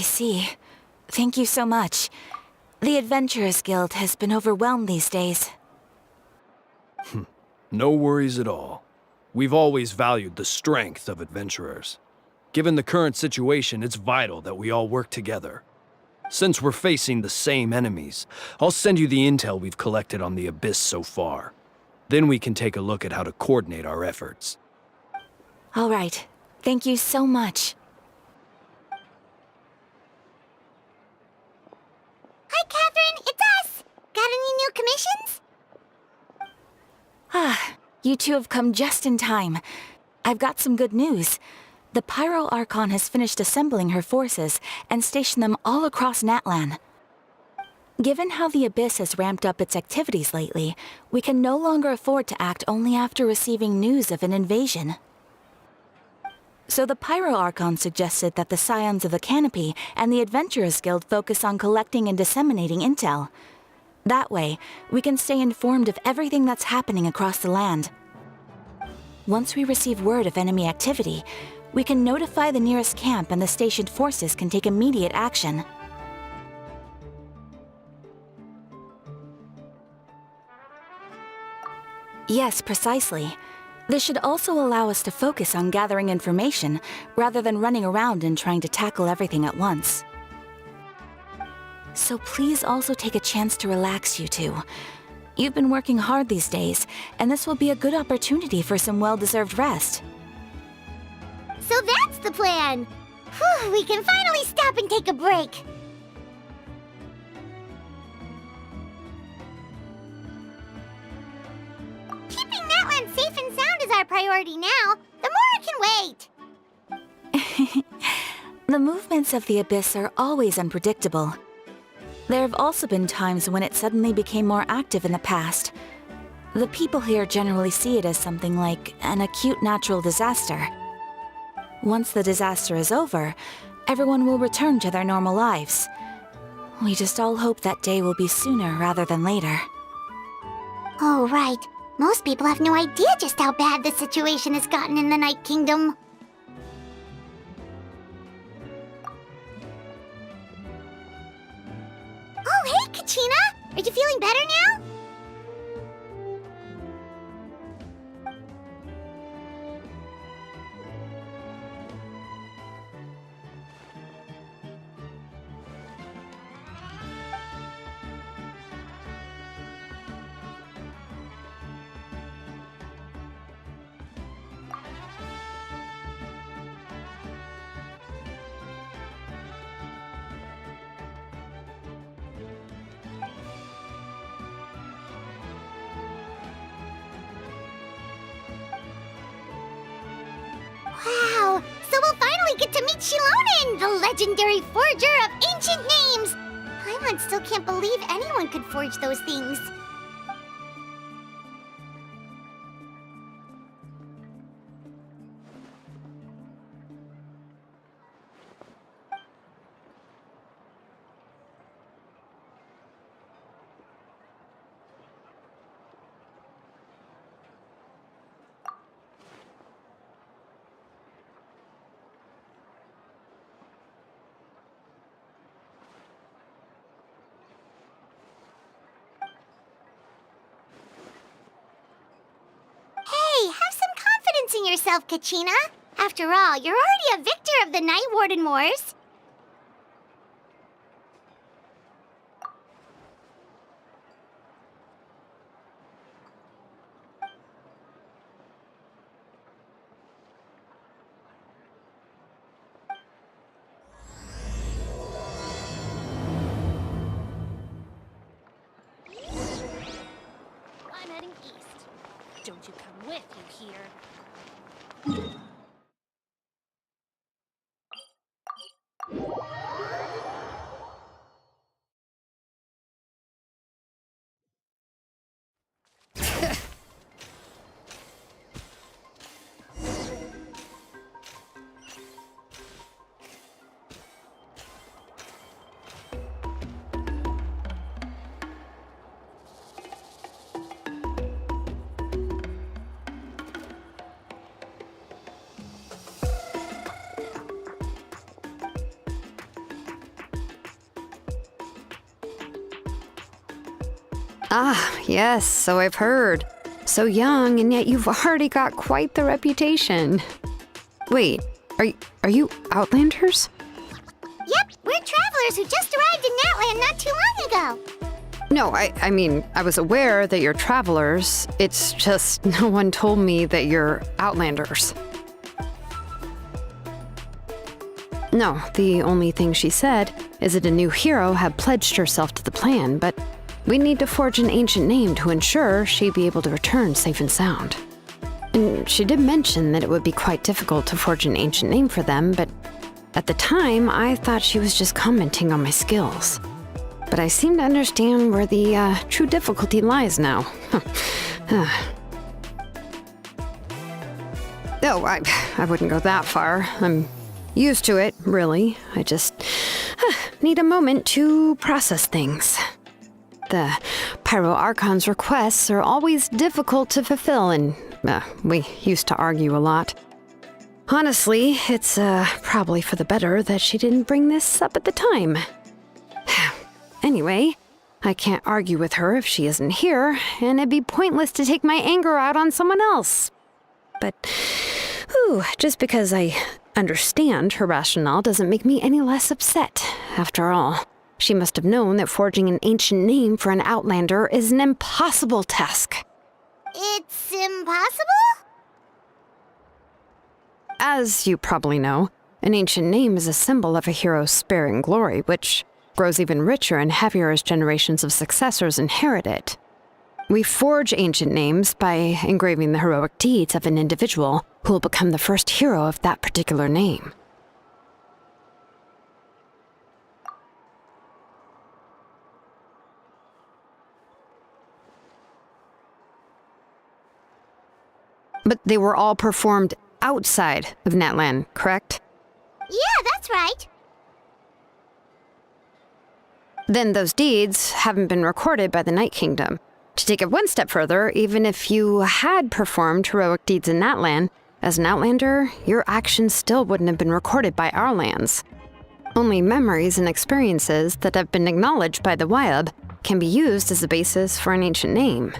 see. Thank you so much. The Adventurers Guild has been overwhelmed these days. No worries at all. We've always valued the strength of adventurers. Given the current situation, it's vital that we all work together. Since we're facing the same enemies, I'll send you the intel we've collected on the Abyss so far. Then we can take a look at how to coordinate our efforts. All right. Thank you so much. Hi, Catherine. It's us. Got any new commissions? You two have come just in time. I've got some good news. The Pyro Archon has finished assembling her forces and stationed them all across Natlan. Given how the Abyss has ramped up its activities lately, we can no longer afford to act only after receiving news of an invasion. So the Pyro Archon suggested that the Scions of the Canopy and the Adventurers Guild focus on collecting and disseminating intel. That way, we can stay informed of everything that's happening across the land. Once we receive word of enemy activity, we can notify the nearest camp and the stationed forces can take immediate action. Yes, precisely. This should also allow us to focus on gathering information, rather than running around and trying to tackle everything at once. So please also take a chance to relax, you two. You've been working hard these days, and this will be a good opportunity for some well-deserved rest. So that's the plan. Whew, we can finally stop and take a break. Keeping Natlan safe and sound is our priority now. The more can wait. The movements of the Abyss are always unpredictable. There have also been times when it suddenly became more active in the past. The people here generally see it as something like an acute natural disaster. Once the disaster is over, everyone will return to their normal lives. We just all hope that day will be sooner rather than later. Oh, right. Most people have no idea just how bad the situation has gotten in the Night Kingdom. Oh, hey, Kachina! Are you feeling better now? Wow! So we'll finally get to meet Xilonen, the legendary forger of ancient names! Paimon still can't believe anyone could forge those things. Hey, have some confidence in yourself, Kachina. After all, you're already a victor of the Night Warden Wars. I'm heading east. Don't you come with, you hear? Ah, yes, so I've heard. So young, and yet you've already got quite the reputation. Wait, are you Outlanders? Yep, we're travelers who just arrived in Natlan not too long ago. No, I mean, I was aware that you're travelers. It's just no one told me that you're Outlanders. No, the only thing she said is that a new hero had pledged herself to the plan, but we need to forge an ancient name to ensure she'd be able to return safe and sound. And she did mention that it would be quite difficult to forge an ancient name for them, but at the time, I thought she was just commenting on my skills. But I seem to understand where the true difficulty lies now. Oh, I wouldn't go that far. I'm used to it, really. I just need a moment to process things. The Pyro Archon's requests are always difficult to fulfill, and we used to argue a lot. Honestly, it's probably for the better that she didn't bring this up at the time. Anyway, I can't argue with her if she isn't here, and it'd be pointless to take my anger out on someone else. But, just because I understand her rationale doesn't make me any less upset. After all, she must have known that forging an ancient name for an Outlander is an impossible task. It's impossible? As you probably know, an ancient name is a symbol of a hero's spirit and glory, which grows even richer and heavier as generations of successors inherit it. We forge ancient names by engraving the heroic deeds of an individual who will become the first hero of that particular name. But they were all performed outside of Natlan, correct? Yeah, that's right. Then those deeds haven't been recorded by the Night Kingdom. To take it one step further, even if you had performed heroic deeds in Natlan, as an Outlander, your actions still wouldn't have been recorded by our lands. Only memories and experiences that have been acknowledged by the Wyab can be used as a basis for an ancient name.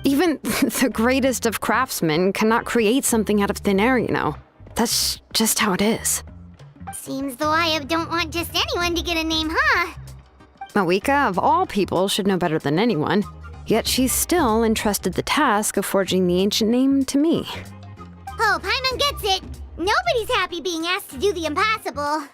Even the greatest of craftsmen cannot create something out of thin air, you know. That's just how it is. Seems the Wyab don't want just anyone to get a name, huh? Mawika, of all people, should know better than anyone, yet she's still entrusted the task of forging the ancient name to me. Oh, Paimon gets it. Nobody's happy being asked to do the impossible.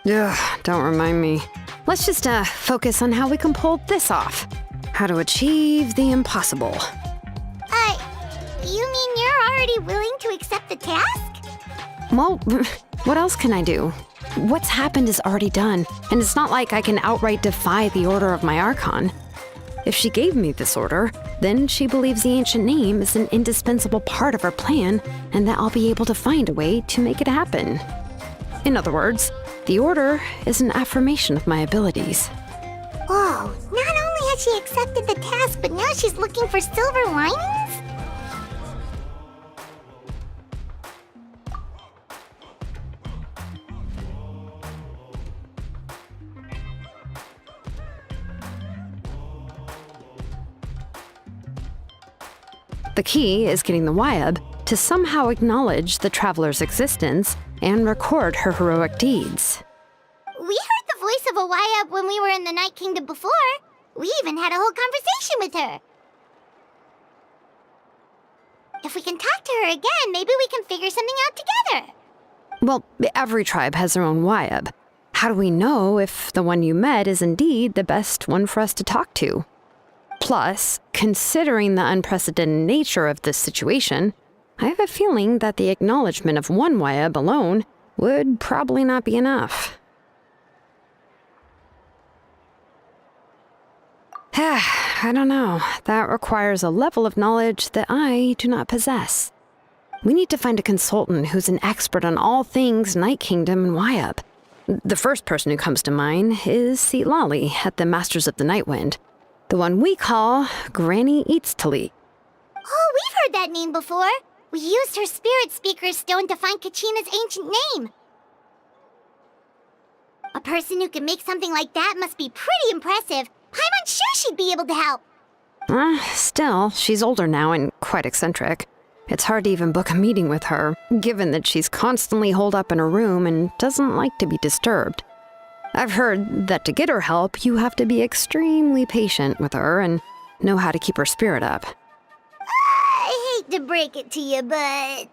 Ugh, don't remind me. Let's just focus on how we can pull this off. How to achieve the impossible. You mean you're already willing to accept the task? Well, what else can I do? What's happened is already done, and it's not like I can outright defy the order of my Archon. If she gave me this order, then she believes the ancient name is an indispensable part of her plan, and that I'll be able to find a way to make it happen. In other words, the order is an affirmation of my abilities. Oh, not only has she accepted the task, but now she's looking for silver linings? The key is getting the Wyab to somehow acknowledge the traveler's existence and record her heroic deeds. We heard the voice of a Wyab when we were in the Night Kingdom before. We even had a whole conversation with her. If we can talk to her again, maybe we can figure something out together. Well, every tribe has their own Wyab. How do we know if the one you met is indeed the best one for us to talk to? Plus, considering the unprecedented nature of this situation, I have a feeling that the acknowledgement of one Wyab alone would probably not be enough. I don't know. That requires a level of knowledge that I do not possess. We need to find a consultant who's an expert on all things Night Kingdom and Wyab. The first person who comes to mind is Lali at the Masters of the Nightwind, the one we call Granny Eats to Lead. Oh, we've heard that name before. We used her spirit speaker stone to find Kachina's ancient name. A person who can make something like that must be pretty impressive. I'm unsure she'd be able to help. Still, she's older now and quite eccentric. It's hard to even book a meeting with her, given that she's constantly holed up in her room and doesn't like to be disturbed. I've heard that to get her help, you have to be extremely patient with her and know how to keep her spirit up. I hate to break it to you, but...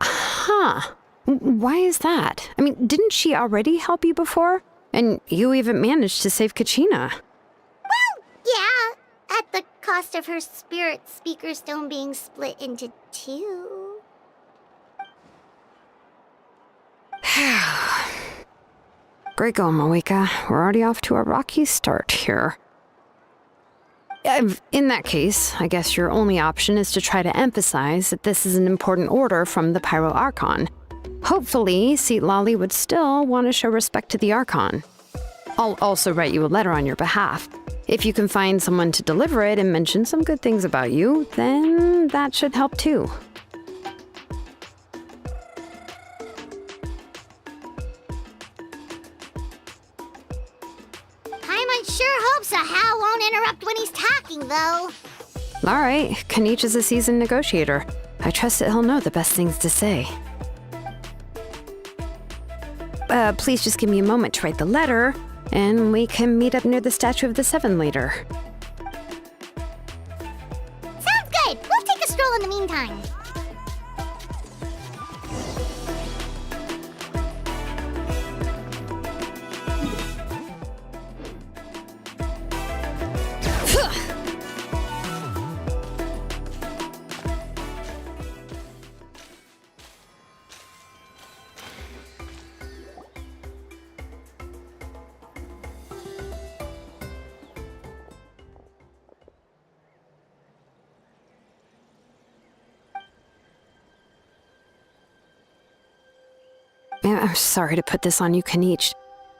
Huh. Why is that? I mean, didn't she already help you before? And you even managed to save Kachina. Well, yeah, at the cost of her spirit speaker stone being split into two. Great going, Moeka. We're already off to a rocky start here. In that case, I guess your only option is to try to emphasize that this is an important order from the Pyro Archon. Hopefully, Citlali would still want to show respect to the Archon. I'll also write you a letter on your behalf. If you can find someone to deliver it and mention some good things about you, then that should help too. Paimon sure hopes a Hal won't interrupt when he's talking, though. All right, Kanich is a seasoned negotiator. I trust that he'll know the best things to say. Please just give me a moment to write the letter, and we can meet up near the Statue of the Seven later. Sounds good. We'll take a stroll in the meantime. I'm sorry to put this on you, Kanich.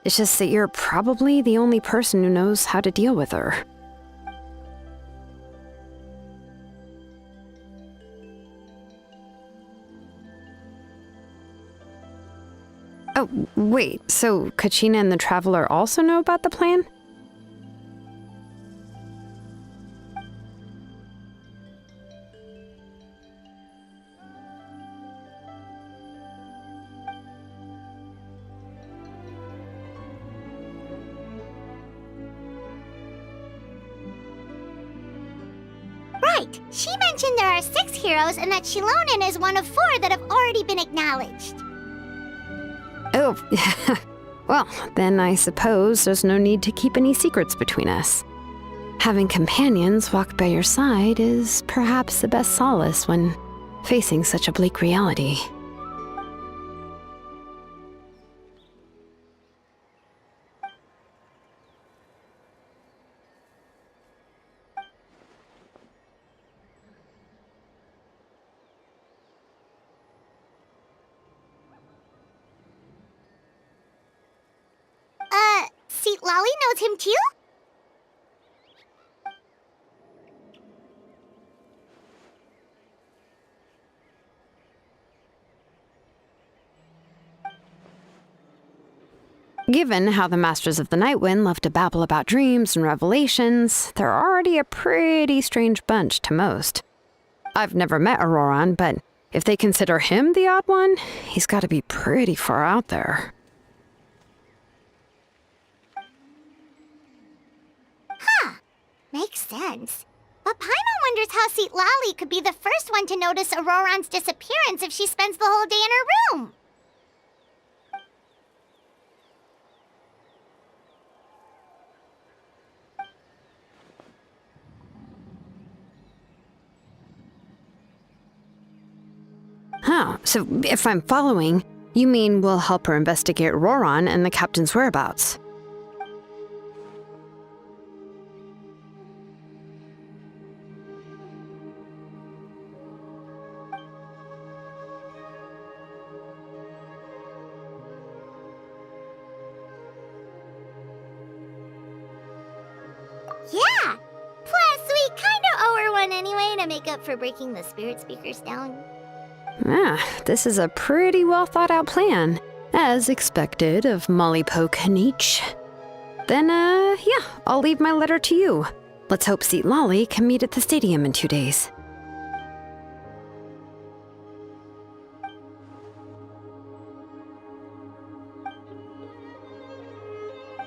It's just that you're probably the only person who knows how to deal with her. Oh, wait, so Kachina and the Traveler also know about the plan? Right. She mentioned there are 6 heroes and that Xilonen is one of 4 that have already been acknowledged. Oh, well, then I suppose there's no need to keep any secrets between us. Having companions walk by your side is perhaps the best solace when facing such a bleak reality. Citlali knows him too? Given how the Masters of the Nightwind love to babble about dreams and revelations, they're already a pretty strange bunch to most. I've never met Auroran, but if they consider him the odd one, he's got to be pretty far out there. Makes sense. But Paimon wonders how Citlali could be the first one to notice Auroran's disappearance if she spends the whole day in her room. Oh, so if I'm following, you mean we'll help her investigate Auroran and the captain's whereabouts? Yeah. Plus, we kinda kinda make up for breaking the spirit speakers down. Ah, this is a pretty well thought out plan, as expected of Molly Poke Niche. Then, yeah, I'll leave my letter to you. Let's hope Seat Lolly can meet at the stadium in 2 days.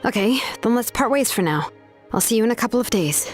Okay, then let's part ways for now. I'll see you in a couple of days.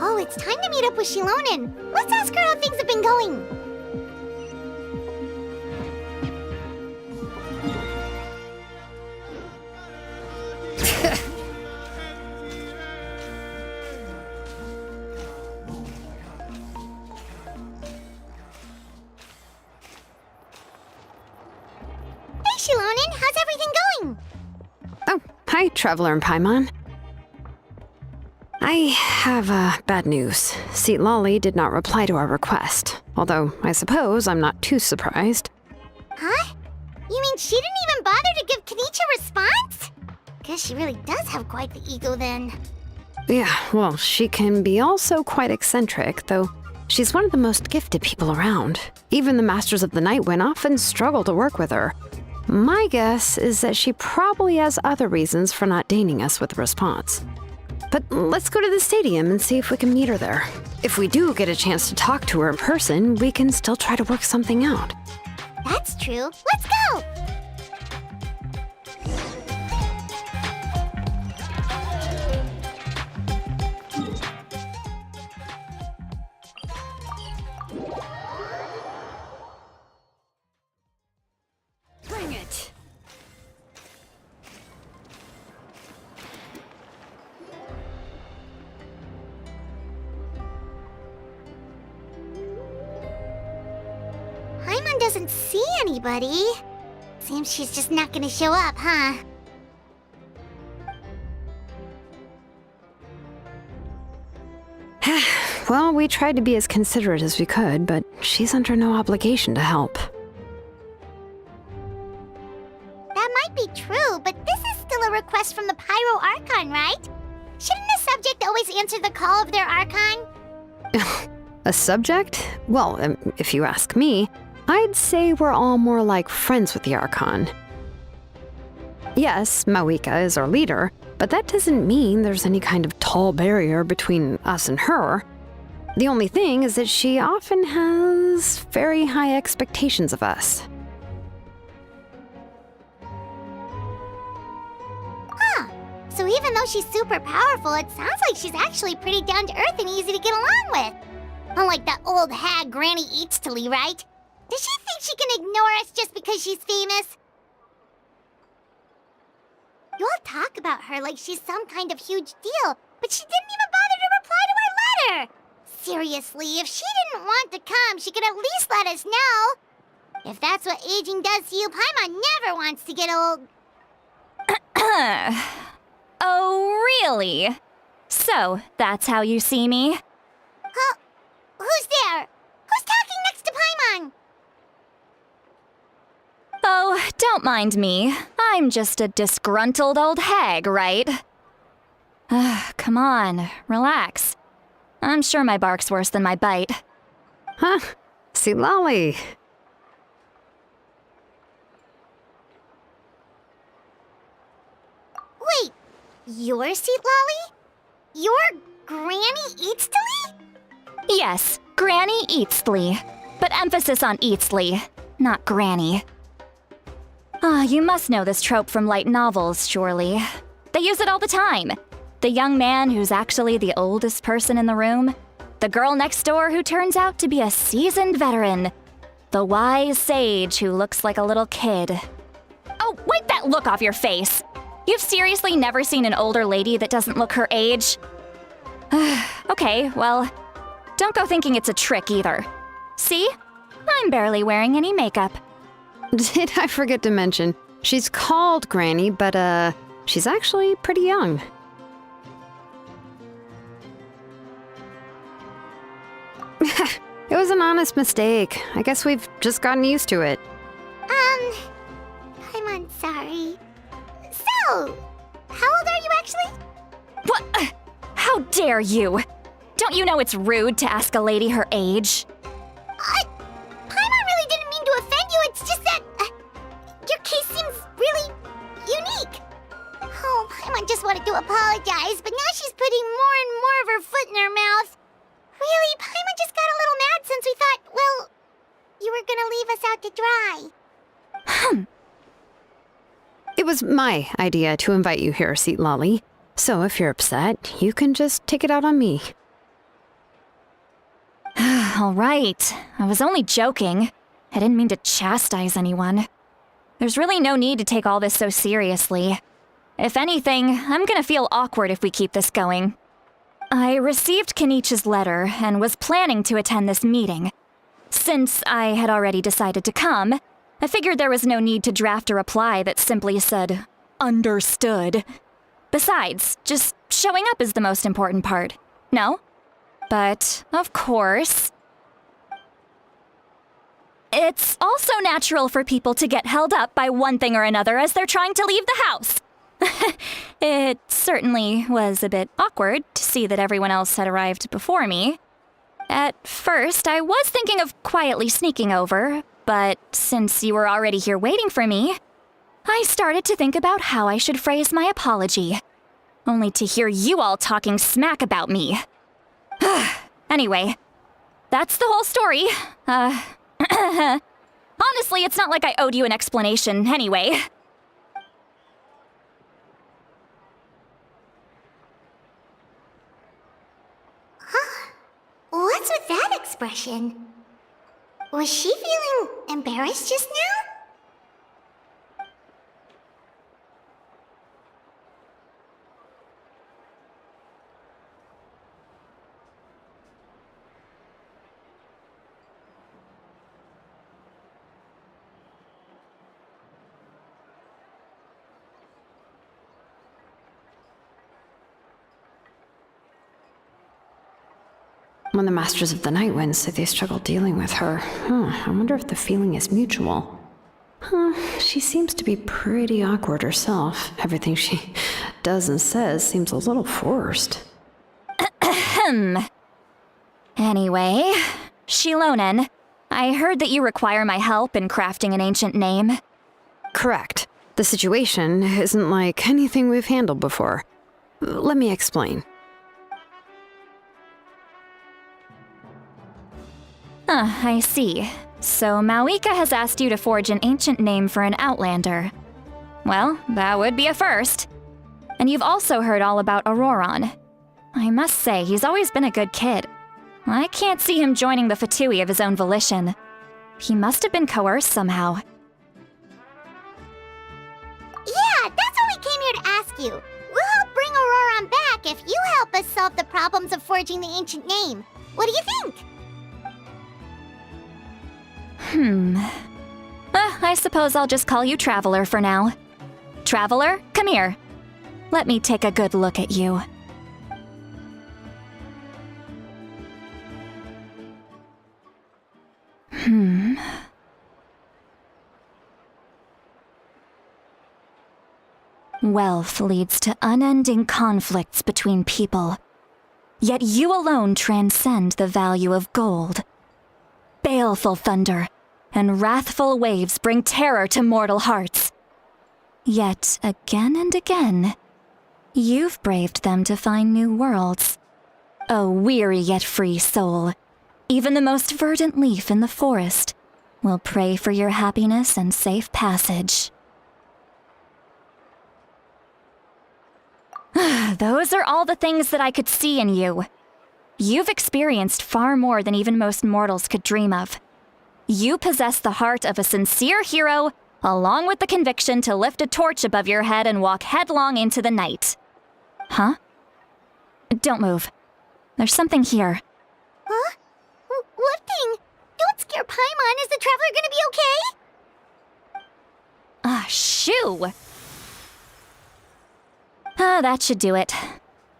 Oh, it's time to meet up with xilonen. Let's ask her how things have been going. Hey, xilonen, how's everything going? Oh, hi, Traveler and Paimon. I have bad news. Seat Lolly did not reply to our request, although I suppose I'm not too surprised. Huh? You mean she didn't even bother to give Kenichi a response? Guess she really does have quite the ego then. Yeah, well, she can be also quite eccentric, though she's one of the most gifted people around. Even the Masters of the Night Wind often struggle to work with her. My guess is that she probably has other reasons for not deigning us with a response. But let's go to the stadium and see if we can meet her there. If we do get a chance to talk to her in person, we can still try to work something out. That's true. Let's go! Bring it! Paimon doesn't see anybody. Seems she's just not gonna show up, huh? Well, we tried to be as considerate as we could, but she's under no obligation to help. That might be true, but this is still a request from the Pyro Archon, right? Shouldn't a subject always answer the call of their Archon? A subject? Well, if you ask me, I'd say we're all more like friends with the Archon. Yes, Mawika is our leader, but that doesn't mean there's any kind of tall barrier between us and her. The only thing is that she often has very high expectations of us. Huh. So even though she's super powerful, it sounds like she's actually pretty down to earth and easy to get along with. Unlike that old hag Granny Eatstily, right? Does she think she can ignore us just because she's famous? You all talk about her like she's some kind of huge deal, but she didn't even bother to reply to our letter! Seriously, if she didn't want to come, she could at least let us know. If that's what aging does to you, Paimon never wants to get old. Oh, really? So, that's how you see me? Huh? Who's there? Who's talking next to Paimon? Oh, don't mind me. I'm just a disgruntled old hag, right? Come on, relax. I'm sure my bark's worse than my bite. Huh? See, Lolly. Wait, you're Seat Lolly? You're Granny Eatstily? Yes, Granny Eatsley. But emphasis on Eatsley, not Granny. You must know this trope from light novels, surely. They use it all the time. The young man who's actually the oldest person in the room. The girl next door who turns out to be a seasoned veteran. The wise sage who looks like a little kid. Oh, wait, that that look off your face. You've seriously never seen an older lady that doesn't look her age? Okay, well, don't go thinking it's a trick either. See? I'm barely wearing any makeup. Did I forget to mention, she's called Granny, but she's actually pretty young. It was an honest mistake. I guess we've just gotten used to it. I'm sorry. So, how old are you actually? What? How dare you? Don't you know it's rude to ask a lady her age? Paimon really didn't mean to offend you, it's just that your case seems really unique. Oh, Paimon just wanted to apologize, but now she's putting more and more of her foot in her mouth. Really, Paimon just got a little mad since we thought, well, you were gonna leave us out to dry. It was my idea to invite you here, Seat Lolly. So if you're upset, you can just take it out on me. All right. I was only joking. I didn't mean to chastise anyone. There's really no need to take all this so seriously. If anything, I'm gonna feel awkward if we keep this going. I received Kenichi's letter and was planning to attend this meeting. Since I had already decided to come, I figured there was no need to draft a reply that simply said, "Understood." Besides, just showing up is the most important part. No? But, of course, it's also natural for people to get held up by one thing or another as they're trying to leave the house. It certainly was a bit awkward to see that everyone else had arrived before me. At first, I was thinking of quietly sneaking over, but since you were already here waiting for me, I started to think about how I should phrase my apology. Only to hear you all talking smack about me. Anyway, that's the whole story. Honestly, it's not like I owed you an explanation anyway. What's with that expression? Was she feeling embarrassed just now? When the Masters of the Night Wind say they struggle dealing with her, I wonder if the feeling is mutual. She seems to be pretty awkward herself. Everything she does and says seems a little forced. Anyway, xilonen, I heard that you require my help in crafting an ancient name. Correct. The situation isn't like anything we've handled before. Let me explain. I see. So Mawika has asked you to forge an ancient name for an outlander. Well, that would be a first. And you've also heard all about Auroron. I must say, he's always been a good kid. I can't see him joining the Fatui of his own volition. He must have been coerced somehow. Yeah, that's what we came here to ask you. We'll help bring Auroron back if you help us solve the problems of forging the ancient name. What do you think? I suppose I'll just call you Traveler for now. Traveler, come here. Let me take a good look at you. Wealth leads to unending conflicts between people. Yet you alone transcend the value of gold. Baleful thunder and wrathful waves bring terror to mortal hearts. Yet again and again, you've braved them to find new worlds. O weary yet free soul, even the most verdant leaf in the forest will pray for your happiness and safe passage. Those are all the things that I could see in you. You've experienced far more than even most mortals could dream of. You possess the heart of a sincere hero along with the conviction to lift a torch above your head and walk headlong into the night. Huh? Don't move. There's something here. Huh? What thing? Don't scare Paimon. Is the traveler gonna be okay? Ah, shoo! That should do it.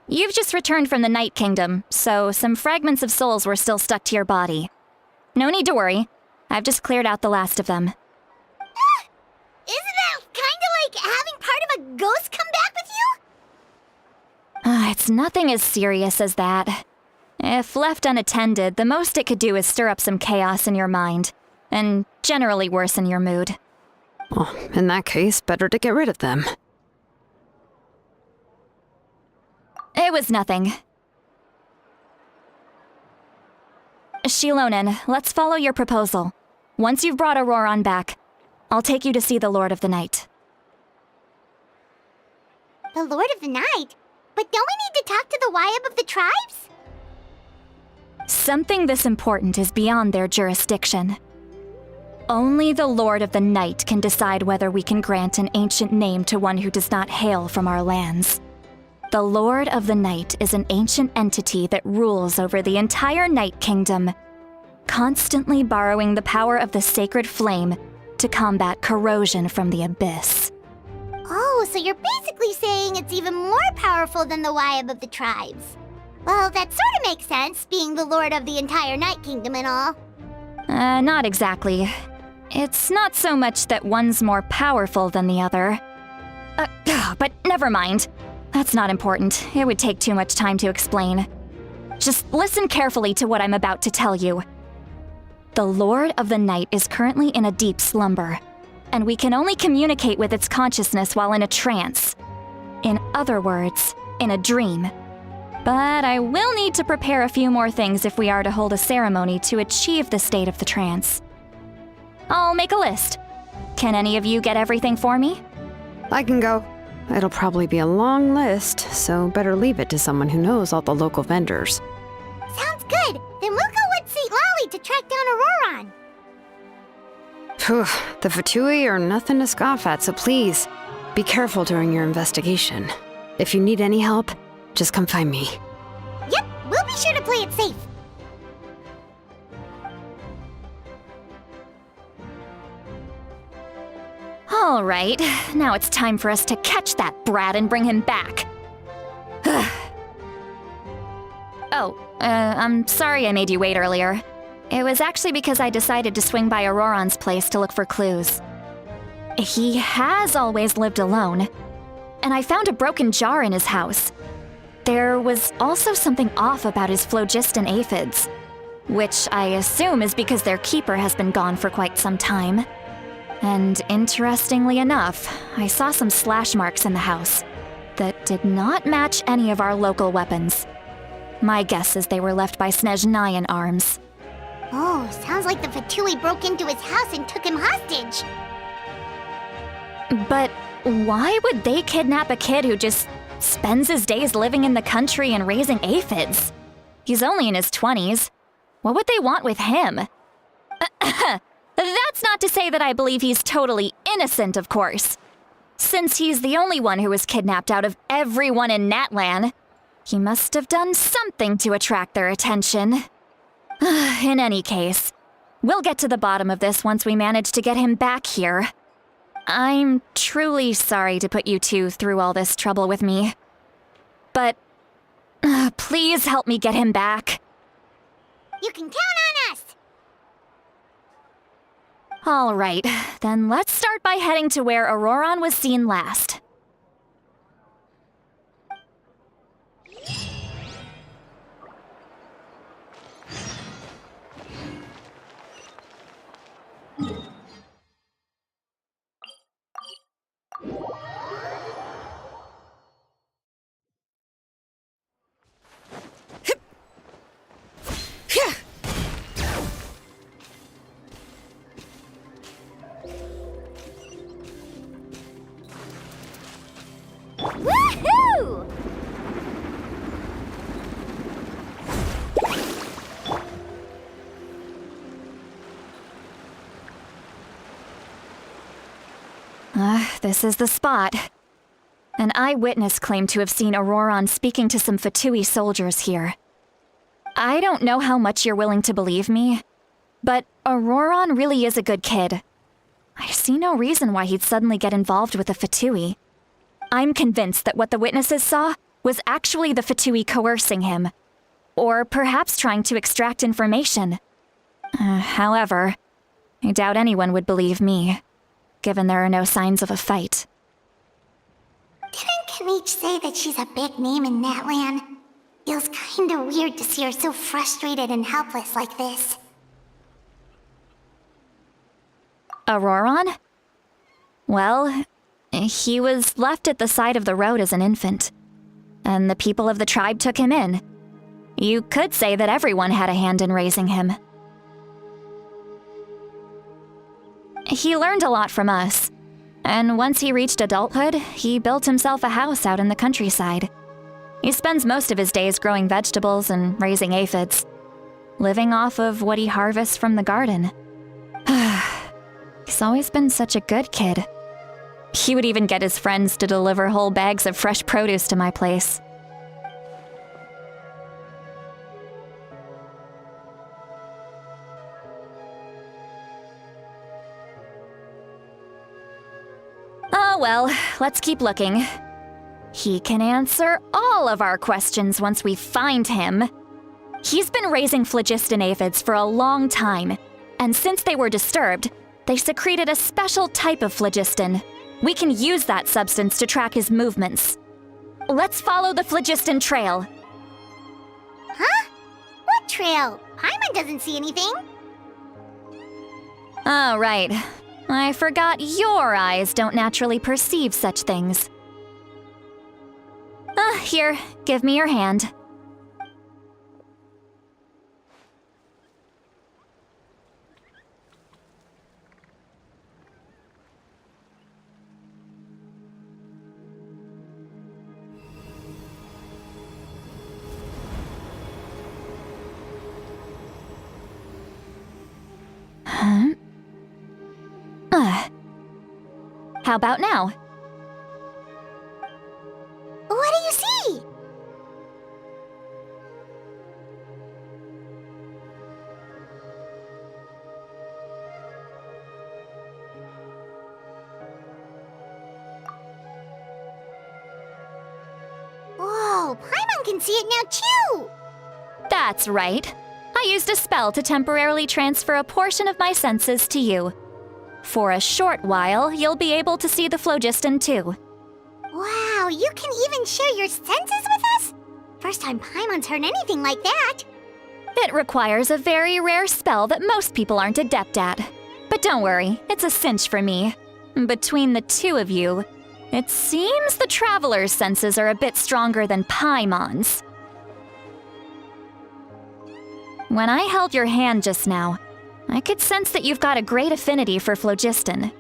You've just returned from the Night Kingdom, so some fragments of souls were still stuck to your body. No need to worry. I've just cleared out the last of them. Isn't that kinda like having part of a ghost come back with you? It's nothing as serious as that. If left unattended, the most it could do is stir up some chaos in your mind, and generally worsen your mood. Well, in that case, better to get rid of them. It was nothing. Xilonen, let's follow your proposal. Once you've brought Auroran back, I'll take you to see the Lord of the Night. The Lord of the Night? But don't we need to talk to the Wyab of the tribes? Something this important is beyond their jurisdiction. Only the Lord of the Night can decide whether we can grant an ancient name to one who does not hail from our lands. The Lord of the Night is an ancient entity that rules over the entire Night Kingdom, constantly borrowing the power of the sacred flame to combat corrosion from the abyss. Oh, so you're basically saying it's even more powerful than the Wyab of the tribes. Well, that sort of makes sense, being the lord of the entire Night Kingdom and all. Not exactly. It's not so much that one's more powerful than the other. But never mind. That's not important. It would take too much time to explain. Just listen carefully to what I'm about to tell you. The Lord of the Night is currently in a deep slumber, and we can only communicate with its consciousness while in a trance. In other words, in a dream. But I will need to prepare a few more things if we are to hold a ceremony to achieve the state of the trance. I'll make a list. Can any of you get everything for me? I can go. It'll probably be a long list, so better leave it to someone who knows all the local vendors. Sounds good. Then we'll go with St. Lolly to track down Auroran. Phew, the Fatui are nothing to scoff at, so please, be careful during your investigation. If you need any help, just come find me. Yep, we'll be sure to play it safe. All right, now it's time for us to catch that brat and bring him back. I'm sorry I made you wait earlier. It was actually because I decided to swing by Auroran's place to look for clues. He has always lived alone, and I found a broken jar in his house. There was also something off about his phlogiston aphids, which I assume is because their keeper has been gone for quite some time. And interestingly enough, I saw some slash marks in the house that did not match any of our local weapons. My guess is they were left by Snezhnayan arms. Oh, sounds like the Fatui broke into his house and took him hostage. But why would they kidnap a kid who just spends his days living in the country and raising aphids? He's only in his 20s. What would they want with him? That's not to say that I believe he's totally innocent, of course. Since he's the only one who was kidnapped out of everyone in Natlan, he must have done something to attract their attention. In any case, we'll get to the bottom of this once we manage to get him back here. I'm truly sorry to put you two through all this trouble with me. But please help me get him back. You can count on us! All right, then let's start by heading to where Auroran was seen last. Woohoo! This is the spot. An eyewitness claimed to have seen Auroron speaking to some Fatui soldiers here. I don't know how much you're willing to believe me, but Auroron really is a good kid. I see no reason why he'd suddenly get involved with a Fatui. I'm convinced that what the witnesses saw was actually the Fatui coercing him, or perhaps trying to extract information. However, I doubt anyone would believe me, given there are no signs of a fight. Didn't Kanich say that she's a big name in Natlan? Feels kinda weird to see her so frustrated and helpless like this. Auroron? Well, he was left at the side of the road as an infant, and the people of the tribe took him in. You could say that everyone had a hand in raising him. He learned a lot from us, and once he reached adulthood, he built himself a house out in the countryside. He spends most of his days growing vegetables and raising aphids, living off of what he harvests from the garden. He's always been such a good kid. He would even get his friends to deliver whole bags of fresh produce to my place. Oh well, let's keep looking. He can answer all of our questions once we find him. He's been raising phlogiston aphids for a long time, and since they were disturbed, they secreted a special type of phlogiston. We can use that substance to track his movements. Let's follow the phlogiston trail. Huh? What trail? Paimon doesn't see anything. Oh, right. I forgot your eyes don't naturally perceive such things. Here, give me your hand. How about now? What do you see? Whoa, Paimon can see it now too! That's right. I used a spell to temporarily transfer a portion of my senses to you. For a short while, you'll be able to see the phlogiston too. Wow, you can even share your senses with us? First time Paimon's heard anything like that. It requires a very rare spell that most people aren't adept at. But don't worry, it's a cinch for me. Between the two of you, it seems the Traveler's senses are a bit stronger than Paimon's. When I held your hand just now, I could sense that you've got a great affinity for phlogiston.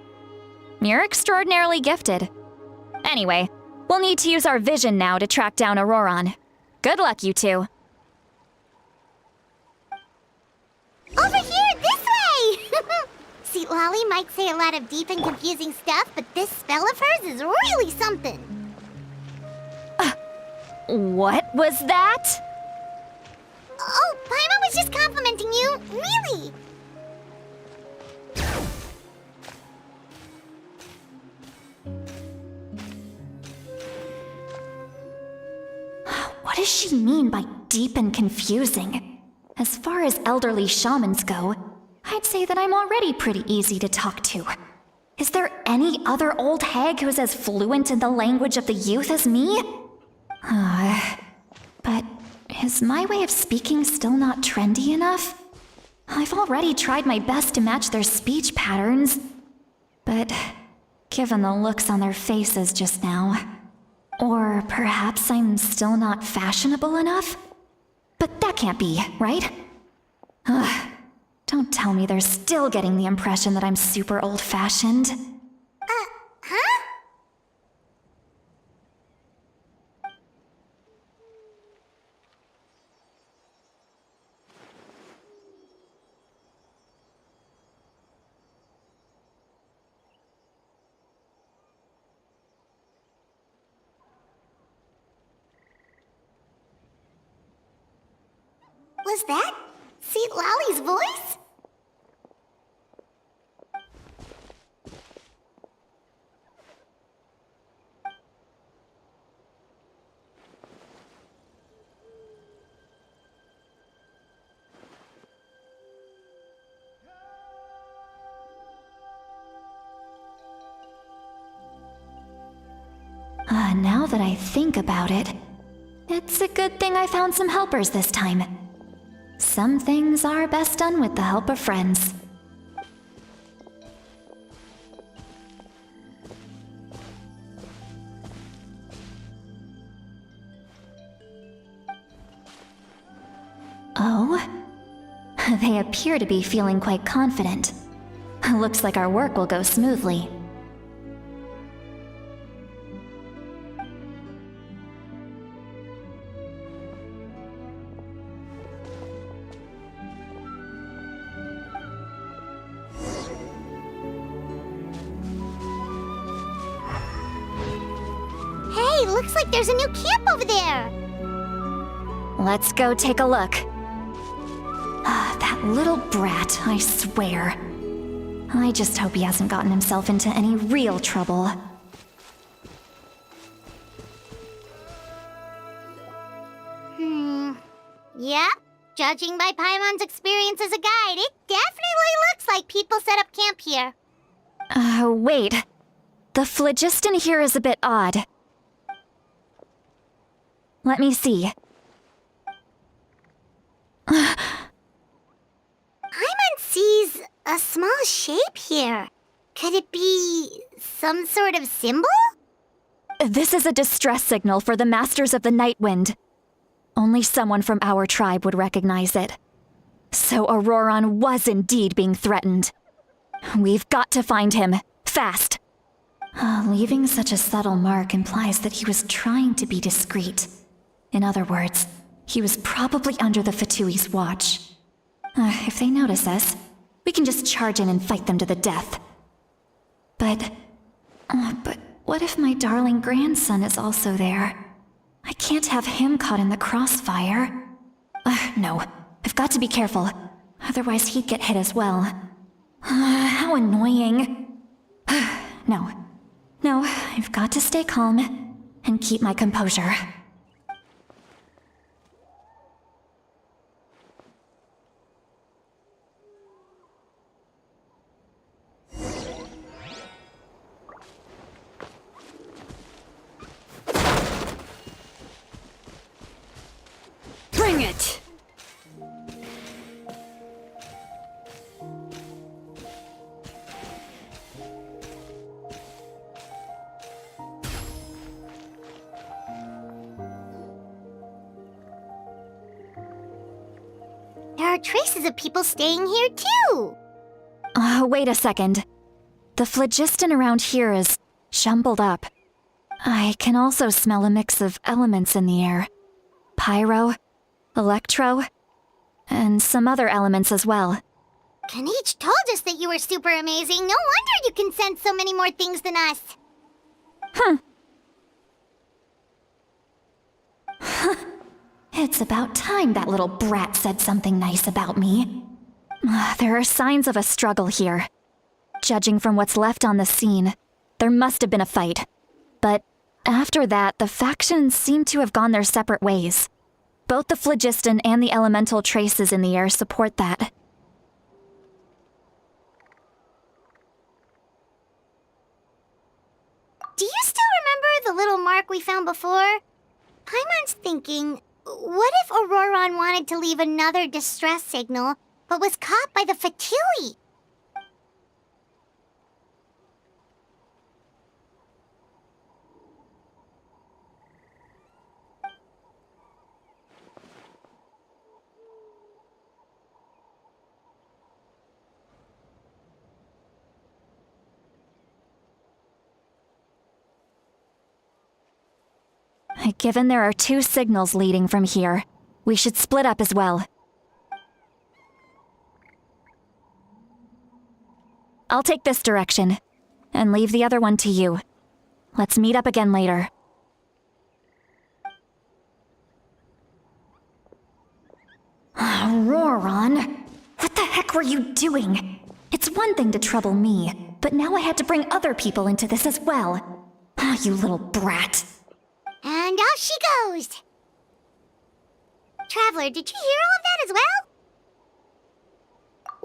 You're extraordinarily gifted. Anyway, we'll need to use our vision now to track down Auroron. Good luck, you two. Over here, this way! See, Lolly might say a lot of deep and confusing stuff, but this spell of hers is really something. What was that? Oh, Paimon was just complimenting you, really. What does she mean by deep and confusing? As far as elderly shamans go, I'd say that I'm already pretty easy to talk to. Is there any other old hag who's as fluent in the language of the youth as me? But is my way of speaking still not trendy enough? I've already tried my best to match their speech patterns. But given the looks on their faces just now, or perhaps I'm still not fashionable enough? But that can't be, right? Don't tell me they're still getting the impression that I'm super old-fashioned. Huh? Was that St. Lally's voice? Now that I think about it, it's a good thing I found some helpers this time. Some things are best done with the help of friends. Oh? They appear to be feeling quite confident. Looks like our work will go smoothly. Hey, looks like there's a new camp over there. Let's go take a look. That little brat, I swear. I just hope he hasn't gotten himself into any real trouble. Yep. Judging by Paimon's experience as a guide, it definitely looks like people set up camp here. Wait. The phlogiston here is a bit odd. Let me see. Paimon sees a small shape here. Could it be some sort of symbol? This is a distress signal for the Masters of the Night Wind. Only someone from our tribe would recognize it. So Auroron was indeed being threatened. We've got to find him, fast. Leaving such a subtle mark implies that he was trying to be discreet. In other words, he was probably under the Fatui's watch. If they notice us, we can just charge in and fight them to the death. But what if my darling grandson is also there? I can't have him caught in the crossfire. No, I've got to be careful. Otherwise he'd get hit as well. How annoying. No, I've got to stay calm and keep my composure. Bring it! There are traces of people staying here too. Wait a second. The phlogiston around here is jumbled up. I can also smell a mix of elements in the air. Pyro, electro, and some other elements as well. Kanich told us that you were super amazing. No wonder you can sense so many more things than us. It's about time that little brat said something nice about me. There are signs of a struggle here. Judging from what's left on the scene, there must have been a fight. But after that, the factions seem to have gone their separate ways. Both the phlogiston and the elemental traces in the air support that. Do you still remember the little mark we found before? Paimon's thinking, what if Auroron wanted to leave another distress signal, but was caught by the Fatui? Given there are two signals leading from here, we should split up as well. I'll take this direction, and leave the other one to you. Let's meet up again later. Roran, what the heck were you doing? It's one thing to trouble me, but now I had to bring other people into this as well. You little brat. And off she goes! Traveler, did you hear all of that as well?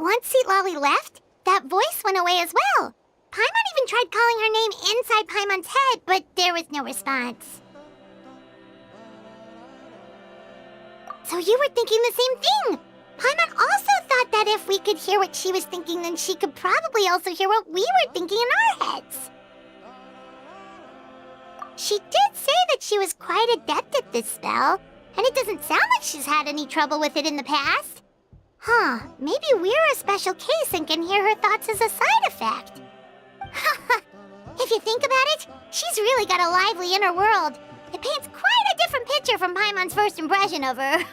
Once Seat Lolly left, that voice went away as well. Paimon even tried calling her name inside Paimon's head, but there was no response. So you were thinking the same thing! Paimon also thought that if we could hear what she was thinking, then she could probably also hear what we were thinking in our heads. She did say that she was quite adept at this spell, and it doesn't sound like she's had any trouble with it in the past. Huh, maybe we're a special case and can hear her thoughts as a side effect. If you think about it, she's really got a lively inner world. It paints quite a different picture from Paimon's first impression of her.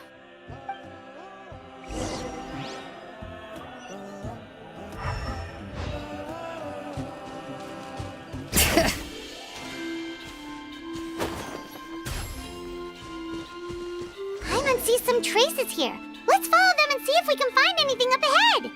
Paimon sees some traces here. Let's follow them and see if we can find anything up ahead.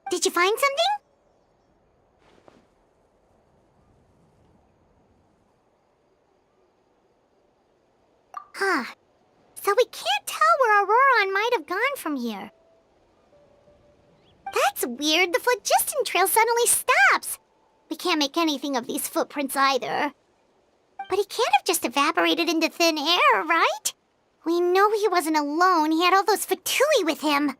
Did you find something? Huh. So we can't tell where Auroran might have gone from here. That's weird. The phlogiston trail suddenly stops. We can't make anything of these footprints either. But he can't have just evaporated into thin air, right? We know he wasn't alone. He had all those Fatui with him.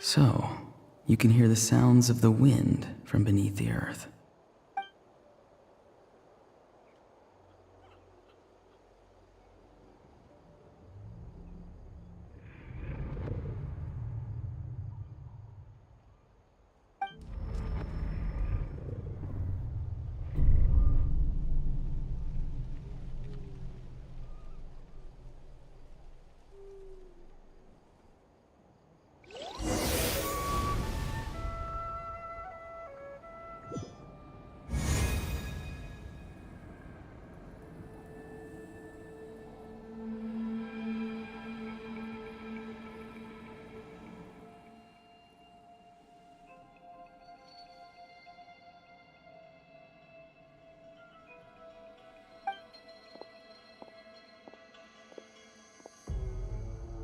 So, you can hear the sounds of the wind from beneath the earth.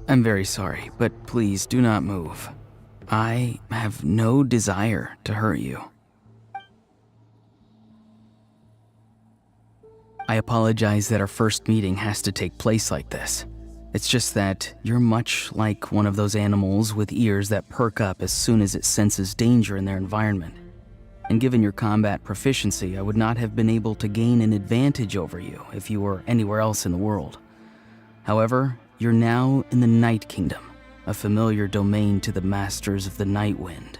I'm very sorry, but please do not move. I have no desire to hurt you. I apologize that our first meeting has to take place like this. It's just that you're much like one of those animals with ears that perk up as soon as it senses danger in their environment. And given your combat proficiency, I would not have been able to gain an advantage over you if you were anywhere else in the world. However, you're now in the Night Kingdom, a familiar domain to the masters of the Night Wind.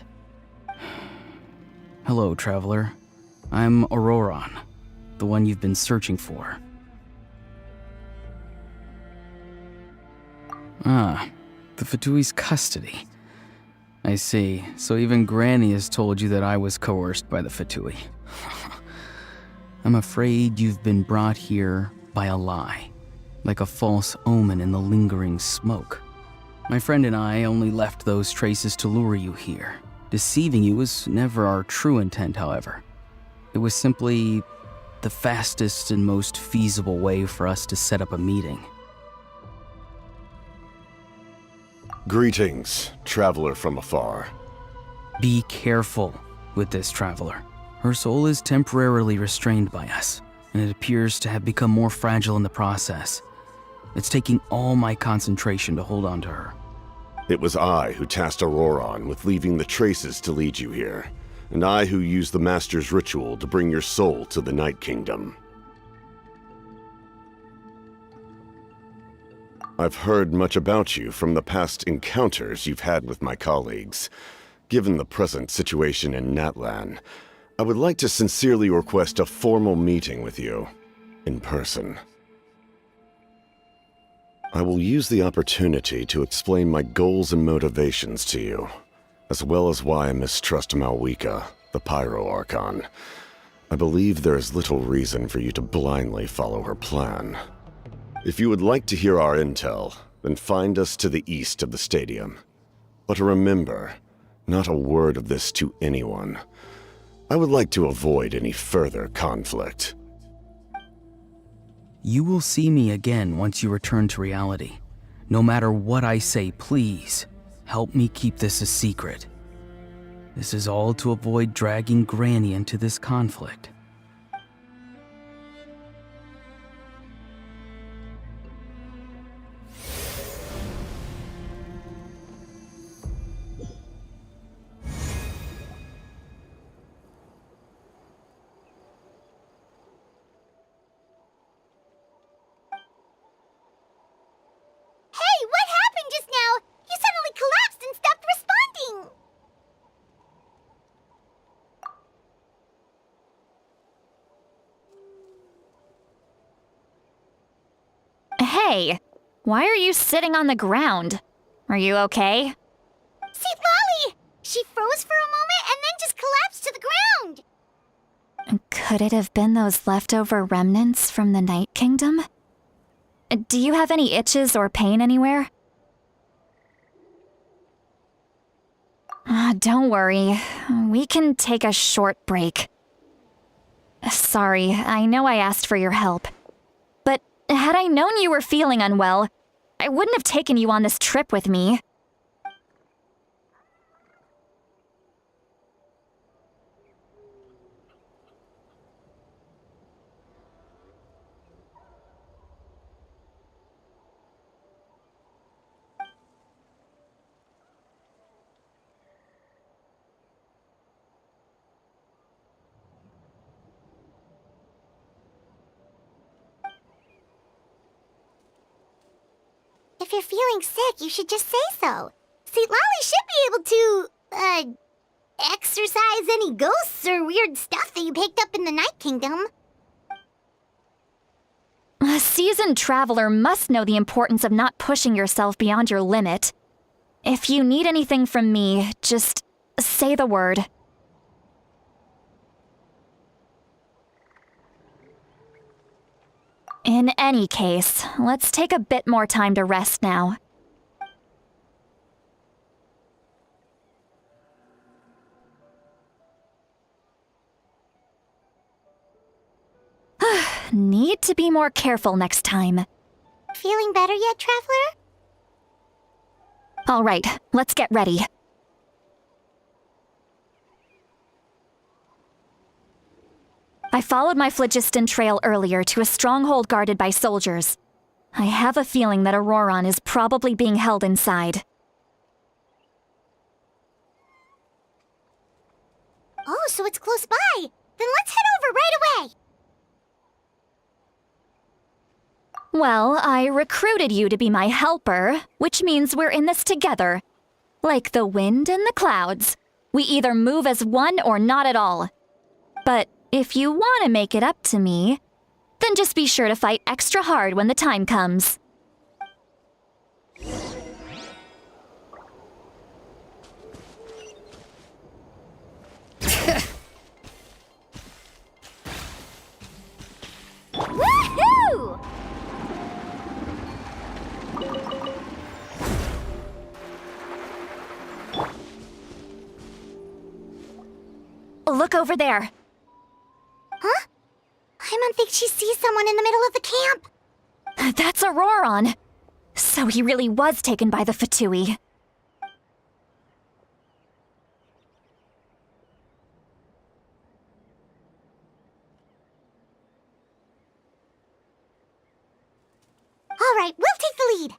Hello, traveler. I'm Auroran, the one you've been searching for. Ah, the Fatui's custody. I see. So even Granny has told you that I was coerced by the Fatui. I'm afraid you've been brought here by a lie, like a false omen in the lingering smoke. My friend and I only left those traces to lure you here. Deceiving you was never our true intent, however. It was simply the fastest and most feasible way for us to set up a meeting. Greetings, traveler from afar. Be careful with this traveler. Her soul is temporarily restrained by us, and it appears to have become more fragile in the process. It's taking all my concentration to hold on to her. It was I who tasked Auroran with leaving the traces to lead you here, and I who used the Master's ritual to bring your soul to the Night Kingdom. I've heard much about you from the past encounters you've had with my colleagues. Given the present situation in Natlan, I would like to sincerely request a formal meeting with you, in person. I will use the opportunity to explain my goals and motivations to you, as well as why I mistrust Malwika, the Pyro Archon. I believe there is little reason for you to blindly follow her plan. If you would like to hear our intel, then find us to the east of the stadium. But remember, not a word of this to anyone. I would like to avoid any further conflict. You will see me again once you return to reality. No matter what I say, please, help me keep this a secret. This is all to avoid dragging Granny into this conflict. Hey, what happened just now? You suddenly collapsed and stopped responding. Hey, why are you sitting on the ground? Are you okay? See, Lolly! She froze for a moment and then just collapsed to the ground. Could it have been those leftover remnants from the Night Kingdom? Do you have any itches or pain anywhere? Don't worry. We can take a short break. Sorry, I know I asked for your help. But had I known you were feeling unwell, I wouldn't have taken you on this trip with me. If you're feeling sick, you should just say so. See, Lolly should be able to, exorcise any ghosts or weird stuff that you picked up in the Night Kingdom. A seasoned traveler must know the importance of not pushing yourself beyond your limit. If you need anything from me, just say the word. In any case, let's take a bit more time to rest now. Need to be more careful next time. Feeling better yet, Traveler? All right, let's get ready. I followed my phlogiston trail earlier to a stronghold guarded by soldiers. I have a feeling that Auroron is probably being held inside. Oh, so it's close by. Then let's head over right away. Well, I recruited you to be my helper, which means we're in this together. Like the wind and the clouds. We either move as one or not at all. But if you want to make it up to me, then just be sure to fight extra hard when the time comes. Woohoo! Look over there. Huh? I don't think she sees someone in the middle of the camp. That's Auroron. So he really was taken by the Fatui. All right, we'll take the lead.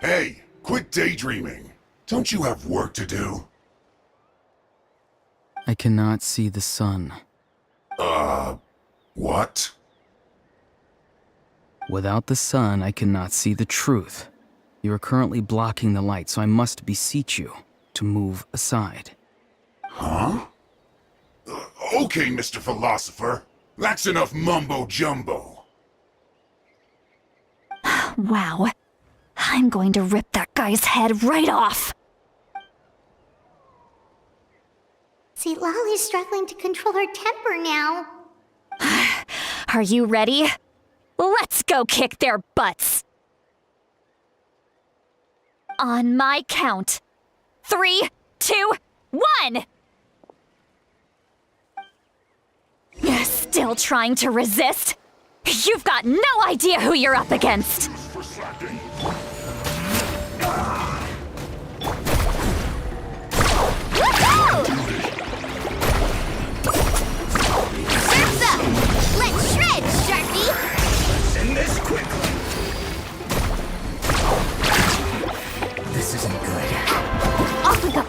Hey, quit daydreaming. Don't you have work to do? I cannot see the sun. What? Without the sun, I cannot see the truth. You are currently blocking the light, so I must beseech you to move aside. Huh? Okay, Mr. Philosopher. That's enough mumbo-jumbo. Wow. I'm going to rip that guy's head right off. See, Lolly's struggling to control her temper now. Are you ready? Let's go kick their butts. On my count. 3, 2, 1! Still trying to resist? You've got no idea who you're up against. Woohoo! Surf's up! Let's shred, Sharpie! Let's end this quickly. This isn't good. Off we go.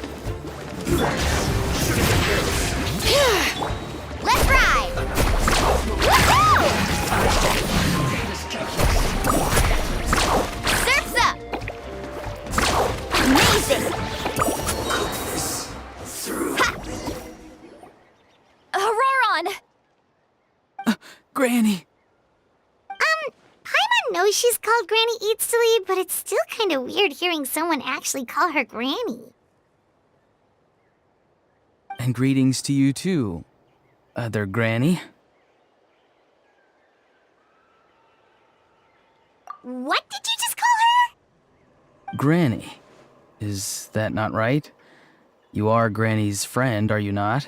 Let's ride! Woohoo! Surf's up! Amazing! Auroron! Granny! Paimon knows she's called Granny Eats to Lead, but it's still kind of weird hearing someone actually call her Granny. And greetings to you too, other Granny. What did you just call her? Granny. Is that not right? You are Granny's friend, are you not?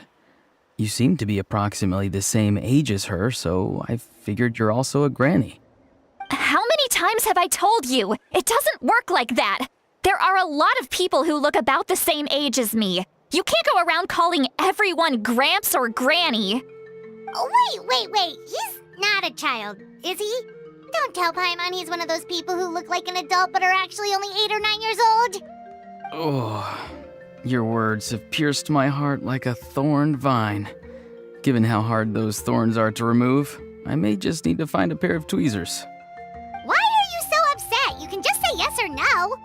You seem to be approximately the same age as her, so I figured you're also a Granny. How many times have I told you? It doesn't work like that. There are a lot of people who look about the same age as me. You can't go around calling everyone Gramps or Granny. Oh, wait. He's not a child, is he? Don't tell Paimon he's one of those people who look like an adult but are actually only 8 or 9 years old. Oh, your words have pierced my heart like a thorned vine. Given how hard those thorns are to remove, I may just need to find a pair of tweezers. Why are you so upset? You can just say yes or no.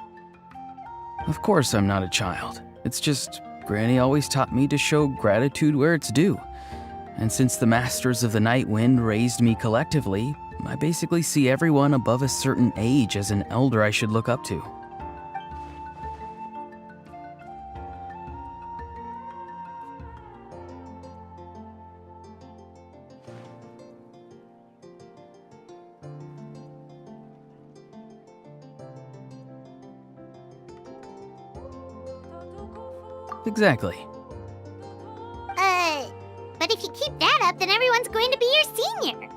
Of course I'm not a child. It's just Granny always taught me to show gratitude where it's due. And since the Masters of the Night Wind raised me collectively, I basically see everyone above a certain age as an elder I should look up to. Exactly. But if you keep that up, then everyone's going to be your senior.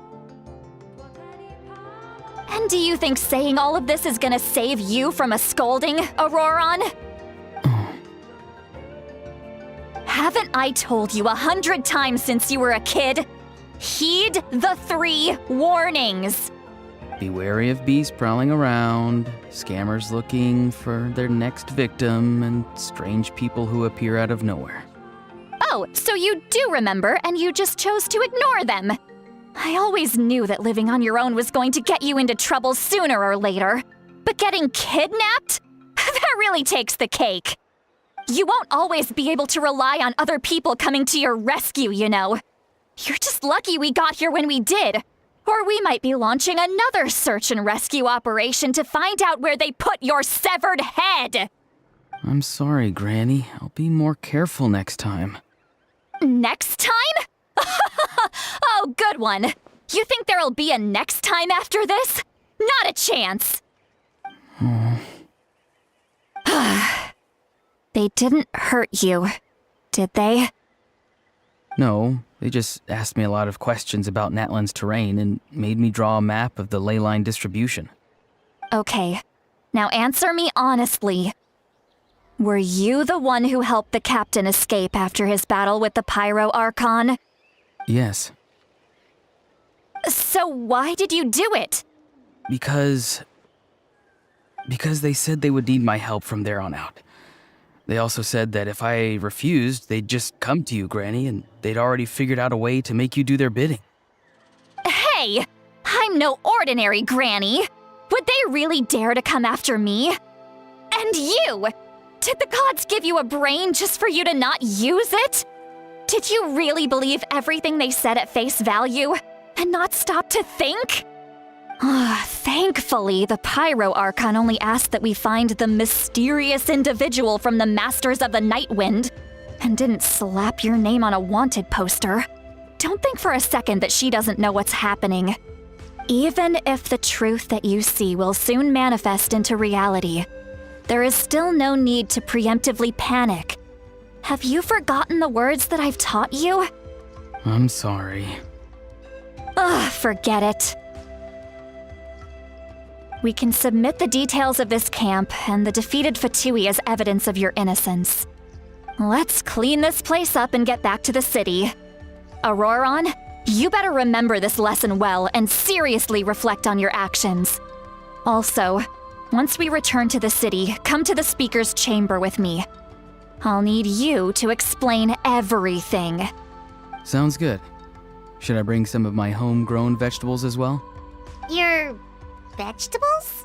And do you think saying all of this is gonna save you from a scolding, Auroron? Haven't I told you 100 times since you were a kid? Heed the 3 warnings. Be wary of bees prowling around, scammers looking for their next victim, and strange people who appear out of nowhere. Oh, so you do remember, and you just chose to ignore them. I always knew that living on your own was going to get you into trouble sooner or later. But getting kidnapped? That really takes the cake. You won't always be able to rely on other people coming to your rescue, you know. You're just lucky we got here when we did. Or we might be launching another search and rescue operation to find out where they put your severed head. I'm sorry, Granny. I'll be more careful next time. Next time? Oh, good one. You think there'll be a next time after this? Not a chance. They didn't hurt you, did they? No, they just asked me a lot of questions about Natlan's terrain and made me draw a map of the ley line distribution. Okay, now answer me honestly. Were you the one who helped the captain escape after his battle with the Pyro Archon? Yes. So why did you do it? Because they said they would need my help from there on out. They also said that if I refused, they'd just come to you, Granny, and they'd already figured out a way to make you do their bidding. Hey! I'm no ordinary Granny! Would they really dare to come after me? And you! Did the gods give you a brain just for you to not use it? Did you really believe everything they said at face value and not stop to think? Thankfully, the Pyro Archon only asked that we find the mysterious individual from the Masters of the Night Wind and didn't slap your name on a wanted poster. Don't think for a second that she doesn't know what's happening. Even if the truth that you see will soon manifest into reality, there is still no need to preemptively panic. Have you forgotten the words that I've taught you? I'm sorry. Forget it. We can submit the details of this camp and the defeated Fatui as evidence of your innocence. Let's clean this place up and get back to the city. Auroron, you better remember this lesson well and seriously reflect on your actions. Also, once we return to the city, come to the speaker's chamber with me. I'll need you to explain everything. Sounds good. Should I bring some of my homegrown vegetables as well? Your vegetables?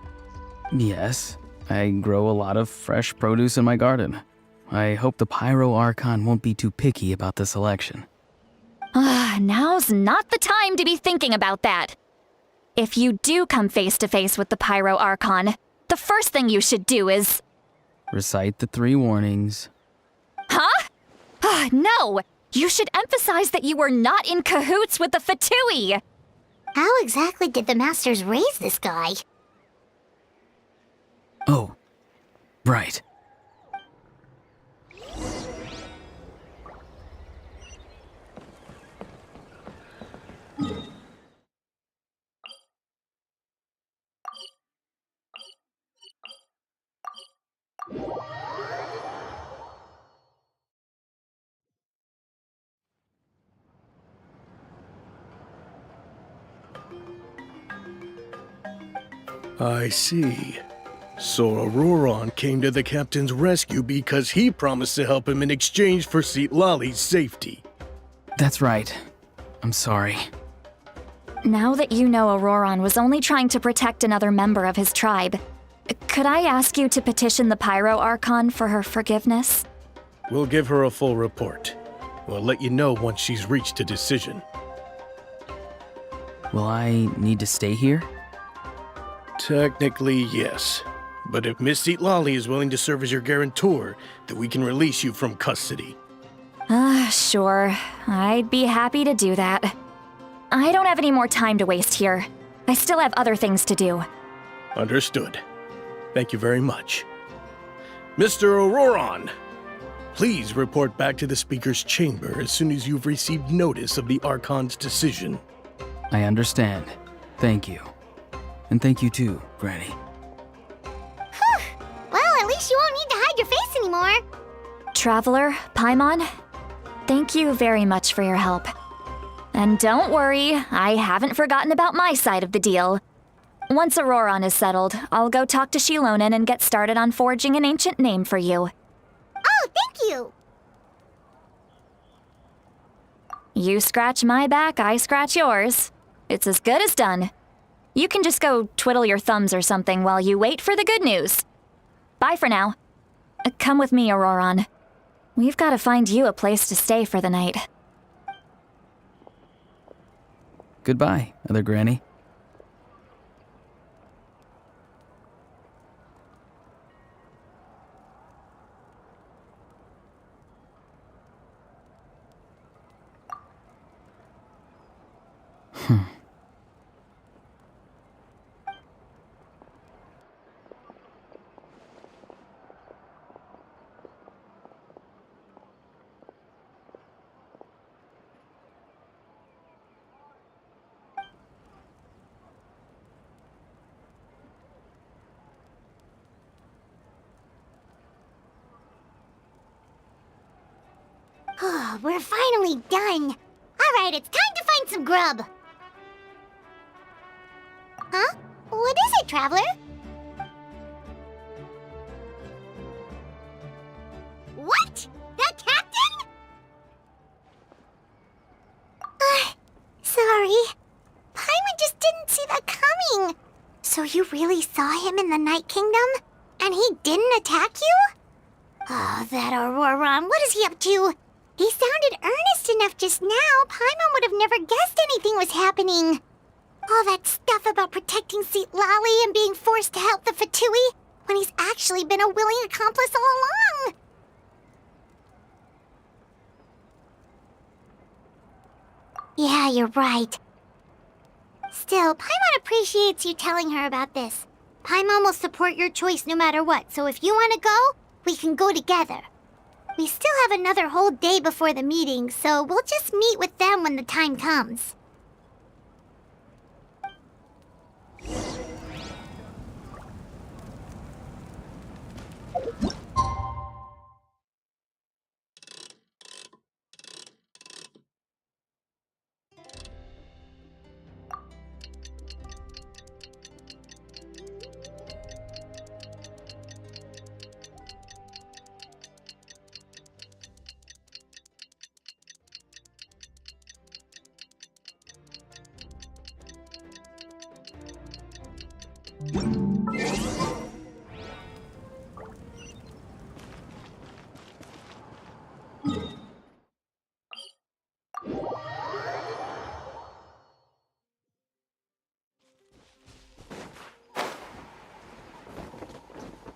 Yes. I grow a lot of fresh produce in my garden. I hope the Pyro Archon won't be too picky about the selection. Now's not the time to be thinking about that. If you do come face to face with the Pyro Archon, the first thing you should do is... Recite the 3 warnings. Huh? No! You should emphasize that you were not in cahoots with the Fatui! How exactly did the Masters raise this guy? Oh, right. I see. So Auroron came to the captain's rescue because he promised to help him in exchange for Citlali's safety. That's right. I'm sorry. Now that you know Auroron was only trying to protect another member of his tribe, could I ask you to petition the Pyro Archon for her forgiveness? We'll give her a full report. We'll let you know once she's reached a decision. Will I need to stay here? Technically, yes. But if Miss Citlali is willing to serve as your guarantor, then we can release you from custody. Sure. I'd be happy to do that. I don't have any more time to waste here. I still have other things to do. Understood. Thank you very much. Mr. Auroron, please report back to the Speaker's chamber as soon as you've received notice of the Archon's decision. I understand. Thank you. And thank you too, Granny. Well, at least you won't need to hide your face anymore. Traveler, Paimon, thank you very much for your help. And don't worry, I haven't forgotten about my side of the deal. Once Auroron is settled, I'll go talk to xilonen and get started on forging an ancient name for you. Oh, thank you! You scratch my back, I scratch yours. It's as good as done. You can just go twiddle your thumbs or something while you wait for the good news. Bye for now. Come with me, Auroron. We've got to find you a place to stay for the night. Goodbye, other Granny. Oh, we're finally done. All right, it's time to find some grub. Huh? What is it, Traveler? you really saw him in the Night Kingdom? And he didn't attack you? Oh, that Auroron, what is he up to? He sounded earnest enough just now. Paimon would have never guessed anything was happening. All that stuff about protecting Citlali and being forced to help the Fatui, when he's actually been a willing accomplice all along. Yeah, you're right. Still, Paimon appreciates you telling her about this. Paimon will support your choice no matter what, so if you want to go, we can go together. We still have another whole day before the meeting, so we'll just meet with them when the time comes.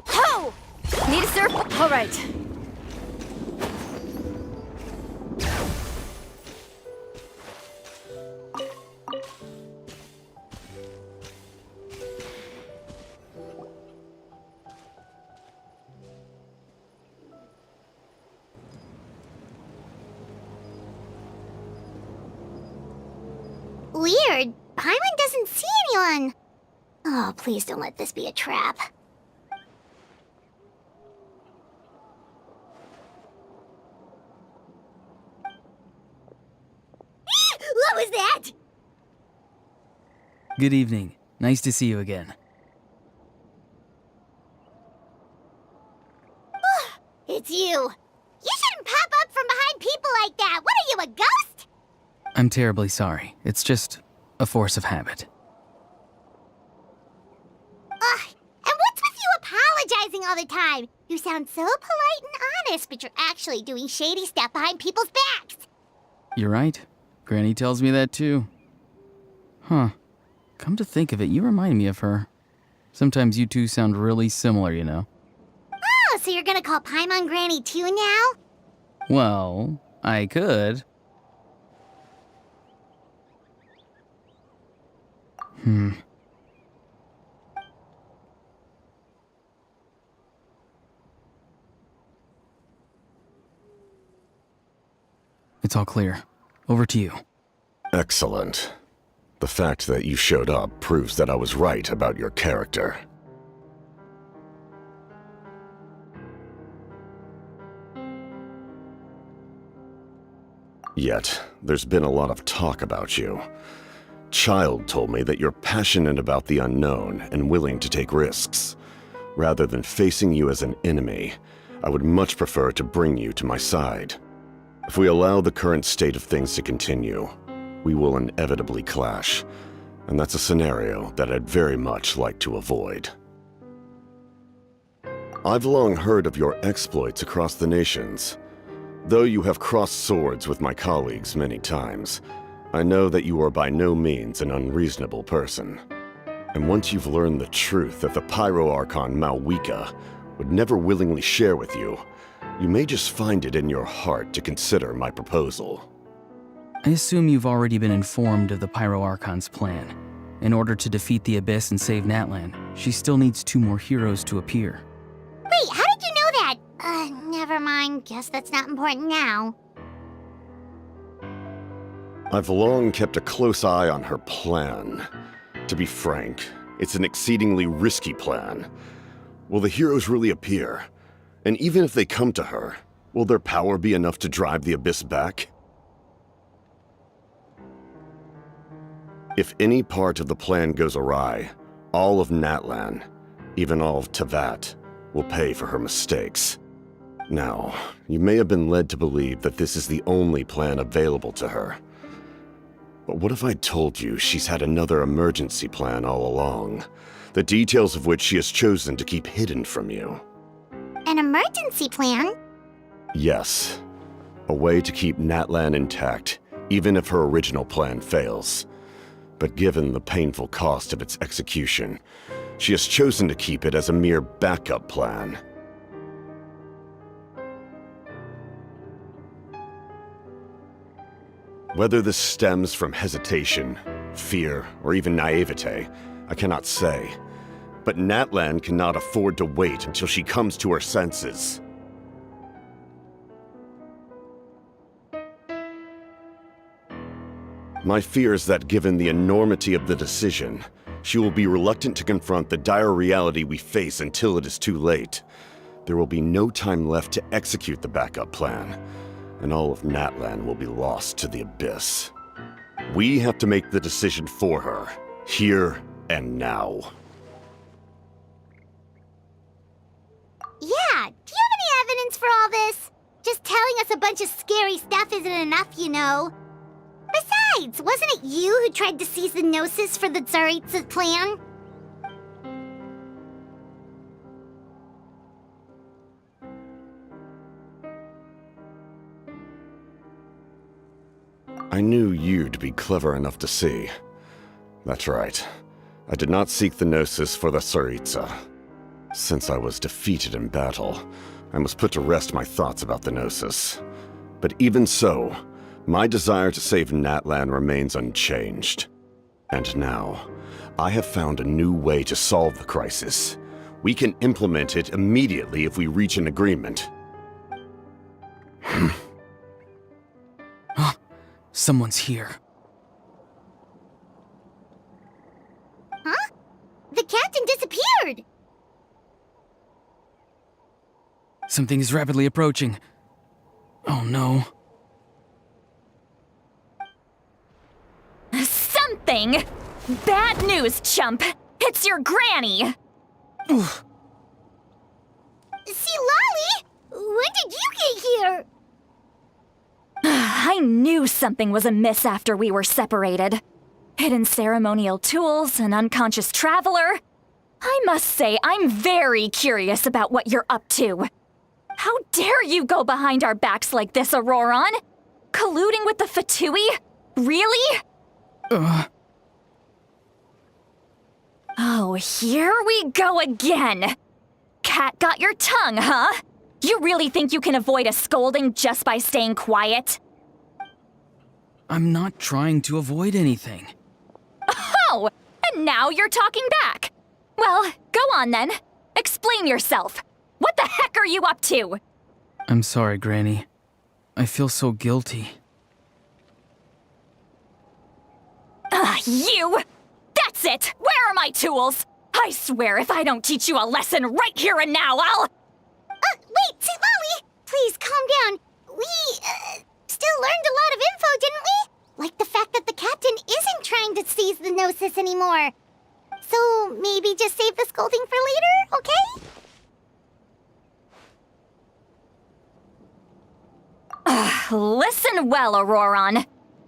Ho! Need a surf? All right. Weird. Paimon doesn't see anyone. Oh, please don't let this be a trap. What was that? Good evening. Nice to see you again. It's you. You shouldn't pop up from behind people like that. What are you, a ghost? I'm terribly sorry. It's just a force of habit. Ugh, and what's with you apologizing all the time? You sound so polite and honest, but you're actually doing shady stuff behind people's backs. You're right. Granny tells me that too. Huh. Come to think of it, you remind me of her. Sometimes you two sound really similar, you know. Oh, so you're gonna call Paimon Granny too now? Well, I could. It's all clear. Over to you. Excellent. The fact that you showed up proves that I was right about your character. Yet, there's been a lot of talk about you. Child told me that you're passionate about the unknown and willing to take risks. Rather than facing you as an enemy, I would much prefer to bring you to my side. If we allow the current state of things to continue, we will inevitably clash, and that's a scenario that I'd very much like to avoid. I've long heard of your exploits across the nations. Though you have crossed swords with my colleagues many times, I know that you are by no means an unreasonable person. And once you've learned the truth that the Pyro Archon Malwika would never willingly share with you, you may just find it in your heart to consider my proposal. I assume you've already been informed of the Pyro Archon's plan. In order to defeat the Abyss and save Natlan, she still needs 2 more heroes to appear. Wait, how did you know that? Never mind. Guess that's not important now. I've long kept a close eye on her plan. To be frank, it's an exceedingly risky plan. Will the heroes really appear? And even if they come to her, will their power be enough to drive the Abyss back? If any part of the plan goes awry, all of Natlan, even all of Tevat, will pay for her mistakes. Now, you may have been led to believe that this is the only plan available to her. But what if I told you she's had another emergency plan all along? the details of which she has chosen to keep hidden from you. An emergency plan? Yes. A way to keep Natlan intact, even if her original plan fails. But given the painful cost of its execution, she has chosen to keep it as a mere backup plan. Whether this stems from hesitation, fear, or even naivete, I cannot say. But Natlan cannot afford to wait until she comes to her senses. My fear is that given the enormity of the decision, she will be reluctant to confront the dire reality we face until it is too late. There will be no time left to execute the backup plan, and all of Natlan will be lost to the abyss. We have to make the decision for her, here and now. Yeah, do you have any evidence for all this? Just telling us a bunch of scary stuff isn't enough, you know. Besides, wasn't it you who tried to seize the Gnosis for the Tsaritsa's plan? I knew you'd be clever enough to see. That's right. I did not seek the Gnosis for the Tsaritsa. Since I was defeated in battle, I must put to rest my thoughts about the Gnosis. But even so, my desire to save Natlan remains unchanged. And now, I have found a new way to solve the crisis. We can implement it immediately if we reach an agreement. Someone's here. Huh? The captain disappeared! Something is rapidly approaching. Oh no. Something? Bad news, chump! It's your granny! See, Lolly! When did you get here? I knew something was amiss after we were separated. Hidden ceremonial tools, an unconscious traveler. I must say, I'm very curious about what you're up to. How dare you go behind our backs like this, Auroron? Colluding with the Fatui? Really? Oh, here we go again. Cat got your tongue, huh? You really think you can avoid a scolding just by staying quiet? I'm not trying to avoid anything. Oh, and now you're talking back. Well, go on then. Explain yourself. What the heck are you up to? I'm sorry, Granny. I feel so guilty. You! That's it! Where are my tools? I swear if I don't teach you a lesson right here and now, I'll... Wait, see, Lolly! Please, calm down. We, still learned a lot of info, didn't we? Like the fact that the captain isn't trying to seize the Gnosis anymore. So, maybe just save the scolding for later, okay? Listen well, Auroron.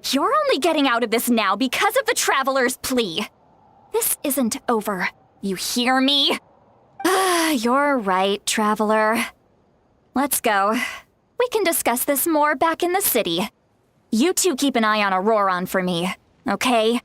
You're only getting out of this now because of the Traveler's plea. This isn't over. You hear me? You're right, Traveler. Let's go. We can discuss this more back in the city. You two keep an eye on Auroron for me, okay?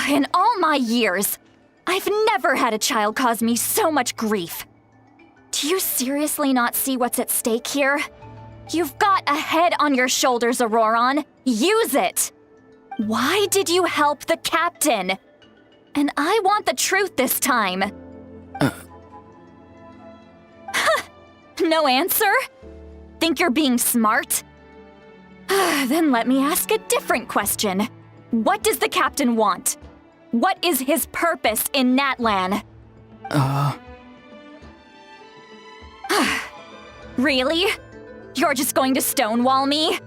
In all my years, I've never had a child cause me so much grief. Do you seriously not see what's at stake here? You've got a head on your shoulders, Auroron. Use it! Why did you help the captain? And I want the truth this time. No answer? Think you're being smart? Then let me ask a different question. What does the captain want? What is his purpose in Natlan? Really? You're just going to stonewall me?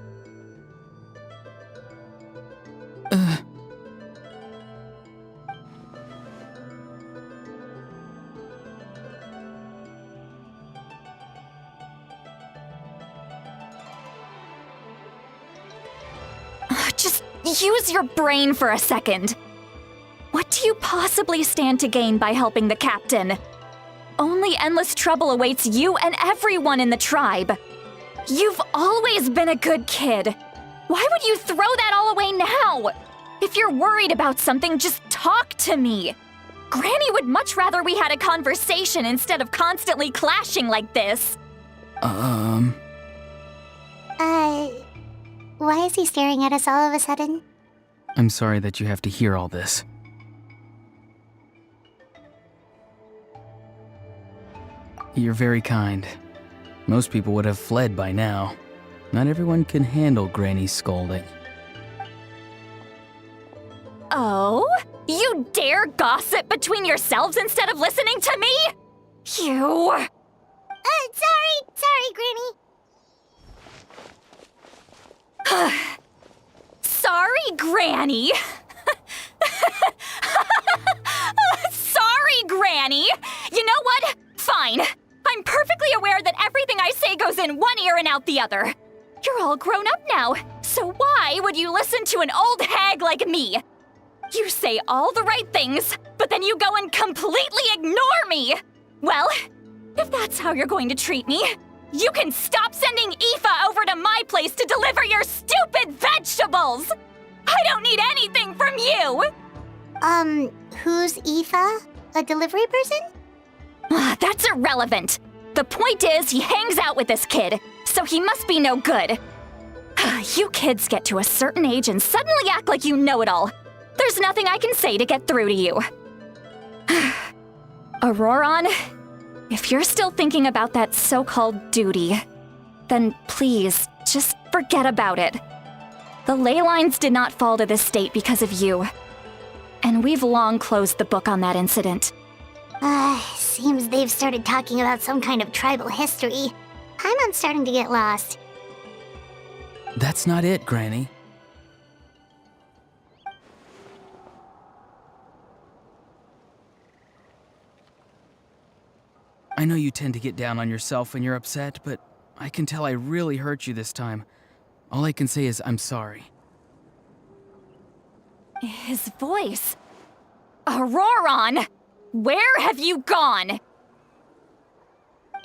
Just use your brain for a second. What do you possibly stand to gain by helping the captain? Only endless trouble awaits you and everyone in the tribe. You've always been a good kid. Why would you throw that all away now? If you're worried about something, just talk to me. Granny would much rather we had a conversation instead of constantly clashing like this. Why is he staring at us all of a sudden? I'm sorry that you have to hear all this. You're very kind. Most people would have fled by now. Not everyone can handle Granny's scolding. Oh? You dare gossip between yourselves instead of listening to me? You... Sorry, Granny. Sorry, Granny. Sorry, Granny. You know what? Fine. I'm perfectly aware that everything I say goes in one ear and out the other. You're all grown up now, so why would you listen to an old hag like me? You say all the right things, but then you go and completely ignore me. Well, if that's how you're going to treat me, you can stop sending Aoife over to my place to deliver your stupid vegetables! I don't need anything from you! Who's Aoife? A delivery person? That's irrelevant. The point is, he hangs out with this kid, so he must be no good. You kids get to a certain age and suddenly act like you know it all. There's nothing I can say to get through to you. Auroron, if you're still thinking about that so-called duty, then please, just forget about it. The ley lines did not fall to this state because of you. And we've long closed the book on that incident. Seems they've started talking about some kind of tribal history. I'm starting to get lost. That's not it, Granny. I know you tend to get down on yourself when you're upset, but I can tell I really hurt you this time. All I can say is I'm sorry. His voice. Auroron! Where have you gone?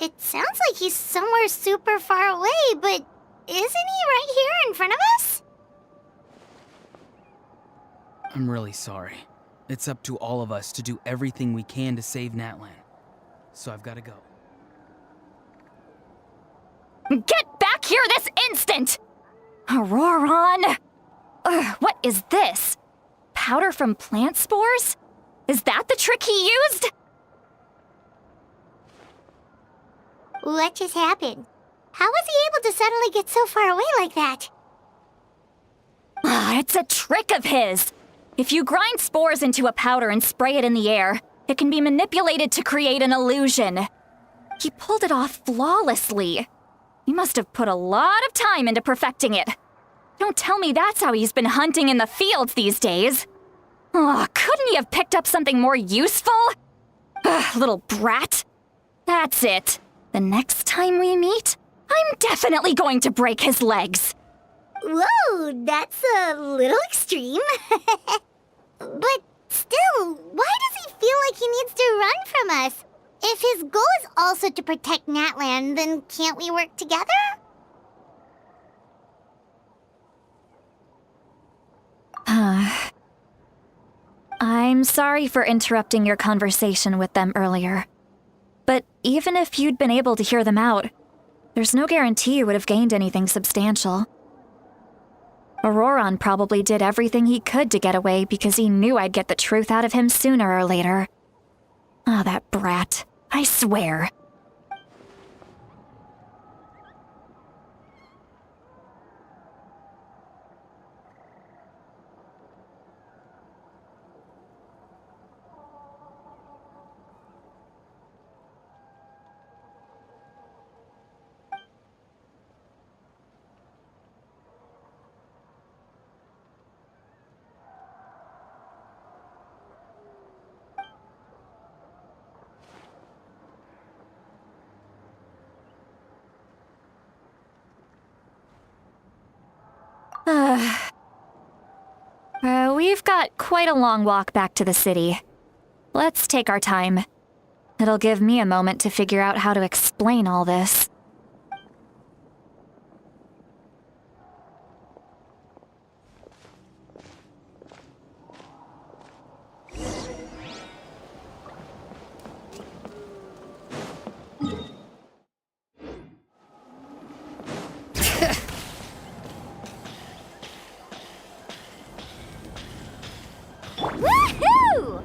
It sounds like he's somewhere super far away, but isn't he right here in front of us? I'm really sorry. It's up to all of us to do everything we can to save Natlan. So I've got to go. Get back here this instant! Auroron! What is this? Powder from plant spores? Is that the trick he used? What just happened? How was he able to suddenly get so far away like that? It's a trick of his. If you grind spores into a powder and spray it in the air, it can be manipulated to create an illusion. He pulled it off flawlessly. He must have put a lot of time into perfecting it. Don't tell me that's how he's been hunting in the fields these days. Couldn't he have picked up something more useful? Little brat. That's it. The next time we meet, I'm definitely going to break his legs. Whoa, that's a little extreme. But still, why does he feel like he needs to run from us? If his goal is also to protect Natlan, then can't we work together? I'm sorry for interrupting your conversation with them earlier. But even if you'd been able to hear them out, there's no guarantee you would have gained anything substantial. Auroron probably did everything he could to get away because he knew I'd get the truth out of him sooner or later. That brat. I swear. We've got quite a long walk back to the city. Let's take our time. It'll give me a moment to figure out how to explain all this. Woohoo!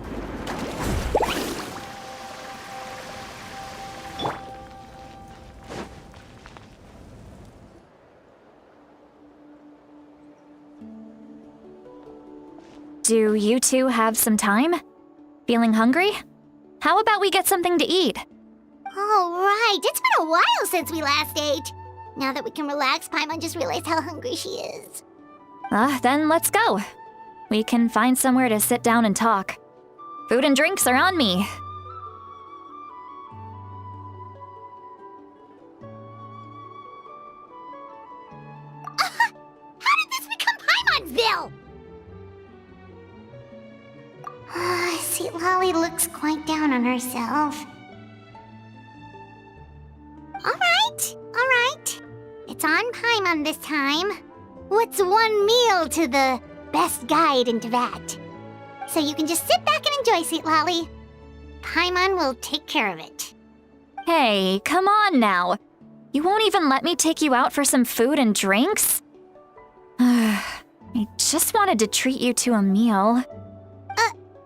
Do you two have some time? Feeling hungry? How about we get something to eat? All right, it's been a while since we last ate. Now that we can relax, Paimon just realized how hungry she is. Then let's go. We can find somewhere to sit down and talk. Food and drinks are on me. How did this become Paimonville? See, Lolly looks quite down on herself. All right. It's on Paimon this time. What's one meal to the best guide into that? So you can just sit back and enjoy, sweet Lolly. Paimon will take care of it. Hey, come on now. You won't even let me take you out for some food and drinks? I just wanted to treat you to a meal.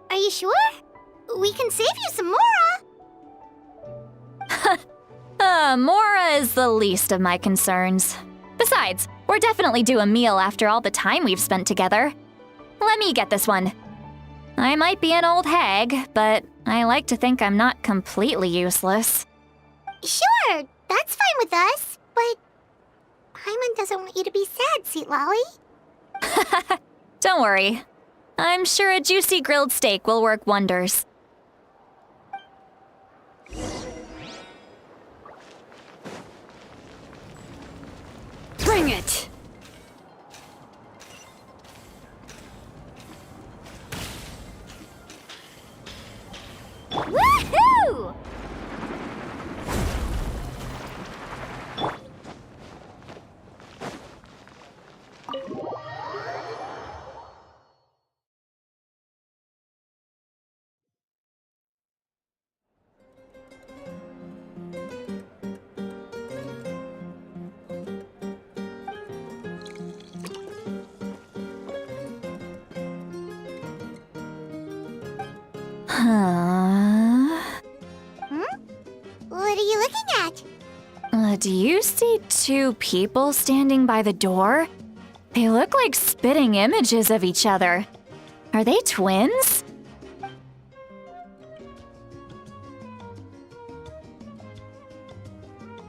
Are you sure? We can save you some Mora. Mora is the least of my concerns. Besides, we're definitely due a meal after all the time we've spent together. Let me get this one. I might be an old hag, but I like to think I'm not completely useless. Sure, that's fine with us, but Paimon doesn't want you to be sad, sweet Lolly. Don't worry. I'm sure a juicy grilled steak will work wonders. Bring it! Woohoo! What are you looking at? Do you see two people standing by the door? They look like spitting images of each other. Are they twins?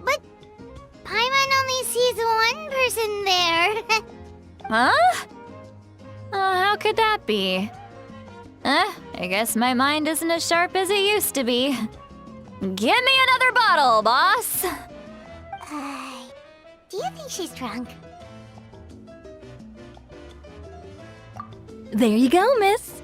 But Paimon only sees one person there. Huh? How could that be? I guess my mind isn't as sharp as it used to be. Give me another bottle, boss! Do you think she's drunk? There you go, miss.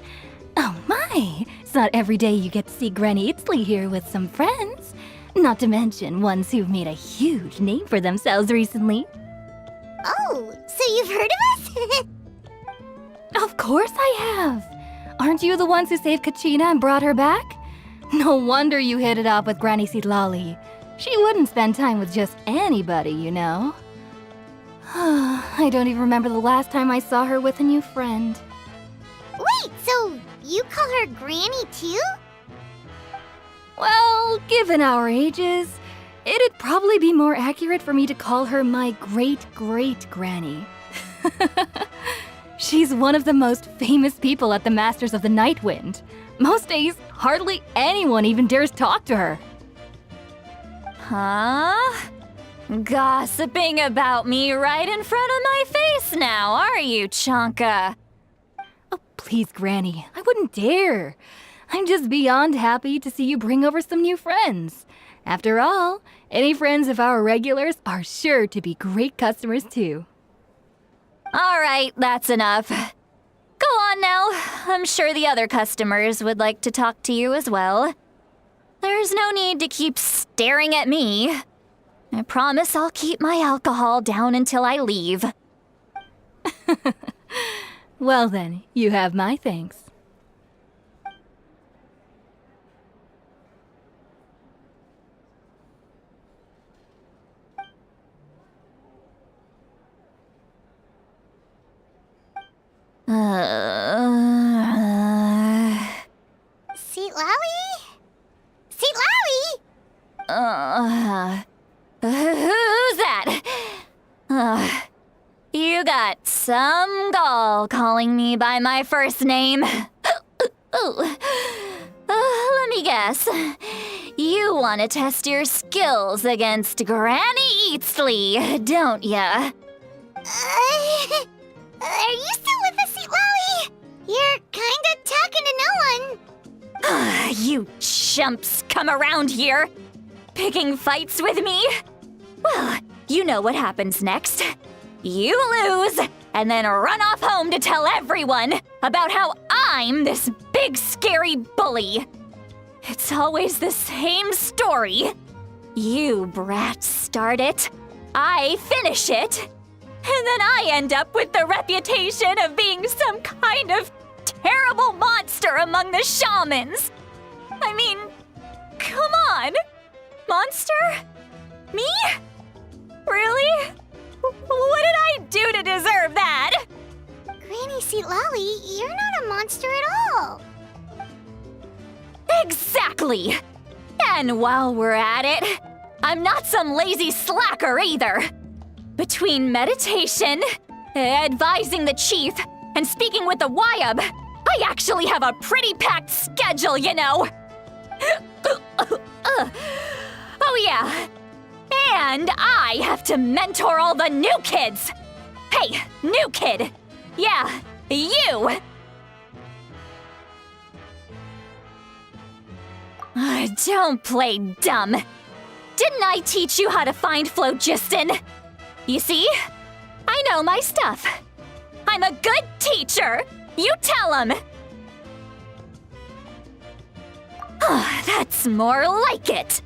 Oh my, it's not every day you get to see Granny Itzley here with some friends. Not to mention ones who've made a huge name for themselves recently. Oh, so you've heard of us? Of course I have. Aren't you the ones who saved Kachina and brought her back? No wonder you hit it off with Granny Sitlali. She wouldn't spend time with just anybody, you know. I don't even remember the last time I saw her with a new friend. Wait, so you call her Granny too? Well, given our ages, it'd probably be more accurate for me to call her my great-great-granny. She's one of the most famous people at the Masters of the Night Wind. Most days, hardly anyone even dares talk to her. Huh? Gossiping about me right in front of my face now, are you, Chonka? Oh, please, Granny, I wouldn't dare. I'm just beyond happy to see you bring over some new friends. After all, any friends of our regulars are sure to be great customers too. All Alright, that's enough. Go on now. I'm sure the other customers would like to talk to you as well. There's no need to keep staring at me. I promise I'll keep my alcohol down until I leave. Well then, you have my thanks. Seat Lally? Seat Lally? Who's that? You got some gall calling me by my first name. Let me guess. You want to test your skills against Granny Eatsley, don't ya? Are you still with us, Seat Lally? You're kinda talking to no one. You chumps come around here, picking fights with me? Well, you know what happens next. You lose, and then run off home to tell everyone about how I'm this big scary bully. It's always the same story. You brats start it, I finish it, and then I end up with the reputation of being some kind of terrible monster among the shamans. I mean, come on. Monster? Me? Really? What did I do to deserve that? Granny Seat Lally, you're not a monster at all. Exactly! And while we're at it, I'm not some lazy slacker either. Between meditation, advising the chief, and speaking with the Wyab, I actually have a pretty packed schedule, you know. Oh yeah. And I have to mentor all the new kids. Hey, new kid. Yeah, you. Don't play dumb. Didn't I teach you how to find phlogiston? You see? I know my stuff. I'm a good teacher. You tell him. That's more like it.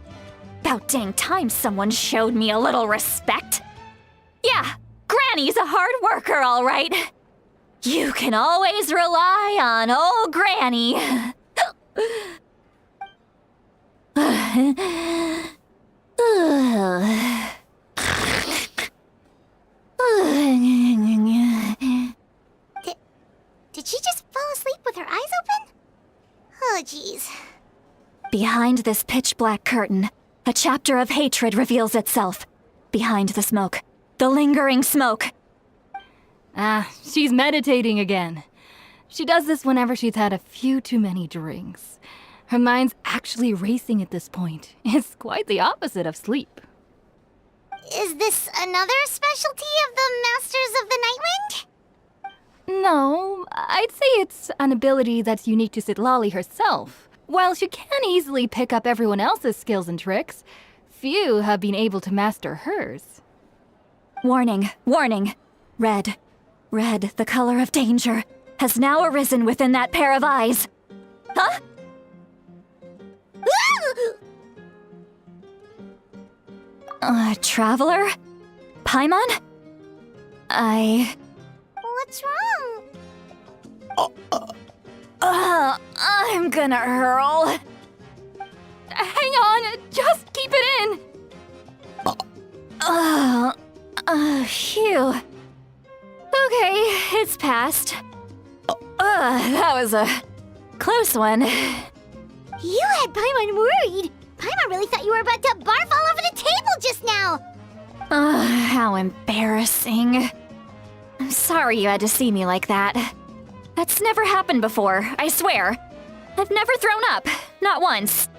About dang time someone showed me a little respect. Yeah, Granny's a hard worker, all right. You can always rely on old Granny. Did she just fall asleep with her eyes open? Oh, jeez. Behind this pitch-black curtain, a chapter of hatred reveals itself. Behind the smoke. The lingering smoke. She's meditating again. She does this whenever she's had a few too many drinks. Her mind's actually racing at this point. It's quite the opposite of sleep. Is this another specialty of the Masters of the Nightwind? No, I'd say it's an ability that's unique to Citlali herself. While she can easily pick up everyone else's skills and tricks, few have been able to master hers. Warning, warning. Red, the color of danger, has now arisen within that pair of eyes. Huh? Traveler? Paimon? What's wrong? I'm gonna hurl. Hang on, just keep it in. Phew. Okay, it's passed. That was a close one. You had Paimon worried. Paimon really thought you were about to barf all over the table just now. How embarrassing. I'm sorry you had to see me like that. That's never happened before, I swear. I've never thrown up, not once.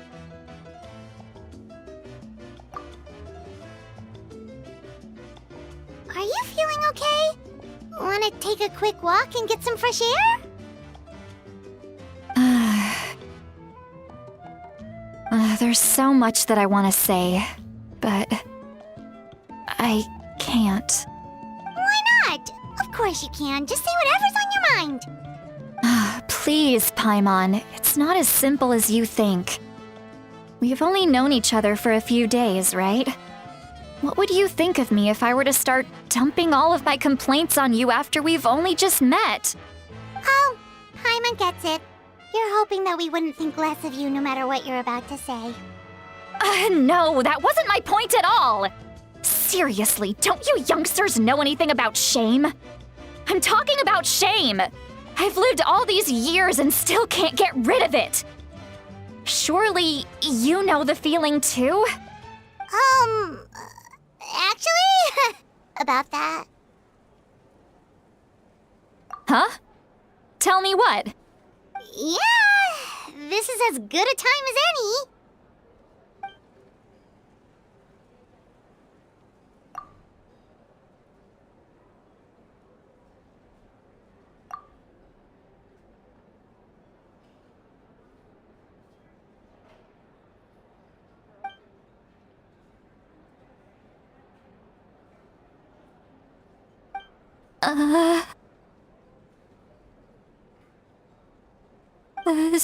Are you feeling okay? Want to take a quick walk and get some fresh air? There's so much that I want to say, but I can't. Why not? Of course course you can. Just say whatever's on your mind. Please, Paimon, it's not as simple as you think. We've only known each other for a few days, right? What would you think of me if I were to start dumping all of my complaints on you after we've only just met? Oh, Paimon gets it. You're hoping that we wouldn't think less of you no matter what you're about to say. No, that wasn't my point at all! Seriously, don't you youngsters know anything about shame? I'm talking about shame! I've lived all these years and still can't get rid of it! Surely, you know the feeling too? Actually, about that. Huh? Tell me what? Yeah, this is as good a time as any.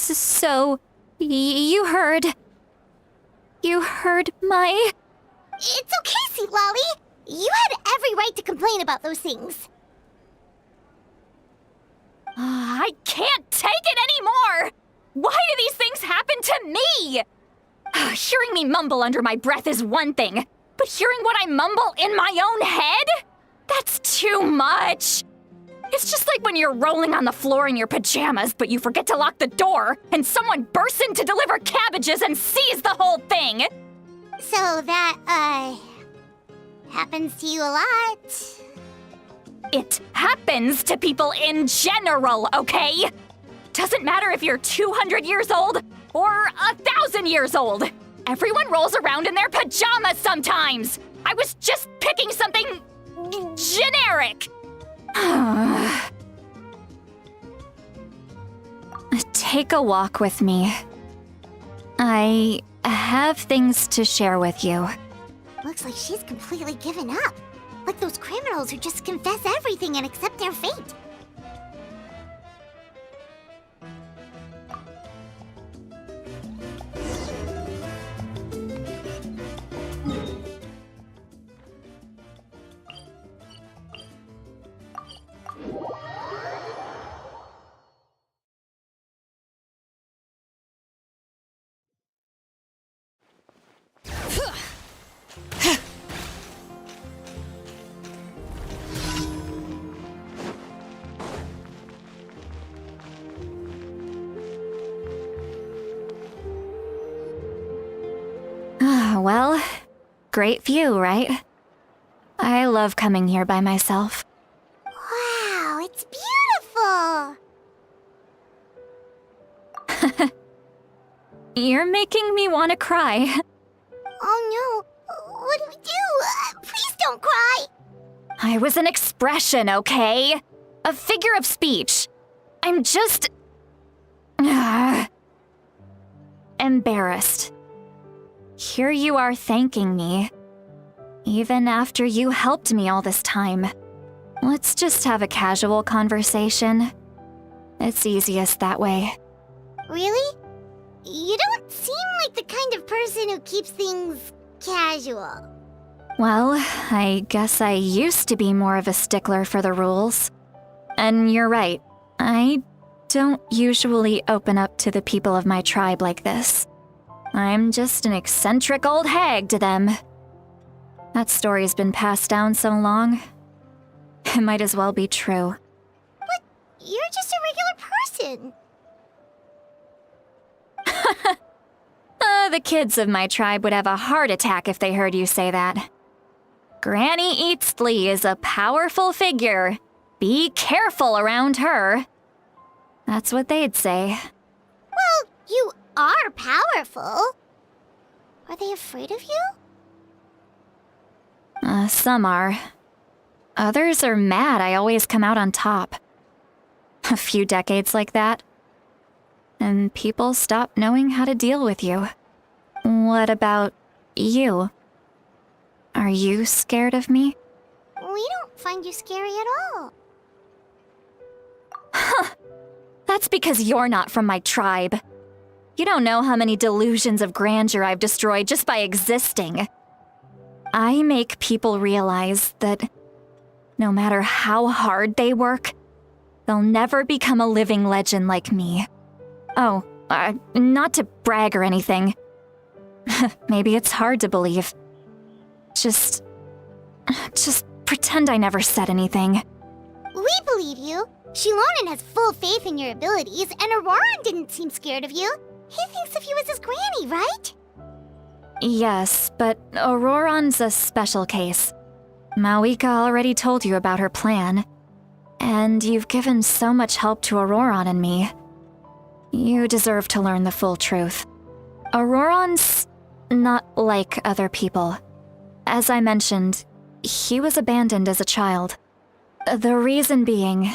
So, you heard my... It's okay, Sweet Lolly. You had every right to complain about those things. I can't take it anymore! Why do these things happen to me? Hearing me mumble under my breath is one thing, but hearing what I mumble in my own head? That's too much. It's just like when you're rolling on the floor in your pajamas, but you forget to lock the door, and someone bursts in to deliver cabbages and sees the whole thing. So that, happens to you a lot. It happens to people in general, okay? Doesn't matter if you're 200 years old or 1,000 years old. Everyone rolls around in their pajamas sometimes. I was just picking something generic. Take a walk with me. I have things to share with you. Looks like she's completely given up. Like those criminals who just confess everything and accept their fate. Well, great view, right? I love coming here by myself. Wow, it's beautiful! You're making me want to cry. Oh no, what do we do? Please don't cry! I was an expression, okay? A figure of speech. I'm just... embarrassed. Here you are thanking me. Even after you helped me all this time. Let's just have a casual conversation. It's easiest that way. Really? You don't seem like the kind of person who keeps things casual. Well, I guess I used to be more of a stickler for the rules. And you're right, I don't usually open up to the people of my tribe like this. I'm just an eccentric old hag to them. That story's been passed down so long, it might as well be true. But you're just a regular person. The kids of my tribe would have a heart attack if they heard you say that. Granny Eatsley is a powerful figure. Be careful around her. That's what they'd say. Well, you are powerful. Are they afraid of you? Some are. Others are mad I always come out on top. A few decades like that, and people stop knowing how to deal with you. What about you? Are you scared of me? We don't find you scary at all. It's because you're not from my tribe. You don't know how many delusions of grandeur I've destroyed just by existing. I make people realize that no matter how hard they work, they'll never become a living legend like me. Oh, not to brag or anything. Maybe it's hard to believe. Just pretend I never said anything. We believe you. Xilonen has full faith in your abilities, and Auroran didn't seem scared of you. He thinks of you as his granny, right? Yes, but Auroran's a special case. Mawika already told you about her plan. And you've given so much help to Auroran and me. You deserve to learn the full truth. Auroran's not like other people. As I mentioned, he was abandoned as a child. The reason being,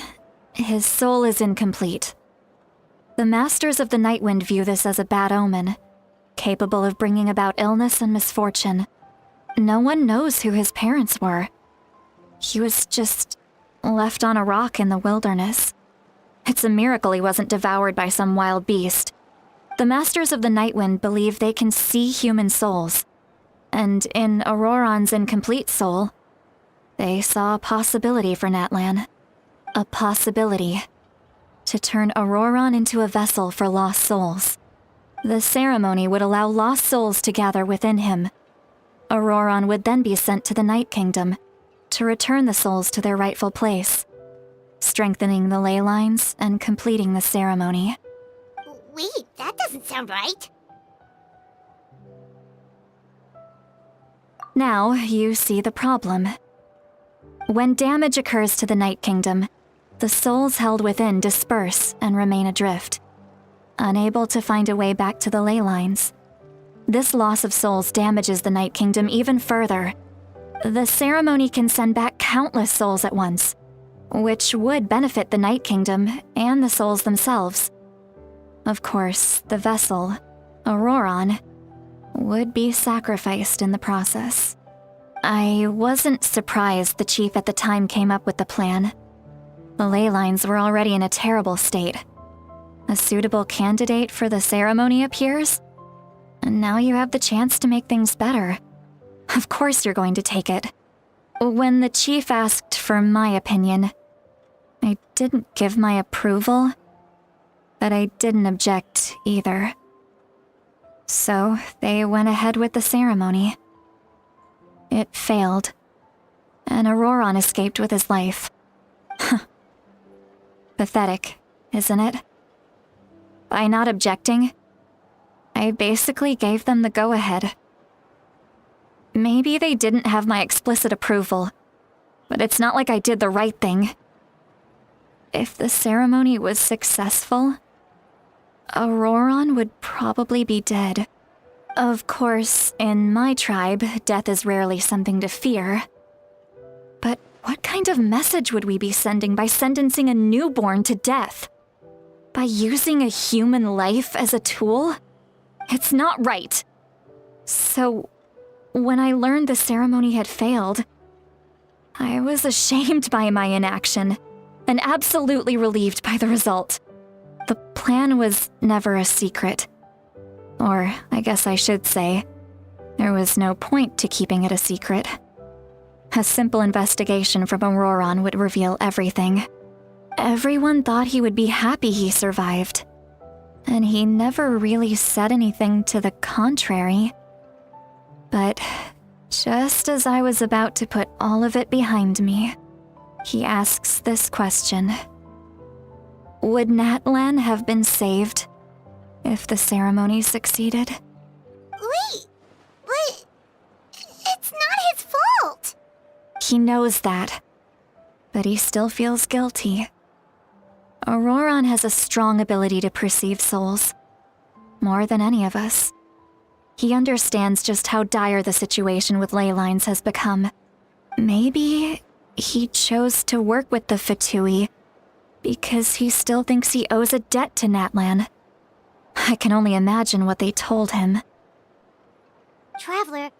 his soul is incomplete. The Masters of the Nightwind view this as a bad omen, capable of bringing about illness and misfortune. No one knows who his parents were. He was just left on a rock in the wilderness. It's a miracle he wasn't devoured by some wild beast. The Masters of the Nightwind believe they can see human souls, and in Auroran's incomplete soul, they saw a possibility for Natlan. A possibility to turn Auroran into a vessel for lost souls. The ceremony would allow lost souls to gather within him. Auroran would then be sent to the Night Kingdom to return the souls to their rightful place, strengthening the ley lines and completing the ceremony. Wait, that doesn't sound right. Now you see the problem. When damage occurs to the Night Kingdom, the souls held within disperse and remain adrift, unable to find a way back to the ley lines. This loss of souls damages the Night Kingdom even further. The ceremony can send back countless souls at once, which would benefit the Night Kingdom and the souls themselves. Of course, the vessel, Auroran, would be sacrificed in the process. I wasn't surprised the chief at the time came up with the plan. The ley lines were already in a terrible state. A suitable candidate for the ceremony appears, and now you have the chance to make things better. Of course you're going to take it. When the chief asked for my opinion, I didn't give my approval, but I didn't object either. So they went ahead with the ceremony. It failed, and Auroran escaped with his life. Pathetic, isn't it? By not objecting, I basically gave them the go-ahead. Maybe they didn't have my explicit approval, but it's not like I did the right thing. If the ceremony was successful, Auroran would probably be dead. Of course, in my tribe, death is rarely something to fear. But what kind of message would we be sending by sentencing a newborn to death? By using a human life as a tool? It's not right. So, when I learned the ceremony had failed, I was ashamed by my inaction, and absolutely relieved by the result. The plan was never a secret. Or, I guess I should say, there was no point to keeping it a secret. A simple investigation from Auroran would reveal everything. Everyone thought he would be happy he survived, and he never really said anything to the contrary. But just as I was about to put all of it behind me, he asks this question. Would Natlan have been saved if the ceremony succeeded? Wait, but it's not his fault. He knows that, but he still feels guilty. Auroran has a strong ability to perceive souls, more than any of us. He understands just how dire the situation with ley lines has become. Maybe he chose to work with the Fatui because he still thinks he owes a debt to Natlan. I can only imagine what they told him. Traveler,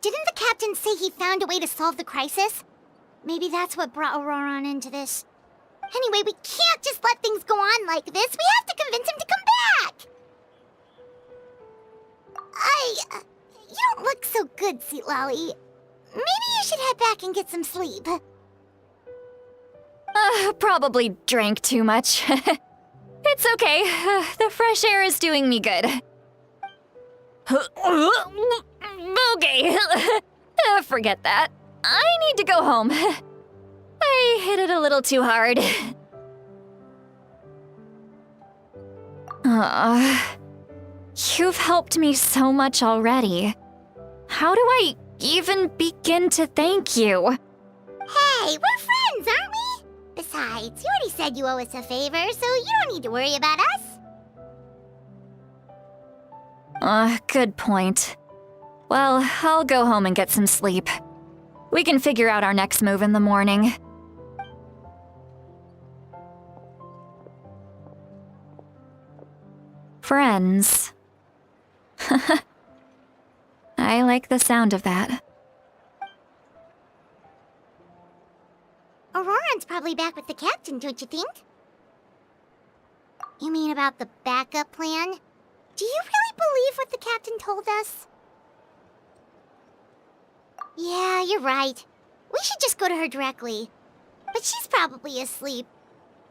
didn't the captain say he found a way to solve the crisis? Maybe that's what brought Auroran into this. Anyway, we can't just let things go on like this. We have to convince him to come back. You don't look so good, Sweet Lolly. Maybe you should head back and get some sleep. Probably drank too much. It's okay. The fresh air is doing me good. Okay. Forget that. I need to go home. I hit it a little too hard. You've helped me so much already. How do I even begin to thank you? Hey, we're friends, aren't we? Besides, you already said you owe us a favor, so you don't need to worry about us. Good point. Well, I'll go home and get some sleep. We can figure out our next move in the morning. Friends. I like the sound of that. Auroran's probably back with the captain, don't you think? You mean about the backup plan? Do you really believe what the captain told us? Yeah, you're right. We should just go to her directly. But she's probably asleep.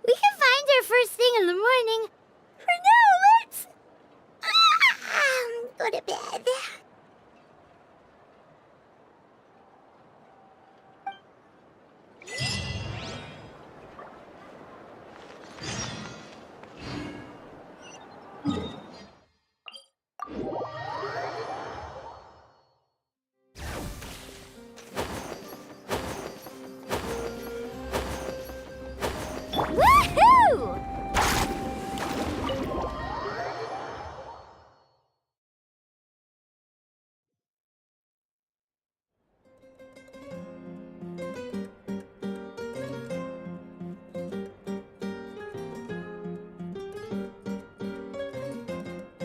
We can find her first thing in the morning. For now, let's... go to bed. Woohoo!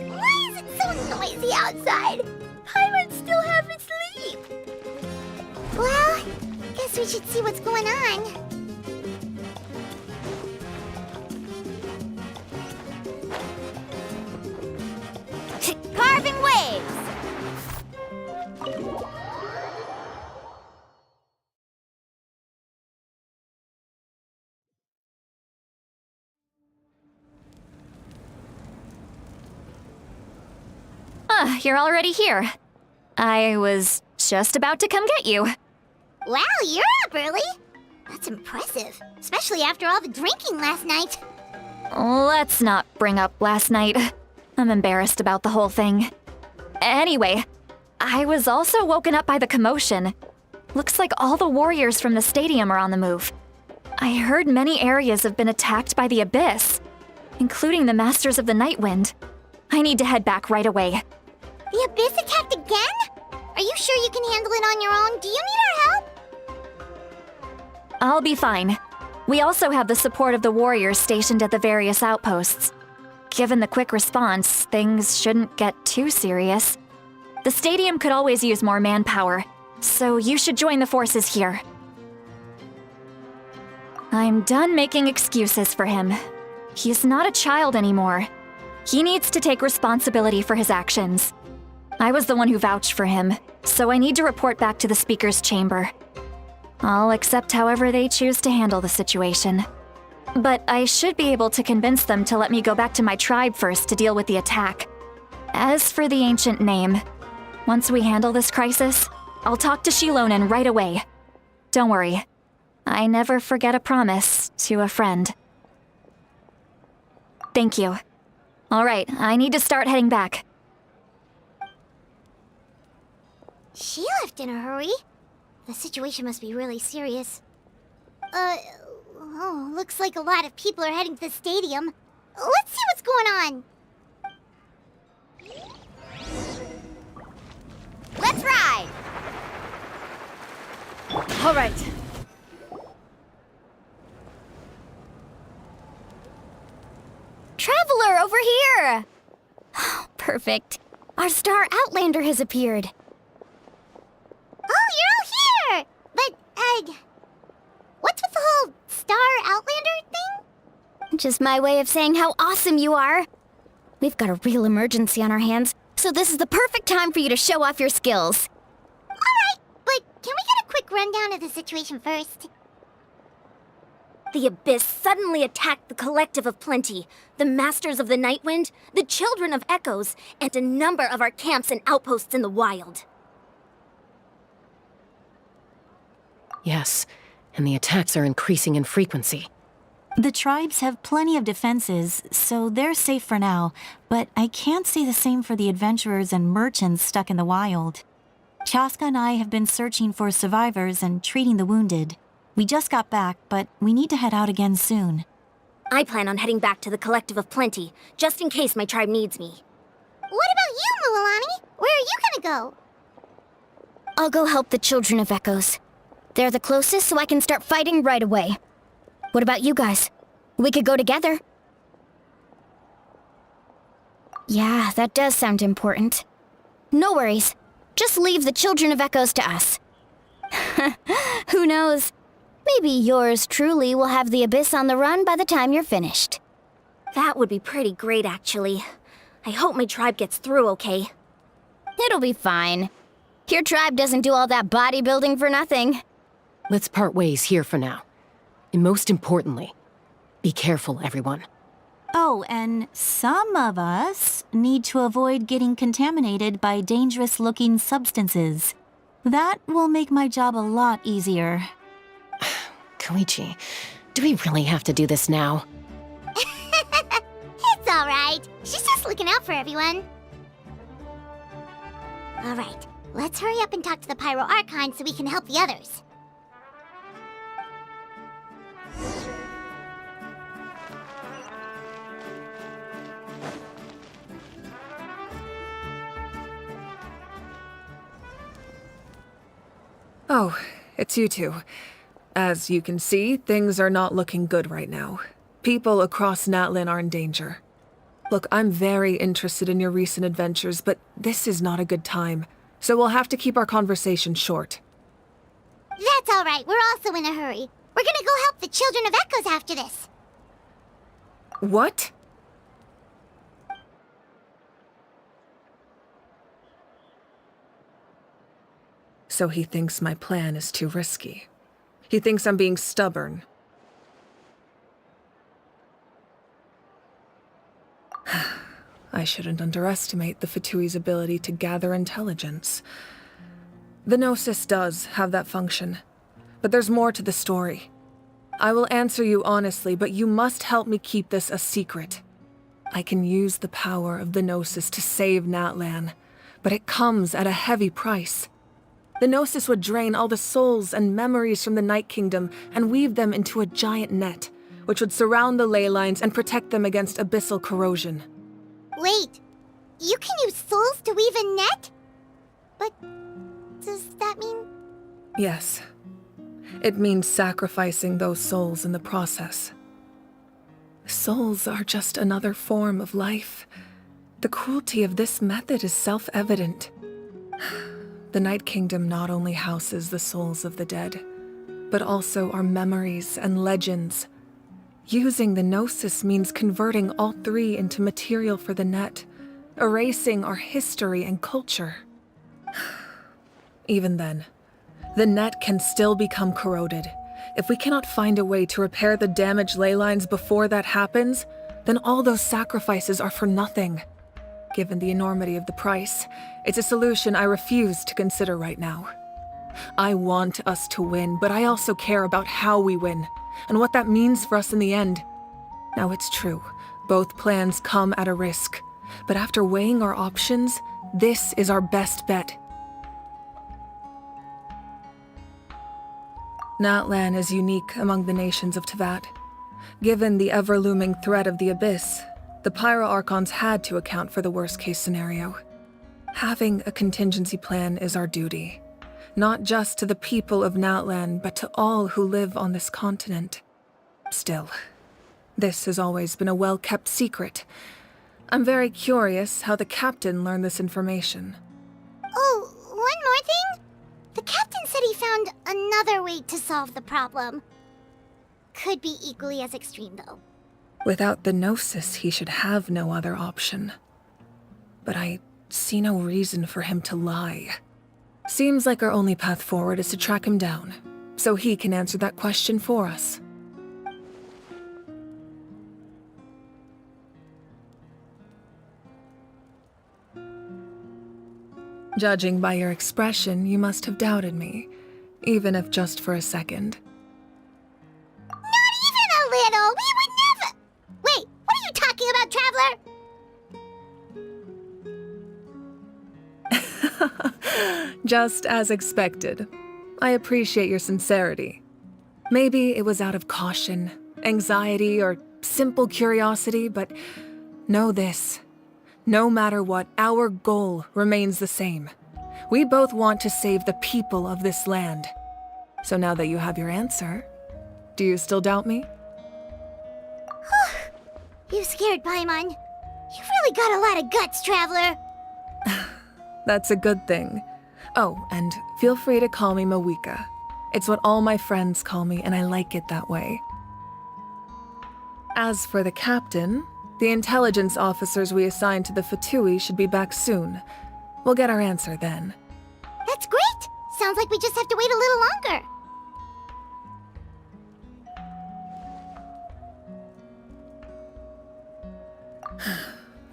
Why is it so noisy outside? Paimon still half asleep. Well, guess we should see what's going on. Carving waves! You're already here. I was just about to come get you. Wow, you're up early. That's impressive, especially after all the drinking last night. Let's not bring up last night. I'm embarrassed about the whole thing. Anyway, I was also woken up by the commotion. Looks like all the warriors from the stadium are on the move. I heard many areas have been attacked by the Abyss, including the Masters of the Nightwind. I need to head back right away. The Abyss attacked again? Are you sure you can handle it on your own? Do you need our help? I'll be fine. We also have the support of the warriors stationed at the various outposts. Given the quick response, things shouldn't get too serious. The stadium could always use more manpower, so you should join the forces here. I'm done making excuses for him. He's not a child anymore. He needs to take responsibility for his actions. I was the one who vouched for him, so I need to report back to the Speaker's chamber. I'll accept however they choose to handle the situation. But I should be able to convince them to let me go back to my tribe first to deal with the attack. As for the ancient name, once we handle this crisis, I'll talk to xilonen right away. Don't worry. I never forget a promise to a friend. Thank you. All right, I need to start heading back. She left in a hurry. The situation must be really serious. Oh, looks like a lot of people are heading to the stadium. Let's see what's going on. Let's ride! All right. Traveler, over here! Perfect. Our star Outlander has appeared. Oh, you're all here! But, what's with the whole Star Outlander thing? Just my way of saying how awesome you are. We've got a real emergency on our hands, so this is the perfect time for you to show off your skills. Alright, but can we get a quick rundown of the situation first? The Abyss suddenly attacked the Collective of Plenty, the Masters of the Nightwind, the Children of Echoes, and a number of our camps and outposts in the wild. Yes, and the attacks are increasing in frequency. The tribes have plenty of defenses, so they're safe for now, but I can't say the same for the adventurers and merchants stuck in the wild. Chaska and I have been searching for survivors and treating the wounded. We just got back, but we need to head out again soon. I plan on heading back to the Collective of Plenty, just in case my tribe needs me. What about you, Mualani? Where are you gonna go? I'll go help the Children of Echoes. They're the closest, so I can start fighting right away. What about you guys? We could go together. Yeah, that does sound important. No worries. Just leave the Children of Echoes to us. Who knows? Maybe yours truly will have the Abyss on the run by the time you're finished. That would be pretty great, actually. I hope my tribe gets through okay. It'll be fine. Your tribe doesn't do all that bodybuilding for nothing. Let's part ways here for now. And most importantly, be careful, everyone. Oh, and some of us need to avoid getting contaminated by dangerous-looking substances. That will make my job a lot easier. Koichi, do we really have to do this now? It's alright. She's just looking out for everyone. Alright, let's hurry up and talk to the Pyro Archon so we can help the others. Oh, it's you two. As you can see, things are not looking good right now. People across Natlan are in danger. Look, I'm very interested in your recent adventures, but this is not a good time, so we'll have to keep our conversation short. That's alright, we're also in a hurry. We're gonna go help the Children of Echoes after this. What? So he thinks my plan is too risky. He thinks I'm being stubborn. I shouldn't underestimate the Fatui's ability to gather intelligence. The Gnosis does have that function, but there's more to the story. I will answer you honestly, but you must help me keep this a secret. I can use the power of the Gnosis to save Natlan, but it comes at a heavy price. The Gnosis would drain all the souls and memories from the Night Kingdom and weave them into a giant net, which would surround the ley lines and protect them against abyssal corrosion. Wait, you can use souls to weave a net? But does that mean... Yes. It means sacrificing those souls in the process. Souls are just another form of life. The cruelty of this method is self-evident. The Night Kingdom not only houses the souls of the dead, but also our memories and legends. Using the Gnosis means converting all three into material for the net, erasing our history and culture. Even then, the net can still become corroded. If we cannot find a way to repair the damaged ley lines before that happens, then all those sacrifices are for nothing. Given the enormity of the price, it's a solution I refuse to consider right now. I want us to win, but I also care about how we win, and what that means for us in the end. Now it's true, both plans come at a risk, but after weighing our options, this is our best bet. Natlan is unique among the nations of Teyvat. Given the ever-looming threat of the Abyss, the Pyro Archons had to account for the worst-case scenario. Having a contingency plan is our duty, not just to the people of Natlan, but to all who live on this continent. Still, this has always been a well-kept secret. I'm very curious how the captain learned this information. Oh, one more thing? The captain said he found another way to solve the problem. Could be equally as extreme, though. Without the Gnosis, he should have no other option. But I see no reason for him to lie. Seems like our only path forward is to track him down, so he can answer that question for us. Judging by your expression, you must have doubted me, even if just for a second. Not even a little! We would never— Wait, what are you talking about, Traveler? Just as expected. I appreciate your sincerity. Maybe it was out of caution, anxiety, or simple curiosity, but know this. No matter what, our goal remains the same. We both want to save the people of this land. So now that you have your answer, do you still doubt me? You scared Paimon. You've really got a lot of guts, Traveler. That's a good thing. Oh, and feel free to call me Mawika. It's what all my friends call me, and I like it that way. As for the captain, the intelligence officers we assigned to the Fatui should be back soon. We'll get our answer then. That's great! Sounds like we just have to wait a little longer.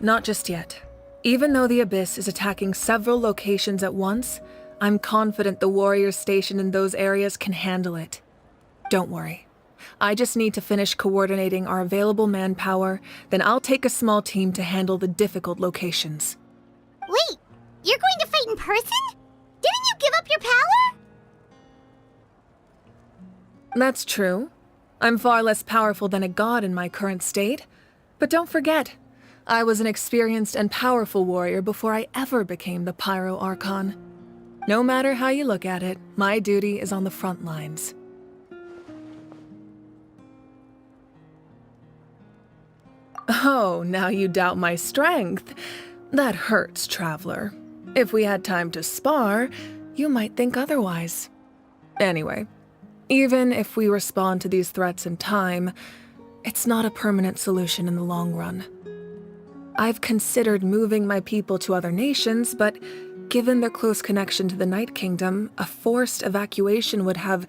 Not just yet. Even though the Abyss is attacking several locations at once, I'm confident the warriors stationed in those areas can handle it. Don't worry. I just need to finish coordinating our available manpower, then I'll take a small team to handle the difficult locations. Wait, you're going to fight in person? Didn't you give up your power? That's true. I'm far less powerful than a god in my current state. But don't forget, I was an experienced and powerful warrior before I ever became the Pyro Archon. No matter how you look at it, my duty is on the front lines. Oh, now you doubt my strength. That hurts, Traveler. If we had time to spar, you might think otherwise. Anyway, even if we respond to these threats in time, it's not a permanent solution in the long run. I've considered moving my people to other nations, but given their close connection to the Night Kingdom, a forced evacuation would have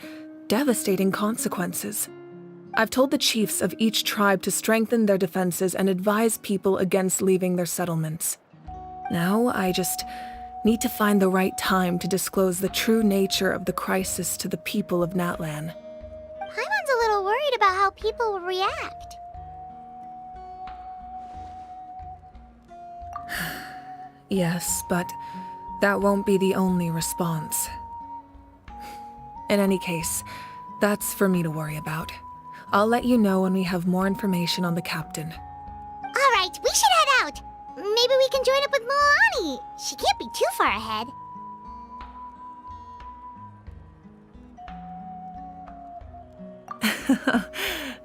devastating consequences. I've told the chiefs of each tribe to strengthen their defenses and advise people against leaving their settlements. Now, I just need to find the right time to disclose the true nature of the crisis to the people of Natlan. Paimon's a little worried about how people will react. Yes, but that won't be the only response. In any case, that's for me to worry about. I'll let you know when we have more information on the captain. All right, we should head out. Maybe we can join up with Moani. She can't be too far ahead.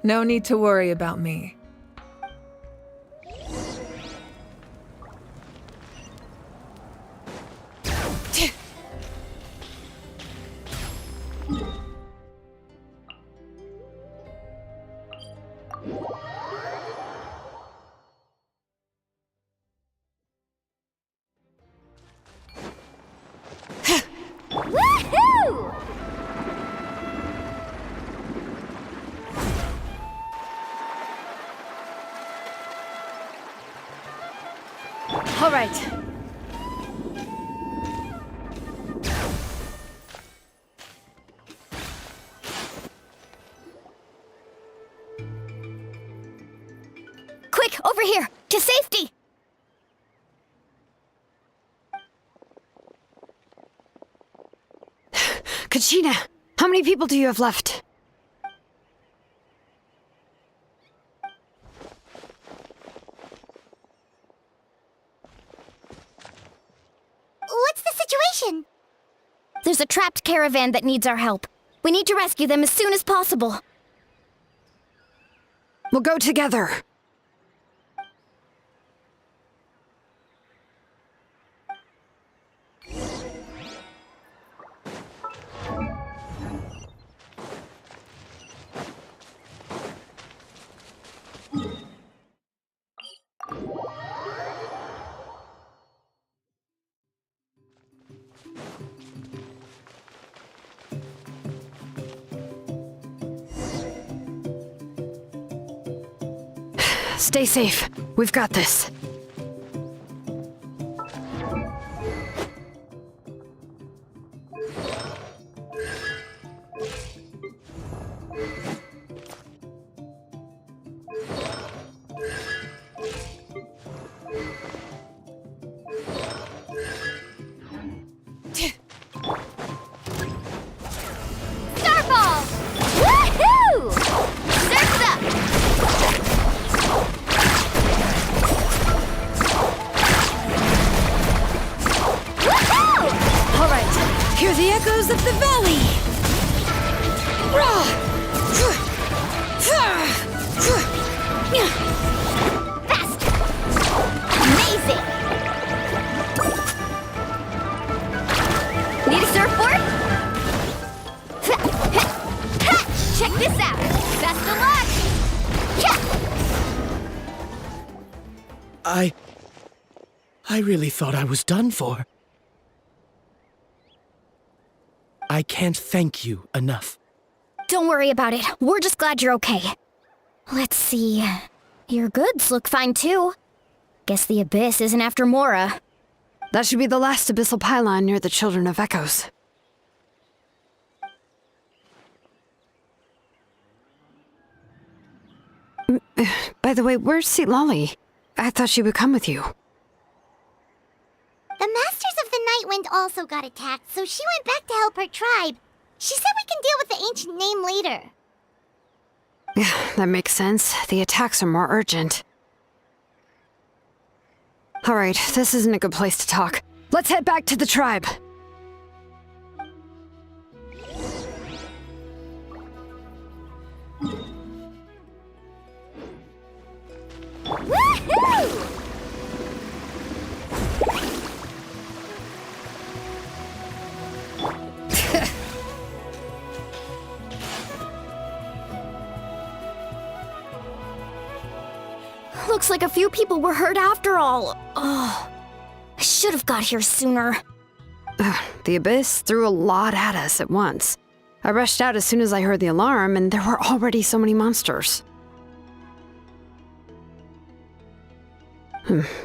No need to worry about me. Woohoo! All right. Quick, over here! To safety! Kachina, how many people do you have left? What's the situation? There's a trapped caravan that needs our help. We need to rescue them as soon as possible. We'll go together. Stay safe. We've got this. Starfall! Woohoo! Surf's up! Woohoo! All right, hear the echoes of the valley. Fast! Amazing! Need a surfboard? Check this out! Best of luck! I really thought I was done for. I can't thank you enough. Don't worry about it. We're just glad you're okay. Let's see. Your goods look fine too. Guess the Abyss isn't after Mora. That should be the last abyssal pylon near the Children of Echoes. By the way, where's xilolen? I thought she would come with you. The Masters of the Nightwind also got attacked, so she went back to help her tribe. She said we can deal with the ancient name later. Yeah, that makes sense. The attacks are more urgent. All right, this isn't a good place to talk. Let's head back to the tribe. Woohoo! Looks like a few people were hurt after all. Oh, I should have got here sooner. The Abyss threw a lot at us at once. I rushed out as soon as I heard the alarm, and there were already so many monsters.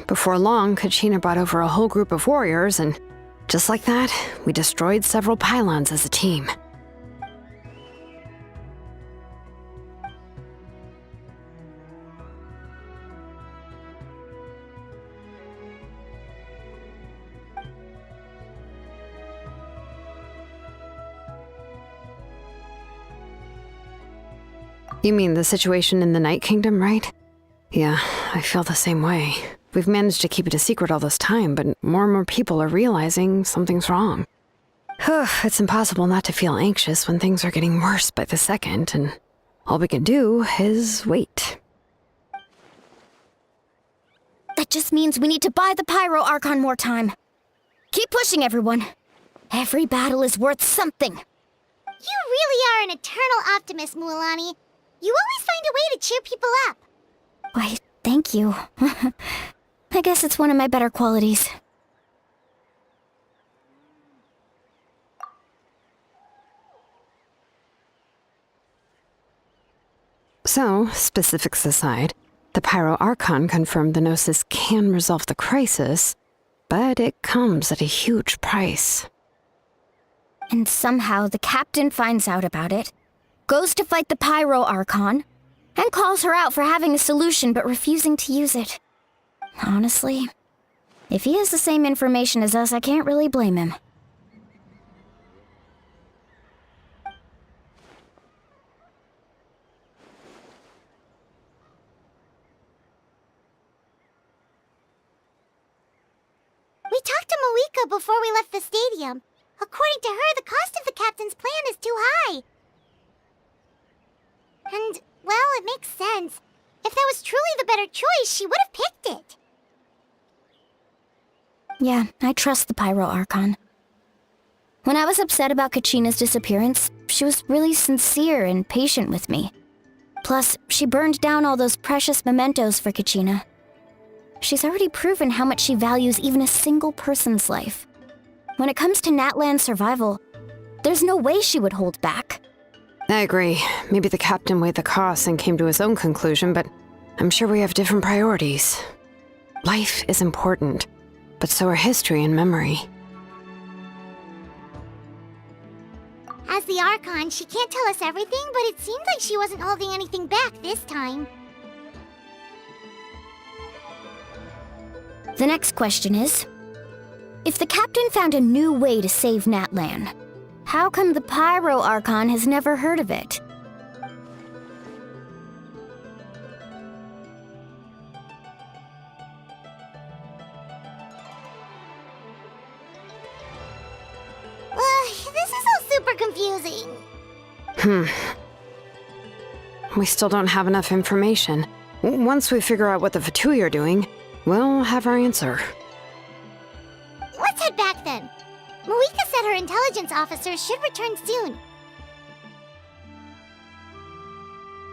Before long, Kachina brought over a whole group of warriors, and just like that, we destroyed several pylons as a team. You mean the situation in the Night Kingdom, right? Yeah, I feel the same way. We've managed to keep it a secret all this time, but more and more people are realizing something's wrong. It's impossible not to feel anxious when things are getting worse by the second, and all we can do is wait. That just means we need to buy the Pyro Archon more time. Keep pushing, everyone. Every battle is worth something. You really are an eternal optimist, Mualani. You always find a way to cheer people up. Why, thank you. I guess it's one of my better qualities. So, specifics aside, the Pyro Archon confirmed the Gnosis can resolve the crisis, but it comes at a huge price. And somehow the captain finds out about it, goes to fight the Pyro Archon, and calls her out for having a solution but refusing to use it. Honestly, if he has the same information as us, I can't really blame him. We talked to Moika before we left the stadium. According to her, the cost of the captain's plan is too high. And, well, it makes sense. If that was truly the better choice, she would have picked it. Yeah, I trust the Pyro Archon. When I was upset about Kachina's disappearance, she was really sincere and patient with me. Plus, she burned down all those precious mementos for Kachina. She's already proven how much she values even a single person's life. When it comes to Natlan's survival, there's no way she would hold back. I agree. Maybe the captain weighed the costs and came to his own conclusion, but I'm sure we have different priorities. Life is important, but so are history and memory. As the Archon, she can't tell us everything, but it seems like she wasn't holding anything back this time. The next question is, if the captain found a new way to save Natlan, how come the Pyro Archon has never heard of it? This is all super confusing. We still don't have enough information. Once we figure out what the Fatui are doing, we'll have our answer. Let's head back then. Moika said her intelligence officers should return soon.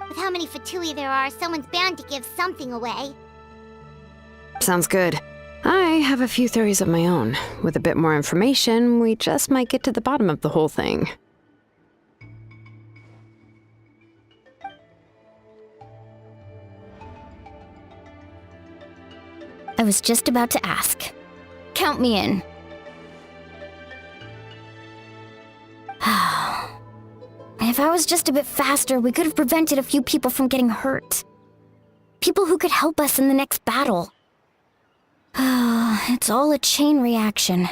With how many Fatui there are, someone's bound to give something away. Sounds good. I have a few theories of my own. With a bit more information, we just might get to the bottom of the whole thing. I was just about to ask. Count me in. If I was just a bit faster, we could have prevented a few people from getting hurt. People who could help us in the next battle. It's all a chain reaction.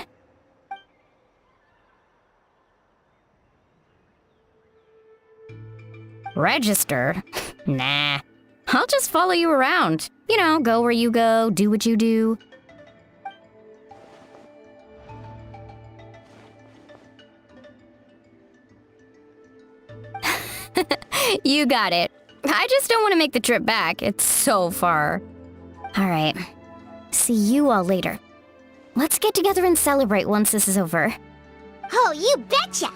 Registered? Nah. I'll just follow you around. You know, go where you go, do what you do. You got it. I just don't want to make the trip back. It's so far. All right. See you all later. Let's get together and celebrate once this is over. Oh, you betcha!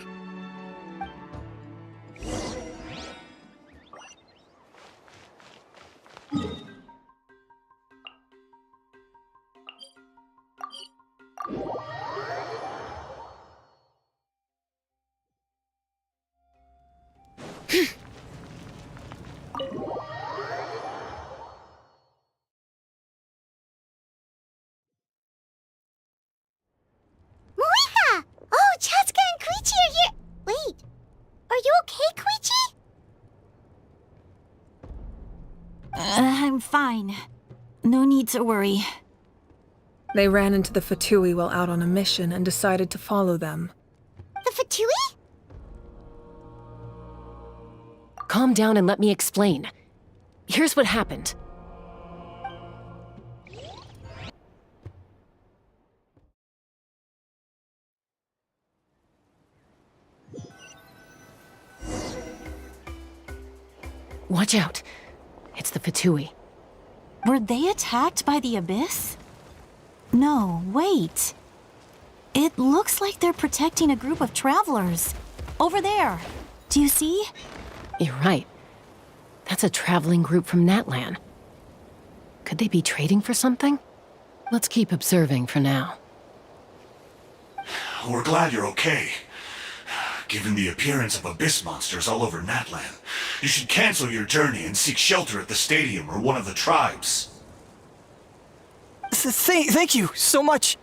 Moika! Oh, Chaska and Koichi are here! Wait, are you okay, Koichi? I'm fine. No need to worry. They ran into the Fatui while out on a mission and decided to follow them. The Fatui? Calm down and let me explain. Here's what happened. Watch out. It's the Fatui. Were they attacked by the Abyss? No, wait. It looks like they're protecting a group of travelers. Over there. Do you see? You're right. That's a traveling group from Natlan. Could they be trading for something? Let's keep observing for now. We're glad you're okay. Given the appearance of abyss monsters all over Natlan, you should cancel your journey and seek shelter at the stadium or one of the tribes. Thank you so much.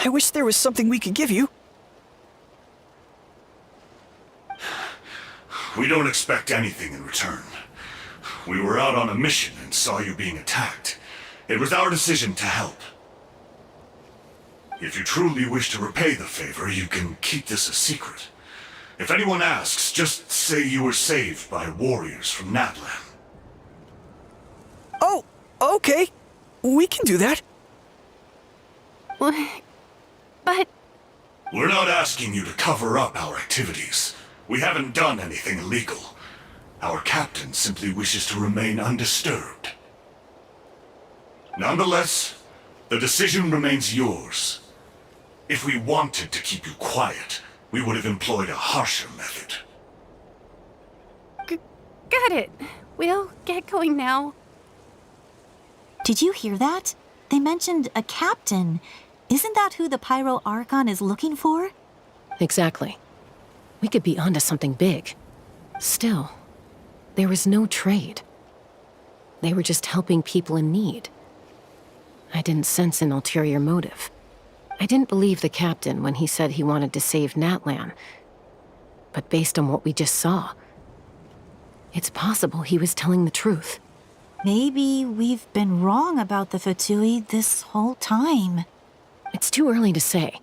I wish there was something we could give you. We don't expect anything in return. We were out on a mission and saw you being attacked. It was our decision to help. If you truly wish to repay the favor, you can keep this a secret. If anyone asks, just say you were saved by warriors from Natlan. Oh, okay. We can do that. But... We're not asking you to cover up our activities. We haven't done anything illegal. Our captain simply wishes to remain undisturbed. Nonetheless, the decision remains yours. If we wanted to keep you quiet, we would have employed a harsher method. Got it. We'll get going now. Did you hear that? They mentioned a captain. Isn't that who the Pyro Archon is looking for? Exactly. We could be onto something big. Still, there is no trade. They were just helping people in need. I didn't sense an ulterior motive. I didn't believe the captain when he said he wanted to save Natlan. But based on what we just saw, it's possible he was telling the truth. Maybe we've been wrong about the Fatui this whole time. It's too early to say.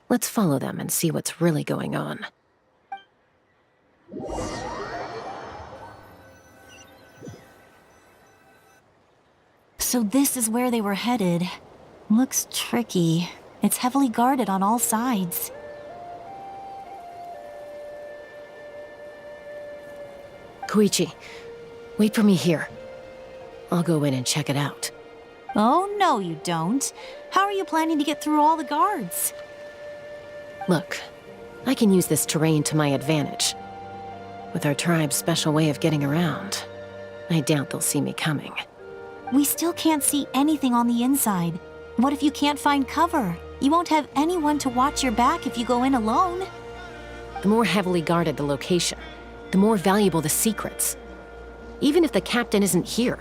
Let's follow them and see what's really going on. So this is where they were headed. Looks tricky. It's heavily guarded on all sides. Koichi, wait for me here. I'll go in and check it out. Oh, no, you don't. How are you planning to get through all the guards? Look, I can use this terrain to my advantage. With our tribe's special way of getting around, I doubt they'll see me coming. We still can't see anything on the inside. What if you can't find cover? You won't have anyone to watch your back if you go in alone. The more heavily guarded the location, the more valuable the secrets. Even if the captain isn't here,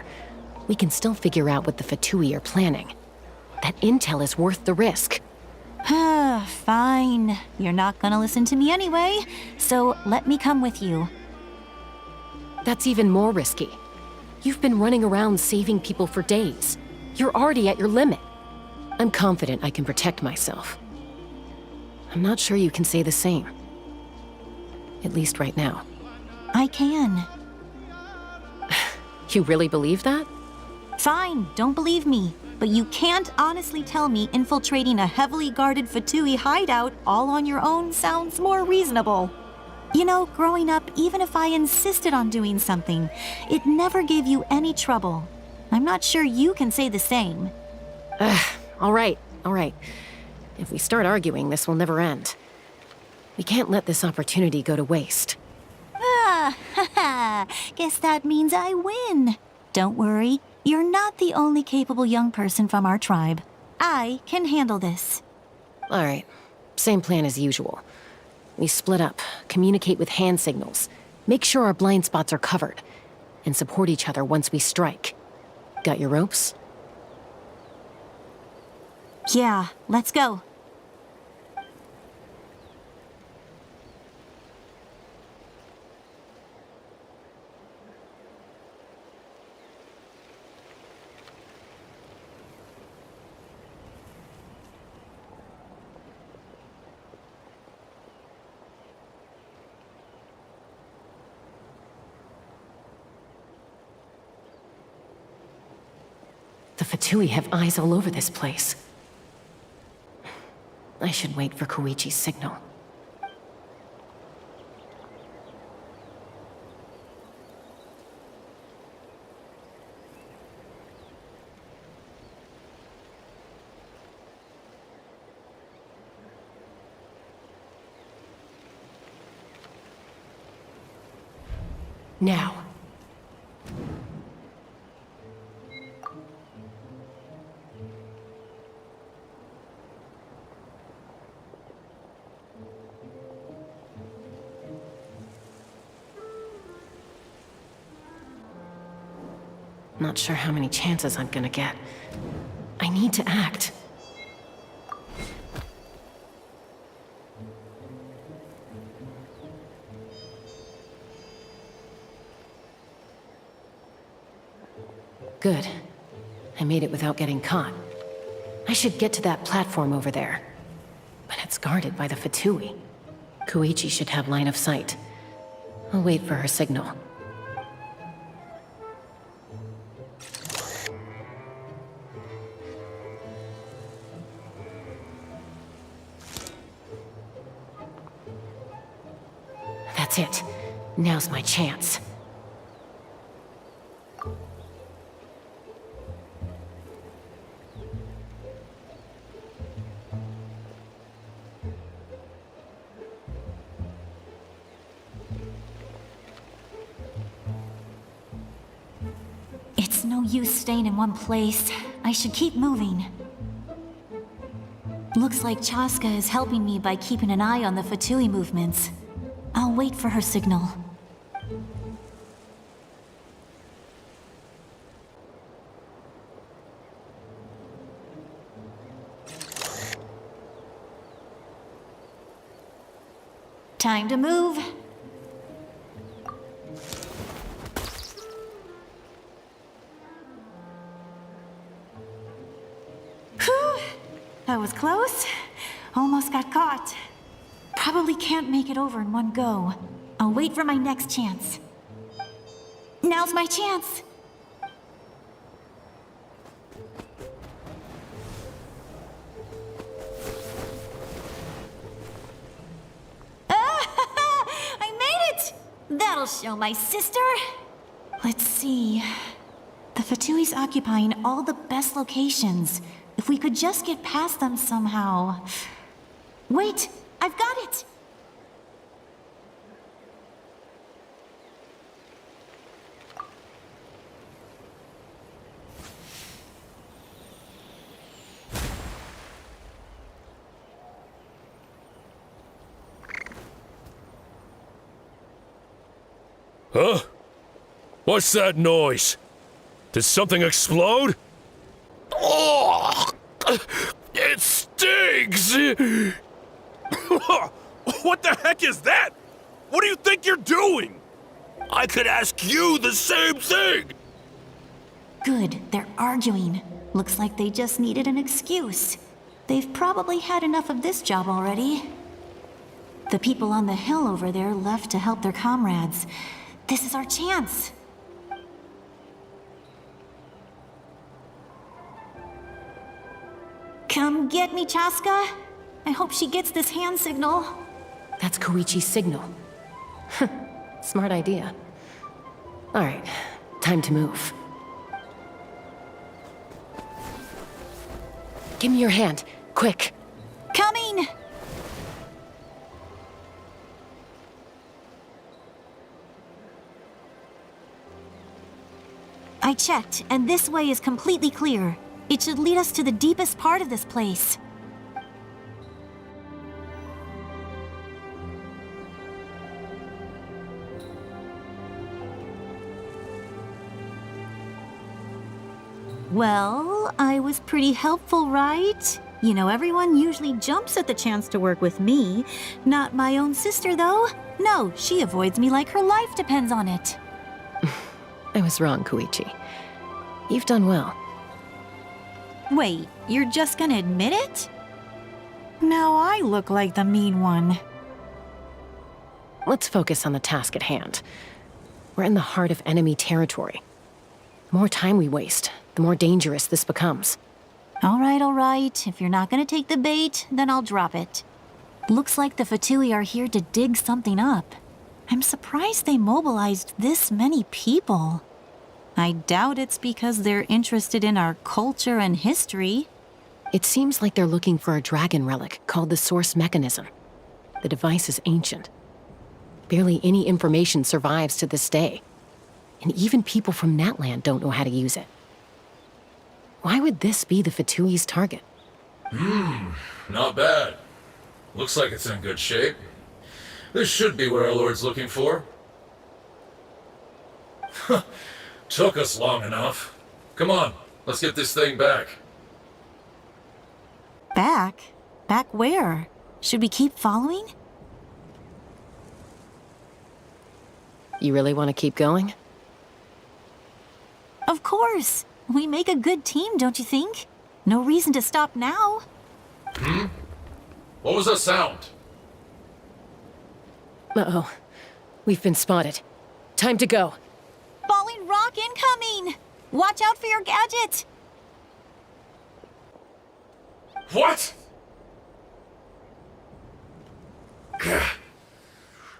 we can still figure out what the Fatui are planning. That intel is worth the risk. Fine. You're not gonna listen to me anyway, so let me come with you. That's even more risky. You've been running around saving people for days. You're already at your limit. I'm confident I can protect myself. I'm not sure you can say the same. At least right now. I can. You really believe that? Fine, don't believe me. But you can't honestly tell me infiltrating a heavily guarded Fatui hideout all on your own sounds more reasonable. You know, growing up, even if I insisted on doing something, it never gave you any trouble. I'm not sure you can say the same. All right. If we start arguing, this will never end. We can't let this opportunity go to waste. Guess that means I win. Don't worry, you're not the only capable young person from our tribe. I can handle this. All right, same plan as usual. We split up, communicate with hand signals, make sure our blind spots are covered, and support each other once we strike. Got your ropes? Yeah, let's go. The Fatui have eyes all over this place. I should wait for Koichi's signal. Now. Not sure how many chances I'm gonna get. I need to act. Good. I made it without getting caught. I should get to that platform over there. But it's guarded by the Fatui. Koichi should have line of sight. I'll wait for her signal. That's it. Now's my chance. It's no use staying in one place. I should keep moving. Looks like Chaska is helping me by keeping an eye on the Fatui movements. I'll wait for her signal. Time to move. Whew! That was close. Almost got caught. Probably can't make it over in one go. I'll wait for my next chance. Now's my chance. I made it! That'll show my sister. Let's see. The Fatui's occupying all the best locations. If we could just get past them somehow. Wait, I've got it! Huh? What's that noise? Did something explode? Oh! It stings! What the heck is that? What do you think you're doing? I could ask you the same thing! Good, they're arguing. Looks like they just needed an excuse. They've probably had enough of this job already. The people on the hill over there left to help their comrades. This is our chance. Come get me, Chaska. I hope she gets this hand signal. That's Koichi's signal. Smart idea. All right, time to move. Give me your hand, quick. Coming! I checked, and this way is completely clear. It should lead us to the deepest part of this place. Well, I was pretty helpful, right? You know, everyone usually jumps at the chance to work with me. Not my own sister, though. No, she avoids me like her life depends on it. I was wrong, Koichi. You've done well. Wait, you're just gonna admit it? Now I look like the mean one. Let's focus on the task at hand. We're in the heart of enemy territory. The more time we waste, the more dangerous this becomes. All right. If you're not gonna take the bait, then I'll drop it. Looks like the Fatui are here to dig something up. I'm surprised they mobilized this many people. I doubt it's because they're interested in our culture and history. It seems like they're looking for a dragon relic called the Source Mechanism. The device is ancient. Barely any information survives to this day. And even people from Natlan don't know how to use it. Why would this be the Fatui's target? Not bad. Looks like it's in good shape. This should be what our Lord's looking for. Took us long enough. Come on, let's get this thing back. Back? Back where? Should we keep following? You really want to keep going? Of course. We make a good team, don't you think? No reason to stop now. What was that sound? Uh-oh. We've been spotted. Time to go. Falling rock incoming! Watch out for your gadget! What?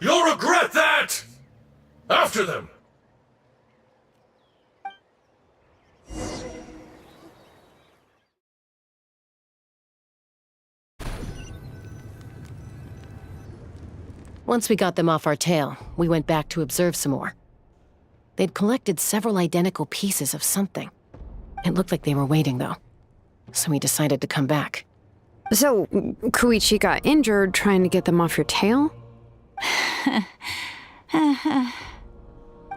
You'll regret that! After them! Once we got them off our tail, we went back to observe some more. They'd collected several identical pieces of something. It looked like they were waiting, though. So we decided to come back. So, Koichi got injured trying to get them off your tail?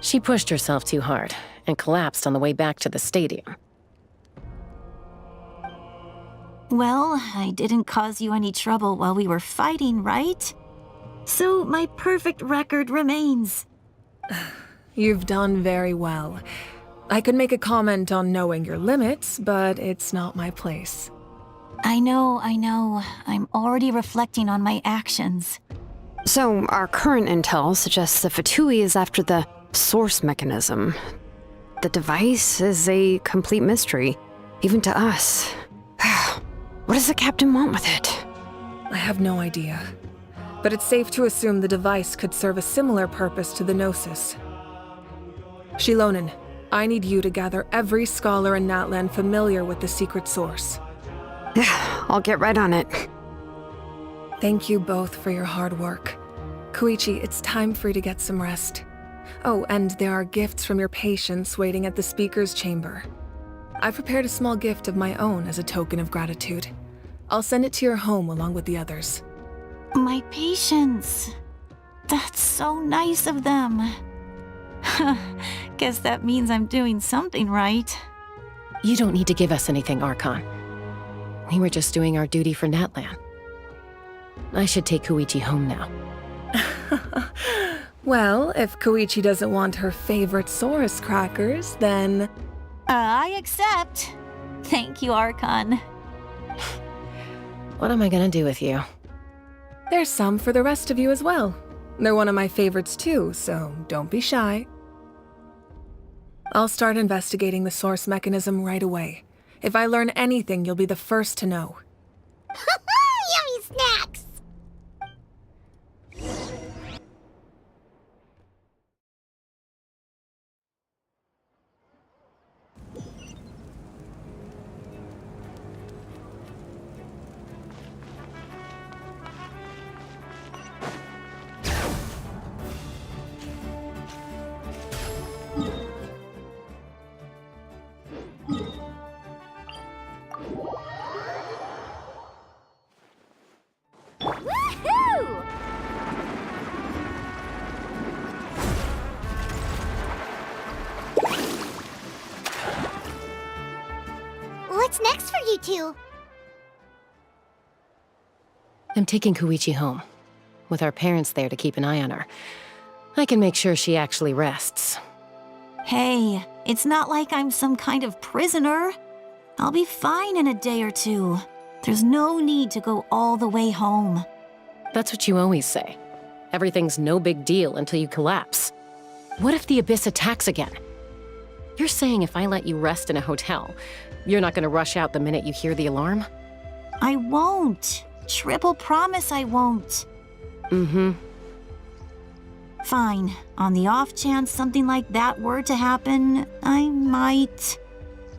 She pushed herself too hard and collapsed on the way back to the stadium. Well, I didn't cause you any trouble while we were fighting, right? So my perfect record remains. You've done very well. I could make a comment on knowing your limits, but it's not my place. I know. I'm already reflecting on my actions. So, our current intel suggests the Fatui is after the source mechanism. The device is a complete mystery, even to us. What does the captain want with it? I have no idea. But it's safe to assume the device could serve a similar purpose to the Gnosis. Xilonen, I need you to gather every scholar in Natlan familiar with the secret source. I'll get right on it. Thank you both for your hard work. Koichi, it's time for you to get some rest. Oh, and there are gifts from your patients waiting at the speaker's chamber. I've prepared a small gift of my own as a token of gratitude. I'll send it to your home along with the others. My patience. That's so nice of them. Guess that means I'm doing something right. You don't need to give us anything, Archon. We were just doing our duty for Natlan. I should take Koichi home now. Well, if Koichi doesn't want her favorite Saurus crackers, then... I accept. Thank you, Archon. What am I gonna do with you? There's some for the rest of you as well. They're one of my favorites too, so don't be shy. I'll start investigating the source mechanism right away. If I learn anything, you'll be the first to know. Yummy snacks! Woohoo! What's next for you two? I'm taking Koichi home. With our parents there to keep an eye on her, I can make sure she actually rests. Hey, it's not like I'm some kind of prisoner. I'll be fine in a day or two. There's no need to go all the way home. That's what you always say. Everything's no big deal until you collapse. What if the Abyss attacks again? You're saying if I let you rest in a hotel, you're not gonna rush out the minute you hear the alarm? I won't. Triple promise I won't. Mm-hmm. Fine. On the off chance something like that were to happen, I might.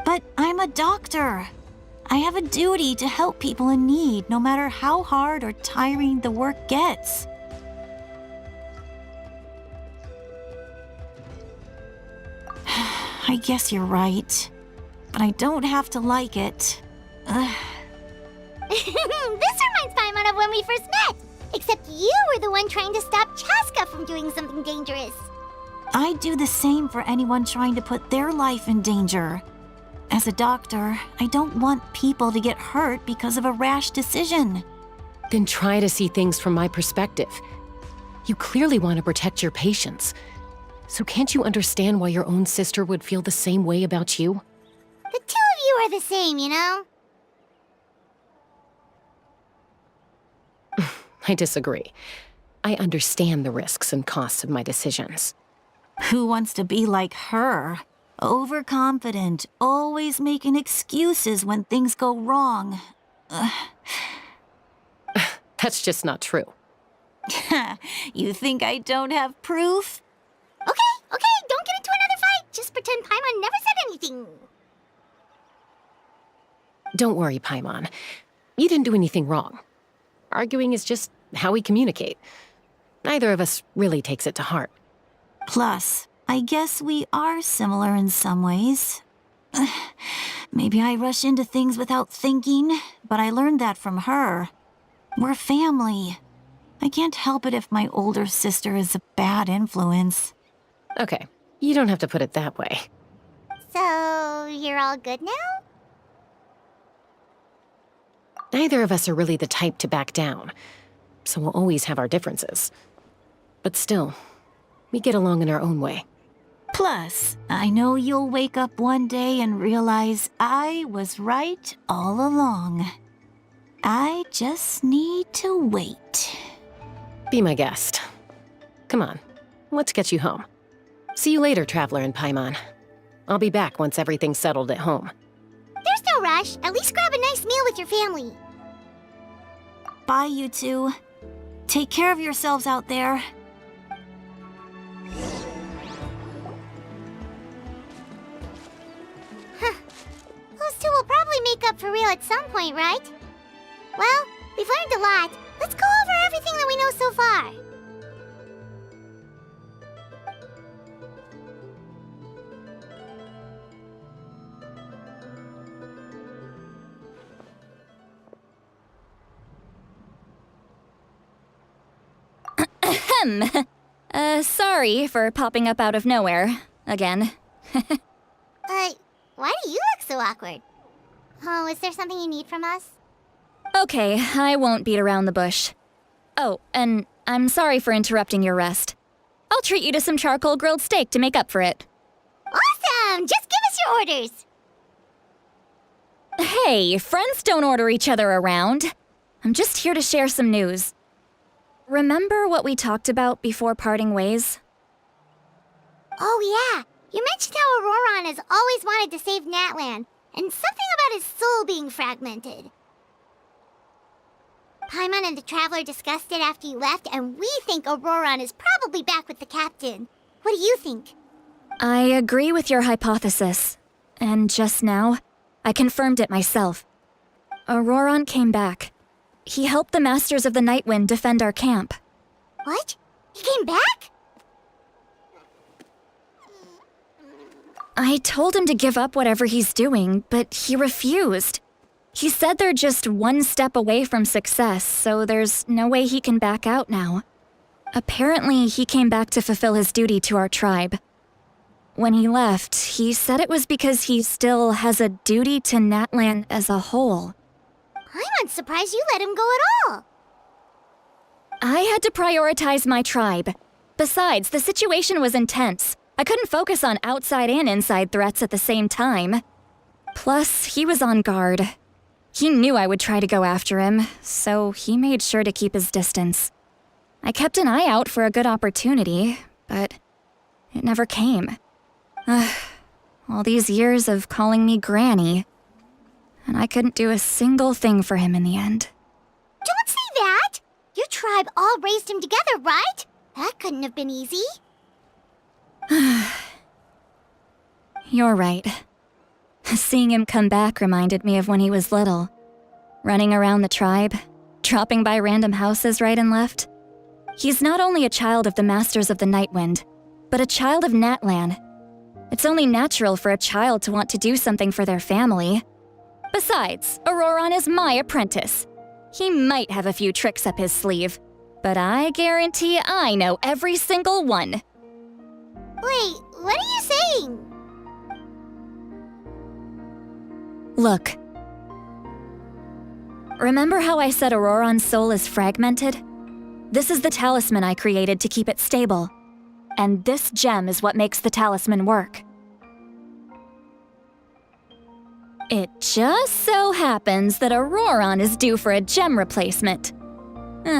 But I'm a doctor. I have a duty to help people in need, no matter how hard or tiring the work gets. I guess you're right. But I don't have to like it. This reminds Paimon of when we first met. Except you were the one trying to stop Chaska from doing something dangerous. I'd do the same for anyone trying to put their life in danger. As a doctor, I don't want people to get hurt because of a rash decision. Then try to see things from my perspective. You clearly want to protect your patients. So can't you understand why your own sister would feel the same way about you? The two of you are the same, you know? I disagree. I understand the risks and costs of my decisions. Who wants to be like her? Overconfident, always making excuses when things go wrong. That's just not true. You think I don't have proof? Okay, don't get into another fight. Just pretend Paimon never said anything. Don't worry, Paimon. You didn't do anything wrong. Arguing is just how we communicate. Neither of us really takes it to heart. Plus, I guess we are similar in some ways. Maybe I rush into things without thinking, but I learned that from her. We're family. I can't help it if my older sister is a bad influence. Okay, you don't have to put it that way. So, you're all good now? Neither of us are really the type to back down. so we'll always have our differences. But still, we get along in our own way. Plus, I know you'll wake up one day and realize I was right all along. I just need to wait. Be my guest. Come on, let's get you home. See you later, Traveler and Paimon. I'll be back once everything's settled at home. There's no rush. At least grab a nice meal with your family. Bye, you two. Take care of yourselves out there. Those two will probably make up for real at some point, right? Well, we've learned a lot. Let's go over everything that we know so far. Sorry for popping up out of nowhere. Again. Why do you look so awkward? Oh, is there something you need from us? Okay, I won't beat around the bush. Oh, and I'm sorry for interrupting your rest. I'll treat you to some charcoal grilled steak to make up for it. Awesome! Just give us your orders! Hey, friends don't order each other around. I'm just here to share some news. Remember what we talked about before parting ways? Oh yeah, you mentioned how Auroron has always wanted to save Natlan, and something about his soul being fragmented. Paimon and the Traveler discussed it after you left, and we think Auroron is probably back with the captain. What do you think? I agree with your hypothesis. And just now, I confirmed it myself. Auroron came back. He helped the Masters of the Nightwind defend our camp. What? He came back? I told him to give up whatever he's doing, but he refused. He said they're just one step away from success, so there's no way he can back out now. Apparently, he came back to fulfill his duty to our tribe. When he left, he said it was because he still has a duty to Natlan as a whole. I'm surprised you let him go at all. I had to prioritize my tribe. Besides, the situation was intense. I couldn't focus on outside and inside threats at the same time. Plus, he was on guard. He knew I would try to go after him, so he made sure to keep his distance. I kept an eye out for a good opportunity, but it never came. All these years of calling me Granny, and I couldn't do a single thing for him in the end. Don't say that! Your tribe all raised him together, right? That couldn't have been easy. You're right. Seeing him come back reminded me of when he was little. Running around the tribe, dropping by random houses right and left. He's not only a child of the Masters of the Nightwind, but a child of Natlan. It's only natural for a child to want to do something for their family. Besides, Auroron is my apprentice. He might have a few tricks up his sleeve, but I guarantee I know every single one. Wait, what are you saying? Look. Remember how I said Auroron's soul is fragmented? This is the talisman I created to keep it stable. And this gem is what makes the talisman work. It just so happens that Auroron is due for a gem replacement.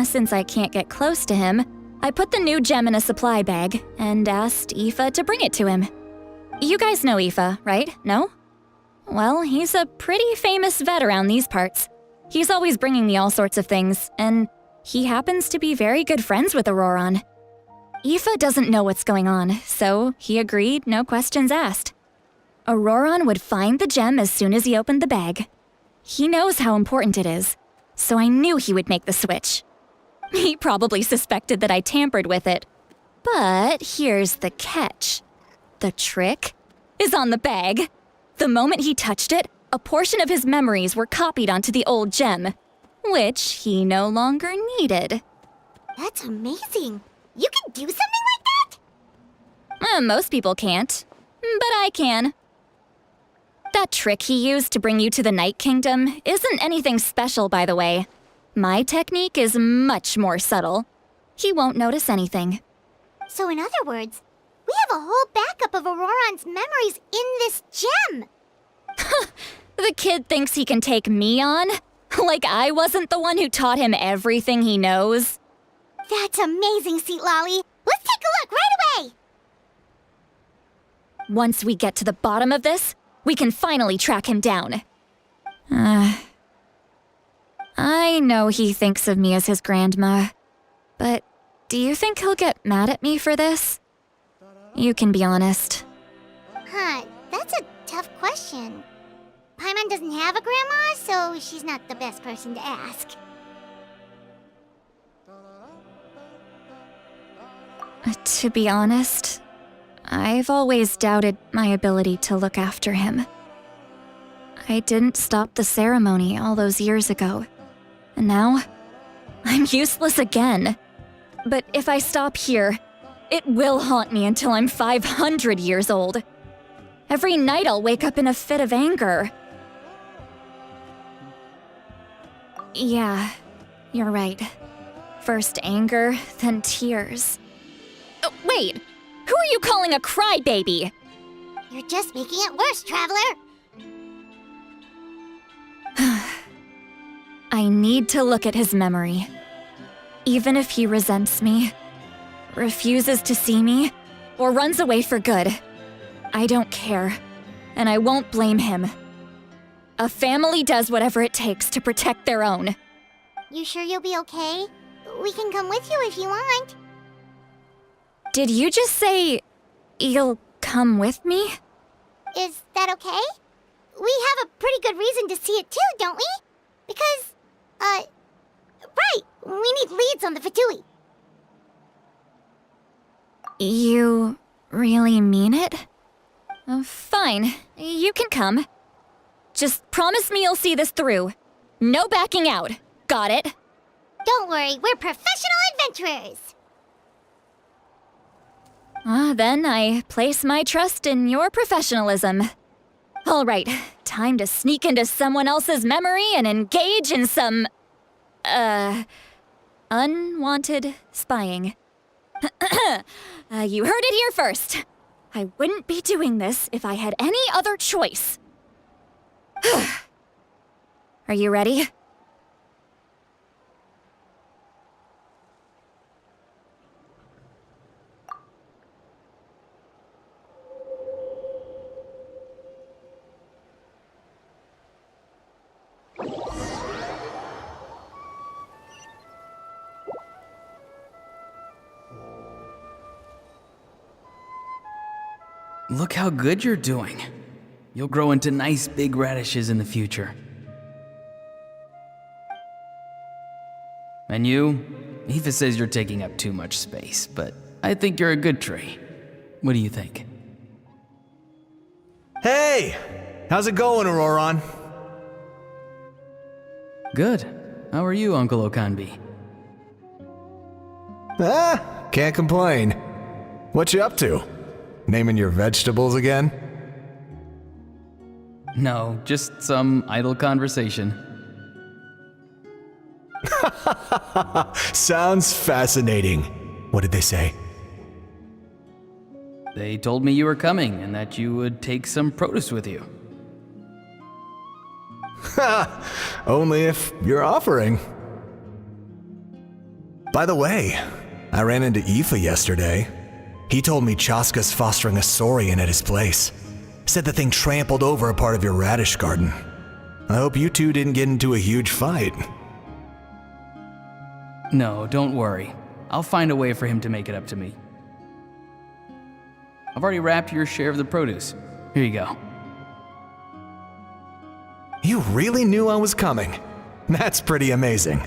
Since I can't get close to him, I put the new gem in a supply bag and asked Aoife to bring it to him. You guys know Aoife, right? No? Well, he's a pretty famous vet around these parts. He's always bringing me all sorts of things, and he happens to be very good friends with Auroron. Aoife doesn't know what's going on, so he agreed, no questions asked. Auroron would find the gem as soon as he opened the bag. He knows how important it is, so I knew he would make the switch. He probably suspected that I tampered with it. But here's the catch. The trick is on the bag. The moment he touched it, a portion of his memories were copied onto the old gem, which he no longer needed. That's amazing. You can do something like that? Most people can't, but I can. That trick he used to bring you to the Night Kingdom isn't anything special, by the way. My technique is much more subtle. He won't notice anything. So in other words, we have a whole backup of Auroron's memories in this gem! The kid thinks he can take me on? Like I wasn't the one who taught him everything he knows? That's amazing, Seat Lolly! Let's take a look right away! Once we get to the bottom of this, we can finally track him down. I know he thinks of me as his grandma, but do you think he'll get mad at me for this? You can be honest. Huh, that's a tough question. Paimon doesn't have a grandma, so she's not the best person to ask. To be honest, I've always doubted my ability to look after him. I didn't stop the ceremony all those years ago, and now I'm useless again. But if I stop here, it will haunt me until I'm 500 years old. Every night I'll wake up in a fit of anger. Yeah, you're right. First anger, then tears. Oh, wait! Who are you calling a crybaby? You're just making it worse, Traveler! I need to look at his memory. Even if he resents me, refuses to see me, or runs away for good, I don't care, and I won't blame him. A family does whatever it takes to protect their own. You sure you'll be okay? We can come with you if you want. Did you just say you'll come with me? Is that okay? We have a pretty good reason to see it too, don't we? Because, right, we need leads on the Fatui. You really mean it? Fine, you can come. Just promise me you'll see this through. No backing out. Got it? Don't worry, we're professional adventurers. Then I place my trust in your professionalism. All right, time to sneak into someone else's memory and engage in some, unwanted spying. You heard it here first. I wouldn't be doing this if I had any other choice. Are you ready? Look how good you're doing. You'll grow into nice big radishes in the future. And you? Aoife says you're taking up too much space, but I think you're a good tree. What do you think? Hey! How's it going, Auroron? Good. How are you, Uncle Okanbi? Can't complain. What you up to? Naming your vegetables again? No, just some idle conversation. Sounds fascinating. What did they say? They told me you were coming and that you would take some produce with you. Only if you're offering. By the way, I ran into Aoife yesterday. He told me Chaska's fostering a saurian at his place. Said the thing trampled over a part of your radish garden. I hope you two didn't get into a huge fight. No, don't worry. I'll find a way for him to make it up to me. I've already wrapped your share of the produce. Here you go. You really knew I was coming. That's pretty amazing.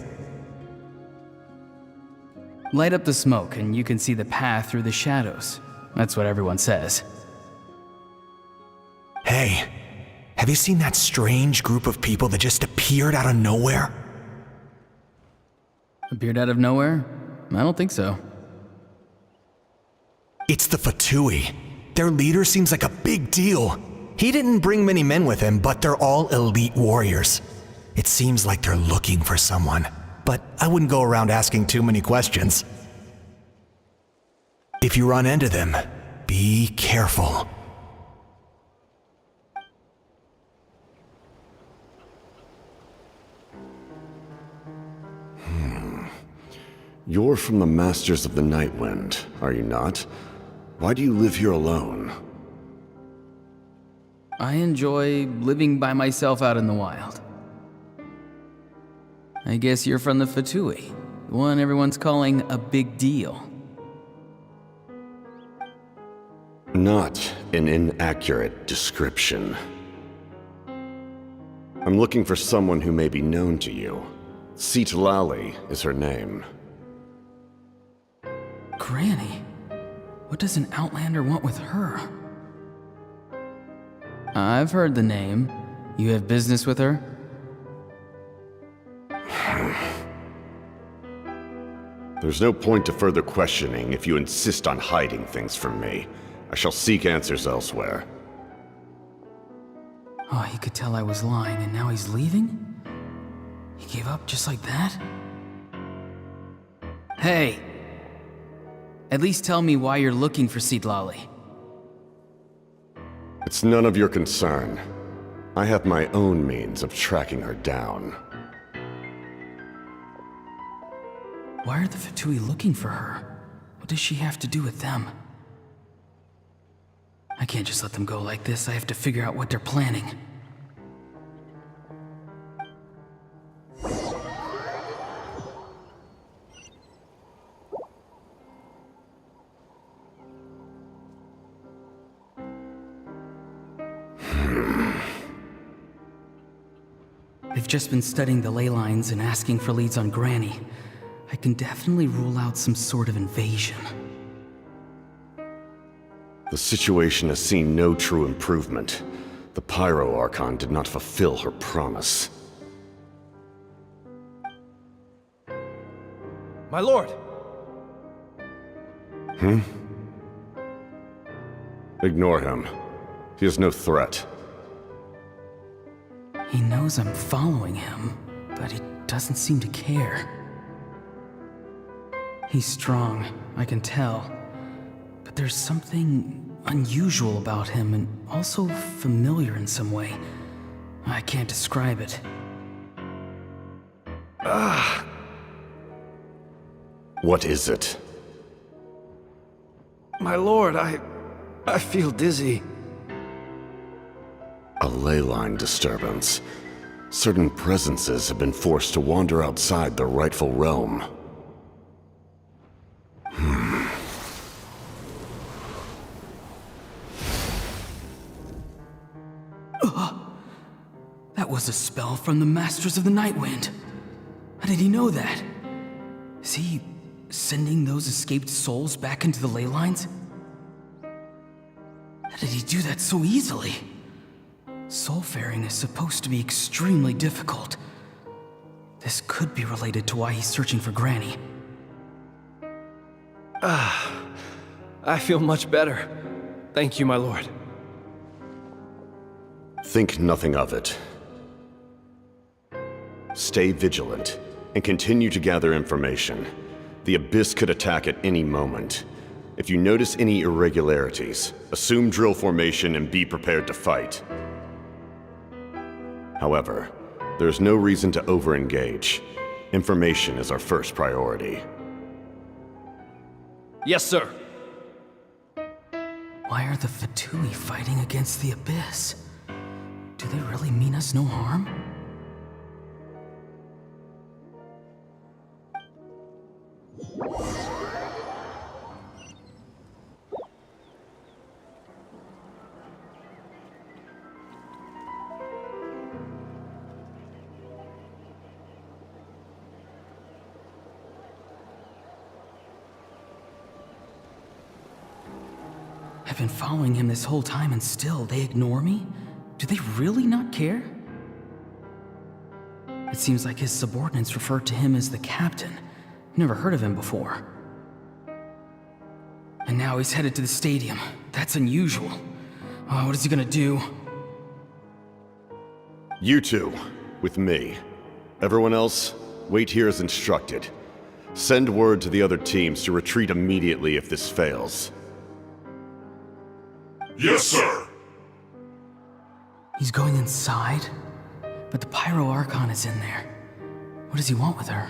Light up the smoke and you can see the path through the shadows. That's what everyone says. Hey, have you seen that strange group of people that just appeared out of nowhere? Appeared out of nowhere? I don't think so. It's the Fatui. Their leader seems like a big deal. He didn't bring many men with him, but they're all elite warriors. It seems like they're looking for someone. but I wouldn't go around asking too many questions. If you run into them, be careful. You're from the Masters of the Nightwind, are you not? Why do you live here alone? I enjoy living by myself out in the wild. I guess you're from the Fatui, the one everyone's calling a big deal. Not an inaccurate description. I'm looking for someone who may be known to you. Citlali is her name. Granny? What does an Outlander want with her? I've heard the name. You have business with her? There's no point to further questioning if you insist on hiding things from me. I shall seek answers elsewhere. Oh, he could tell I was lying and now he's leaving? He gave up just like that? Hey! At least tell me why you're looking for Citlali. It's none of your concern. I have my own means of tracking her down. Why are the Fatui looking for her? What does she have to do with them? I can't just let them go like this. I have to figure out what they're planning. They've just been studying the ley lines and asking for leads on Granny. I can definitely rule out some sort of invasion. The situation has seen no true improvement. The Pyro Archon did not fulfill her promise. My lord! Ignore him. He is no threat. He knows I'm following him, but he doesn't seem to care. He's strong, I can tell. But there's something unusual about him and also familiar in some way. I can't describe it. What is it? My lord, I feel dizzy. A ley line disturbance. Certain presences have been forced to wander outside their rightful realm. That was a spell from the Masters of the Nightwind. How did he know that? Is he sending those escaped souls back into the ley lines? How did he do that so easily? Soulfaring is supposed to be extremely difficult. This could be related to why he's searching for Granny. I feel much better. Thank you, my lord. Think nothing of it. Stay vigilant, and continue to gather information. The Abyss could attack at any moment. If you notice any irregularities, assume drill formation and be prepared to fight. However, there's no reason to over-engage. Information is our first priority. Yes, sir. Why are the Fatui fighting against the Abyss? Do they really mean us no harm? I've been following him this whole time and still they ignore me? Do they really not care? It seems like his subordinates refer to him as the captain. Never heard of him before. And now he's headed to the stadium. That's unusual. Oh, what is he gonna do? You two, with me. Everyone else, wait here as instructed. Send word to the other teams to retreat immediately if this fails. Yes, sir! He's going inside? But the Pyro Archon is in there. What does he want with her?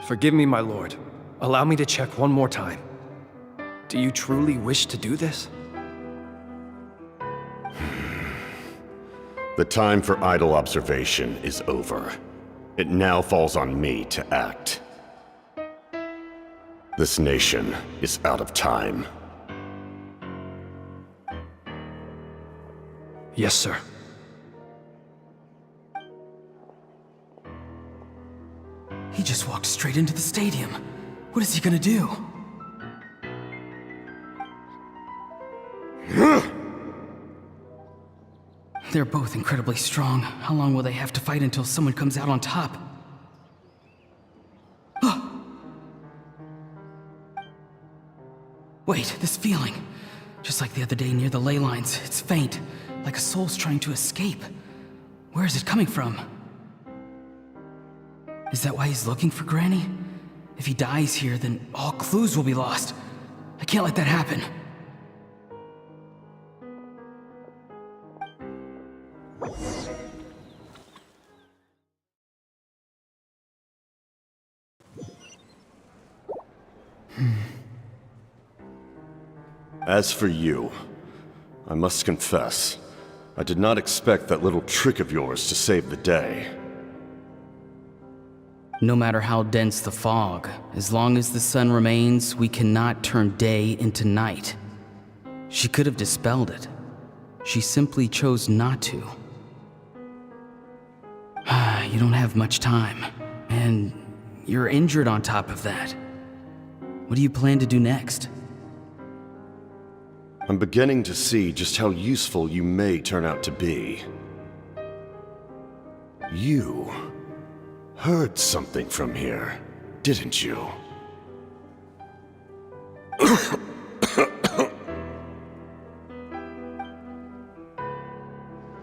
Forgive me, my lord. Allow me to check one more time. Do you truly wish to do this? The time for idle observation is over. It now falls on me to act. This nation is out of time. Yes, sir. He just walked straight into the stadium. What is he gonna do? They're both incredibly strong. How long will they have to fight until someone comes out on top? Wait, this feeling. Just like the other day near the ley lines, it's faint, like a soul's trying to escape. Where is it coming from? Is that why he's looking for Granny? If he dies here, then all clues will be lost. I can't let that happen. As for you, I must confess, I did not expect that little trick of yours to save the day. No matter how dense the fog, as long as the sun remains, we cannot turn day into night. She could have dispelled it. She simply chose not to. You don't have much time, and you're injured on top of that. What do you plan to do next? I'm beginning to see just how useful you may turn out to be. You heard something from here, didn't you?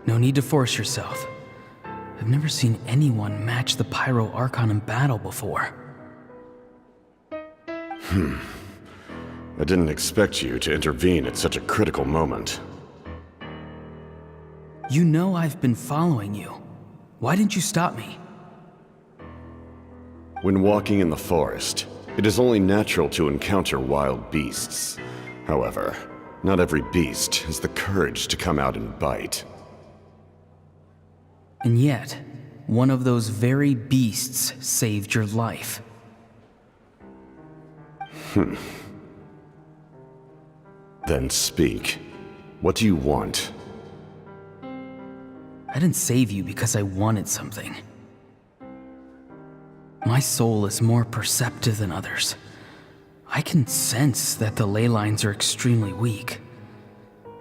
No need to force yourself. I've never seen anyone match the Pyro Archon in battle before. I didn't expect you to intervene at such a critical moment. You know I've been following you. Why didn't you stop me? When walking in the forest, it is only natural to encounter wild beasts. However, not every beast has the courage to come out and bite. And yet, one of those very beasts saved your life. Then speak. What do you want? I didn't save you because I wanted something. My soul is more perceptive than others. I can sense that the ley lines are extremely weak.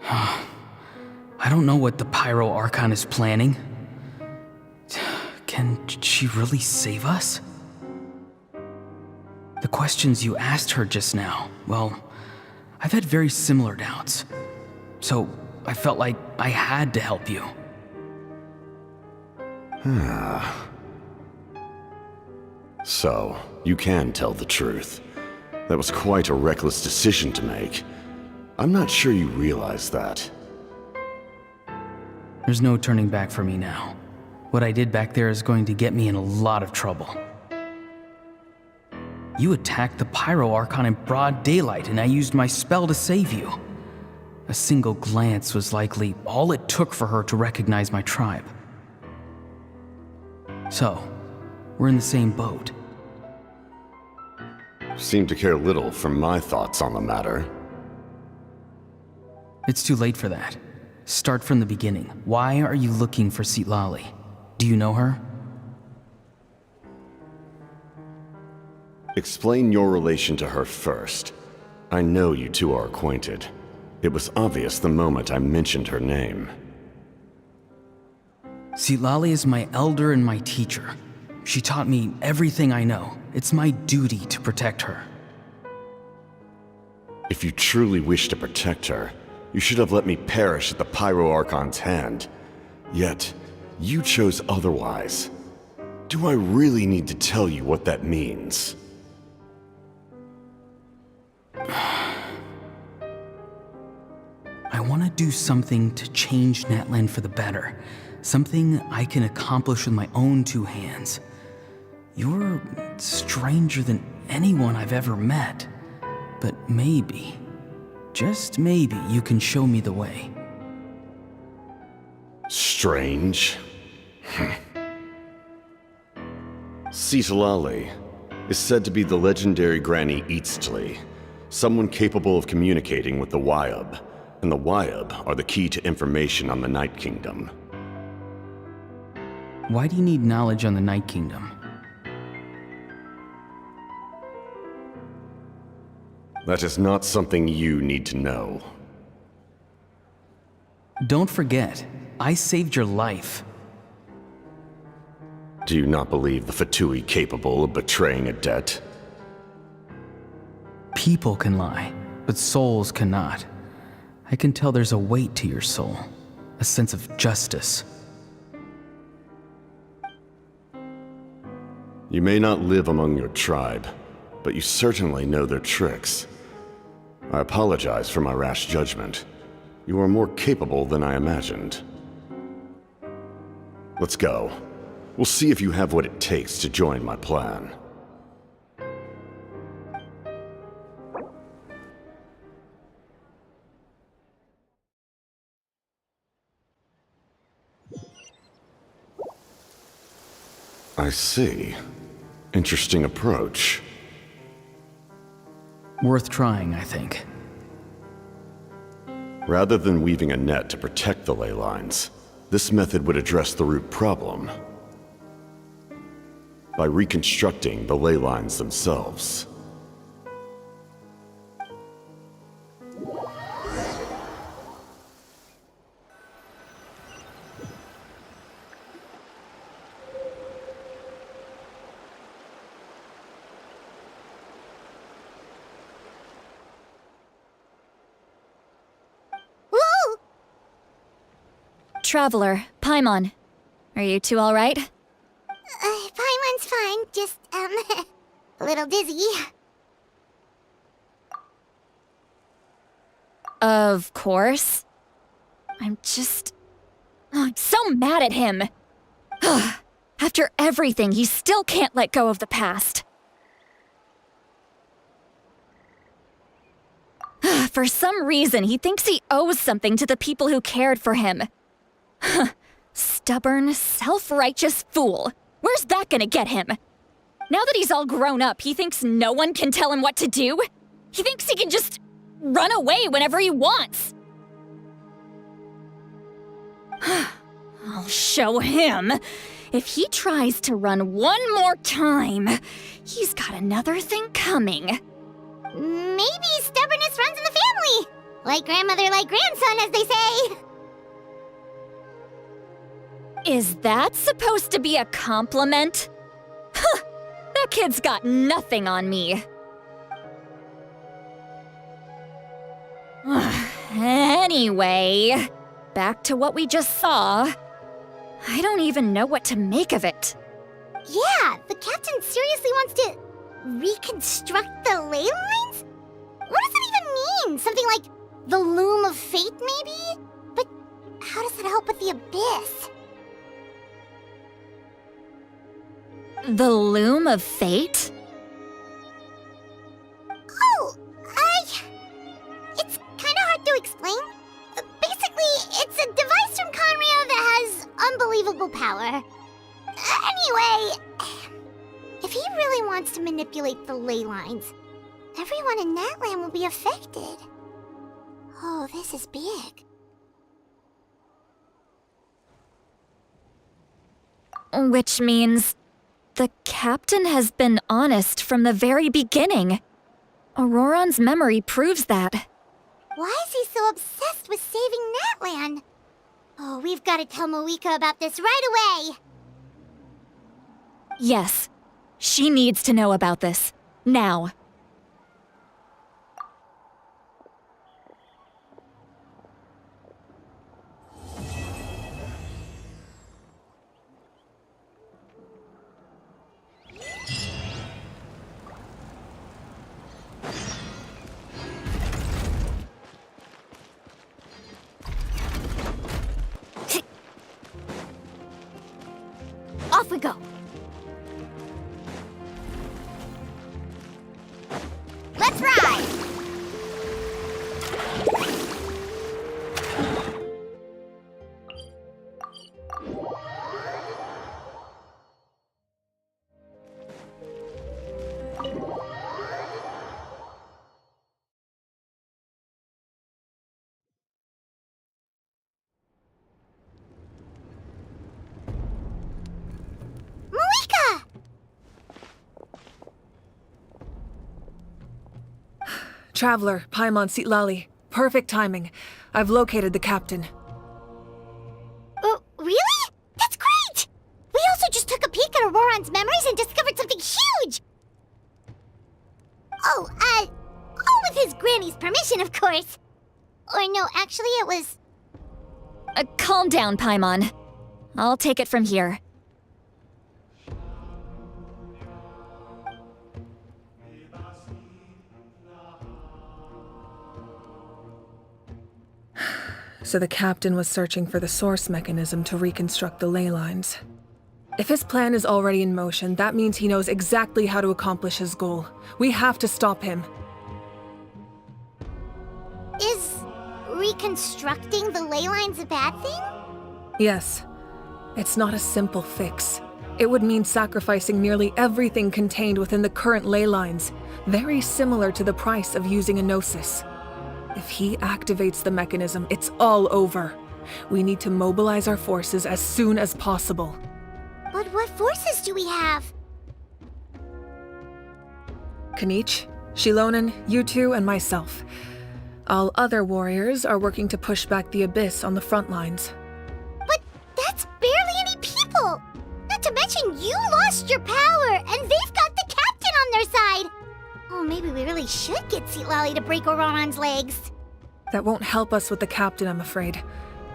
I don't know what the Pyro Archon is planning. Can she really save us? The questions you asked her just now, well, I've had very similar doubts. So I felt like I had to help you. So, you can tell the truth. That was quite a reckless decision to make. I'm not sure you realize that. There's no turning back for me now. What I did back there is going to get me in a lot of trouble. You attacked the Pyro Archon in broad daylight, and I used my spell to save you. A single glance was likely all it took for her to recognize my tribe. So, we're in the same boat. Seem to care little for my thoughts on the matter. It's too late for that. Start from the beginning. Why are you looking for Citlali? Do you know her? Explain your relation to her first. I know you two are acquainted. It was obvious the moment I mentioned her name. Citlali is my elder and my teacher. She taught me everything I know. It's my duty to protect her. If you truly wish to protect her, you should have let me perish at the Pyro Archon's hand. Yet, you chose otherwise. Do I really need to tell you what that means? I want to do something to change Natlan for the better. Something I can accomplish with my own two hands. You're stranger than anyone I've ever met. But maybe, just maybe, you can show me the way. Strange. Citlali is said to be the legendary Granny Eastly, someone capable of communicating with the Wyab, and the Wyab are the key to information on the Night Kingdom. Why do you need knowledge on the Night Kingdom? That is not something you need to know. Don't forget, I saved your life. Do you not believe the Fatui capable of betraying a debt? People can lie, but souls cannot. I can tell there's a weight to your soul, a sense of justice. You may not live among your tribe, but you certainly know their tricks. I apologize for my rash judgment. You are more capable than I imagined. Let's go. We'll see if you have what it takes to join my plan. I see. Interesting approach. Worth trying, I think. Rather than weaving a net to protect the ley lines, this method would address the root problem by reconstructing the ley lines themselves. Traveler, Paimon. Are you two all right? Paimon's fine, just, a little dizzy. Of course. I'm so mad at him. After everything, he still can't let go of the past. For some reason, he thinks he owes something to the people who cared for him. Stubborn, self-righteous fool. Where's that gonna get him? Now that he's all grown up, he thinks no one can tell him what to do? He thinks he can just run away whenever he wants. I'll show him. If he tries to run one more time, he's got another thing coming. Maybe stubbornness runs in the family. Like grandmother, like grandson, as they say. Is that supposed to be a compliment? Huh, that kid's got nothing on me. Anyway, back to what we just saw. I don't even know what to make of it. Yeah, the captain seriously wants to reconstruct the ley lines? What does that even mean? Something like the loom of fate, maybe? But how does that help with the abyss? The loom of fate? Oh, it's kind of hard to explain. Basically, it's a device from Conrio that has unbelievable power. Anyway, if he really wants to manipulate the ley lines, everyone in Natlan will be affected. Oh, this is big. Which means the captain has been honest from the very beginning. Auroron's memory proves that. Why is he so obsessed with saving Natlan? Oh, we've got to tell Moeka about this right away. Yes, she needs to know about this. Now. Off we go. Let's ride! Traveler, Paimon Sitlali. Perfect timing. I've located the captain. Oh, really? That's great! We also just took a peek at Auroron's memories and discovered something huge! Oh, all with his granny's permission, of course. Or no, actually it was... Calm down, Paimon. I'll take it from here. So the captain was searching for the source mechanism to reconstruct the ley lines. If his plan is already in motion, that means he knows exactly how to accomplish his goal. We have to stop him. Is reconstructing the ley lines a bad thing? Yes. It's not a simple fix. It would mean sacrificing nearly everything contained within the current ley lines, very similar to the price of using a gnosis. If he activates the mechanism, it's all over. We need to mobilize our forces as soon as possible. But what forces do we have? Kanich, xilonen, you two, and myself. All other warriors are working to push back the Abyss on the front lines. But that's barely any people! Not to mention you lost your power, and they've got the captain on their side! Oh, maybe we really should get Sitlali to break Auroron's legs. That won't help us with the captain, I'm afraid.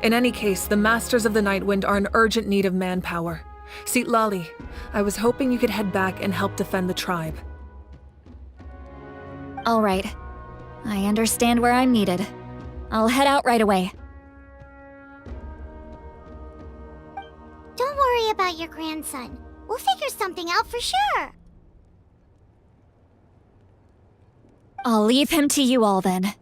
In any case, the Masters of the Nightwind are in urgent need of manpower. Sitlali, I was hoping you could head back and help defend the tribe. All right. I understand where I'm needed. I'll head out right away. Don't worry about your grandson. We'll figure something out for sure. I'll leave him to you all then.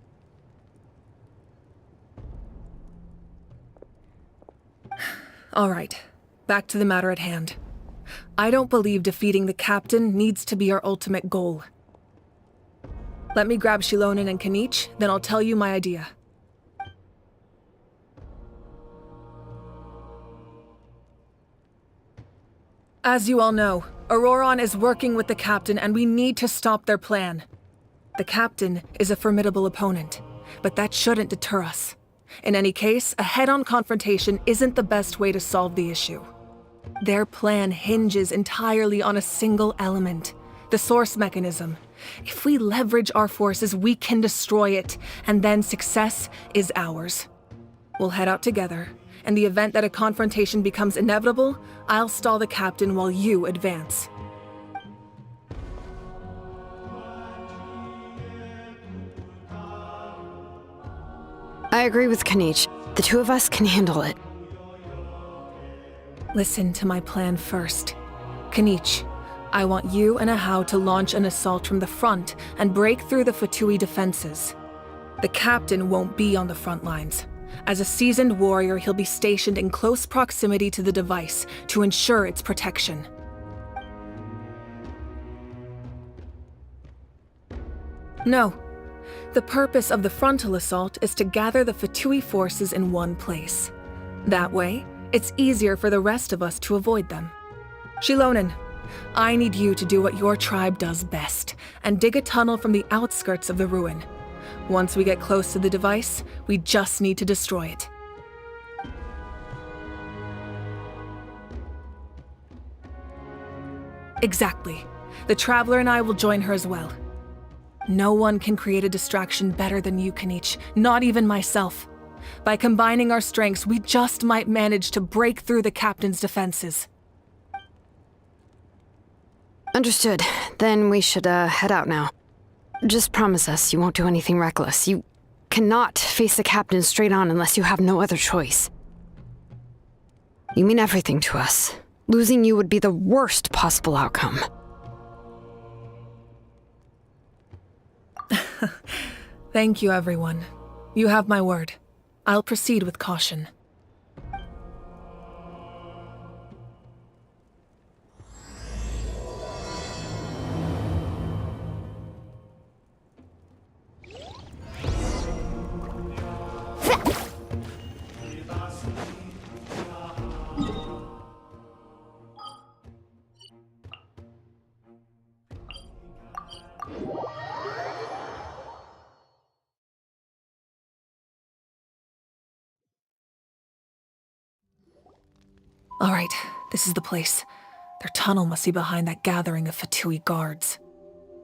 All right, back to the matter at hand. I don't believe defeating the captain needs to be our ultimate goal. Let me grab xilonen and Kanich, then I'll tell you my idea. As you all know, Auroron is working with the captain and we need to stop their plan. The captain is a formidable opponent, but that shouldn't deter us. In any case, a head-on confrontation isn't the best way to solve the issue. Their plan hinges entirely on a single element, the source mechanism. If we leverage our forces, we can destroy it, and then success is ours. We'll head out together. In the event that a confrontation becomes inevitable, I'll stall the captain while you advance. I agree with Kanich. The two of us can handle it. Listen to my plan first. Kanich, I want you and Ahau to launch an assault from the front and break through the Fatui defenses. The captain won't be on the front lines. As a seasoned warrior, he'll be stationed in close proximity to the device to ensure its protection. No. The purpose of the frontal assault is to gather the Fatui forces in one place. That way, it's easier for the rest of us to avoid them. Xilonen, I need you to do what your tribe does best, and dig a tunnel from the outskirts of the ruin. Once we get close to the device, we just need to destroy it. Exactly. The Traveler and I will join her as well. No one can create a distraction better than you, Kanich, not even myself. By combining our strengths, we just might manage to break through the captain's defenses. Understood. Then we should head out now. Just promise us you won't do anything reckless. You cannot face the captain straight on unless you have no other choice. You mean everything to us. Losing you would be the worst possible outcome. Thank you, everyone. You have my word. I'll proceed with caution. All right, this is the place. Their tunnel must be behind that gathering of Fatui guards.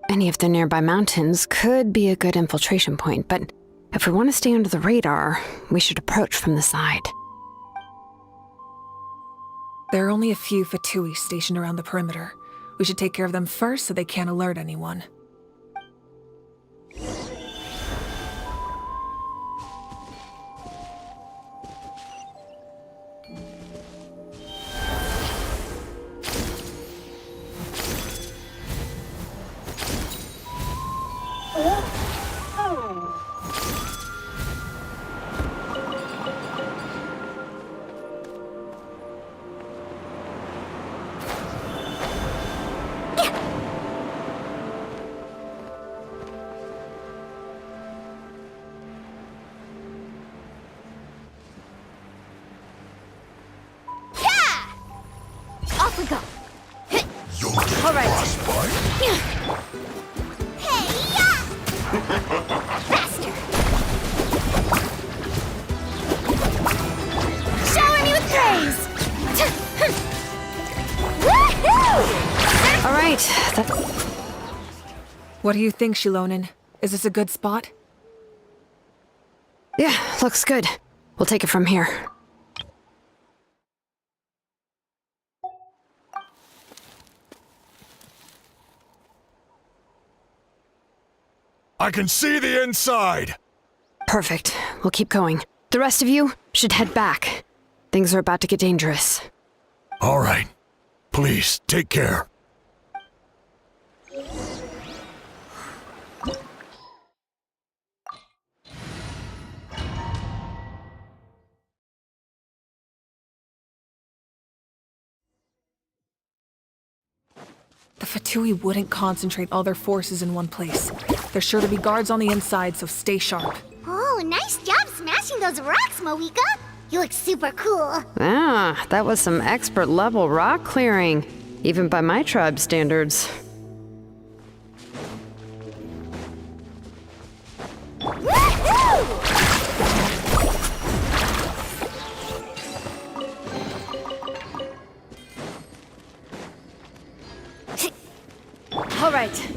Any of the nearby mountains could be a good infiltration point, but if we want to stay under the radar, we should approach from the side. There are only a few Fatui stationed around the perimeter. We should take care of them first so they can't alert anyone. Off we go. All right. Hey, yeah! Faster! Shower me with praise! Woohoo! All right. What do you think, xilonen? Is this a good spot? Yeah, looks good. We'll take it from here. I can see the inside! Perfect. We'll keep going. The rest of you should head back. Things are about to get dangerous. All right. Please, take care. The Fatui wouldn't concentrate all their forces in one place. There's sure to be guards on the inside, so stay sharp. Oh, nice job smashing those rocks, Moeka! You look super cool. Ah, that was some expert-level rock clearing, even by my tribe standards. All right.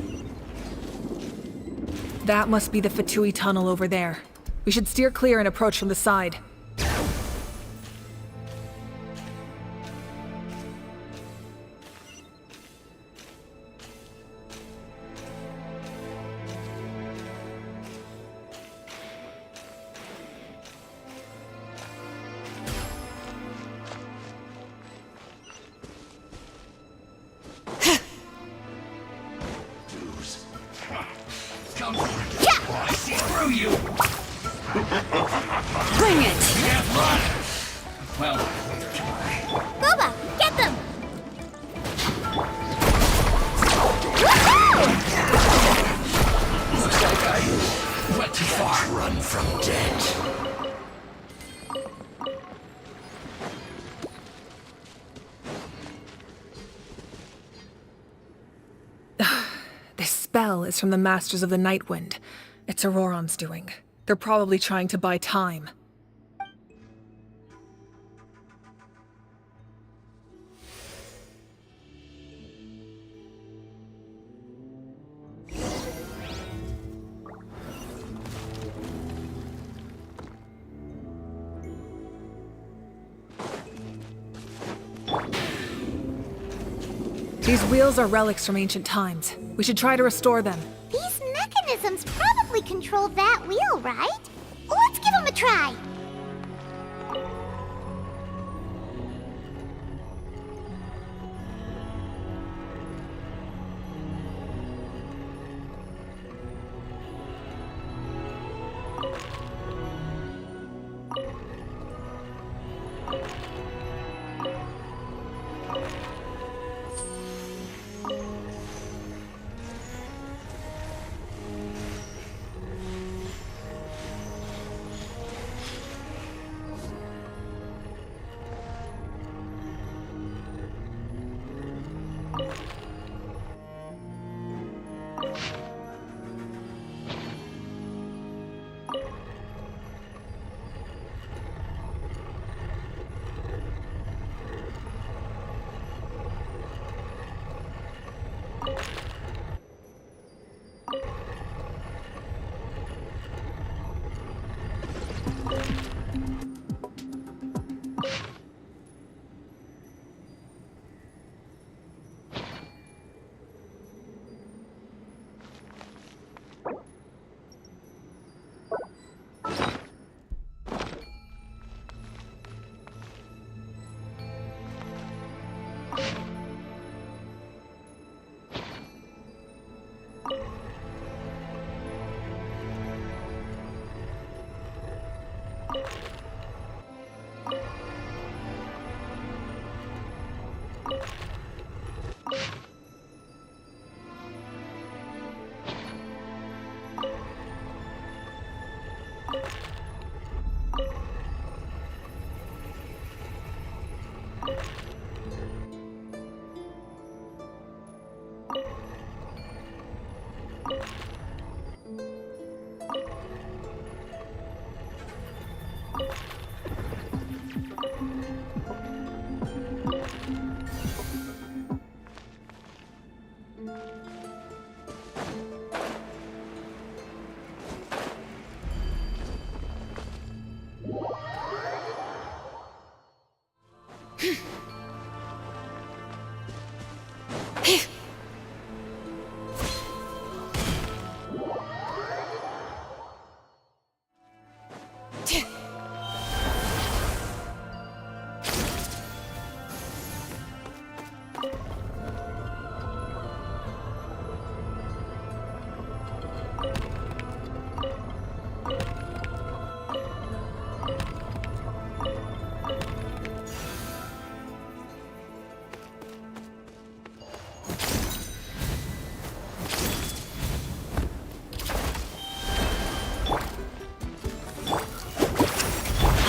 That must be the Fatui tunnel over there. We should steer clear and approach from the side. Bring it! Well, Boba, get them! looks like I went too far. Run from debt. This spell is from the Masters of the Night Wind. It's Auroron's doing. They're probably trying to buy time. These wheels are relics from ancient times. We should try to restore them. These mechanisms probably control that wheel, right? Let's give them a try.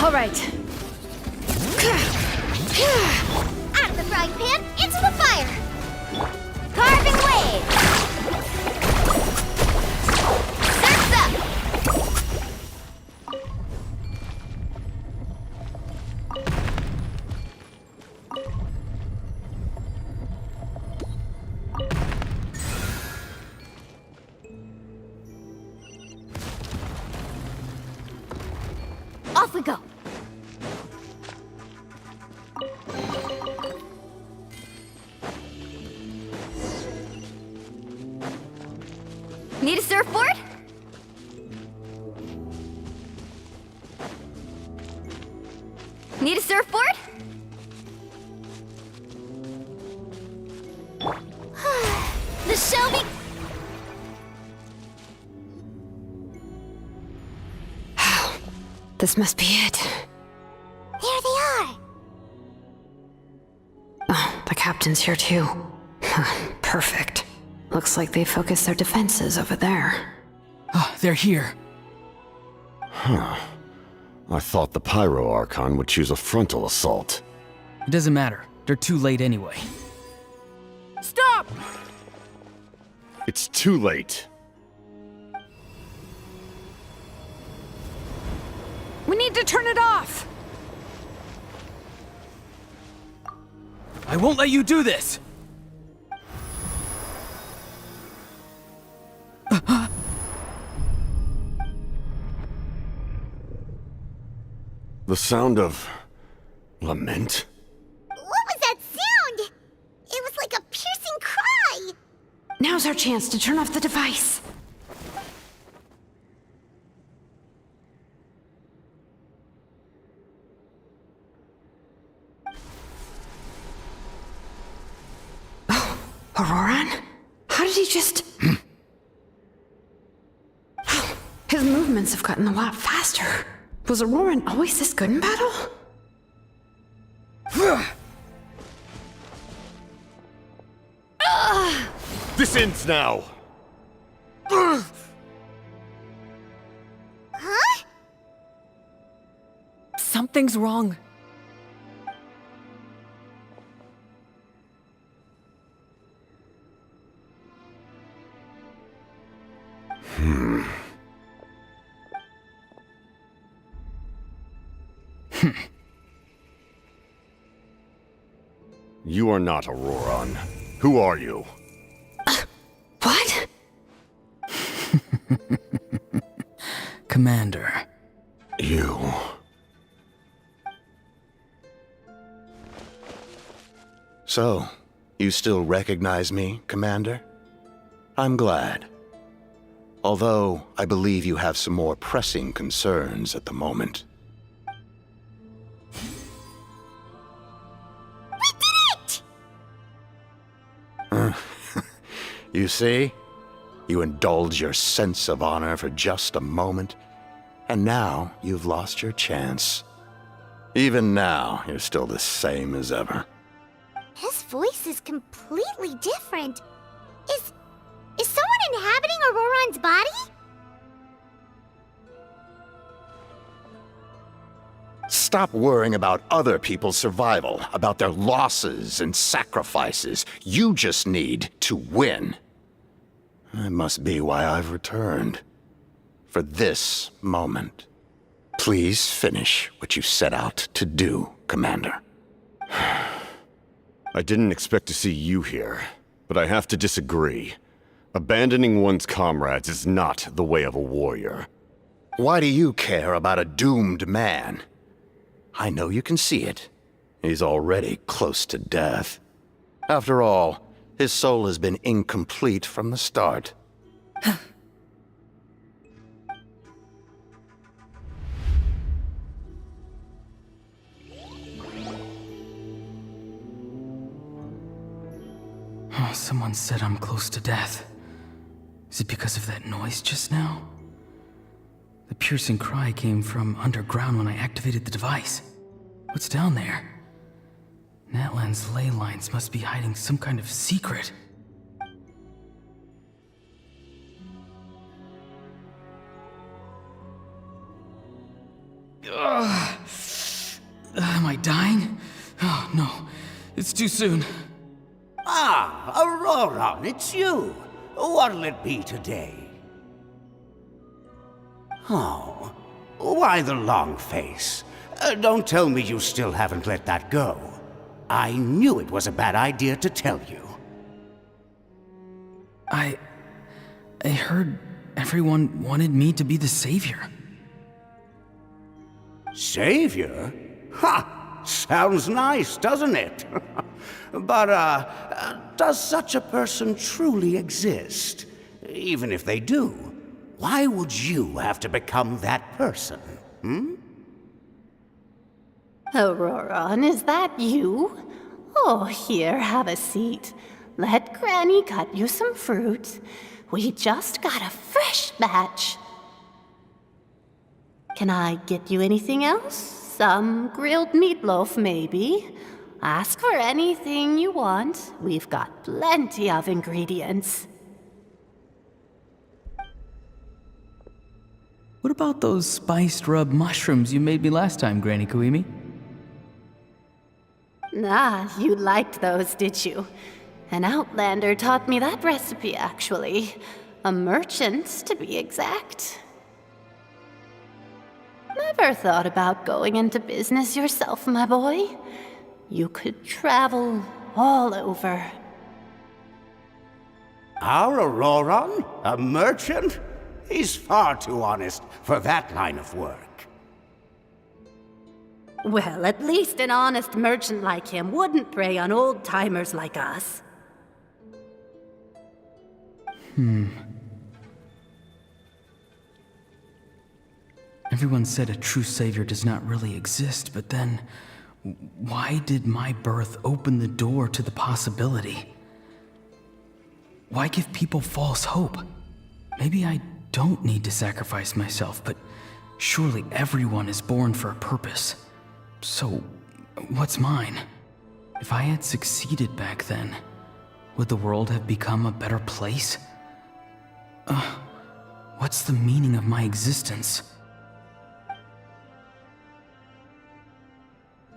All right. Out of the frying pan, into the fire! Carving wave! Surf's up! Off we go! Need a surfboard? Need a surfboard? The show be... This must be it. There they are! Oh, the captain's here too. Perfect. Looks like they focused their defenses over there. Oh, they're here. Huh. I thought the Pyro Archon would choose a frontal assault. It doesn't matter. They're too late anyway. Stop! It's too late. We need to turn it off! I won't let you do this! The sound of... lament? What was that sound? It was like a piercing cry! Now's our chance to turn off the device. Oh, Auroran? How did he just... His movements have gotten a lot faster. Was Auroran always this good in battle? This ends now! Huh? Something's wrong. You are not Auroran. Who are you? What? Commander. You... So, you still recognize me, Commander? I'm glad. Although, I believe you have some more pressing concerns at the moment. You see? You indulge your sense of honor for just a moment, and now you've lost your chance. Even now, you're still the same as ever. His voice is completely different. Is someone inhabiting Auroran's body? Stop worrying about other people's survival, about their losses and sacrifices. You just need to win. That must be why I've returned. For this moment. Please finish what you set out to do, Commander. I didn't expect to see you here, but I have to disagree. Abandoning one's comrades is not the way of a warrior. Why do you care about a doomed man? I know you can see it, He's already close to death. After all, his soul has been incomplete from the start. Oh, someone said I'm close to death. Is it because of that noise just now? The piercing cry came from underground when I activated the device. What's down there? Natlan's ley lines must be hiding some kind of secret. Ugh. Am I dying? Oh, no. It's too soon. Ah, Auroron, it's you. What'll it be today? Oh, why the long face? Don't tell me you still haven't let that go. I knew it was a bad idea to tell you. I heard everyone wanted me to be the savior. Savior? Ha! Sounds nice, doesn't it? But, does such a person truly exist? Even if they do, why would you have to become that person, hmm? Auroron, is that you? Oh, here, have a seat. Let Granny cut you some fruit. We just got a fresh batch. Can I get you anything else? Some grilled meatloaf, maybe? Ask for anything you want. We've got plenty of ingredients. What about those spiced rub mushrooms you made me last time, Granny Kuimi? Ah, you liked those, did you? An outlander taught me that recipe, actually. A merchant, to be exact. Never thought about going into business yourself, my boy? You could travel all over. Our Auroron? A merchant? He's far too honest for that line of work. Well, at least an honest merchant like him wouldn't prey on old-timers like us. Everyone said a true savior does not really exist, but then why did my birth open the door to the possibility? Why give people false hope? Maybe I don't need to sacrifice myself, but surely everyone is born for a purpose. So, what's mine? If I had succeeded back then, would the world have become a better place? What's the meaning of my existence?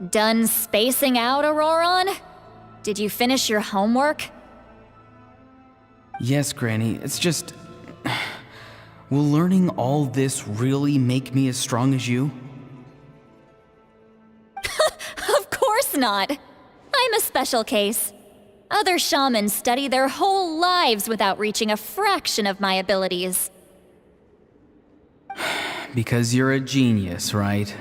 Done spacing out, Auroron? Did you finish your homework? Yes, Granny, it's just... Will learning all this really make me as strong as you? Of course not! I'm a special case. Other shamans study their whole lives without reaching a fraction of my abilities. Because you're a genius, right?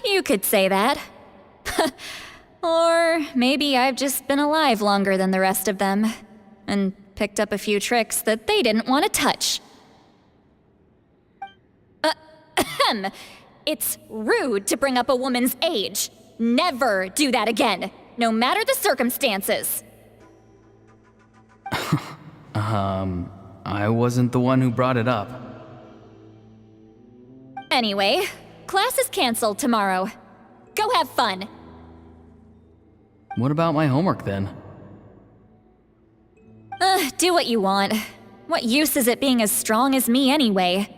You could say that. Or maybe I've just been alive longer than the rest of them, and picked up a few tricks that they didn't want to touch. It's rude to bring up a woman's age. Never do that again, no matter the circumstances. I wasn't the one who brought it up. Anyway, class is canceled tomorrow. Go have fun. What about my homework then? Do what you want. What use is it being as strong as me anyway?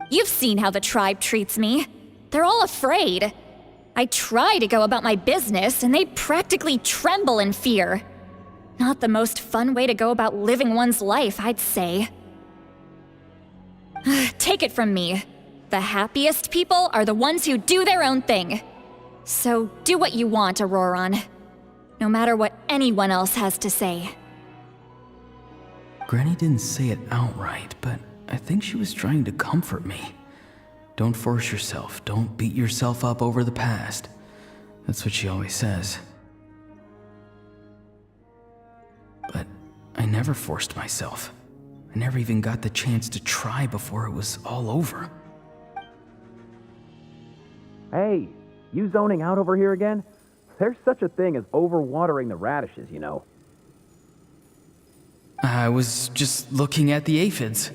You've seen how the tribe treats me. They're all afraid. I try to go about my business, and they practically tremble in fear. Not the most fun way to go about living one's life, I'd say. Take it from me. The happiest people are the ones who do their own thing. So do what you want, Auroron. No matter what anyone else has to say. Granny didn't say it outright, but I think she was trying to comfort me. Don't force yourself. Don't beat yourself up over the past. That's what she always says. But I never forced myself. I never even got the chance to try before it was all over. Hey, you zoning out over here again? There's such a thing as overwatering the radishes, you know. I was just looking at the aphids.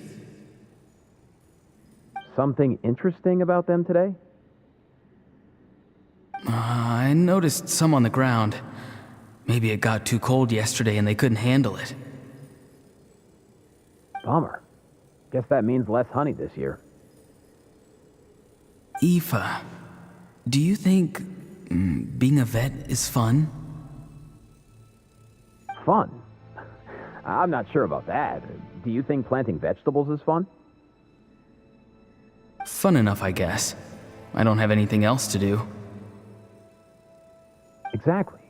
Something interesting about them today? I noticed some on the ground. Maybe it got too cold yesterday and they couldn't handle it. Bummer. Guess that means less honey this year. Aoife, do you think being a vet is fun? Fun? I'm not sure about that. Do you think planting vegetables is fun? Fun enough, I guess. I don't have anything else to do. Exactly.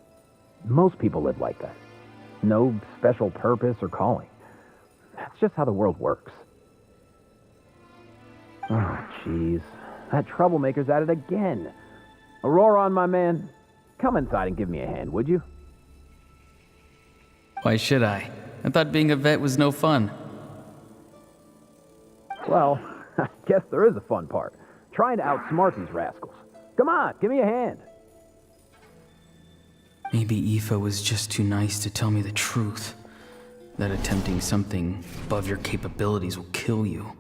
Most people live like that. No special purpose or calling. That's just how the world works. Oh, jeez. That troublemaker's at it again. Auroron, my man, come inside and give me a hand, would you? Why should I? I thought being a vet was no fun. Well, I guess there is a fun part. Trying to outsmart these rascals. Come on, give me a hand. Maybe Aoife was just too nice to tell me the truth. That attempting something above your capabilities will kill you.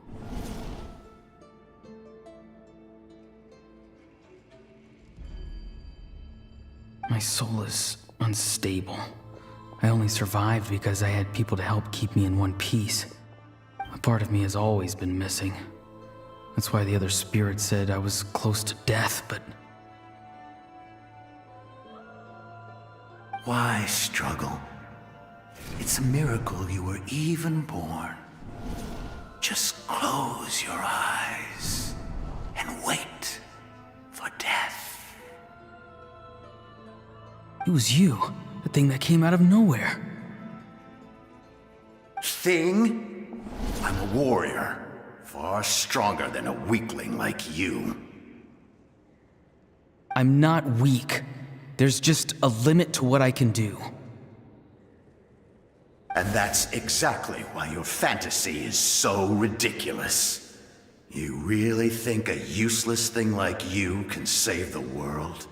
My soul is unstable. I only survived because I had people to help keep me in one piece. A part of me has always been missing. That's why the other spirits said I was close to death, but... Why struggle? It's a miracle you were even born. Just close your eyes and wait for death. It was you, the thing that came out of nowhere. Thing? I'm a warrior, far stronger than a weakling like you. I'm not weak. There's just a limit to what I can do. And that's exactly why your fantasy is so ridiculous. You really think a useless thing like you can save the world?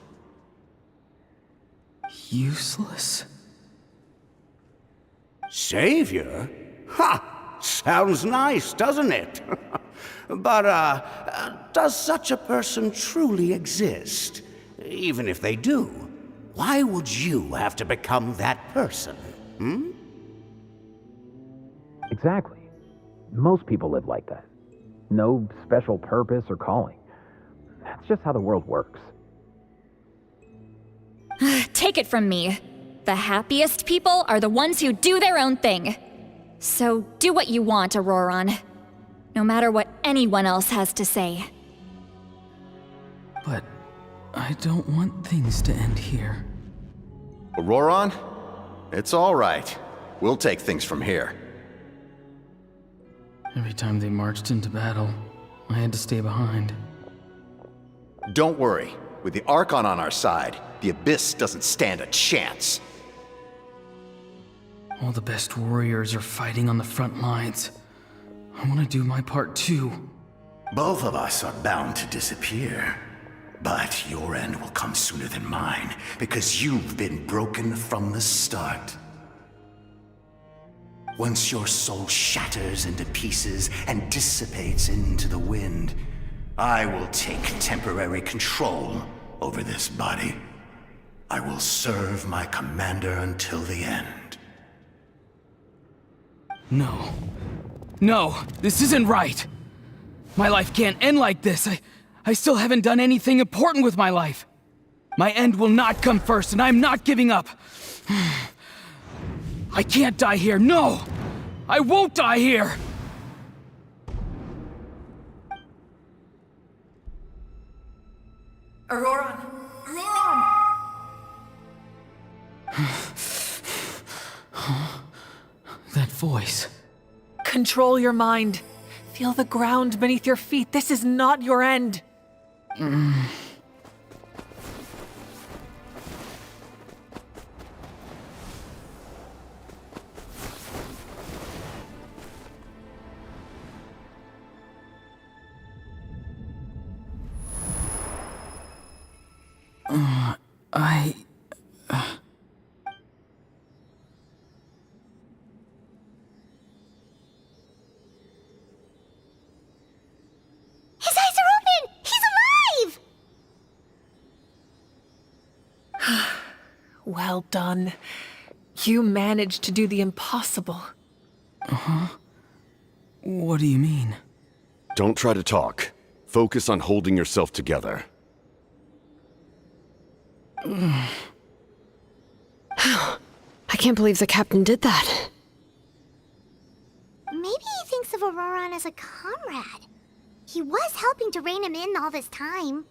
Useless? Savior? Ha! Sounds nice, doesn't it? But, does such a person truly exist? Even if they do, why would you have to become that person? Hmm? Exactly. Most people live like that. No special purpose or calling. That's just how the world works. Take it from me. The happiest people are the ones who do their own thing. So do what you want, Auroron. No matter what anyone else has to say. But I don't want things to end here. Auroron? It's all right. We'll take things from here. Every time they marched into battle, I had to stay behind. Don't worry. With the Archon on our side, the Abyss doesn't stand a chance. All the best warriors are fighting on the front lines. I want to do my part too. Both of us are bound to disappear. But your end will come sooner than mine, because you've been broken from the start. Once your soul shatters into pieces and dissipates into the wind, I will take temporary control over this body. I will serve my commander until the end. No. No, this isn't right. My life can't end like this. I still haven't done anything important with my life. My end will not come first, and I'm not giving up. I can't die here, no! I won't die here! Auroron! Auroron! That voice. Control your mind. Feel the ground beneath your feet. This is not your end. His eyes are open! He's alive! Well done. You managed to do the impossible. Uh-huh. What do you mean? Don't try to talk. Focus on holding yourself together. I can't believe the captain did that. Maybe he thinks of Auroron as a comrade. He was helping to rein him in all this time.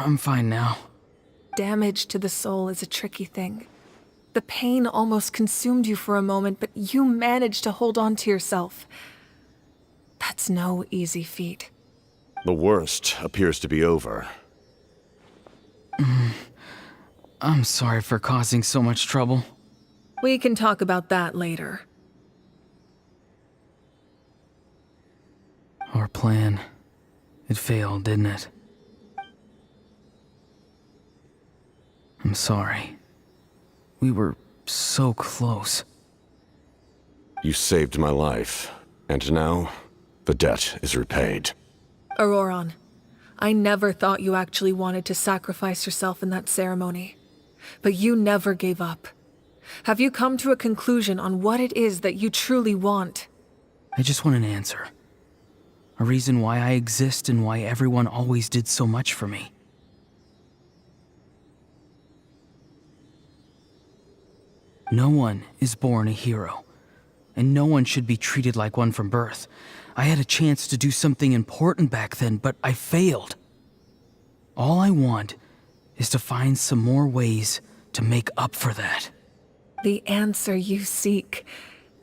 I'm fine now. Damage to the soul is a tricky thing. The pain almost consumed you for a moment, but you managed to hold on to yourself. That's no easy feat. The worst appears to be over. I'm sorry for causing so much trouble. We can talk about that later. Our plan. It failed, didn't it? I'm sorry. We were so close. You saved my life, and now the debt is repaid. Auroron, I never thought you actually wanted to sacrifice yourself in that ceremony. But you never gave up. Have you come to a conclusion on what it is that you truly want? I just want an answer. A reason why I exist and why everyone always did so much for me. No one is born a hero, and no one should be treated like one from birth. I had a chance to do something important back then, but I failed. All I want is to find some more ways to make up for that. The answer you seek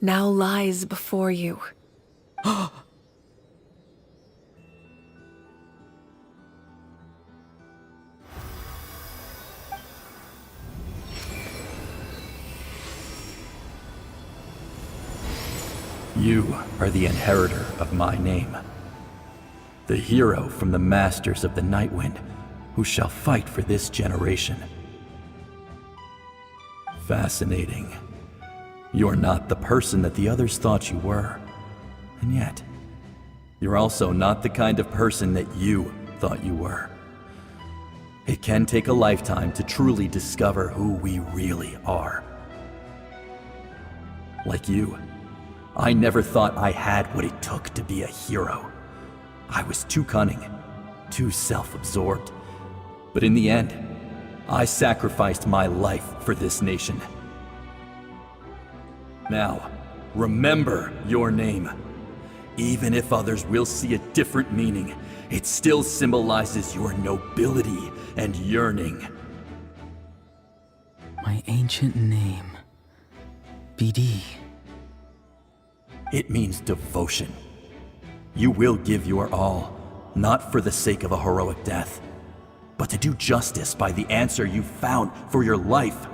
now lies before you. You are the inheritor of my name. The hero from the masters of the Nightwind, who shall fight for this generation. Fascinating. You're not the person that the others thought you were. And yet, you're also not the kind of person that you thought you were. It can take a lifetime to truly discover who we really are. Like you, I never thought I had what it took to be a hero. I was too cunning, too self-absorbed. But in the end, I sacrificed my life for this nation. Now, remember your name. Even if others will see a different meaning, it still symbolizes your nobility and yearning. My ancient name. BD. It means devotion. You will give your all, not for the sake of a heroic death, but to do justice by the answer you found for your life.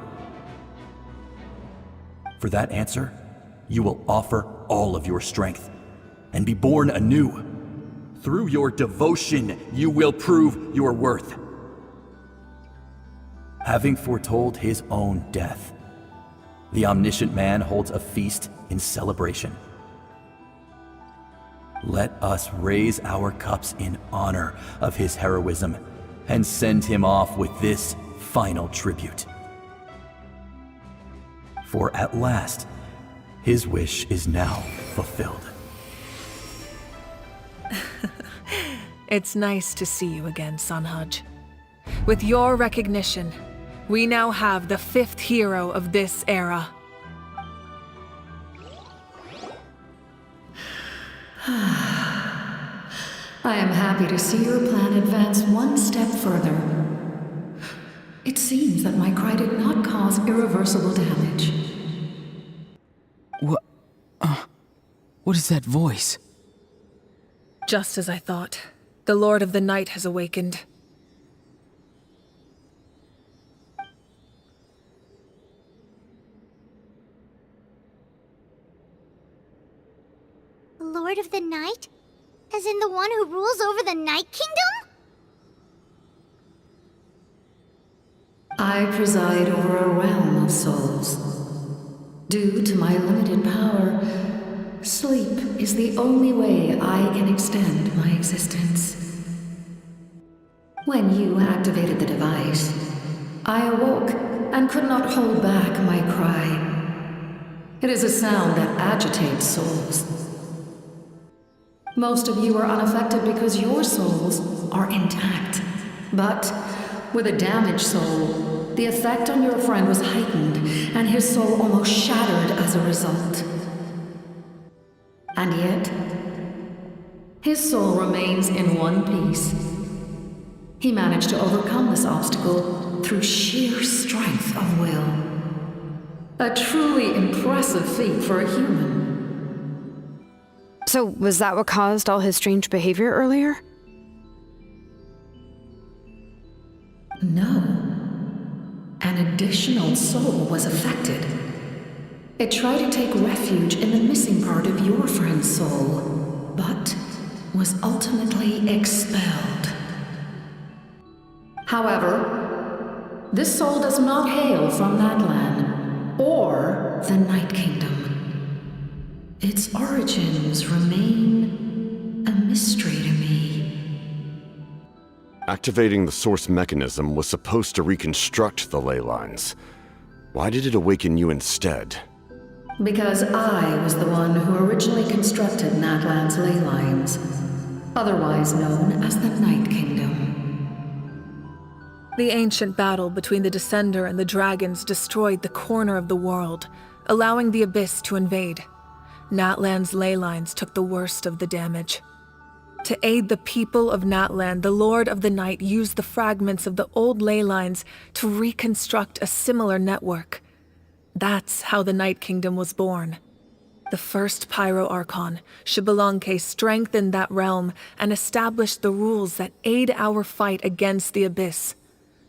For that answer, you will offer all of your strength and be born anew. Through your devotion, you will prove your worth. Having foretold his own death, the omniscient man holds a feast in celebration. Let us raise our cups in honor of his heroism and send him off with this final tribute. For at last, his wish is now fulfilled. It's nice to see you again, Sunhudge. With your recognition, we now have the 5th hero of this era. I am happy to see your plan advance one step further. It seems that my cry did not cause irreversible damage. What is that voice? Just as I thought. The Lord of the Night has awakened. The Lord of the Night? As in the one who rules over the Night Kingdom? I preside over a realm of souls. Due to my limited power, sleep is the only way I can extend my existence. When you activated the device, I awoke and could not hold back my cry. It is a sound that agitates souls. Most of you are unaffected because your souls are intact. But with a damaged soul, the effect on your friend was heightened, and his soul almost shattered as a result. And yet, his soul remains in one piece. He managed to overcome this obstacle through sheer strength of will. A truly impressive feat for a human. So, was that what caused all his strange behavior earlier? No. An additional soul was affected. It tried to take refuge in the missing part of your friend's soul, but was ultimately expelled. However, this soul does not hail from Natlan or the Night Kingdom. Its origins remain a mystery to me. Activating the source mechanism was supposed to reconstruct the ley lines. Why did it awaken you instead? Because I was the one who originally constructed Natlan's ley lines, otherwise known as the Night Kingdom. The ancient battle between the Descender and the dragons destroyed the corner of the world, allowing the Abyss to invade. Natlan's ley lines took the worst of the damage. To aid the people of Natlan, the Lord of the Night used the fragments of the old ley lines to reconstruct a similar network. That's how the Night Kingdom was born. The first Pyro Archon, Xbalanque, strengthened that realm and established the rules that aid our fight against the Abyss.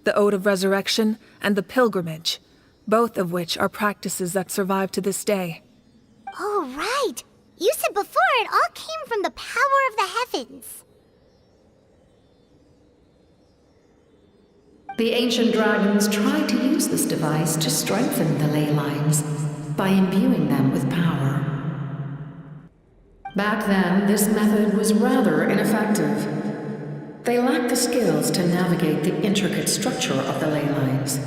The Ode of Resurrection and the Pilgrimage, both of which are practices that survive to this day. Oh, right! You said before it all came from the power of the heavens. The ancient dragons tried to use this device to strengthen the ley lines by imbuing them with power. Back then, this method was rather ineffective. They lacked the skills to navigate the intricate structure of the ley lines.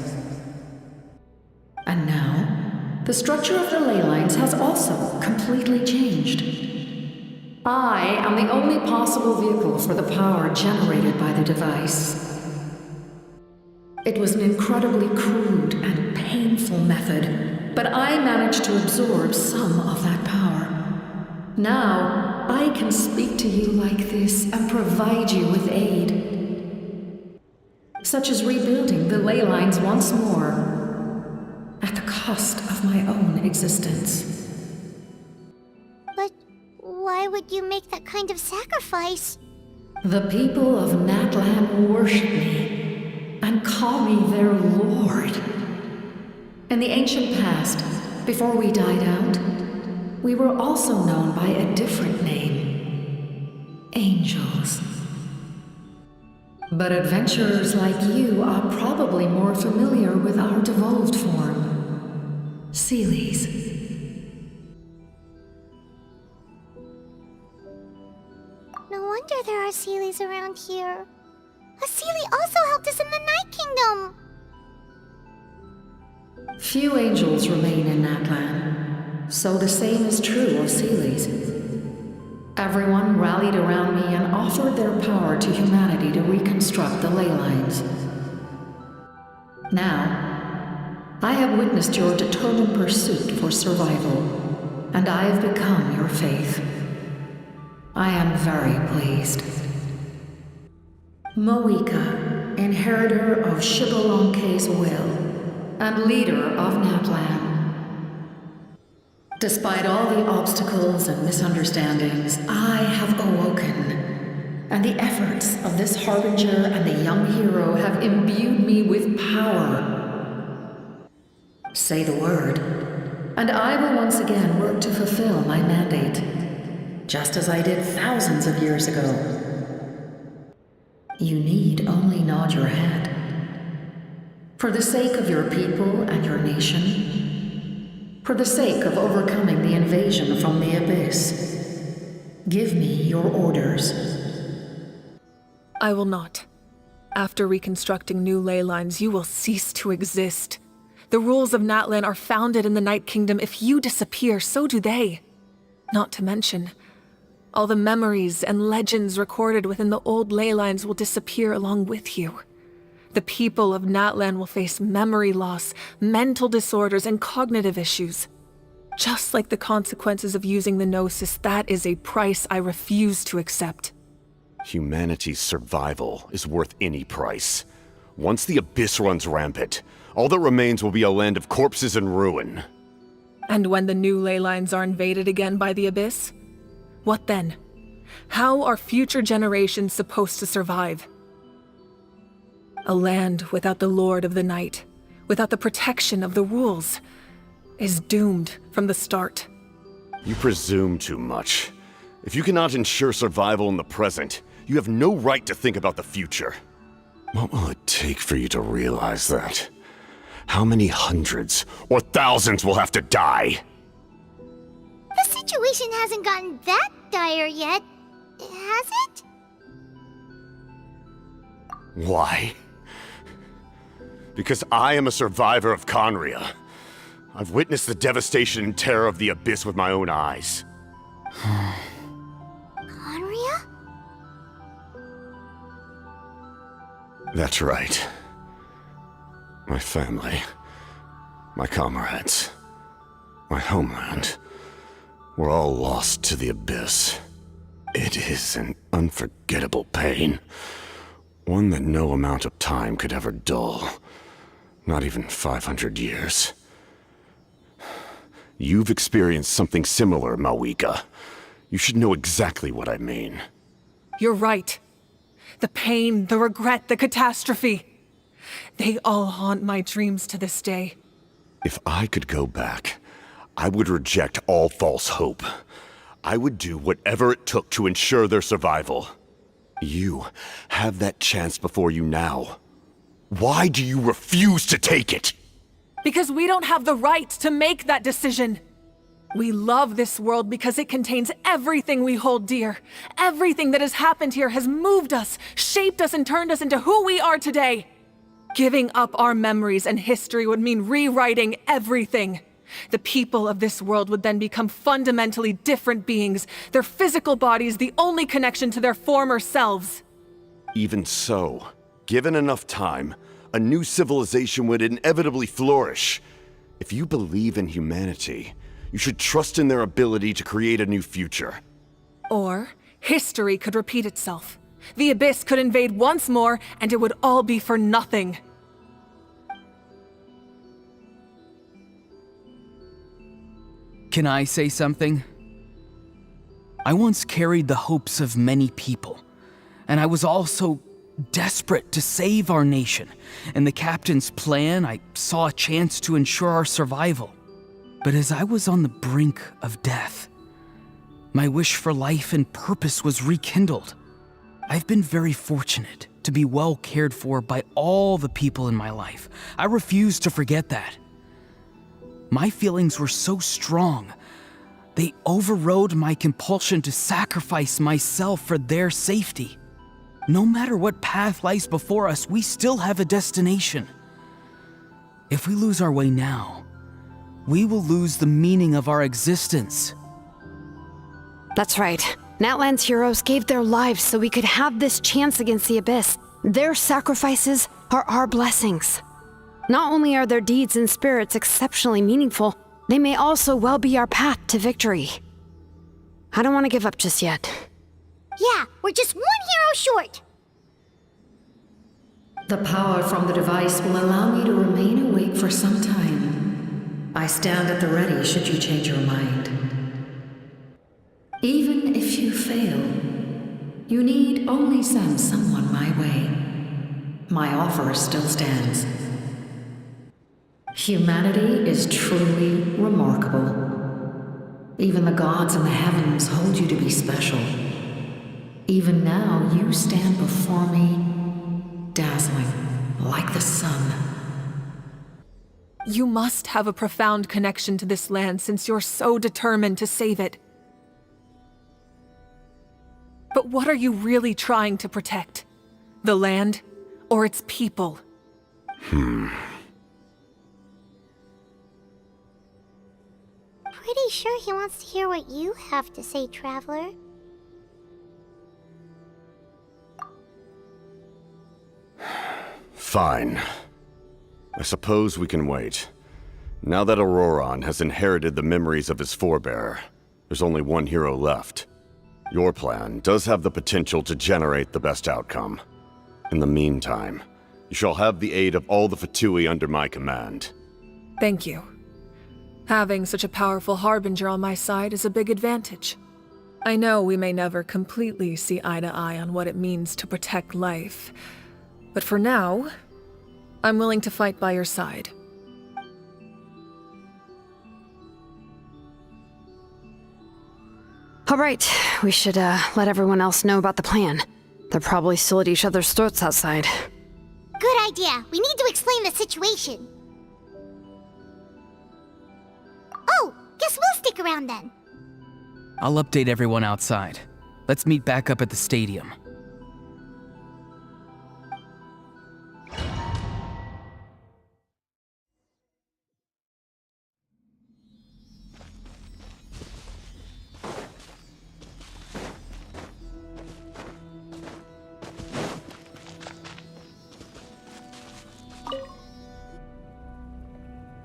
And now, the structure of the ley lines has also completely changed. I am the only possible vehicle for the power generated by the device. It was an incredibly crude and painful method, but I managed to absorb some of that power. Now, I can speak to you like this and provide you with aid. Such as rebuilding the ley lines once more, at the cost of my own existence. But why would you make that kind of sacrifice? The people of Natlan worship me and call me their lord. In the ancient past, before we died out, we were also known by a different name. Angels. But adventurers like you are probably more familiar with our devolved form. Seelies. No wonder there are Seelies around here. A Seelie also helped us in the Night Kingdom. Few angels remain in Natlan, so the same is true of Seelies. Everyone rallied around me and offered their power to humanity to reconstruct the ley lines. Now, I have witnessed your determined pursuit for survival, and I have become your faith. I am very pleased. Moika, inheritor of Xibolonke's will, and leader of Natlan. Despite all the obstacles and misunderstandings, I have awoken, and the efforts of this harbinger and the young hero have imbued me with power. Say the word, and I will once again work to fulfill my mandate, just as I did thousands of years ago. You need only nod your head. For the sake of your people and your nation, for the sake of overcoming the invasion from the Abyss, give me your orders. I will not. After reconstructing new ley lines, you will cease to exist. The rules of Natlan are founded in the Night Kingdom. If you disappear, so do they. Not to mention, all the memories and legends recorded within the old ley lines will disappear along with you. The people of Natlan will face memory loss, mental disorders, and cognitive issues. Just like the consequences of using the Gnosis, that is a price I refuse to accept. Humanity's survival is worth any price. Once the Abyss runs rampant, all that remains will be a land of corpses and ruin. And when the new ley lines are invaded again by the Abyss? What then? How are future generations supposed to survive? A land without the Lord of the Night, without the protection of the rules, is doomed from the start. You presume too much. If you cannot ensure survival in the present, you have no right to think about the future. What will it take for you to realize that? How many hundreds or thousands will have to die? The situation hasn't gotten that dire yet, has it? Why? Because I am a survivor of Conria. I've witnessed the devastation and terror of the Abyss with my own eyes. Conria? That's right. My family, my comrades, my homeland, were all lost to the Abyss. It is an unforgettable pain. One that no amount of time could ever dull. Not even 500 years. You've experienced something similar, Mawika. You should know exactly what I mean. You're right. The pain, the regret, the catastrophe. They all haunt my dreams to this day. If I could go back, I would reject all false hope. I would do whatever it took to ensure their survival. You have that chance before you now. Why do you refuse to take it? Because we don't have the right to make that decision. We love this world because it contains everything we hold dear. Everything that has happened here has moved us, shaped us, and turned us into who we are today. Giving up our memories and history would mean rewriting everything. The people of this world would then become fundamentally different beings, their physical bodies the only connection to their former selves. Even so, given enough time, a new civilization would inevitably flourish. If you believe in humanity, you should trust in their ability to create a new future. Or, history could repeat itself. The Abyss could invade once more, and it would all be for nothing. Can I say something? I once carried the hopes of many people, and I was also desperate to save our nation. In the captain's plan, I saw a chance to ensure our survival. But as I was on the brink of death, my wish for life and purpose was rekindled. I've been very fortunate to be well cared for by all the people in my life. I refuse to forget that. My feelings were so strong, they overrode my compulsion to sacrifice myself for their safety. No matter what path lies before us, we still have a destination. If we lose our way now, we will lose the meaning of our existence. That's right. Natlan's heroes gave their lives so we could have this chance against the Abyss. Their sacrifices are our blessings. Not only are their deeds and spirits exceptionally meaningful, they may also well be our path to victory. I don't want to give up just yet. Yeah, we're just one hero short. The power from the device will allow me to remain awake for some time. I stand at the ready should you change your mind. Even if you fail, you need only send someone my way. My offer still stands. Humanity is truly remarkable. Even the gods in the heavens hold you to be special. Even now, you stand before me, dazzling like the sun. You must have a profound connection to this land since you're so determined to save it. But what are you really trying to protect? The land or its people? Pretty sure he wants to hear what you have to say, Traveler. Fine. I suppose we can wait. Now that Auroron has inherited the memories of his forebear, there's only one hero left. Your plan does have the potential to generate the best outcome. In the meantime, you shall have the aid of all the Fatui under my command. Thank you. Having such a powerful harbinger on my side is a big advantage. I know we may never completely see eye to eye on what it means to protect life, but for now, I'm willing to fight by your side. All right, we should let everyone else know about the plan. They're probably still at each other's throats outside. Good idea. We need to explain the situation. Oh, guess we'll stick around then. I'll update everyone outside. Let's meet back up at the stadium.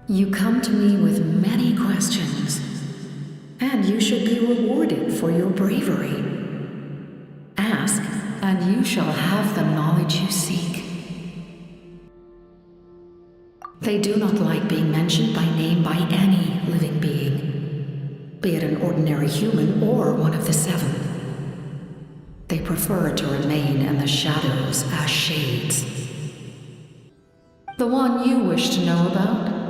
You come to me with many questions, and you should be rewarded for your bravery. Ask, and you shall have the knowledge you seek. They do not like being mentioned by name by any living being, be it an ordinary human or one of the seven. They prefer to remain in the shadows as shades. The one you wish to know about?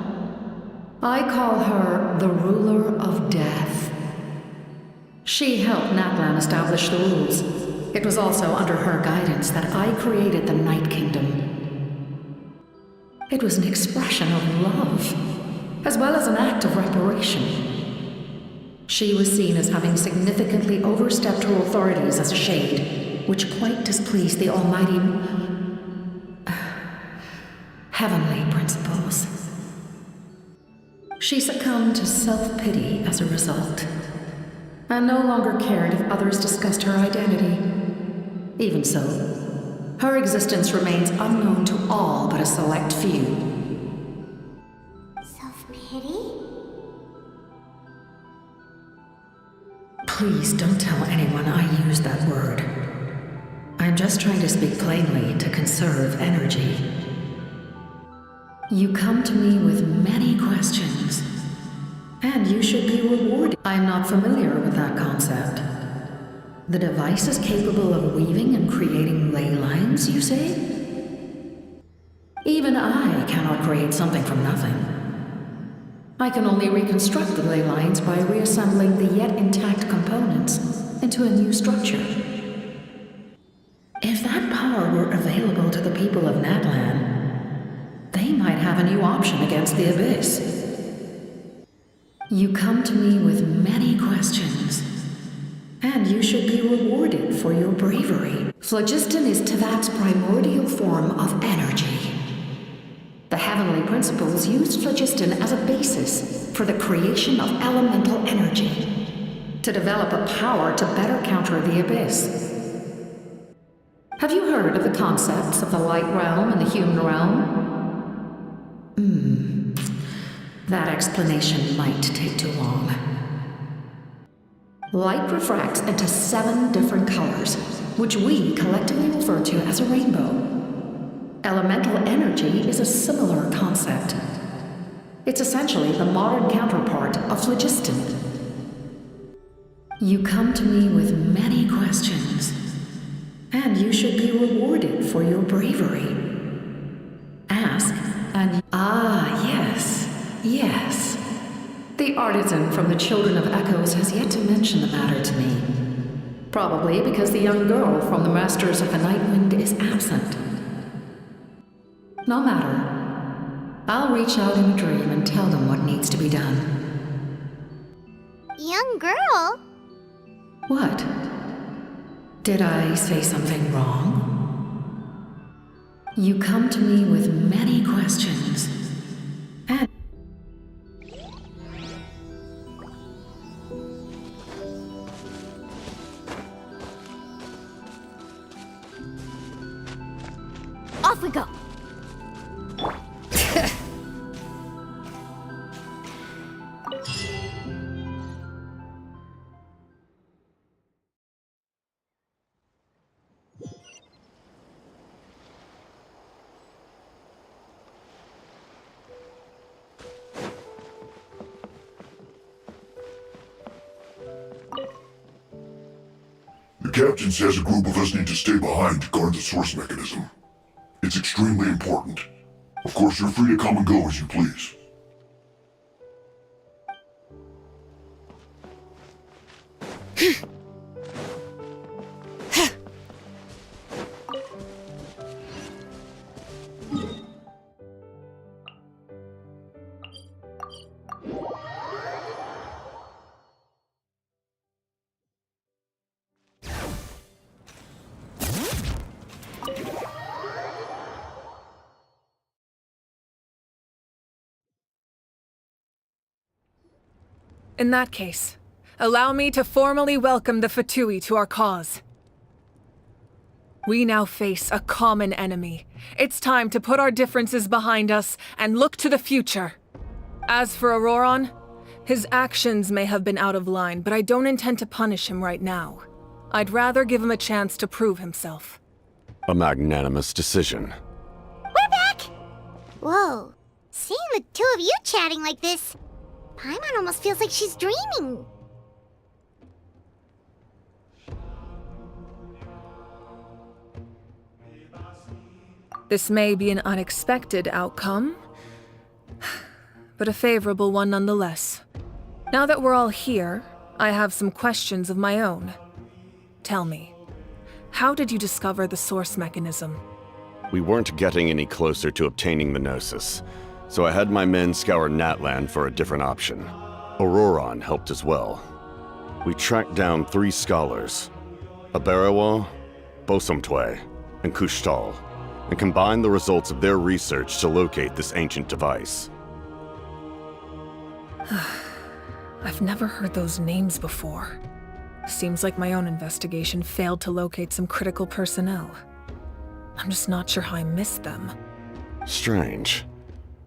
I call her the Ruler of Death. She helped Natlan establish the rules. It was also under her guidance that I created the Night Kingdom. It was an expression of love, as well as an act of reparation. She was seen as having significantly overstepped her authorities as a shade, which quite displeased the almighty heavenly principles. She succumbed to self-pity as a result, and no longer cared if others discussed her identity. Even so, her existence remains unknown to all but a select few. Self-pity? Please don't tell anyone I used that word. I'm just trying to speak plainly to conserve energy. You come to me with many questions, and you should be rewarded. I'm not familiar with that concept. The device is capable of weaving and creating ley lines, you say? Even I cannot create something from nothing. I can only reconstruct the ley lines by reassembling the yet intact components into a new structure. If that power were available to the people of Natlan, they might have a new option against the Abyss. You come to me with many questions, and you should be rewarded for your bravery. Phlogiston is Teyvat's primordial form of energy. The heavenly principles used phlogiston as a basis for the creation of elemental energy, to develop a power to better counter the Abyss. Have you heard of the concepts of the light realm and the human realm? That explanation might take too long. Light refracts into 7 different colors, which we collectively refer to as a rainbow. Elemental energy is a similar concept. It's essentially the modern counterpart of phlogiston. You come to me with many questions, and you should be rewarded for your bravery. Ask, and yes. The artisan from the Children of Echoes has yet to mention the matter to me. Probably because the young girl from the Masters of the Nightwind is absent. No matter. I'll reach out in a dream and tell them what needs to be done. Young girl? What? Did I say something wrong? You come to me with many questions. And off we go. The captain says a group of us need to stay behind to guard the source mechanism. It's extremely important. Of course, you're free to come and go as you please. In that case, allow me to formally welcome the Fatui to our cause. We now face a common enemy. It's time to put our differences behind us and look to the future. As for Auroron, his actions may have been out of line, but I don't intend to punish him right now. I'd rather give him a chance to prove himself. A magnanimous decision. We're back! Whoa, seeing the two of you chatting like this, Paimon almost feels like she's dreaming. This may be an unexpected outcome, but a favorable one nonetheless. Now that we're all here, I have some questions of my own. Tell me, how did you discover the source mechanism? We weren't getting any closer to obtaining the Gnosis, so I had my men scour Natlan for a different option. Auroron helped as well. We tracked down 3 scholars, Aberawa, Bosomtwe, and Kushtal, and combined the results of their research to locate this ancient device. I've never heard those names before. Seems like my own investigation failed to locate some critical personnel. I'm just not sure how I missed them. Strange.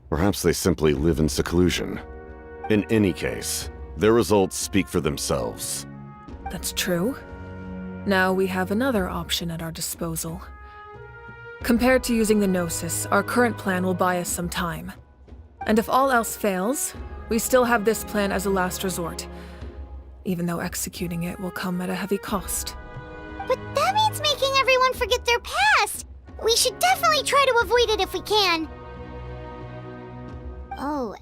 Perhaps they simply live in seclusion. In any case, their results speak for themselves. That's true. Now we have another option at our disposal. Compared to using the Gnosis, our current plan will buy us some time. And if all else fails, we still have this plan as a last resort, even though executing it will come at a heavy cost. But that means making everyone forget their past! We should definitely try to avoid it if we can. Oh,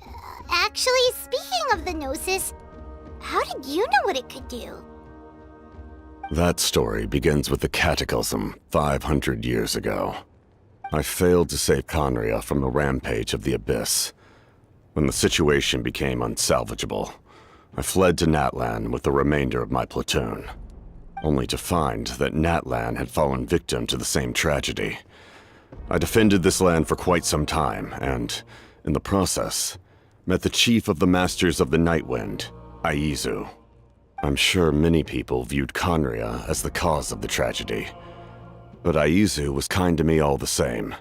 actually, speaking of the Gnosis, how did you know what it could do? That story begins with the Cataclysm 500 years ago. I failed to save Conria from the rampage of the Abyss. When the situation became unsalvageable, I fled to Natlan with the remainder of my platoon, only to find that Natlan had fallen victim to the same tragedy. I defended this land for quite some time, and, in the process, met the chief of the Masters of the Nightwind, Aizu. I'm sure many people viewed Conria as the cause of the tragedy, but Aizu was kind to me all the same,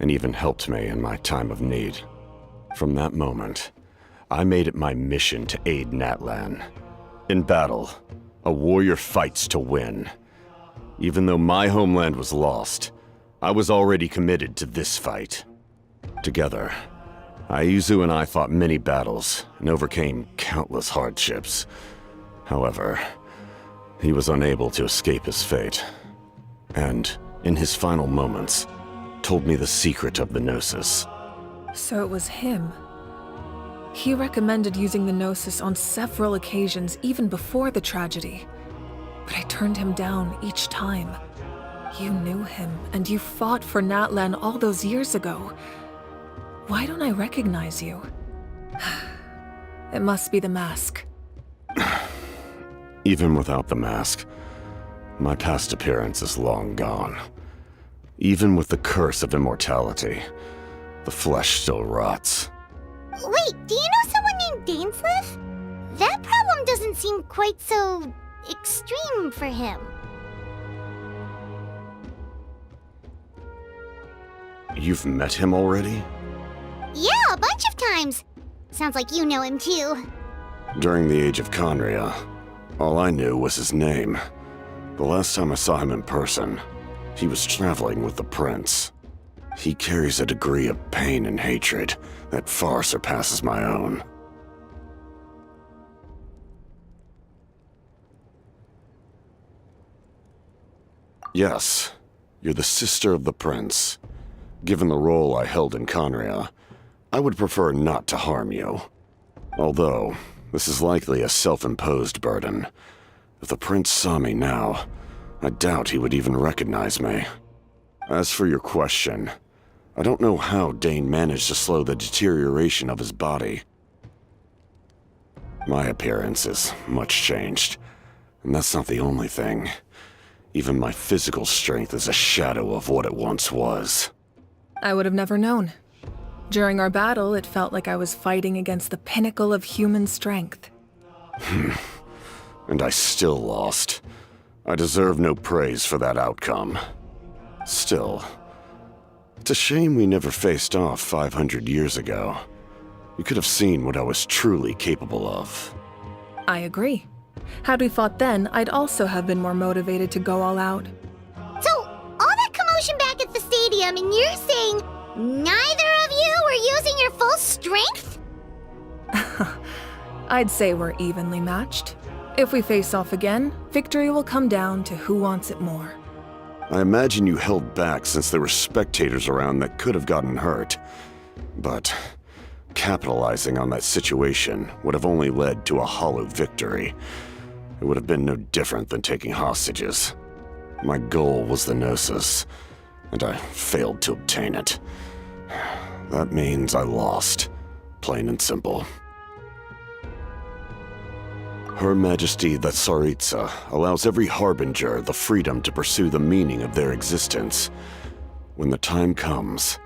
and even helped me in my time of need. From that moment, I made it my mission to aid Natlan. In battle, A warrior fights to win. Even though my homeland was lost, I was already committed to this fight. Together, Aizu and I fought many battles and overcame countless hardships. However, he was unable to escape his fate, and, in his final moments, told me the secret of the Gnosis. So it was him. He recommended using the Gnosis on several occasions, even before the tragedy. But I turned him down each time. You knew him, and you fought for Natlan all those years ago. Why don't I recognize you? It must be the mask. Even without the mask, my past appearance is long gone. Even with the curse of immortality, the flesh still rots. Wait, do you know someone named Dainsleif? That problem doesn't seem quite so extreme for him. You've met him already? Yeah, a bunch of times. Sounds like you know him too. During the Age of Conria, all I knew was his name. The last time I saw him in person, he was traveling with the prince. He carries a degree of pain and hatred that far surpasses my own. Yes, you're the sister of the prince. Given the role I held in Conria, I would prefer not to harm you. Although, this is likely a self-imposed burden. If the prince saw me now, I doubt he would even recognize me. As for your question, I don't know how Dane managed to slow the deterioration of his body. My appearance is much changed, and that's not the only thing. Even my physical strength is a shadow of what it once was. I would have never known. During our battle, it felt like I was fighting against the pinnacle of human strength. And I still lost. I deserve no praise for that outcome. Still, it's a shame we never faced off 500 years ago. You could have seen what I was truly capable of. I agree. Had we fought then, I'd also have been more motivated to go all out. So, all that commotion back at the stadium, and you're saying neither of you were using your full strength? I'd say we're evenly matched. If we face off again, victory will come down to who wants it more. I imagine you held back since there were spectators around that could have gotten hurt. But capitalizing on that situation would have only led to a hollow victory. It would have been no different than taking hostages. My goal was the Gnosis, and I failed to obtain it. That means I lost, plain and simple. Her Majesty the Tsaritsa allows every harbinger the freedom to pursue the meaning of their existence. When the time comes,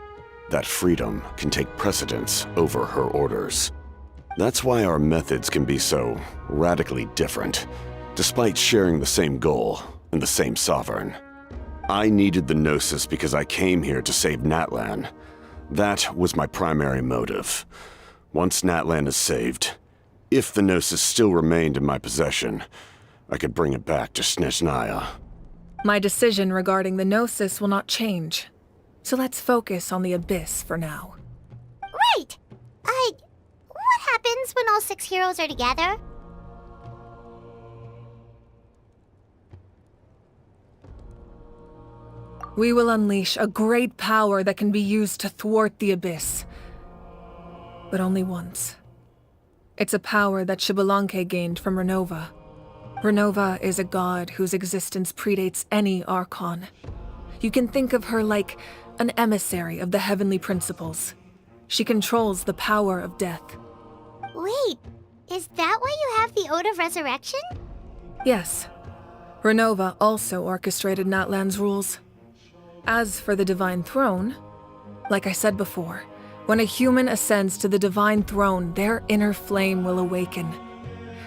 that freedom can take precedence over her orders. That's why our methods can be so radically different, despite sharing the same goal and the same sovereign. I needed the Gnosis because I came here to save Natlan. That was my primary motive. Once Natlan is saved, if the Gnosis still remained in my possession, I could bring it back to Snezhnaya. My decision regarding the Gnosis will not change. So let's focus on the Abyss for now. Right! What happens when all 6 heroes are together? We will unleash a great power that can be used to thwart the Abyss. But only once. It's a power that Xbalanque gained from Renova. Renova is a god whose existence predates any Archon. You can think of her like an emissary of the heavenly principles. She controls the power of death. Wait, is that why you have the Ode of Resurrection? Yes. Renova also orchestrated Natlan's rules. As for the Divine Throne, like I said before, when a human ascends to the Divine Throne, their inner flame will awaken.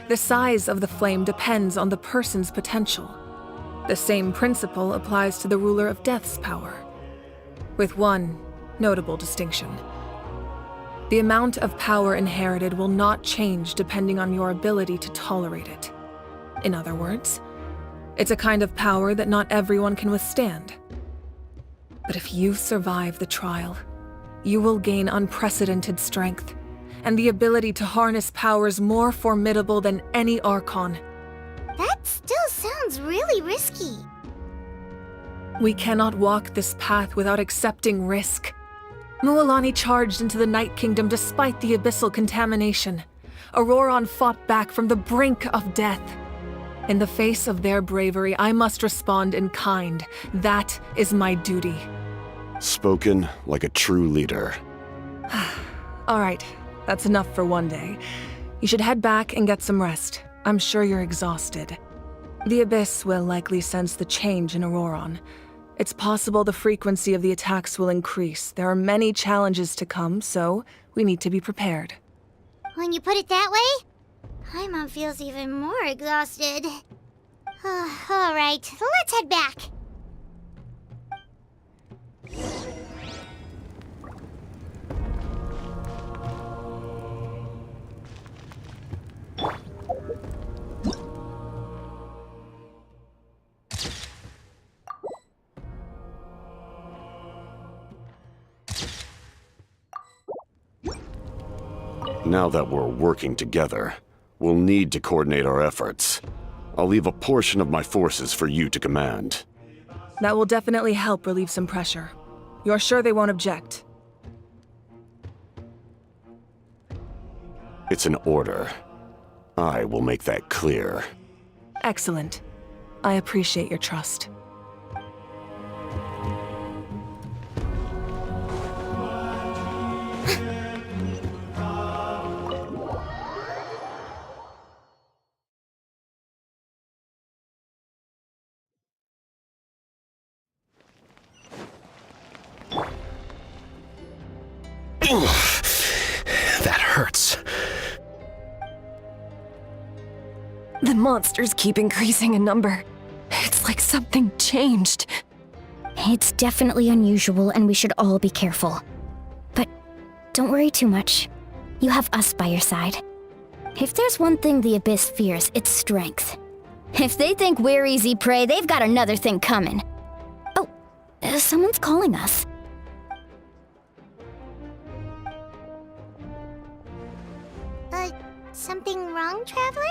The size of the flame depends on the person's potential. The same principle applies to the ruler of Death's power, with one notable distinction. The amount of power inherited will not change depending on your ability to tolerate it. in other words. It's a kind of power that not everyone can withstand. But if you survive the trial, you will gain unprecedented strength and the ability to harness powers more formidable than any Archon. That still sounds really risky. We cannot walk this path without accepting risk. Mualani charged into the Night Kingdom despite the abyssal contamination. Auroron fought back from the brink of death. In the face of their bravery, I must respond in kind. That is my duty. Spoken like a true leader. All right, that's enough for one day. You should head back and get some rest. I'm sure you're exhausted. The Abyss will likely sense the change in Auroron. It's possible the frequency of the attacks will increase. There are many challenges to come, so we need to be prepared. When you put it that way, Paimon feels even more exhausted. All right, let's head back. Now that we're working together, we'll need to coordinate our efforts. I'll leave a portion of my forces for you to command. That will definitely help relieve some pressure. You're sure they won't object? It's an order. I will make that clear. Excellent. I appreciate your trust. That hurts. The monsters keep increasing in number. It's like something changed. It's definitely unusual, and we should all be careful. But don't worry too much. You have us by your side. If there's one thing the Abyss fears, it's strength. If they think we're easy prey, they've got another thing coming. Oh, someone's calling us. Something wrong, Traveler?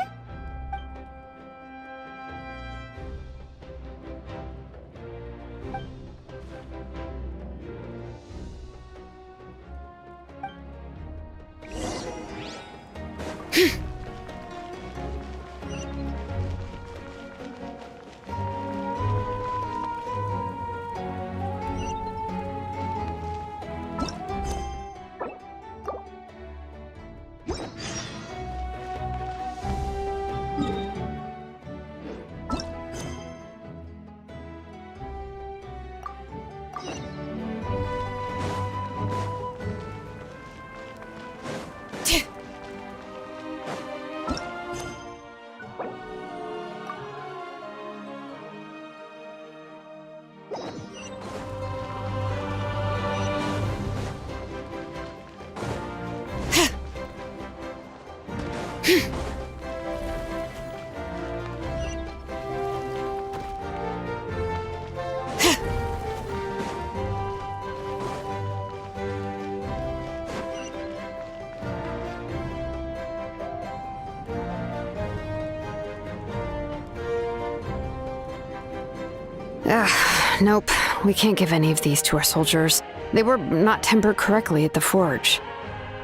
Nope. We can't give any of these to our soldiers. They were not tempered correctly at the forge.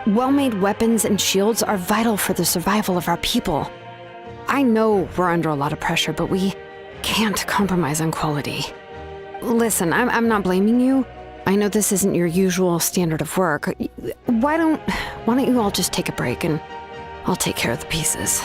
Well-made weapons and shields are vital for the survival of our people. I know we're under a lot of pressure, but we can't compromise on quality. Listen, I'm not blaming you. I know this isn't your usual standard of work. Why don't you all just take a break and I'll take care of the pieces.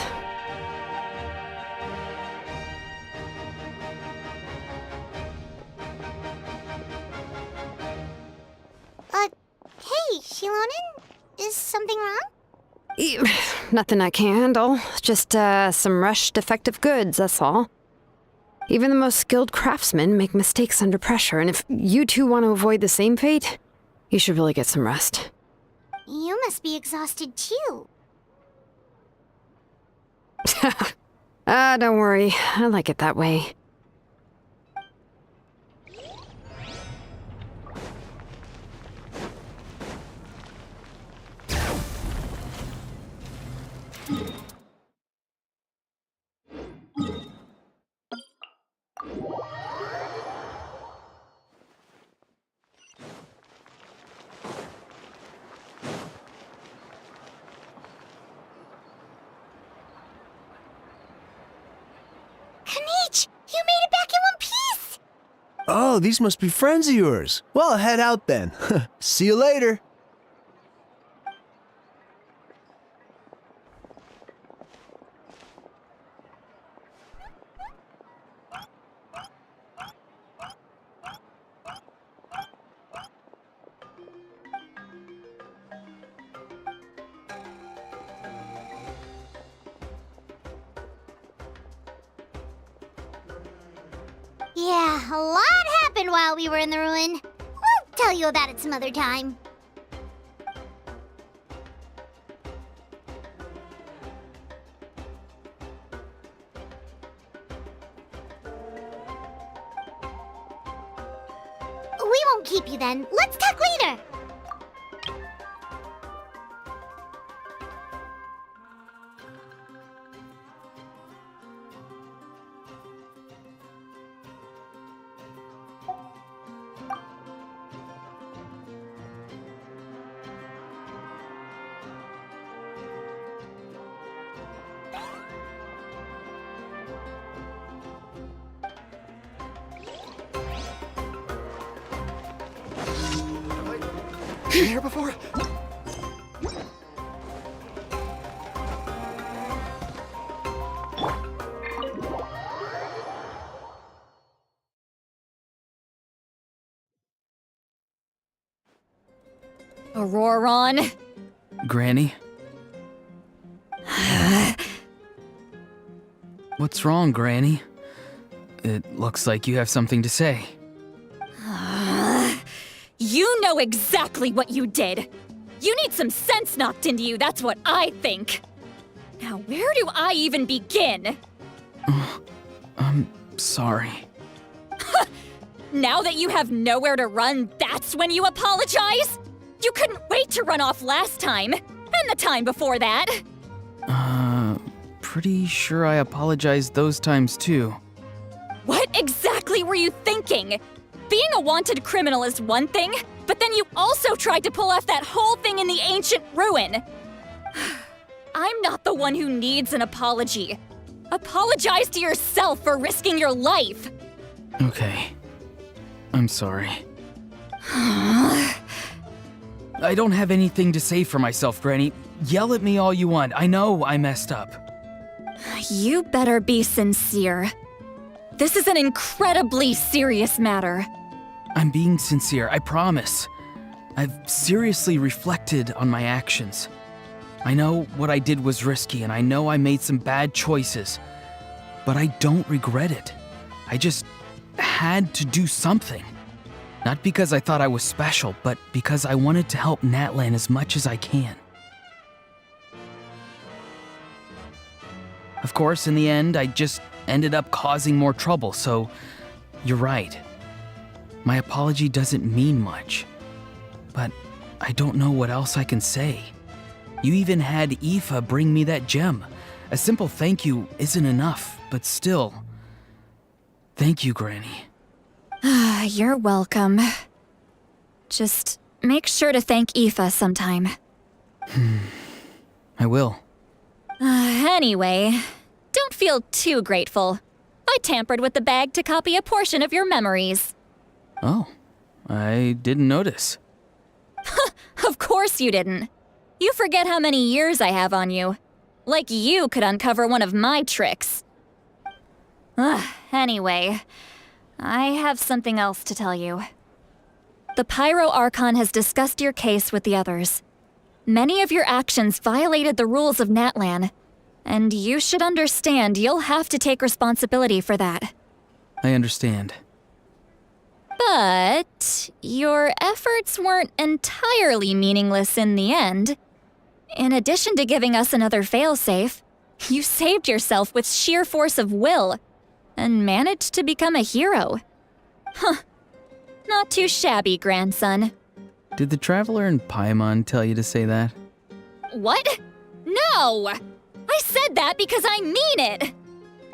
Hey, xilonen? Is something wrong? Nothing I can handle. Just some rushed defective goods, that's all. Even the most skilled craftsmen make mistakes under pressure, and if you two want to avoid the same fate, you should really get some rest. You must be exhausted too. Don't worry. I like it that way. You made it back in one piece! Oh, these must be friends of yours. Well, head out then. See you later. Yeah, a lot happened while we were in the ruin. We'll tell you about it some other time. We won't keep you then. Let's talk later. Been here before? Auroron. Granny? What's wrong, Granny? It looks like you have something to say. You know exactly what you did. You need some sense knocked into you, that's what I think. Now, where do I even begin? I'm sorry. Now that you have nowhere to run, that's when you apologize? You couldn't wait to run off last time, and the time before that. Pretty sure I apologized those times too. What exactly were you thinking? Being a wanted criminal is one thing, but then you also tried to pull off that whole thing in the ancient ruin. I'm not the one who needs an apology. Apologize to yourself for risking your life. Okay. I'm sorry. I don't have anything to say for myself, Granny. Yell at me all you want. I know I messed up. You better be sincere. This is an incredibly serious matter. I'm being sincere, I promise. I've seriously reflected on my actions. I know what I did was risky, and I know I made some bad choices. But I don't regret it. I just had to do something. Not because I thought I was special, but because I wanted to help Natlan as much as I can. Of course, in the end, I just ended up causing more trouble, so you're right. My apology doesn't mean much, but I don't know what else I can say. You even had Aoife bring me that gem. A simple thank you isn't enough, but still. Thank you, Granny. You're welcome. Just make sure to thank Aoife sometime. I will. Anyway, don't feel too grateful. I tampered with the bag to copy a portion of your memories. Oh, I didn't notice. Of course you didn't. You forget how many years I have on you. Like you could uncover one of my tricks. Anyway, I have something else to tell you. The Pyro Archon has discussed your case with the others. Many of your actions violated the rules of Natlan, and you should understand you'll have to take responsibility for that. I understand. But your efforts weren't entirely meaningless in the end. In addition to giving us another failsafe, You saved yourself with sheer force of will, and managed to become a hero. Huh. Not too shabby, grandson. Did the Traveler in Paimon tell you to say that? What? No! I said that because I mean it!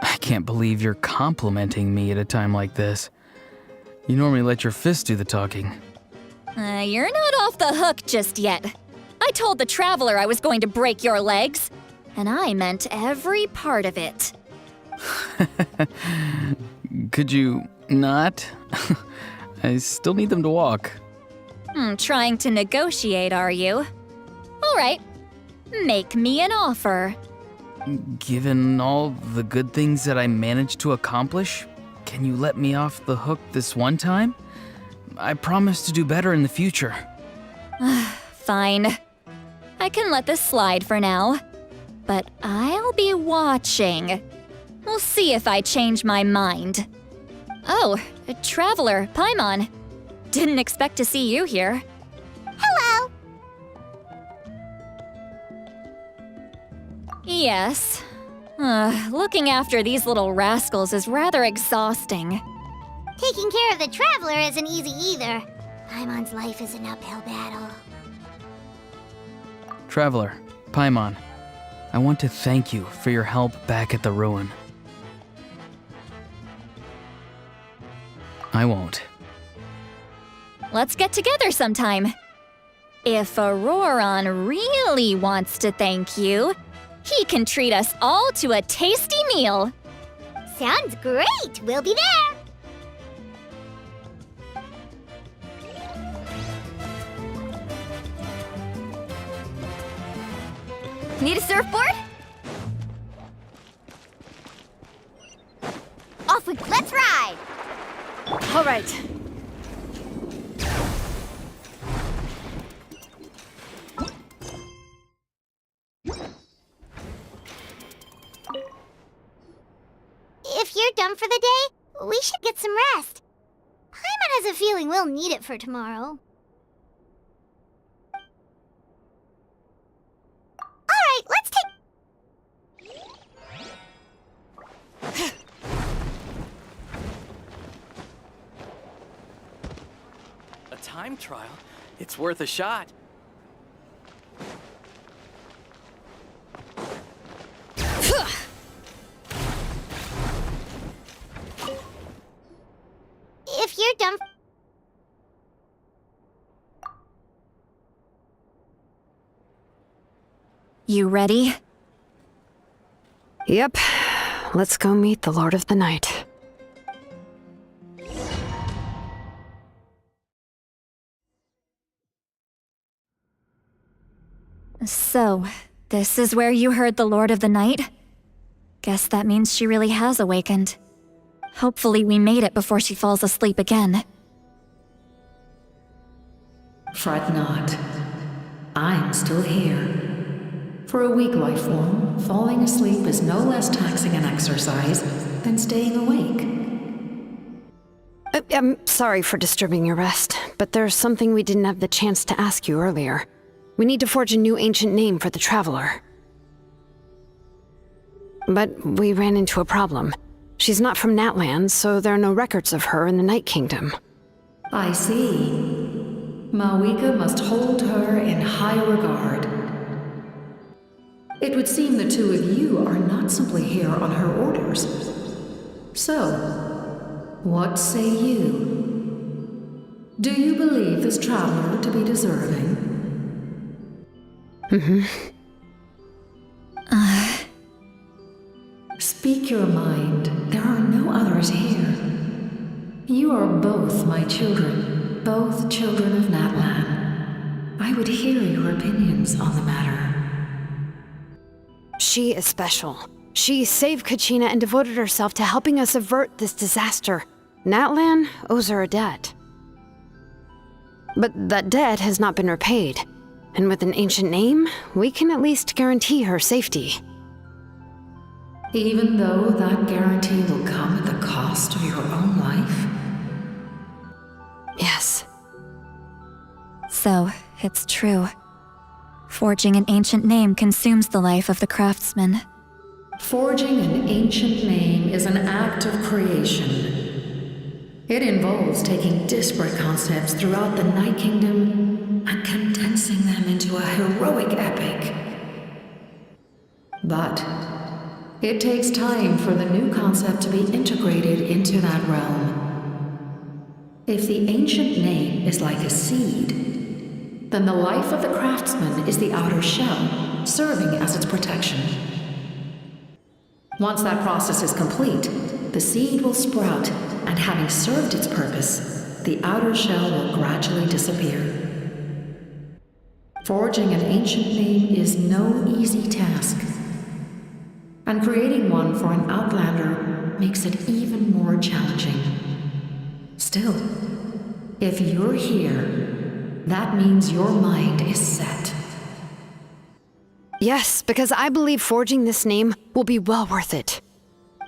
I can't believe you're complimenting me at a time like this. You normally let your fists do the talking. You're not off the hook just yet. I told the Traveler I was going to break your legs, and I meant every part of it. Could you not? I still need them to walk. Trying to negotiate, are you? All right. Make me an offer. Given all the good things that I managed to accomplish, can you let me off the hook this one time? I promise to do better in the future. Fine. I can let this slide for now. But I'll be watching. We'll see if I change my mind. Oh, a Traveler, Paimon. Didn't expect to see you here. Hello! Yes. Looking after these little rascals is rather exhausting. Taking care of the Traveler isn't easy either. Paimon's life is an uphill battle. Traveler, Paimon, I want to thank you for your help back at the ruin. I won't. Let's get together sometime. If Auroron really wants to thank you, he can treat us all to a tasty meal. Sounds great! We'll be there! Need a surfboard? Off we go. Let's ride! All right. If you're done for the day, we should get some rest. Paimon has a feeling we'll need it for tomorrow. Alright, let's take... A time trial? It's worth a shot. If you're done... You ready? Yep. Let's go meet the Lord of the Night. So, this is where you heard the Lord of the Night? Guess that means she really has awakened. Hopefully we made it before she falls asleep again. Fret not. I'm still here. For a weak life form, falling asleep is no less taxing an exercise than staying awake. I'm sorry for disturbing your rest, but there's something we didn't have the chance to ask you earlier. We need to forge a new ancient name for the Traveler. But we ran into a problem. She's not from Natlan, so there are no records of her in the Night Kingdom. I see. Mawika must hold her in high regard. It would seem the two of you are not simply here on her orders. So, what say you? Do you believe this Traveler to be deserving? Speak your mind. There are no others here. You are both my children, both children of Natlan. I would hear your opinions on the matter. She is special. She saved Kachina and devoted herself to helping us avert this disaster. Natlan owes her a debt. But that debt has not been repaid. And with an ancient name, we can at least guarantee her safety. Even though that guarantee will come at the cost of your own life? Yes. So, it's true. Forging an ancient name consumes the life of the craftsman. Forging an ancient name is an act of creation. It involves taking disparate concepts throughout the Night Kingdom and condensing them into a heroic epic. But it takes time for the new concept to be integrated into that realm. If the ancient name is like a seed, then the life of the craftsman is the outer shell, serving as its protection. Once that process is complete, the seed will sprout, and having served its purpose, the outer shell will gradually disappear. Forging an ancient name is no easy task, and creating one for an outlander makes it even more challenging. Still, if you're here, that means your mind is set. Yes, because I believe forging this name will be well worth it.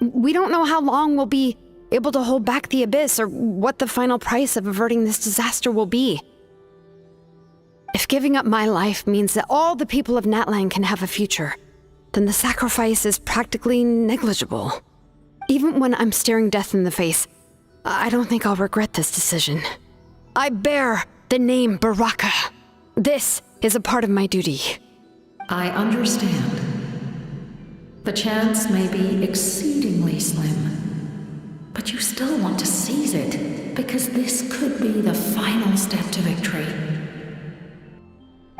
We don't know how long we'll be able to hold back the abyss or what the final price of averting this disaster will be. If giving up my life means that all the people of Natlan can have a future, then the sacrifice is practically negligible. Even when I'm staring death in the face, I don't think I'll regret this decision. I bear the name Baraka. This is a part of my duty. I understand. The chance may be exceedingly slim, but you still want to seize it, because this could be the final step to victory.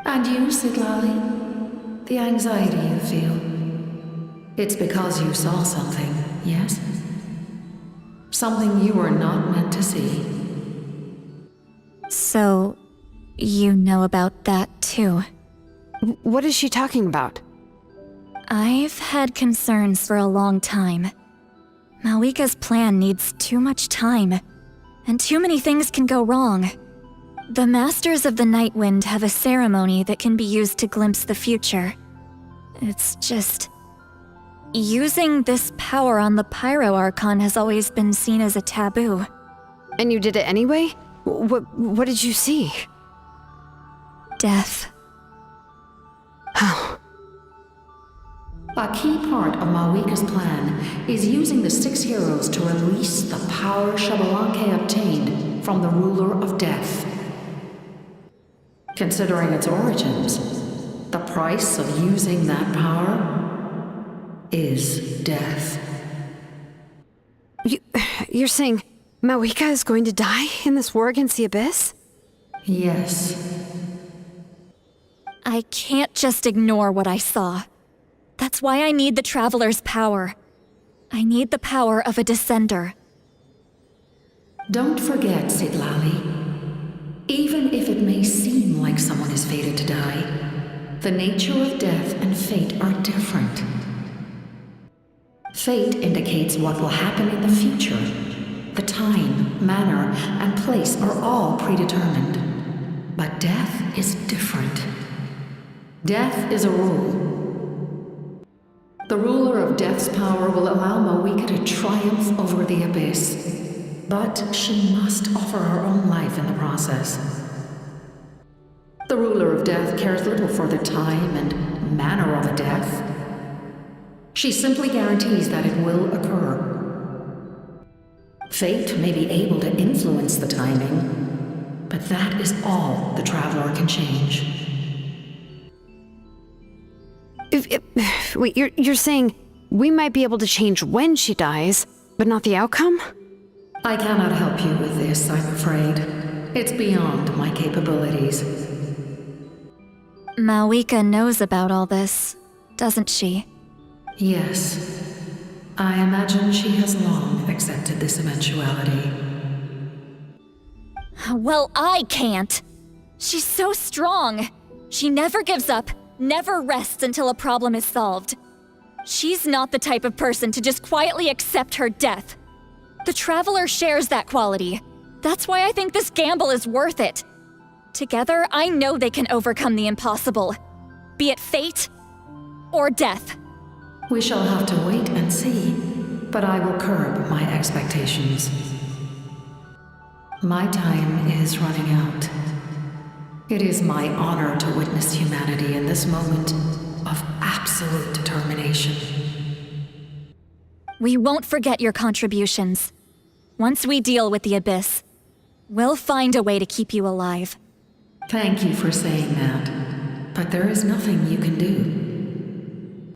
And you, Siglali, the anxiety you feel, it's because you saw something, yes? Something you were not meant to see. So, you know about that too? What is she talking about? I've had concerns for a long time. Malika's plan needs too much time, and too many things can go wrong. The Masters of the Night Wind have a ceremony that can be used to glimpse the future. It's just... using this power on the Pyro Archon has always been seen as a taboo. And you did it anyway? What did you see? Death. How? A key part of Malika's plan is using the 6 heroes to release the power Xbalanque obtained from the ruler of death. Considering its origins, the price of using that power is death. You're saying Malika is going to die in this war against the Abyss? Yes. I can't just ignore what I saw. That's why I need the Traveler's power. I need the power of a Descender. Don't forget, Siglali. Even if it may seem like someone is fated to die, the nature of death and fate are different. Fate indicates what will happen in the future. The time, manner, and place are all predetermined. But death is different. Death is a rule. The ruler of Death's power will allow Malika to triumph over the Abyss. But she must offer her own life in the process. The ruler of Death cares little for the time and manner of a death. She simply guarantees that it will occur. Fate may be able to influence the timing, but that is all the Traveler can change. Wait, you're saying we might be able to change when she dies, but not the outcome? I cannot help you with this, I'm afraid. It's beyond my capabilities. Malika knows about all this, doesn't she? Yes. I imagine she has long accepted this eventuality. Well, I can't. She's so strong. She never gives up, never rests until a problem is solved. She's not the type of person to just quietly accept her death. The Traveler shares that quality. That's why I think this gamble is worth it. Together, I know they can overcome the impossible. Be it fate or death. We shall have to wait and see, but I will curb my expectations. My time is running out. It is my honor to witness humanity in this moment of absolute determination. We won't forget your contributions. Once we deal with the Abyss, we'll find a way to keep you alive. Thank you for saying that, but there is nothing you can do.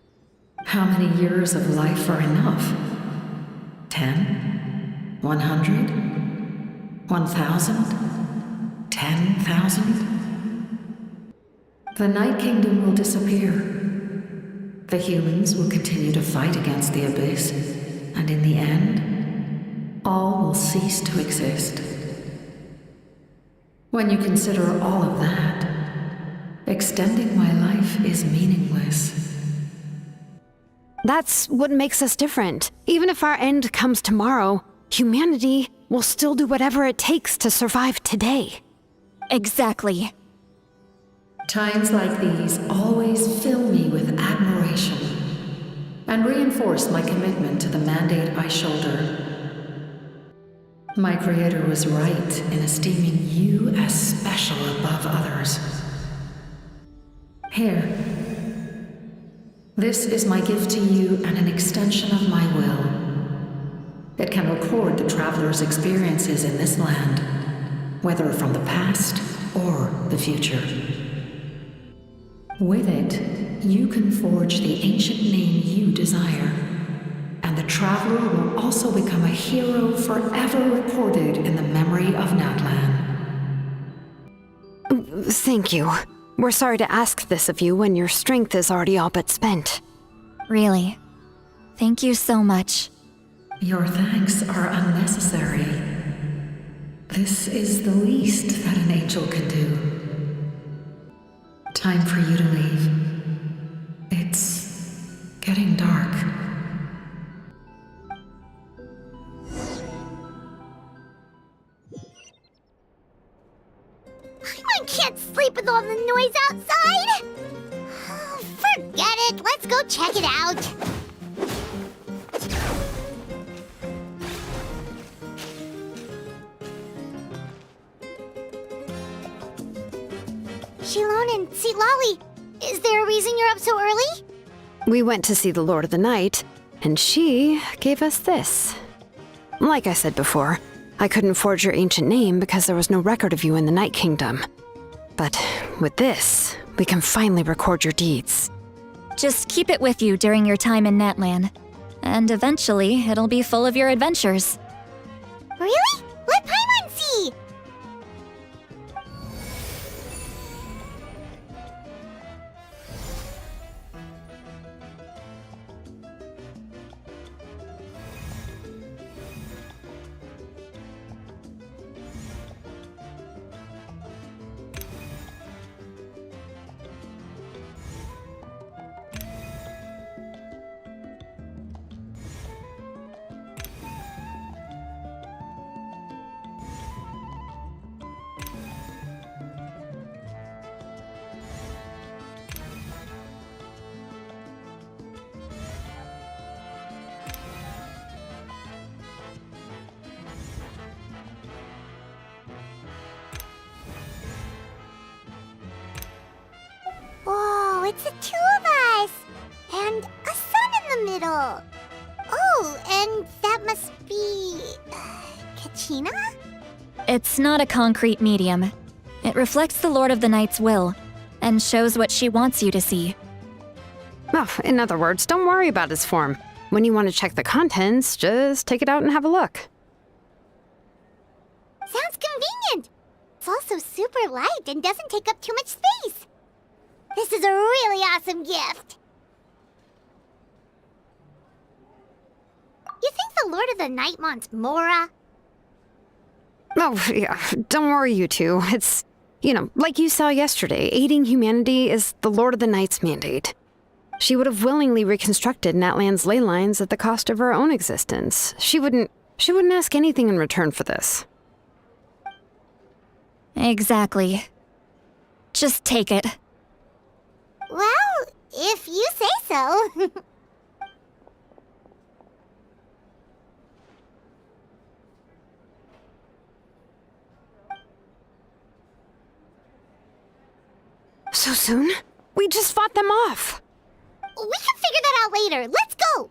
How many years of life are enough? 10? 100? 1,000? 10,000? The Night Kingdom will disappear. The humans will continue to fight against the Abyss, and in the end, all will cease to exist. When you consider all of that, extending my life is meaningless. That's what makes us different. Even if our end comes tomorrow, humanity will still do whatever it takes to survive today. Exactly. Times like these always fill me with admiration and reinforce my commitment to the mandate I shoulder. My creator was right in esteeming you as special above others. Here. This is my gift to you and an extension of my will. It can record the traveler's experiences in this land, whether from the past or the future. With it, you can forge the ancient name you desire, and the traveler will also become a hero forever recorded in the memory of Natlan. Thank you. We're sorry to ask this of you when your strength is already all but spent. Really. Thank you so much. Your thanks are unnecessary. This is the least that an angel can do. Time for you to leave. It's getting dark. I can't sleep with all the noise outside! Forget it, let's go check it out! Xilonen, Lolly, is there a reason you're up so early? We went to see the Lord of the Night, and she gave us this. Like I said before, I couldn't forge your ancient name because there was no record of you in the Night Kingdom. But with this, we can finally record your deeds. Just keep it with you during your time in Natlan, and eventually it'll be full of your adventures. Really? Let Paimon see! Whoa, it's the two of us! And a sun in the middle! Oh, and that must be... Kachina? It's not a concrete medium. It reflects the Lord of the Night's will, and shows what she wants you to see. Oh, in other words, don't worry about his form. When you want to check the contents, just take it out and have a look. Sounds convenient! It's also super light and doesn't take up too much space. This is a really awesome gift! You think the Lord of the Night wants Mora? Oh, yeah, don't worry, you two. It's, like you saw yesterday, aiding humanity is the Lord of the Night's mandate. She would have willingly reconstructed Natlan's ley lines at the cost of her own existence. She wouldn't ask anything in return for this. Exactly. Just take it. Well, if you say so. So soon? We just fought them off. We can figure that out later. Let's go!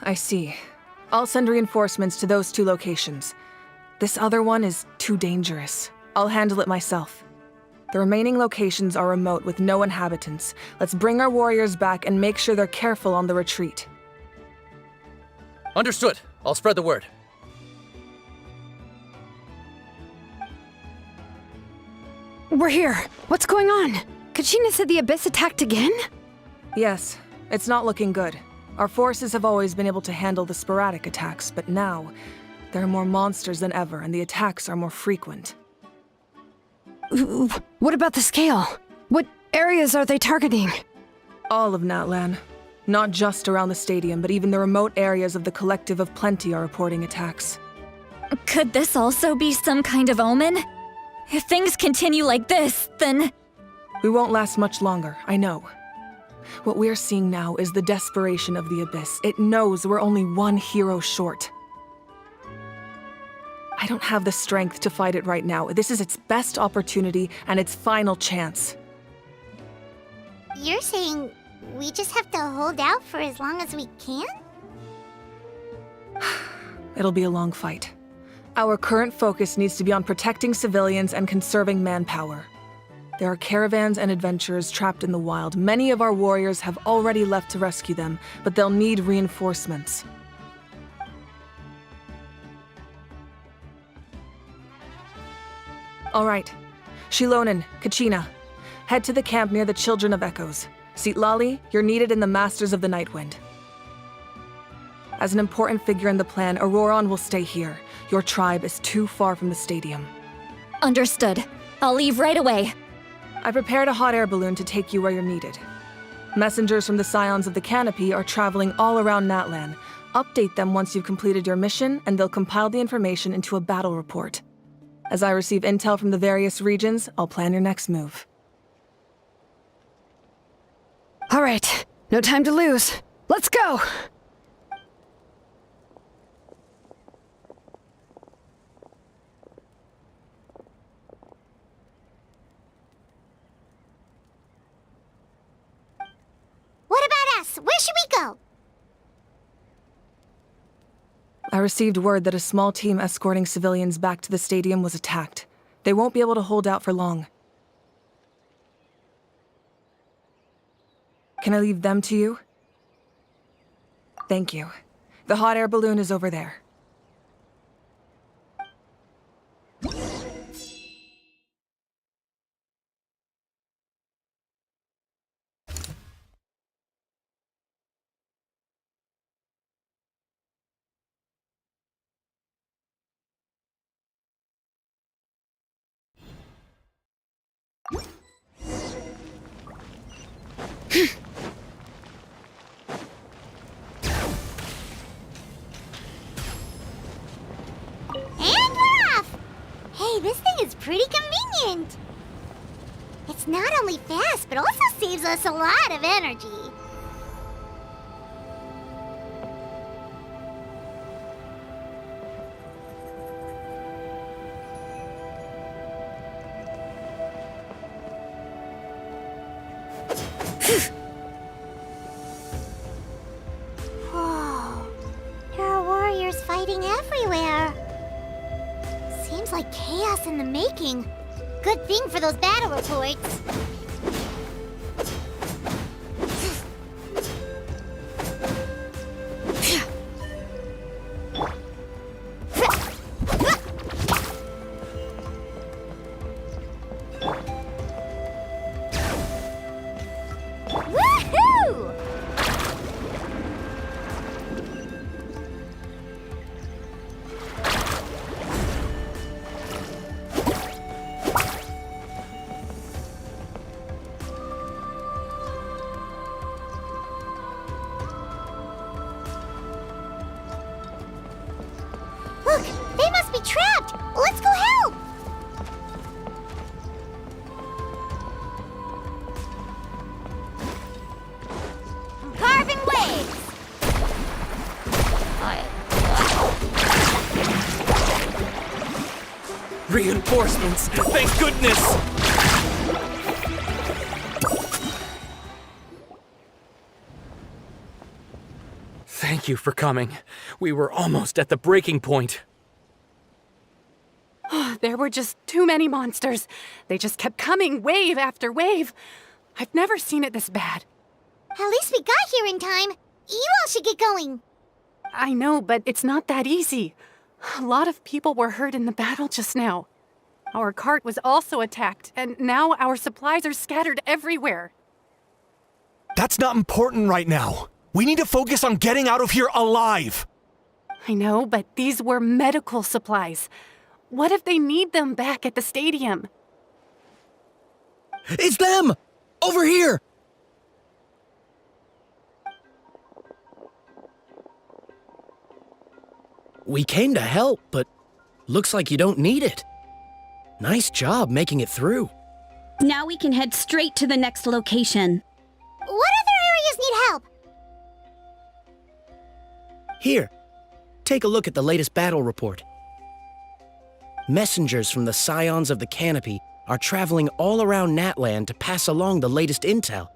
I see. I'll send reinforcements to those 2 locations. This other one is too dangerous. I'll handle it myself. The remaining locations are remote with no inhabitants. Let's bring our warriors back and make sure they're careful on the retreat. Understood. I'll spread the word. We're here. What's going on? Kachina said the Abyss attacked again? Yes, it's not looking good. Our forces have always been able to handle the sporadic attacks, but now there are more monsters than ever, and the attacks are more frequent. What about the scale? What areas are they targeting? All of Natlan. Not just around the stadium, but even the remote areas of the Collective of Plenty are reporting attacks. Could this also be some kind of omen? If things continue like this, then... We won't last much longer, I know. What we're seeing now is the desperation of the Abyss. It knows we're only one hero short. I don't have the strength to fight it right now. This is its best opportunity and its final chance. You're saying we just have to hold out for as long as we can? It'll be a long fight. Our current focus needs to be on protecting civilians and conserving manpower. There are caravans and adventurers trapped in the wild. Many of our warriors have already left to rescue them, but they'll need reinforcements. All right. Xilonen, Kachina, head to the camp near the Children of Echoes. Lali, you're needed in the Masters of the Nightwind. As an important figure in the plan, Auroron will stay here. Your tribe is too far from the stadium. Understood. I'll leave right away. I prepared a hot air balloon to take you where you're needed. Messengers from the Scions of the Canopy are traveling all around Natlan. Update them once you've completed your mission, and they'll compile the information into a battle report. As I receive intel from the various regions, I'll plan your next move. All right, no time to lose. Let's go! What about us? Where should we go? I received word that a small team escorting civilians back to the stadium was attacked. They won't be able to hold out for long. Can I leave them to you? Thank you. The hot air balloon is over there. This thing is pretty convenient. It's not only fast, but also saves us a lot of energy. Whoa, there are warriors fighting everywhere. Seems like chaos in the making. Good thing for those battle reports. Woohoo! Look, they must be trapped! Let's go help! Carving waves! Reinforcements! Thank goodness! Thank you for coming. We were almost at the breaking point. There were just too many monsters. They just kept coming, wave after wave. I've never seen it this bad. At least we got here in time. You all should get going. I know, but it's not that easy. A lot of people were hurt in the battle just now. Our cart was also attacked, and now our supplies are scattered everywhere. That's not important right now. We need to focus on getting out of here alive. I know, but these were medical supplies. What if they need them back at the stadium? It's them! Over here! We came to help, but looks like you don't need it. Nice job making it through. Now we can head straight to the next location. What other areas need help? Here, take a look at the latest battle report. Messengers from the Scions of the Canopy are traveling all around Natlan to pass along the latest intel.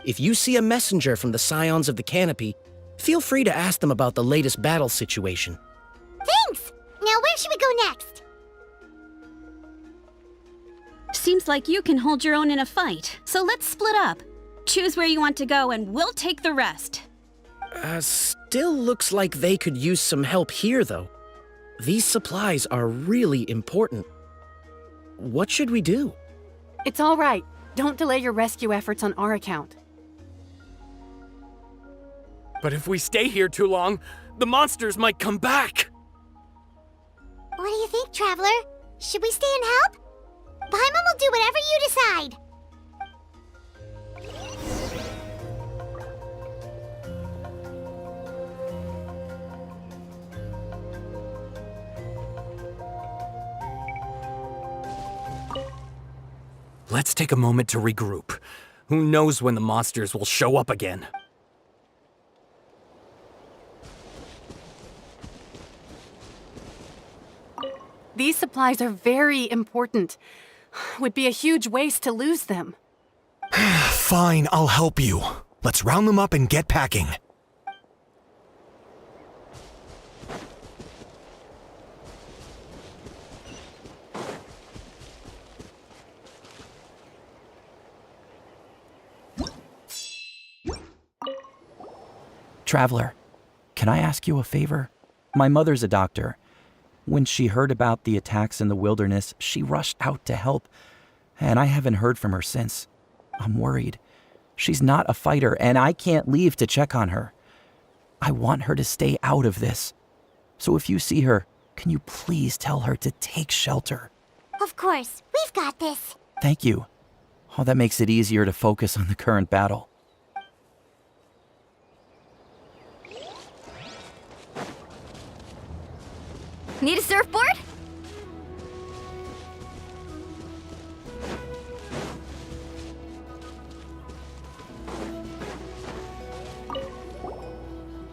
If you see a messenger from the Scions of the Canopy, feel free to ask them about the latest battle situation. Thanks! Now where should we go next? Seems like you can hold your own in a fight, so let's split up. Choose where you want to go and we'll take the rest. Still looks like they could use some help here, though. These supplies are really important. What should we do? It's all right. Don't delay your rescue efforts on our account. But if we stay here too long, the monsters might come back. What do you think, Traveler? Should we stay and help? Paimon will do whatever you decide. Let's take a moment to regroup. Who knows when the monsters will show up again? These supplies are very important. Would be a huge waste to lose them. Fine, I'll help you. Let's round them up and get packing. Traveler, can I ask you a favor? My mother's a doctor. When she heard about the attacks in the wilderness, she rushed out to help, and I haven't heard from her since. I'm worried. She's not a fighter, and I can't leave to check on her. I want her to stay out of this. So if you see her, can you please tell her to take shelter? Of course, we've got this. Thank you. Oh, that makes it easier to focus on the current battle. Need a surfboard?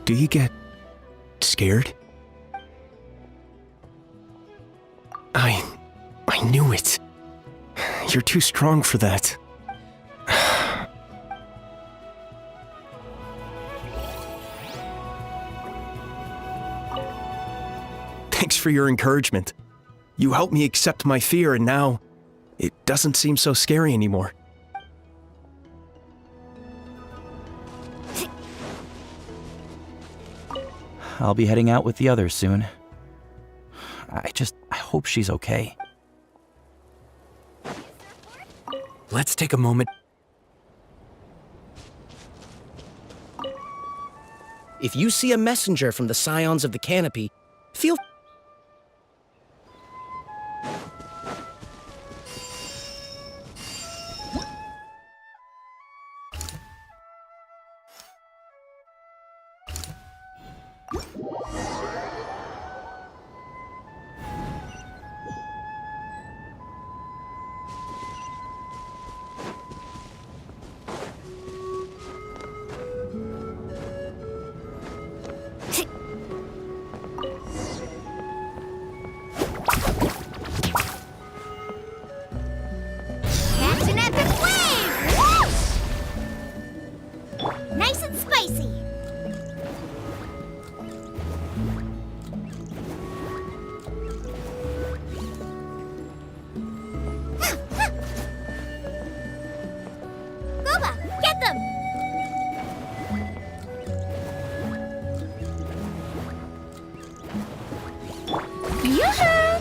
Do you get scared? I knew it. You're too strong for that. Thanks for your encouragement. You helped me accept my fear, and now it doesn't seem so scary anymore. I'll be heading out with the others soon. I hope she's okay. Let's take a moment. If you see a messenger from the Scions of the Canopy, feel Catch an epic wave! Whoosh! Nice and spicy. Yoo-hoo!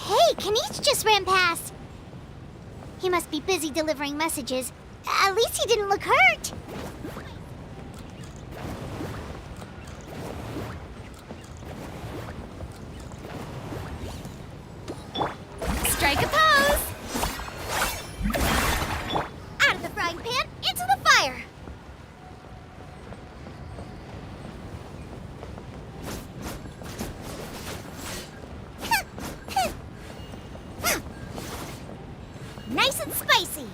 Hey, Kanish just ran past. He must be busy delivering messages. At least he didn't look hurt. Strike a pose! Out of the frying pan, into the fire! Nice and spicy!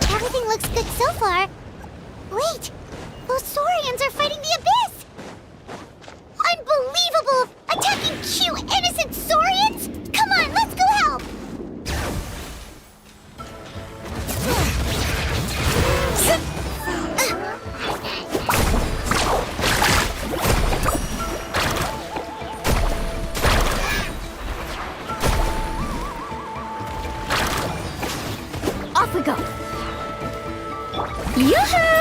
Everything looks good so far. Wait, those saurians are fighting the abyss! Unbelievable! Attacking cute, innocent saurians? Come on, let's go help! Off we go! Yoo-hoo!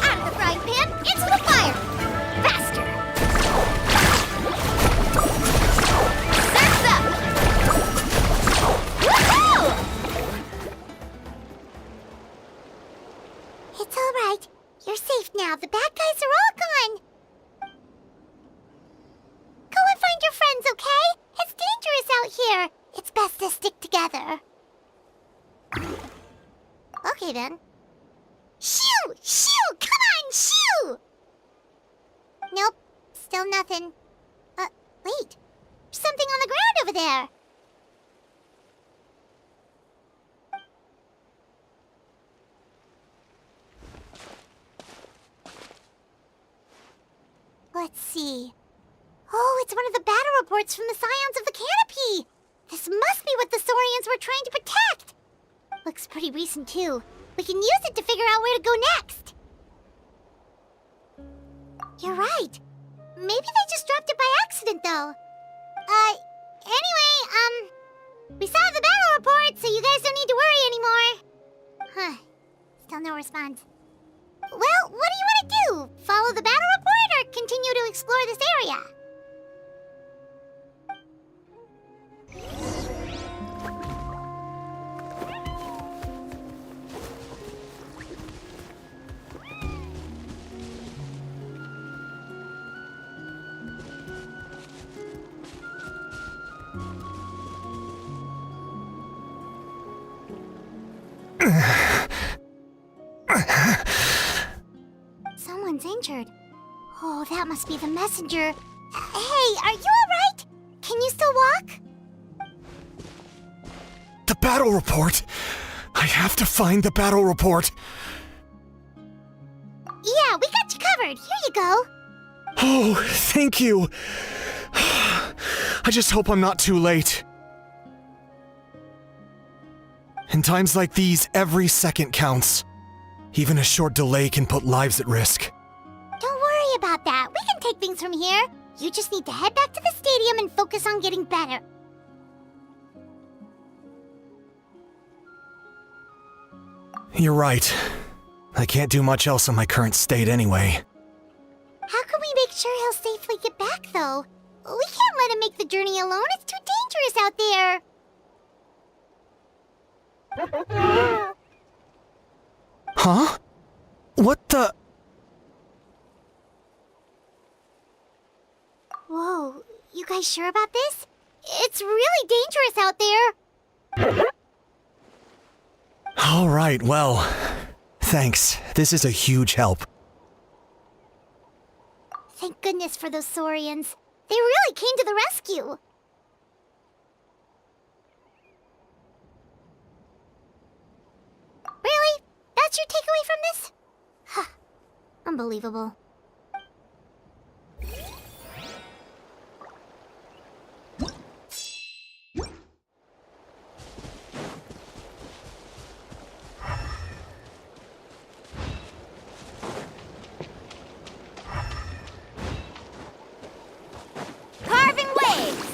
Out of the frying pan, into the fire! Faster! Surf's up! Woohoo! It's all right. You're safe now. The bad guys are all gone. Go and find your friends, okay? It's dangerous out here. It's best to stick together. Okay, then. Shoo! Shoo! Come on, shoo! Nope. Still nothing. Wait. There's something on the ground over there. Let's see. Oh, it's one of the battle reports from the Scions of the Canopy! This must be what the Saurians were trying to protect! Looks pretty recent, too. We can use it to figure out where to go next. You're right. Maybe they just dropped it by accident, though. Anyway, we saw the battle report, so you guys don't need to worry anymore. Huh. Still no response. Well, what do you want to do? Follow the battle report or continue to explore this area? Someone's injured. Oh, that must be the messenger. Hey, are you alright? Can you still walk? The battle report! I have to find the battle report! Yeah, we got you covered. Here you go. Oh, thank you! I just hope I'm not too late. In times like these, every second counts. Even a short delay can put lives at risk. Don't worry about that. We can take things from here. You just need to head back to the stadium and focus on getting better. You're right. I can't do much else in my current state anyway. How can we make sure he'll safely get back, though? We can't let him make the journey alone. It's too dangerous out there. Huh? What the? Whoa, you guys sure about this? It's really dangerous out there. All right, well, thanks. This is a huge help. Thank goodness for those Saurians. They really came to the rescue. Really? That's your takeaway from this? Huh. Unbelievable. Carving waves!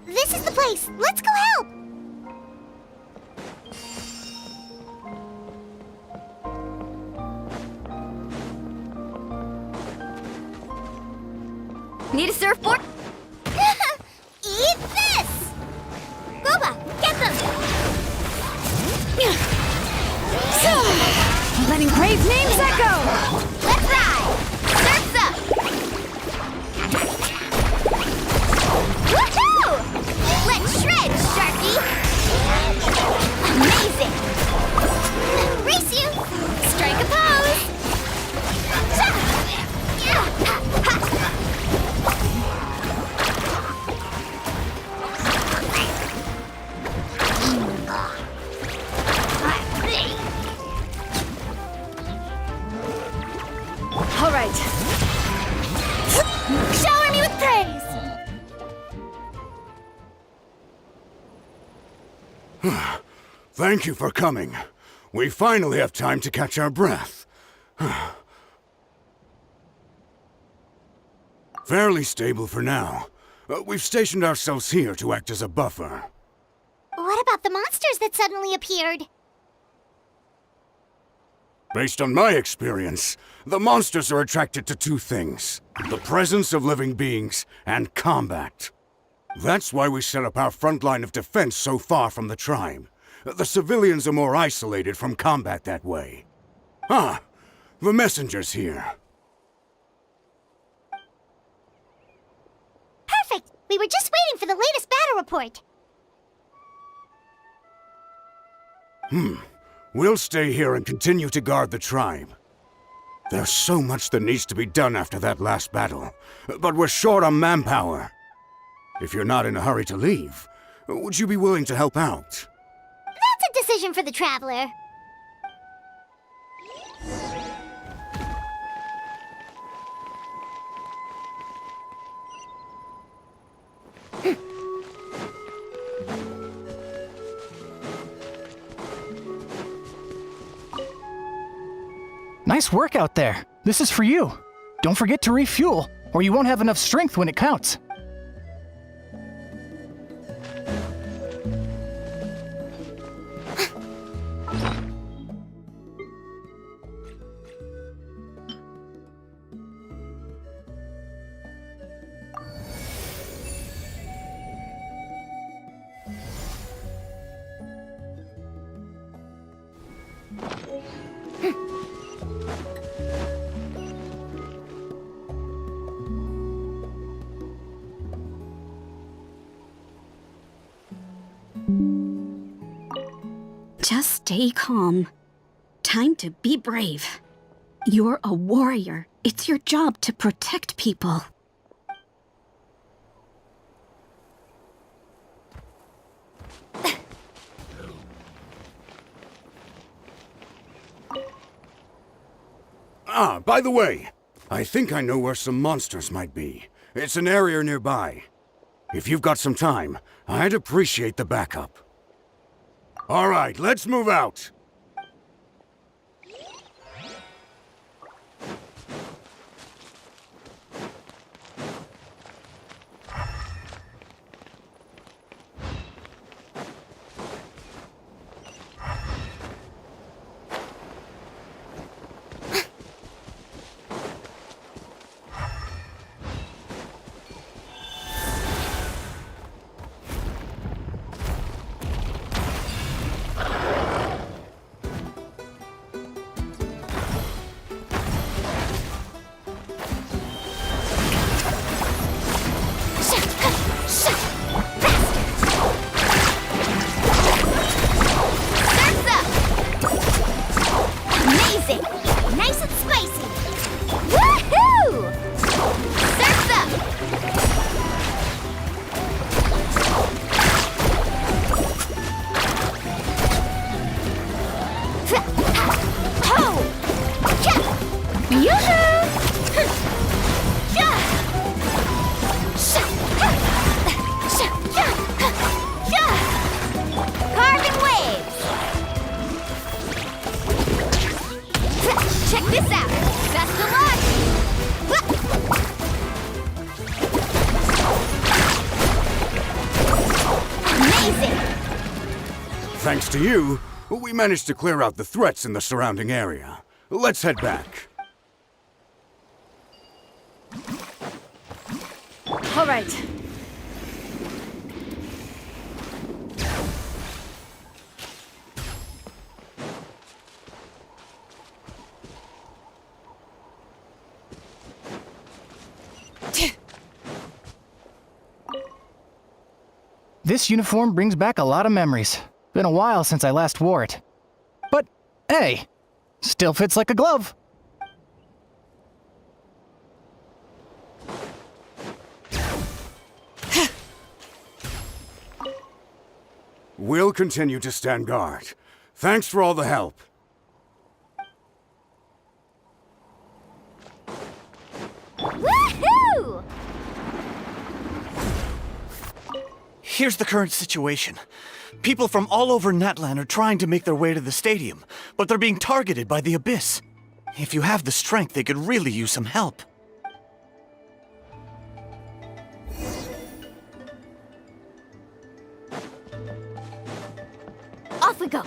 This is the place! Let's go help! Need a surfboard? Eat this! Boba, get them! Letting brave names echo! Let's ride! Surf's up! Woohoo! Let's shred, Sharky! Amazing! Race you! Strike a pose! All right. Shower me with praise! Thank you for coming. We finally have time to catch our breath. Fairly stable for now. We've stationed ourselves here to act as a buffer. What about the monsters that suddenly appeared? Based on my experience, the monsters are attracted to two things: the presence of living beings and combat. That's why we set up our front line of defense so far from the tribe. The civilians are more isolated from combat that way. Ah, the messenger's here. Perfect! We were just waiting for the latest battle report. We'll stay here and continue to guard the tribe. There's so much that needs to be done after that last battle, but we're short on manpower. If you're not in a hurry to leave, would you be willing to help out? That's a decision for the Traveler. Nice work out there. This is for you. Don't forget to refuel, or you won't have enough strength when it counts. Just stay calm. Time to be brave. You're a warrior. It's your job to protect people. Ah, by the way, I think I know where some monsters might be. It's an area nearby. If you've got some time, I'd appreciate the backup. All right, let's move out. Thanks to you, we managed to clear out the threats in the surrounding area. Let's head back. All right. This uniform brings back a lot of memories. Been a while since I last wore it. But, hey, still fits like a glove. We'll continue to stand guard. Thanks for all the help. Woohoo! Here's the current situation. People from all over Natlan are trying to make their way to the stadium, but they're being targeted by the Abyss. If you have the strength, they could really use some help. Off we go.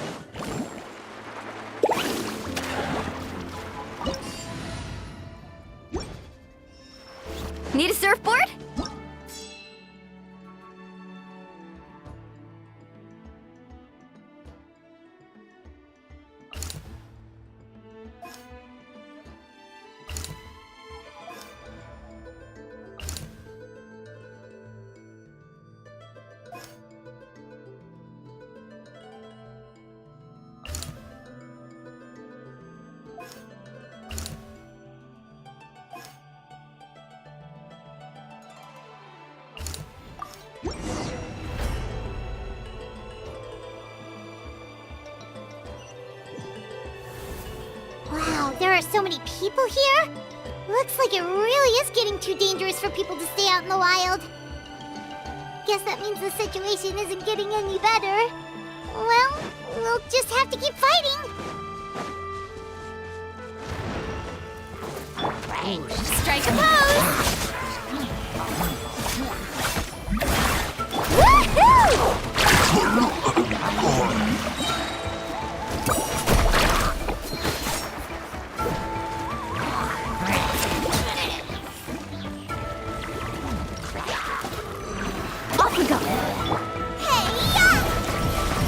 Need a surfboard? Wow, there are so many people here? Looks like it really is getting too dangerous for people to stay out in the wild. Guess that means the situation isn't getting any better. Well, we'll just have to keep fighting. Alright, strike a pose! Woohoo! Off we go! Hey-ya!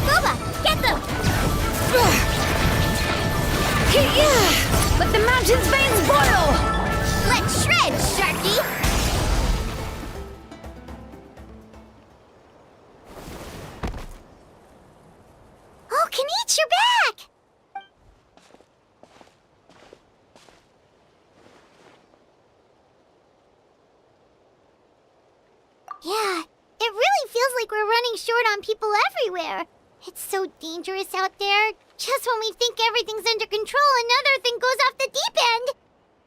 Boba, get them! Hey-ya! Let the mountain's veins boil! Let's shred, Sharky! Oh, Kaniche, you're back! Yeah, it really feels like we're running short on people everywhere. It's so dangerous out there. Just when we think everything's under control, another thing goes off the deep end.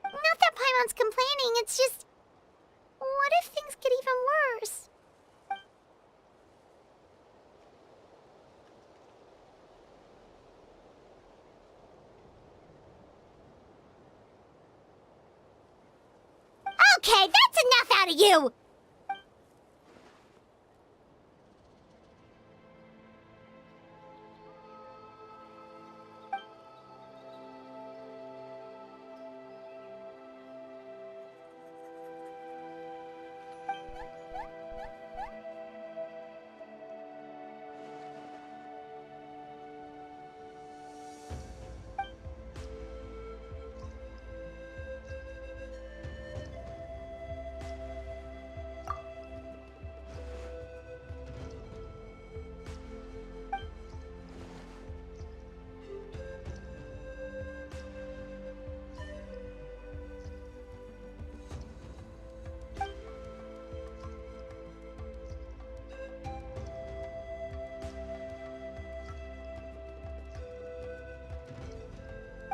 Not that Paimon's complaining, it's just... What if make it even worse. Okay, that's enough out of you!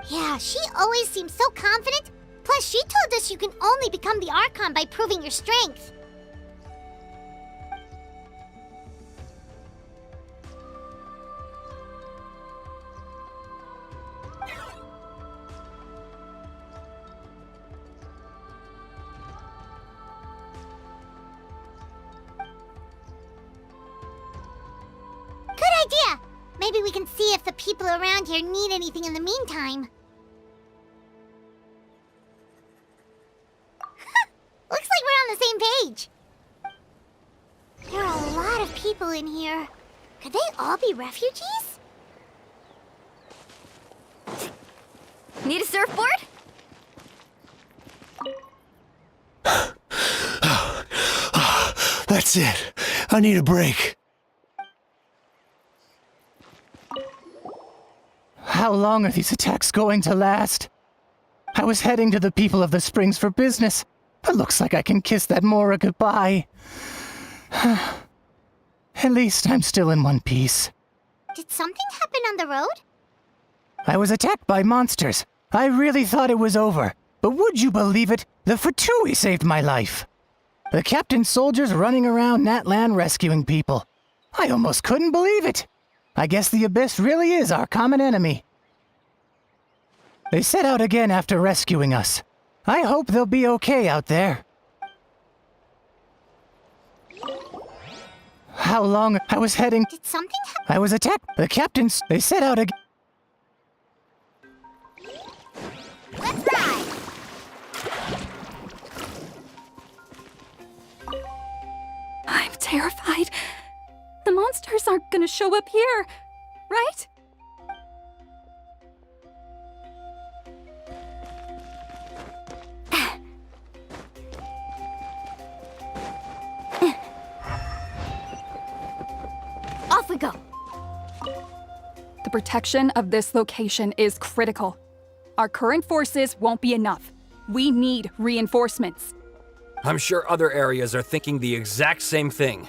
Yeah, she always seems so confident. Plus, she told us you can only become the Archon by proving your strength. Good idea! Maybe we can see if the people around here need anything in the meantime. Looks like we're on the same page. There are a lot of people in here. Could they all be refugees? Need a surfboard? That's it. I need a break. How long are these attacks going to last? I was heading to the people of the Springs for business, but looks like I can kiss that Mora goodbye. At least I'm still in one piece. Did something happen on the road? I was attacked by monsters. I really thought it was over. But would you believe it? The Fatui saved my life. The captain's soldiers running around Natlan rescuing people. I almost couldn't believe it. I guess the Abyss really is our common enemy. They set out again after rescuing us. I hope they'll be okay out there. How long I was heading... Did something happen? I was attacked. The captains... They set out again... Let's ride! I'm terrified. The monsters aren't gonna show up here, right? Off we go! The protection of this location is critical. Our current forces won't be enough. We need reinforcements. I'm sure other areas are thinking the exact same thing.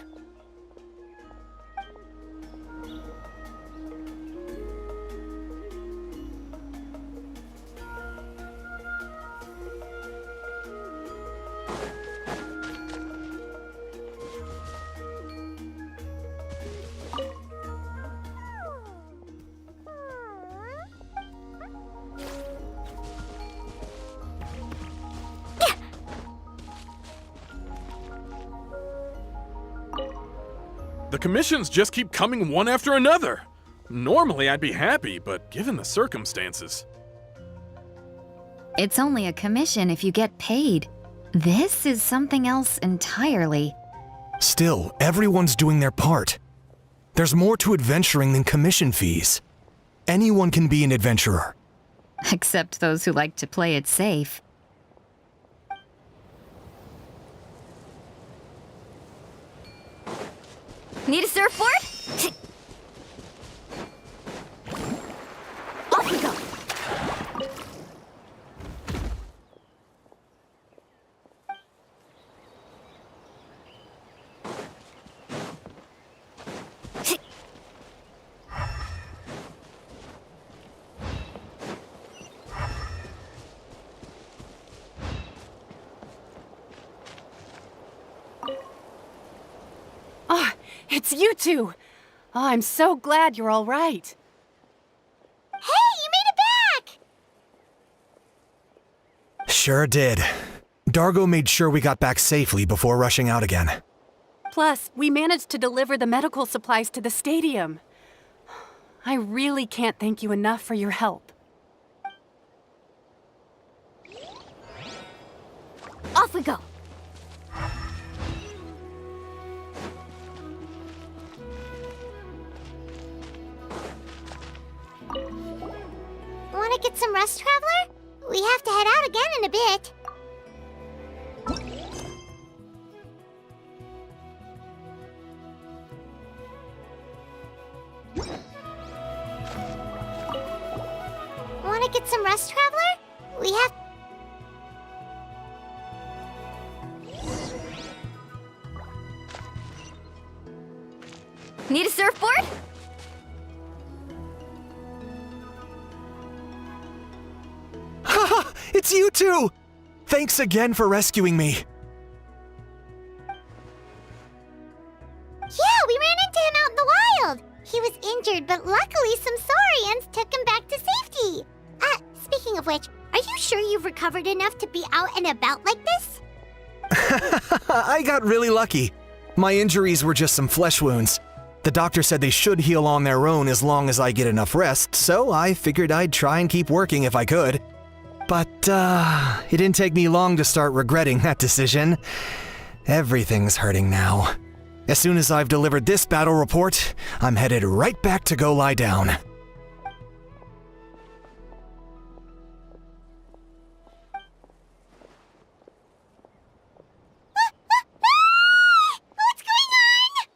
The commissions just keep coming one after another. Normally I'd be happy, but given the circumstances... It's only a commission if you get paid. This is something else entirely. Still, everyone's doing their part. There's more to adventuring than commission fees. Anyone can be an adventurer. Except those who like to play it safe. Need a surfboard? Off we go! It's you two! Oh, I'm so glad you're all right. Hey, you made it back! Sure did. Dargo made sure we got back safely before rushing out again. Plus, we managed to deliver the medical supplies to the stadium. I really can't thank you enough for your help. Off we go. Want to get some rest, Traveler? We have to head out again in a bit. Want to get some rest, Traveler? We have... Need a surfboard? Haha! It's you two! Thanks again for rescuing me. Yeah, we ran into him out in the wild. He was injured, but luckily some saurians took him back to safety. Speaking of which, are you sure you've recovered enough to be out and about like this? I got really lucky. My injuries were just some flesh wounds. The doctor said they should heal on their own as long as I get enough rest, so I figured I'd try and keep working if I could. But, it didn't take me long to start regretting that decision. Everything's hurting now. As soon as I've delivered this battle report, I'm headed right back to go lie down. What's going on?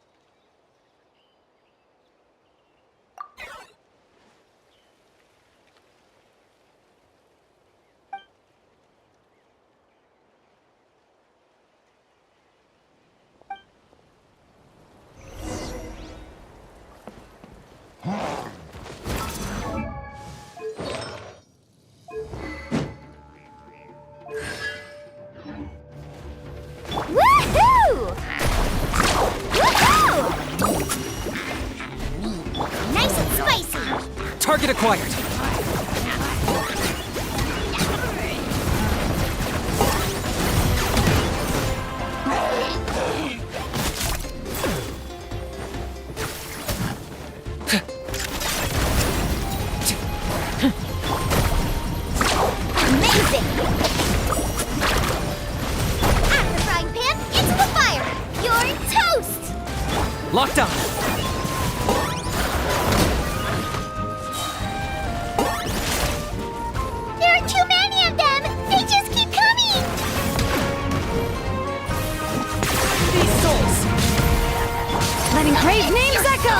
Woohoo! Woohoo! Nice and spicy. Target acquired. Amazing! Out of the frying pan, into the fire! You're toast! Locked on. There are too many of them! They just keep coming! These souls. Letting brave names echo!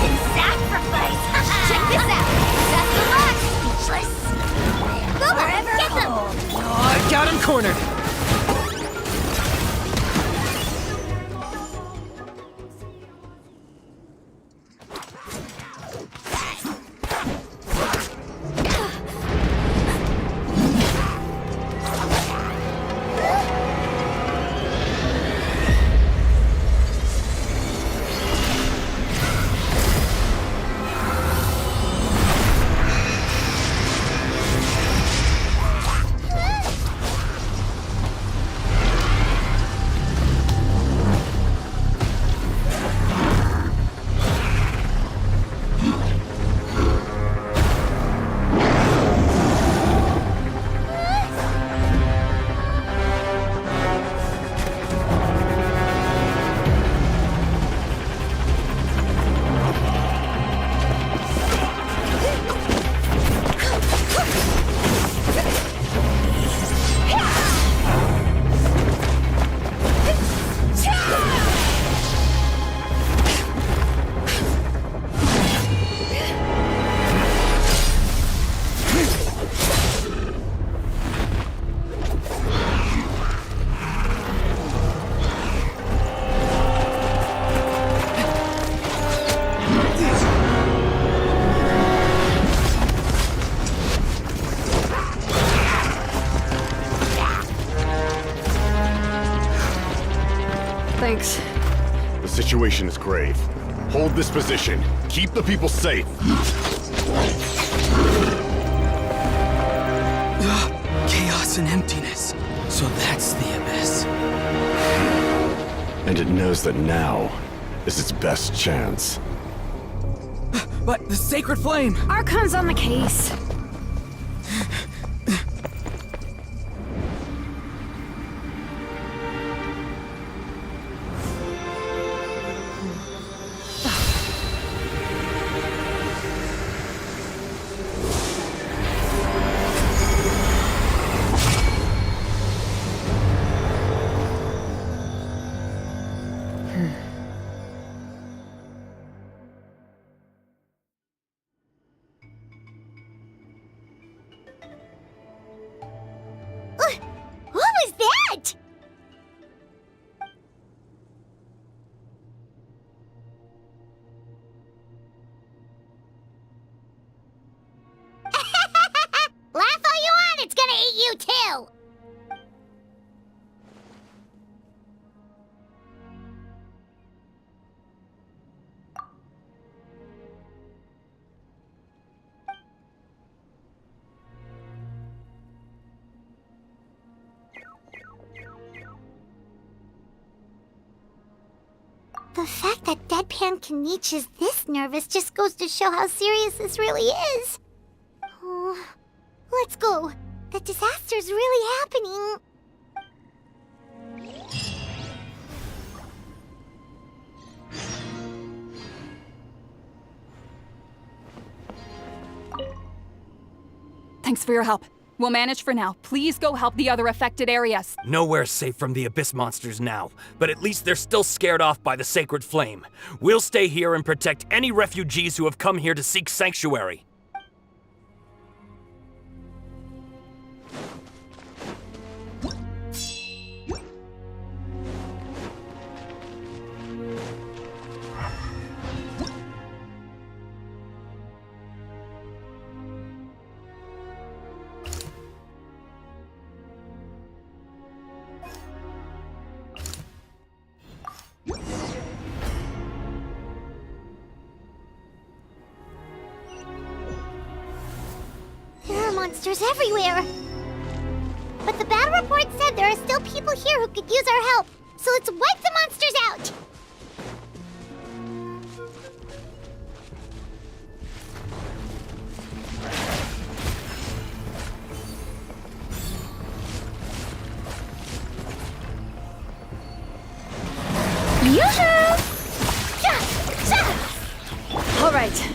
In sacrifice! Check this out! Best of luck! Speechless! Boba, get them! I've got him cornered. situation is grave. Hold this position. Keep the people safe. Chaos and emptiness. So that's the abyss. And it knows that now is its best chance. But the sacred flame! Archon's on the case. What was that? Laugh all you want, it's gonna eat you too! The fact that Deadpan Kaniche is this nervous just goes to show how serious this really is. Oh, let's go. The disaster's really happening. Thanks for your help. We'll manage for now. Please go help the other affected areas. Nowhere safe from the Abyss monsters now, but at least they're still scared off by the sacred flame. We'll stay here and protect any refugees who have come here to seek sanctuary. There are monsters everywhere. But the battle report said there are still people here who could use our help. So let's wipe the monsters out! All right.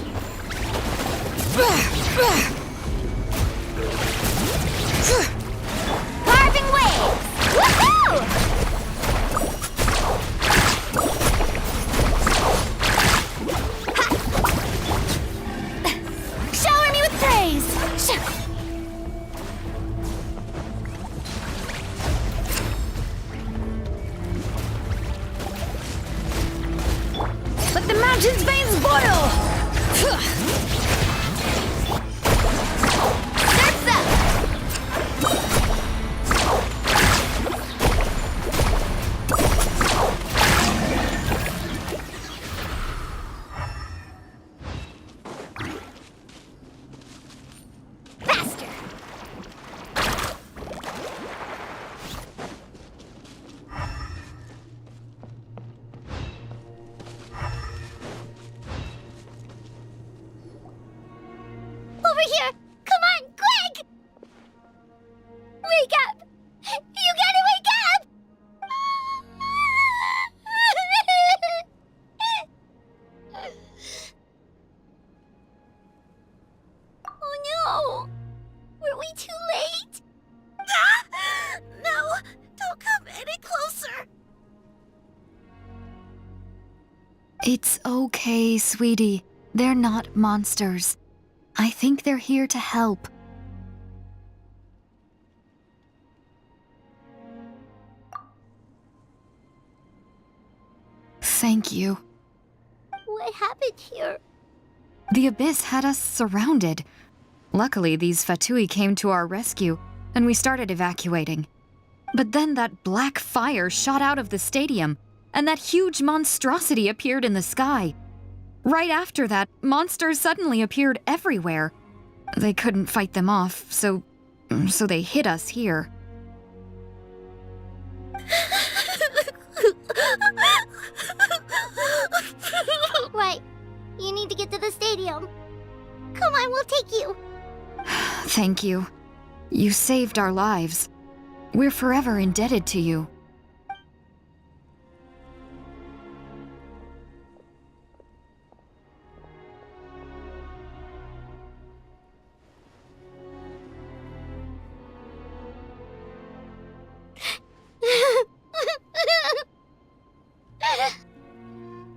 Carving waves! Woohoo! Shower me with praise! Let the mountain's veins boil! Surf's up! Faster! Over here! Come on, quick! Wake up! You gotta wake up! Oh no! Were we too late? No! Don't come any closer! It's okay, sweetie. They're not monsters. I think they're here to help. Thank you. What happened here? The Abyss had us surrounded. Luckily, these Fatui came to our rescue, and we started evacuating. But then that black fire shot out of the stadium, and that huge monstrosity appeared in the sky. Right after that, monsters suddenly appeared everywhere. They couldn't fight them off, so they hid us here. Right. You need to get to the stadium. Come on, we'll take you. Thank you. You saved our lives. We're forever indebted to you.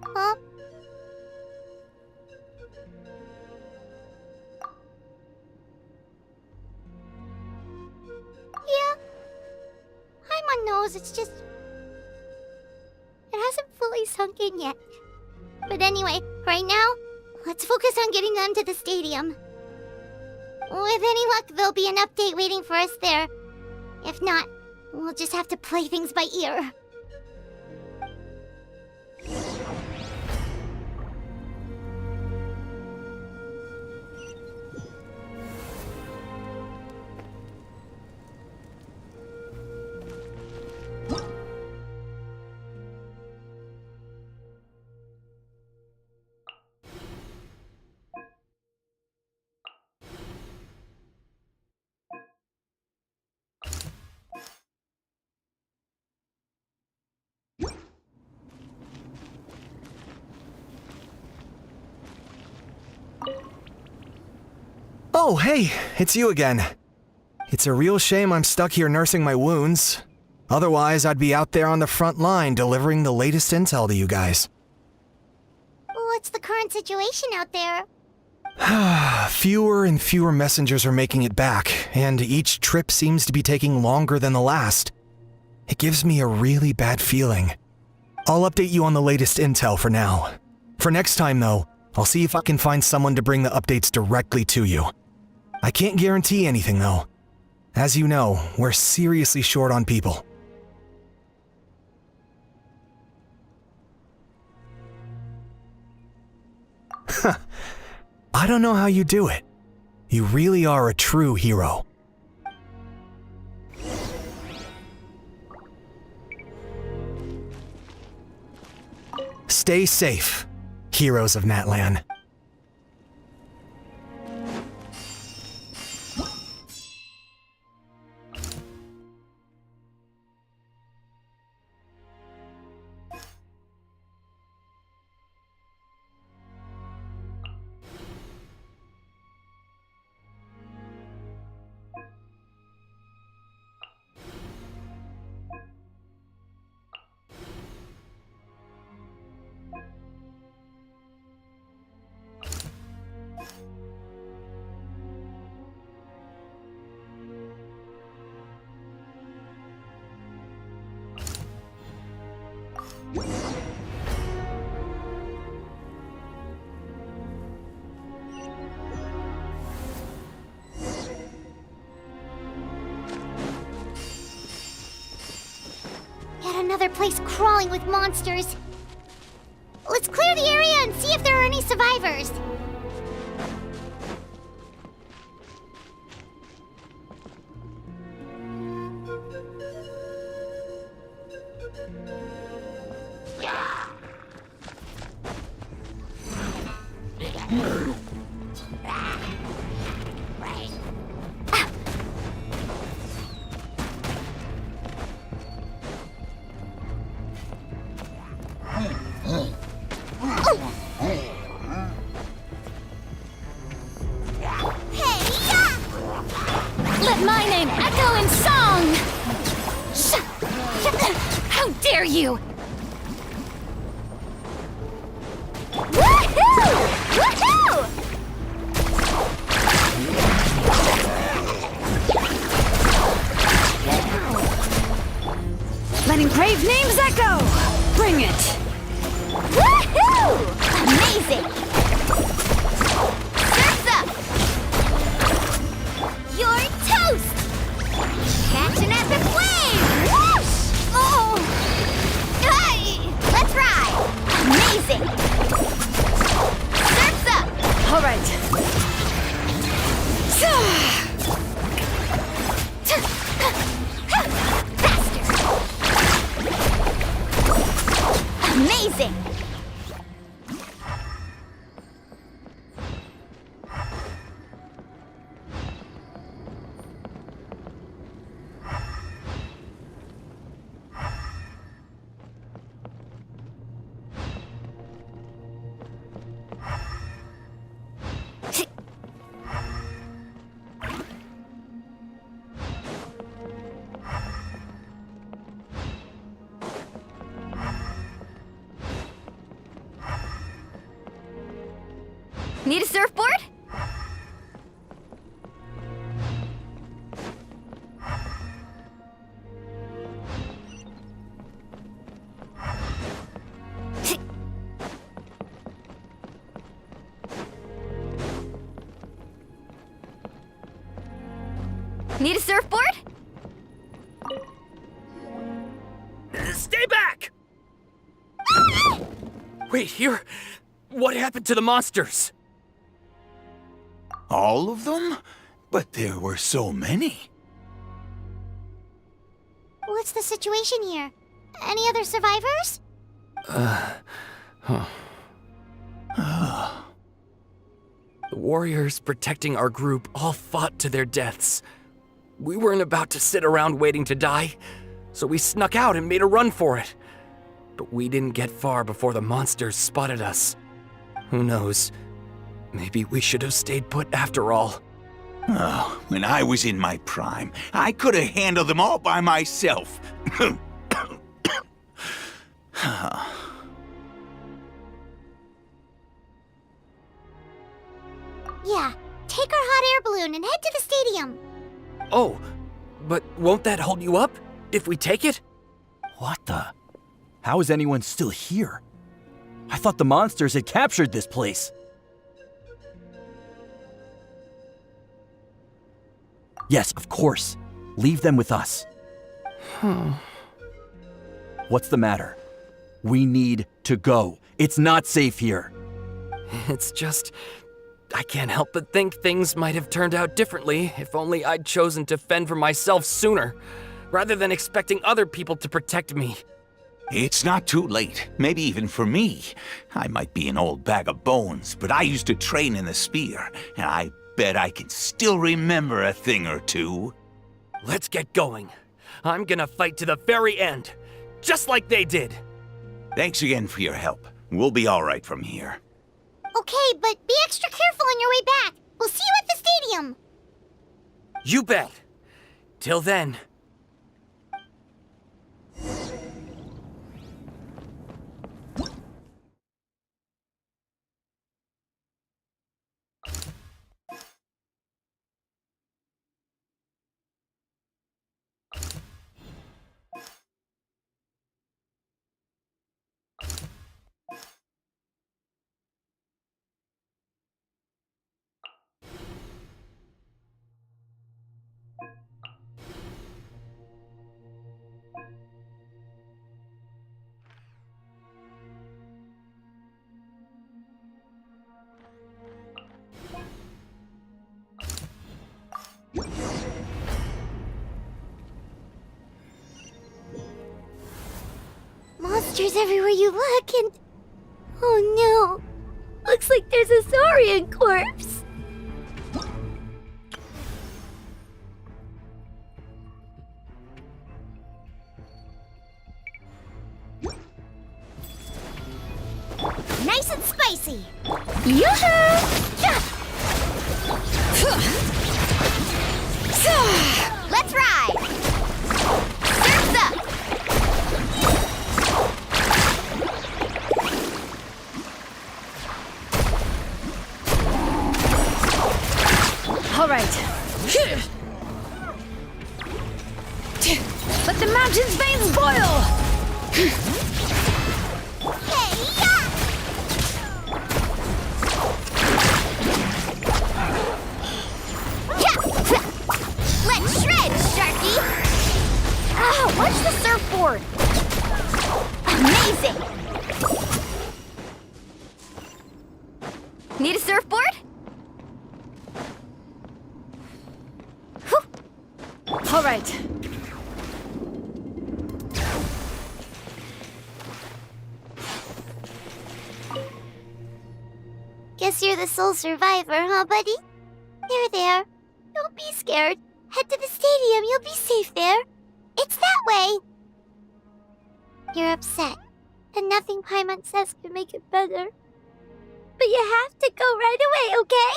Huh? Yeah. I'm on nose, it's just... It hasn't fully sunk in yet. But anyway, right now, let's focus on getting them to the stadium. With any luck, there'll be an update waiting for us there. If not, we'll just have to play things by ear. Oh, hey, it's you again. It's a real shame I'm stuck here nursing my wounds. Otherwise, I'd be out there on the front line delivering the latest intel to you guys. What's the current situation out there? Fewer and fewer messengers are making it back, and each trip seems to be taking longer than the last. It gives me a really bad feeling. I'll update you on the latest intel for now. For next time, though, I'll see if I can find someone to bring the updates directly to you. I can't guarantee anything, though. As you know, we're seriously short on people. I don't know how you do it. You really are a true hero. Stay safe, heroes of Natlan. Yet another place crawling with monsters. Let's clear the area and see if there are any survivors. Let my name echo in song! How dare you! Woohoo! Woohoo! Letting brave names echo! Bring it! Woohoo! Amazing! Surf's up! You're toast! Catching at the flame! Whoosh! Oh! Hey! Amazing! Need a surfboard? Need a surfboard? Stay back! Wait, here? What happened to the monsters? All of them? But there were so many. What's the situation here? Any other survivors? The warriors protecting our group all fought to their deaths. We weren't about to sit around waiting to die, so we snuck out and made a run for it. But we didn't get far before the monsters spotted us. Who knows? Maybe we should have stayed put after all. Oh, when I was in my prime, I could have handled them all by myself. Yeah, take our hot air balloon and head to the stadium. Oh, but won't that hold you up if we take it? What the? How is anyone still here? I thought the monsters had captured this place. Yes, of course. Leave them with us. What's the matter? We need to go. It's not safe here. It's just, I can't help but think things might have turned out differently if only I'd chosen to fend for myself sooner, rather than expecting other people to protect me. It's not too late, maybe even for me. I might be an old bag of bones, but I used to train in the spear, and I bet I can still remember a thing or two. Let's get going. I'm gonna fight to the very end, just like they did. Thanks again for your help. We'll be all right from here. Okay, but be extra careful on your way back. We'll see you at the stadium. You bet. Till then. Monsters everywhere you look, and... Oh no! Looks like there's a saurian corpse! Nice and spicy! Yoo-hoo! Let's ride! Surf's up! All right. Let the mountain's veins boil! Let's shred, Sharky! Ah, watch the surfboard! Amazing! Need a surfboard? All right. Guess you're the sole survivor, huh, buddy? There. Don't be scared. Head to the stadium, you'll be safe there. It's that way. You're upset, and nothing Paimon says can make it better. But you have to go right away, okay?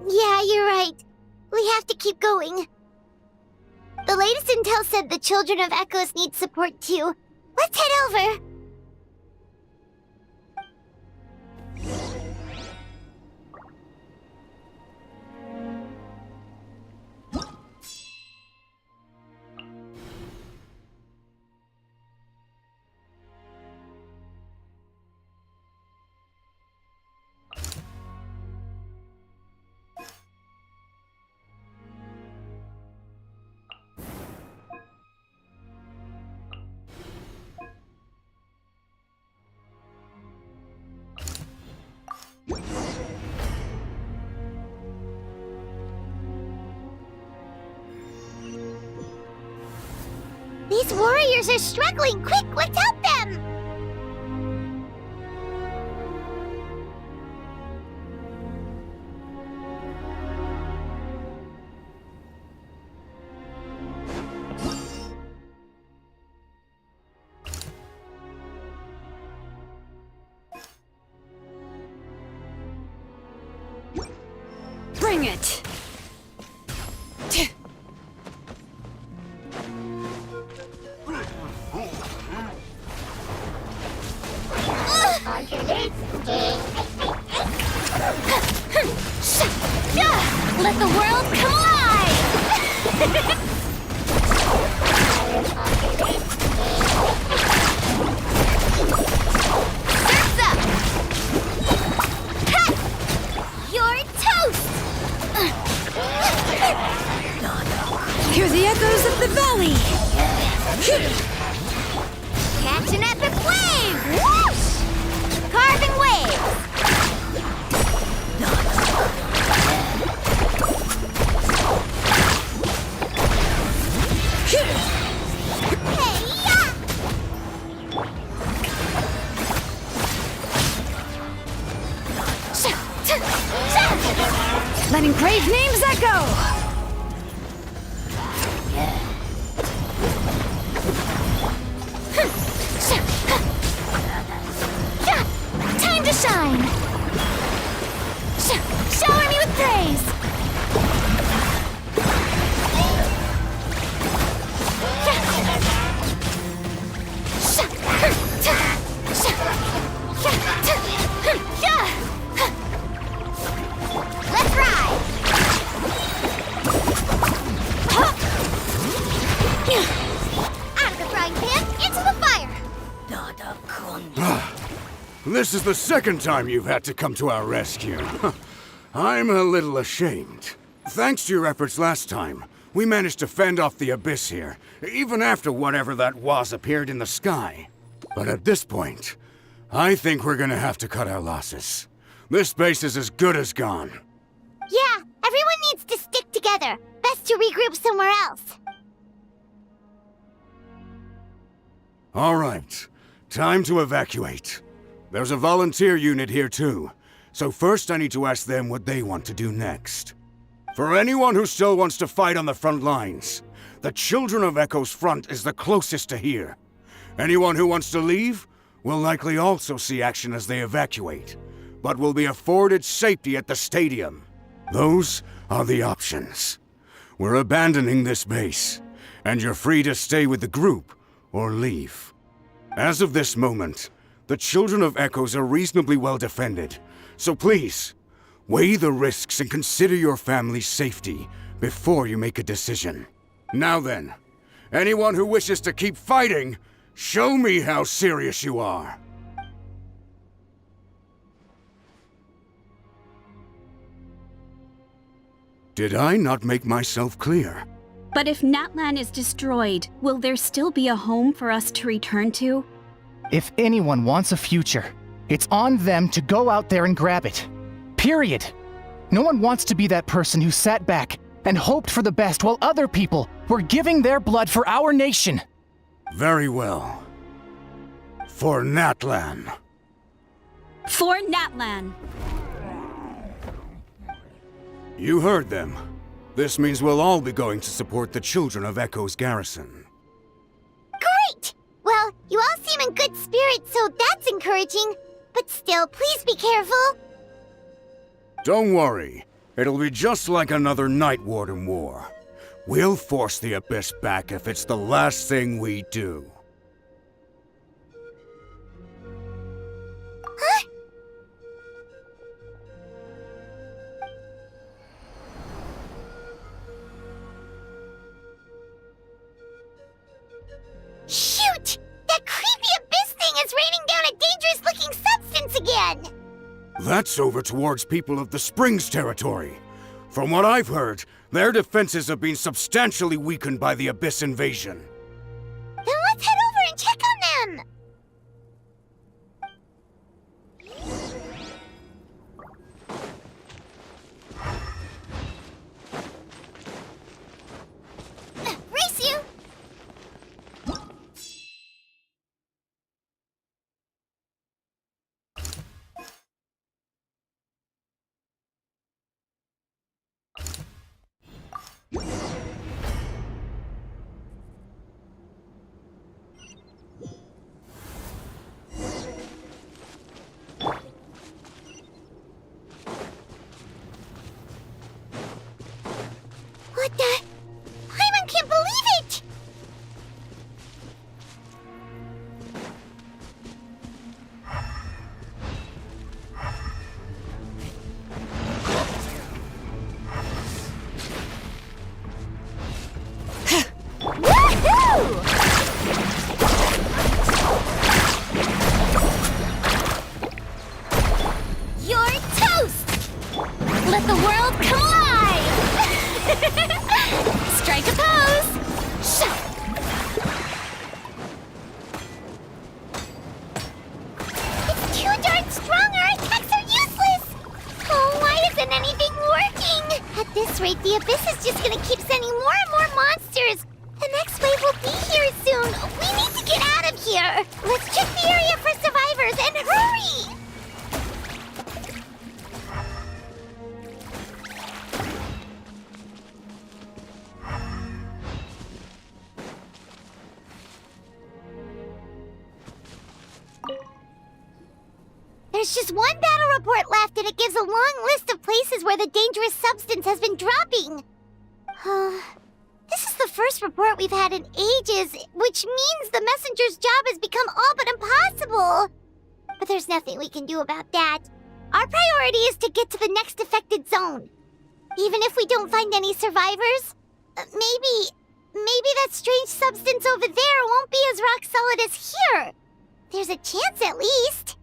Yeah, you're right. We have to keep going. The latest intel said the Children of Echoes need support too. Let's head over. These warriors are struggling. Quick, let's help them! Bring it! Let the world come alive! Surf's up! Ha! You're toast! Hear the echoes of the valley! Catch an epic wave! Whoosh! Carving waves! Letting brave names echo! Time to shine! Shower me with praise! Let's ride! Out of the frying pan, into the fire! This is the second time you've had to come to our rescue. I'm a little ashamed. Thanks to your efforts last time, we managed to fend off the abyss here, even after whatever that was appeared in the sky. But at this point, I think we're gonna have to cut our losses. This base is as good as gone. Yeah, everyone needs to stick together. Best to regroup somewhere else. All right, time to evacuate. There's a volunteer unit here too, so first I need to ask them what they want to do next. For anyone who still wants to fight on the front lines, the Children of Echo's front is the closest to here. Anyone who wants to leave will likely also see action as they evacuate, but will be afforded safety at the stadium. Those are the options. We're abandoning this base, and you're free to stay with the group or leave. As of this moment, the Children of Echoes are reasonably well defended, so please, weigh the risks and consider your family's safety before you make a decision. Now then, anyone who wishes to keep fighting, show me how serious you are. Did I not make myself clear? But if Natlan is destroyed, will there still be a home for us to return to? If anyone wants a future, it's on them to go out there and grab it. Period. No one wants to be that person who sat back and hoped for the best while other people were giving their blood for our nation. Very well. For Natlan. For Natlan. You heard them. This means we'll all be going to support the children of Echo's garrison. Great! Well, you all seem in good spirits, so that's encouraging. But still, please be careful. Don't worry. It'll be just like another Night Warden war. We'll force the Abyss back if it's the last thing we do. Huh? Shoot! That creepy Abyss thing is raining down a dangerous-looking substance again! That's over towards people of the Springs territory. From what I've heard, their defenses have been substantially weakened by the Abyss invasion. Then let's head over and check on them! Race you! What the? Paimon can't believe it! Woohoo! You're toast! Let the world come alive! Strike a pose! It's too darn strong! Our attacks are useless! Oh, why isn't anything working? At this rate, the Abyss is just gonna keep sending more and more monsters! The next wave will be here soon! We need to get out of here! Let's check the area for survivors and hurry! There's just one battle report left, and it gives a long list of places where the dangerous substance has been dropping. This is the first report we've had in ages, which means the messenger's job has become all but impossible. But there's nothing we can do about that. Our priority is to get to the next affected zone. Even if we don't find any survivors, maybe that strange substance over there won't be as rock solid as here. There's a chance at least.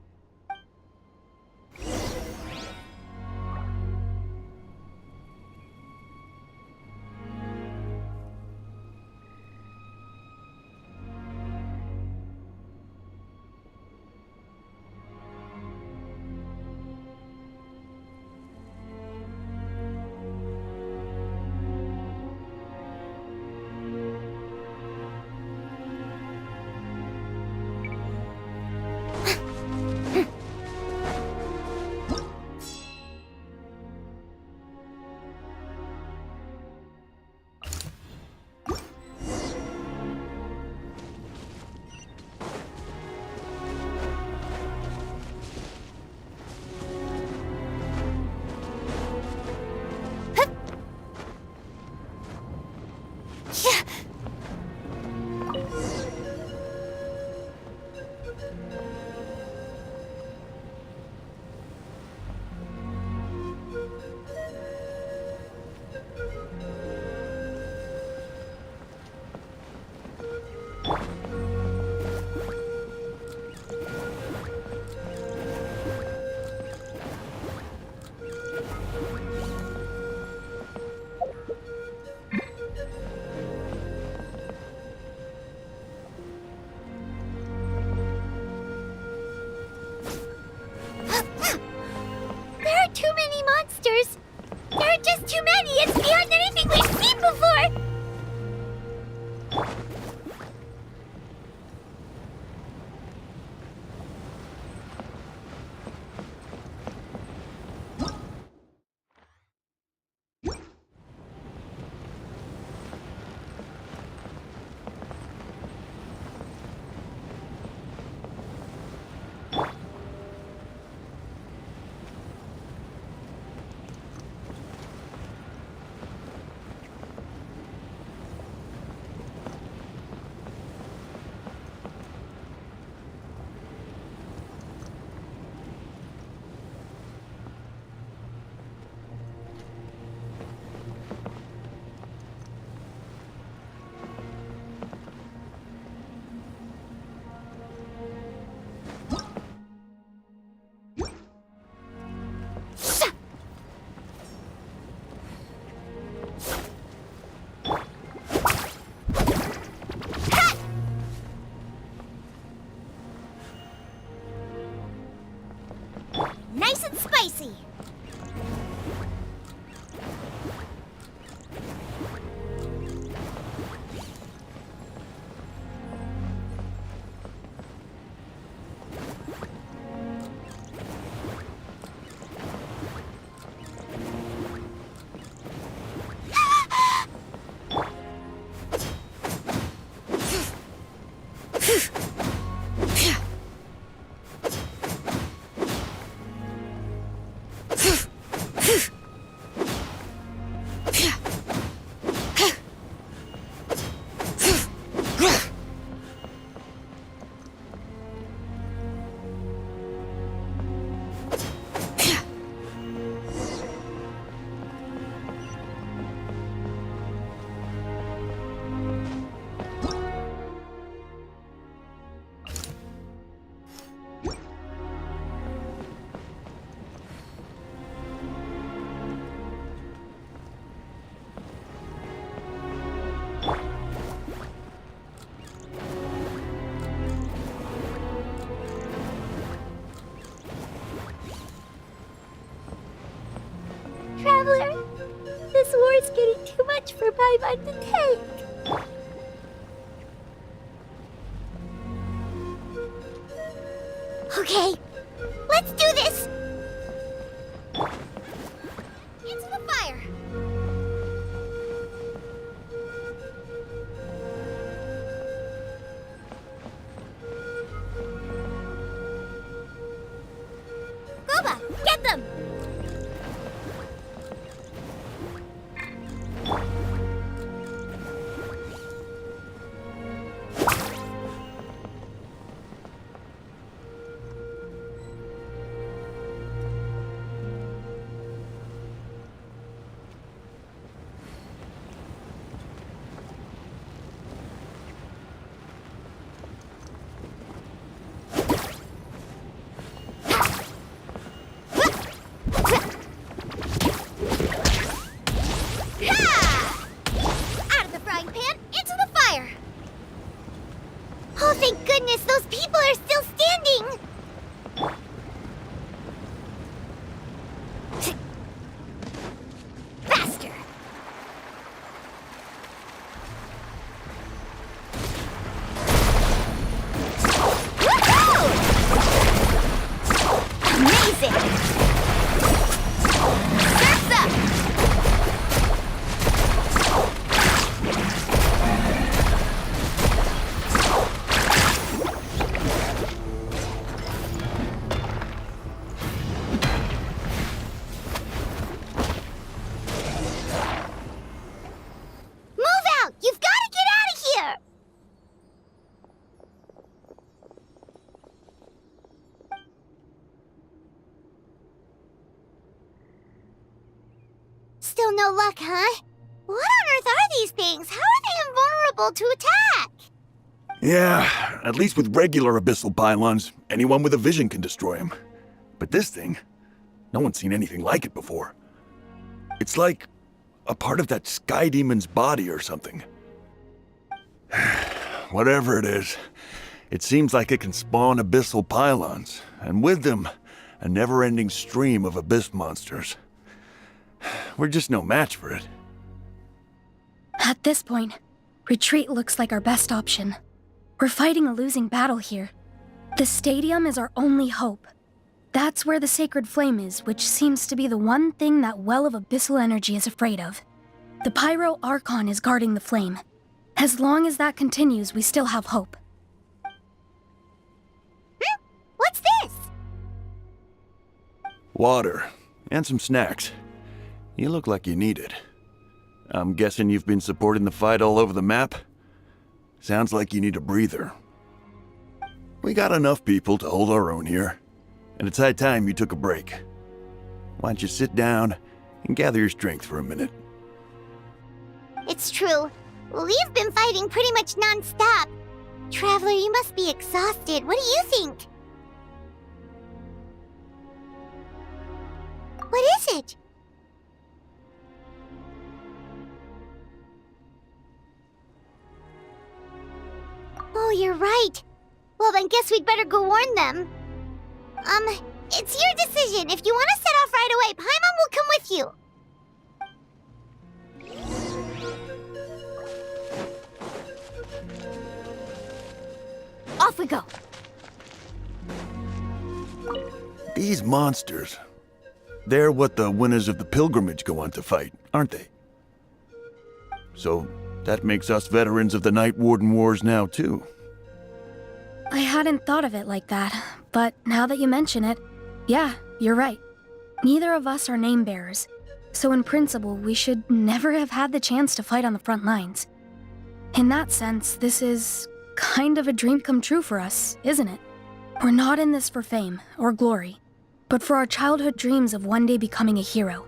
There are too many monsters. There are just too many. It's beyond war's getting too much for Paimon to take. Okay, let's do this! Into the fire! Goba, get them! Out of the frying pan, into the fire! Oh, thank goodness, those people are still standing! Faster! Woohoo! Amazing! Surf's up! Move out! You've got to get out of here! Still no luck, huh? What on earth are these things? How are they invulnerable to attack? Yeah, at least with regular abyssal pylons, anyone with a vision can destroy them. But this thing, no one's seen anything like it before. It's like a part of that sky demon's body or something. Whatever it is, it seems like it can spawn abyssal pylons, and with them, a never-ending stream of abyss monsters. We're just no match for it. At this point, retreat looks like our best option. We're fighting a losing battle here. The stadium is our only hope. That's where the sacred flame is, which seems to be the one thing that well of abyssal energy is afraid of. The Pyro Archon is guarding the flame. As long as that continues, we still have hope. What's this? Water, and some snacks. You look like you need it. I'm guessing you've been supporting the fight all over the map? Sounds like you need a breather. We got enough people to hold our own here, and it's high time you took a break. Why don't you sit down and gather your strength for a minute? It's true. We've been fighting pretty much non-stop. Traveler, you must be exhausted. What do you think? What is it? Oh, you're right. Well, then guess we'd better go warn them. It's your decision. If you want to set off right away, Paimon will come with you. Off we go. These monsters, they're what the winners of the pilgrimage go on to fight, aren't they? So that makes us veterans of the Night Warden Wars now, too. I hadn't thought of it like that, but now that you mention it, yeah, you're right. Neither of us are name bearers, so in principle, we should never have had the chance to fight on the front lines. In that sense, this is kind of a dream come true for us, isn't it? We're not in this for fame or glory, but for our childhood dreams of one day becoming a hero.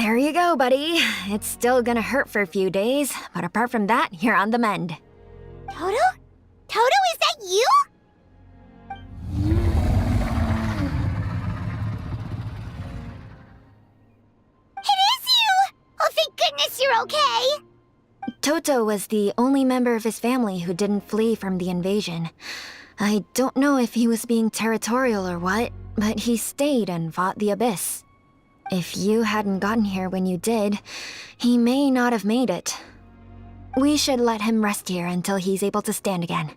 There you go, buddy. It's still gonna hurt for a few days, but apart from that, you're on the mend. Toto? Toto, is that you? It is you! Oh, thank goodness you're okay! Toto was the only member of his family who didn't flee from the invasion. I don't know if he was being territorial or what, but he stayed and fought the Abyss. If you hadn't gotten here when you did, he may not have made it. We should let him rest here until he's able to stand again.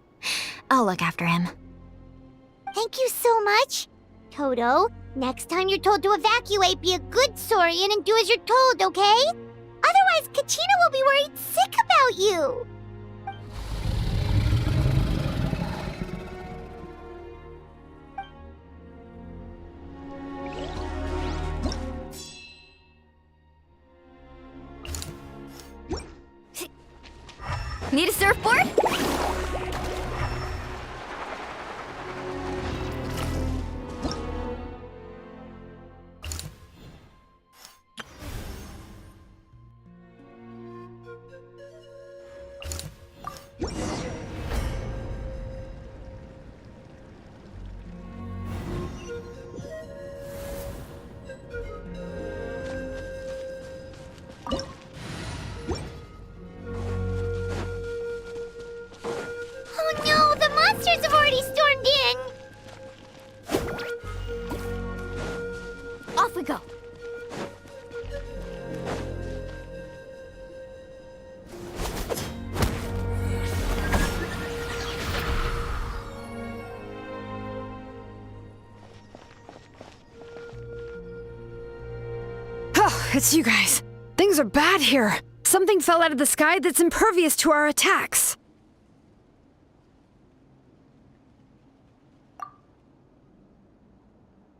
I'll look after him. Thank you so much. Toto, next time you're told to evacuate, be a good Saurian and do as you're told, okay? Otherwise, Kachina will be worried sick about you. Need a surfboard? It's you guys. Things are bad here. Something fell out of the sky that's impervious to our attacks.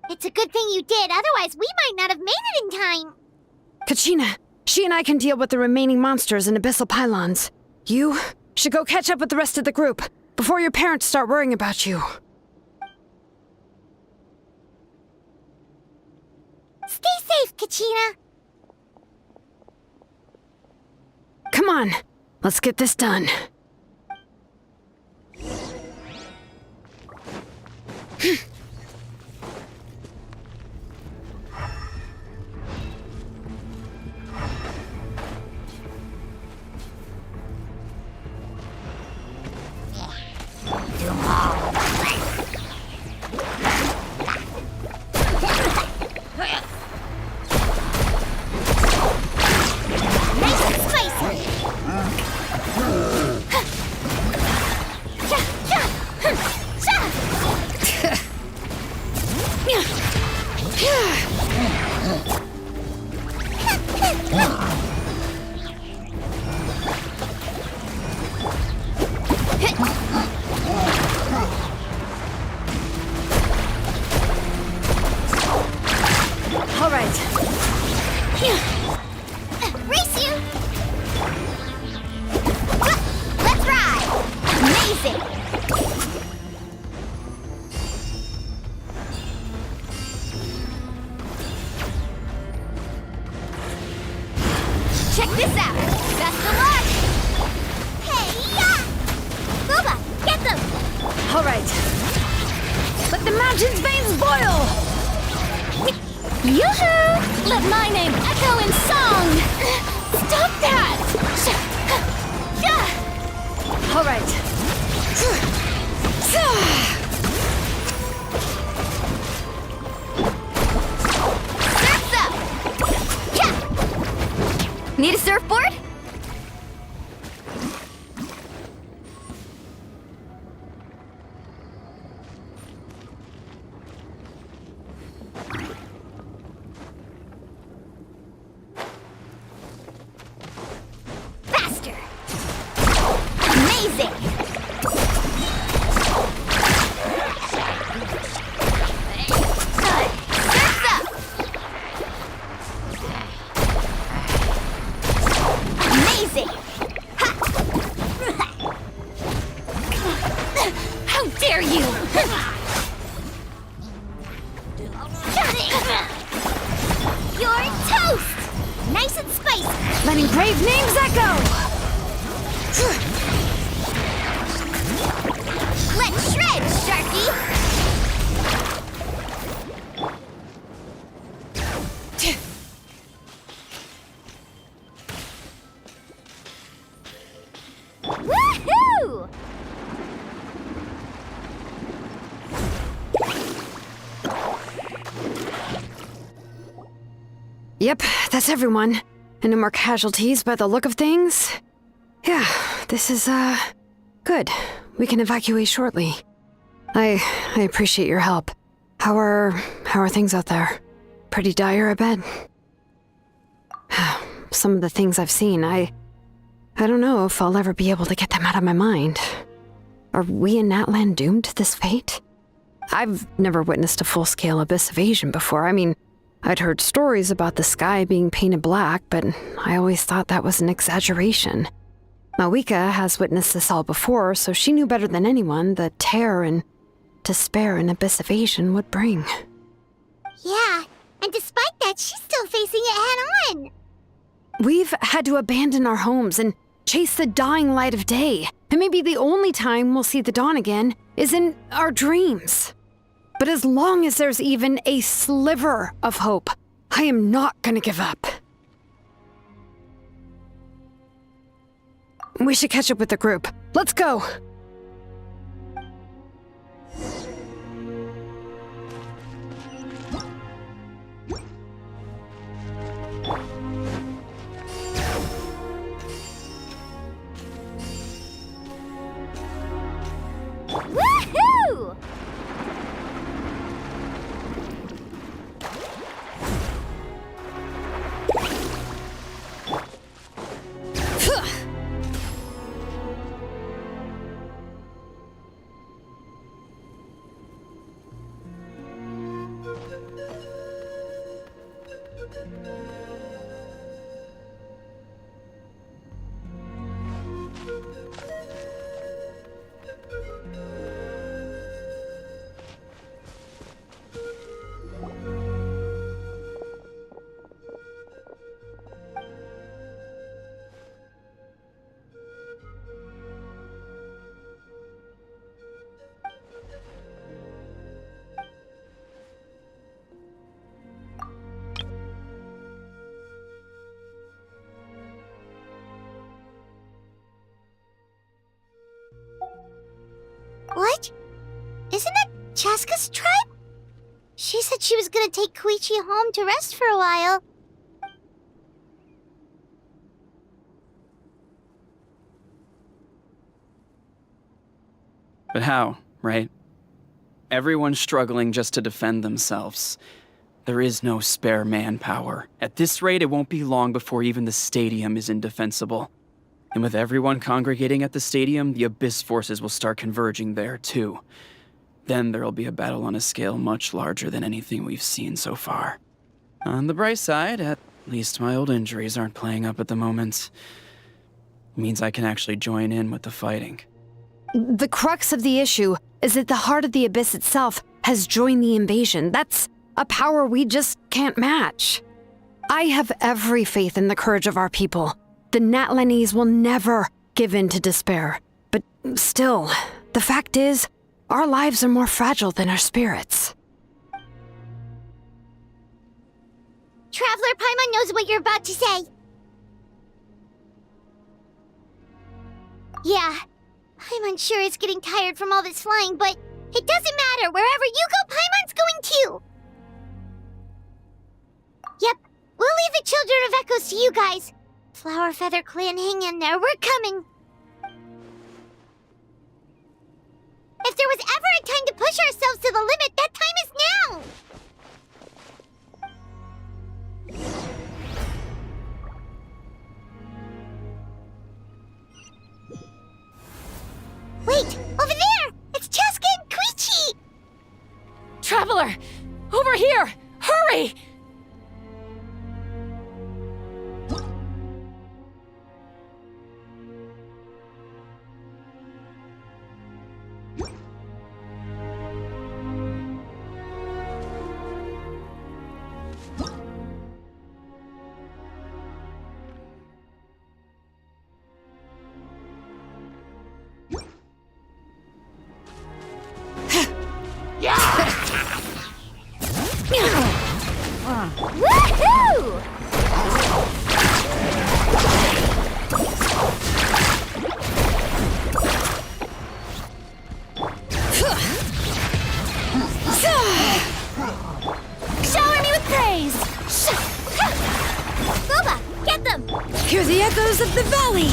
It's a good thing you did, otherwise we might not have made it in time. Kachina, she and I can deal with the remaining monsters and abyssal pylons. You should go catch up with the rest of the group before your parents start worrying about you. Stay safe, Kachina. Come on, let's get this done. Check this out! Best of luck! Hey-ya! Booba, get them! All right. Let the mountain's veins boil! Yoo-hoo! Let my name echo in song! Stop that! All right. Surf's up! Need a surfboard? Faster! Amazing! Surf's up! Amazing! How dare you! You're toast! letting brave names echo! Let's shred, Sharky! Woohoo! Yep, that's everyone. And no more casualties by the look of things. Yeah, this is, good. We can evacuate shortly. I appreciate your help. How are things out there? Pretty dire, I bet. Some of the things I've seen, I don't know if I'll ever be able to get them out of my mind. Are we in Natlan doomed to this fate? I've never witnessed a full-scale abyss invasion before. I mean, I'd heard stories about the sky being painted black, but I always thought that was an exaggeration. Mawika has witnessed this all before, so she knew better than anyone the terror and despair an abyss invasion would bring. Yeah, and despite that, she's still facing it head-on. We've had to abandon our homes and chase the dying light of day, and maybe the only time we'll see the dawn again is in our dreams. But as long as there's even a sliver of hope, I am not gonna give up. We should catch up with the group. Let's go! Woohoo! What? Isn't that Chaska's tribe? She said she was gonna take Koichi home to rest for a while. But how, right? Everyone's struggling just to defend themselves. There is no spare manpower. At this rate, it won't be long before even the stadium is indefensible. And with everyone congregating at the stadium, the Abyss forces will start converging there, too. Then there'll be a battle on a scale much larger than anything we've seen so far. On the bright side, at least my old injuries aren't playing up at the moment. It means I can actually join in with the fighting. The crux of the issue is that the heart of the Abyss itself has joined the invasion. That's a power we just can't match. I have every faith in the courage of our people. The Natlanese will never give in to despair. But still, the fact is, our lives are more fragile than our spirits. Traveler Paimon knows what you're about to say. Yeah, Paimon sure is getting tired from all this flying, but it doesn't matter. Wherever you go, Paimon's going too. Yep, we'll leave the Children of Echoes to you guys. Flower Feather Clan, hang in there. We're coming. If there was ever a time to push ourselves to the limit, that time is now! Wait! Over there! It's Chaska and Koichi! Traveler! Over here! Hurry! Woohoo! Shower me with praise! Boba, get them! Hear the echoes of the valley!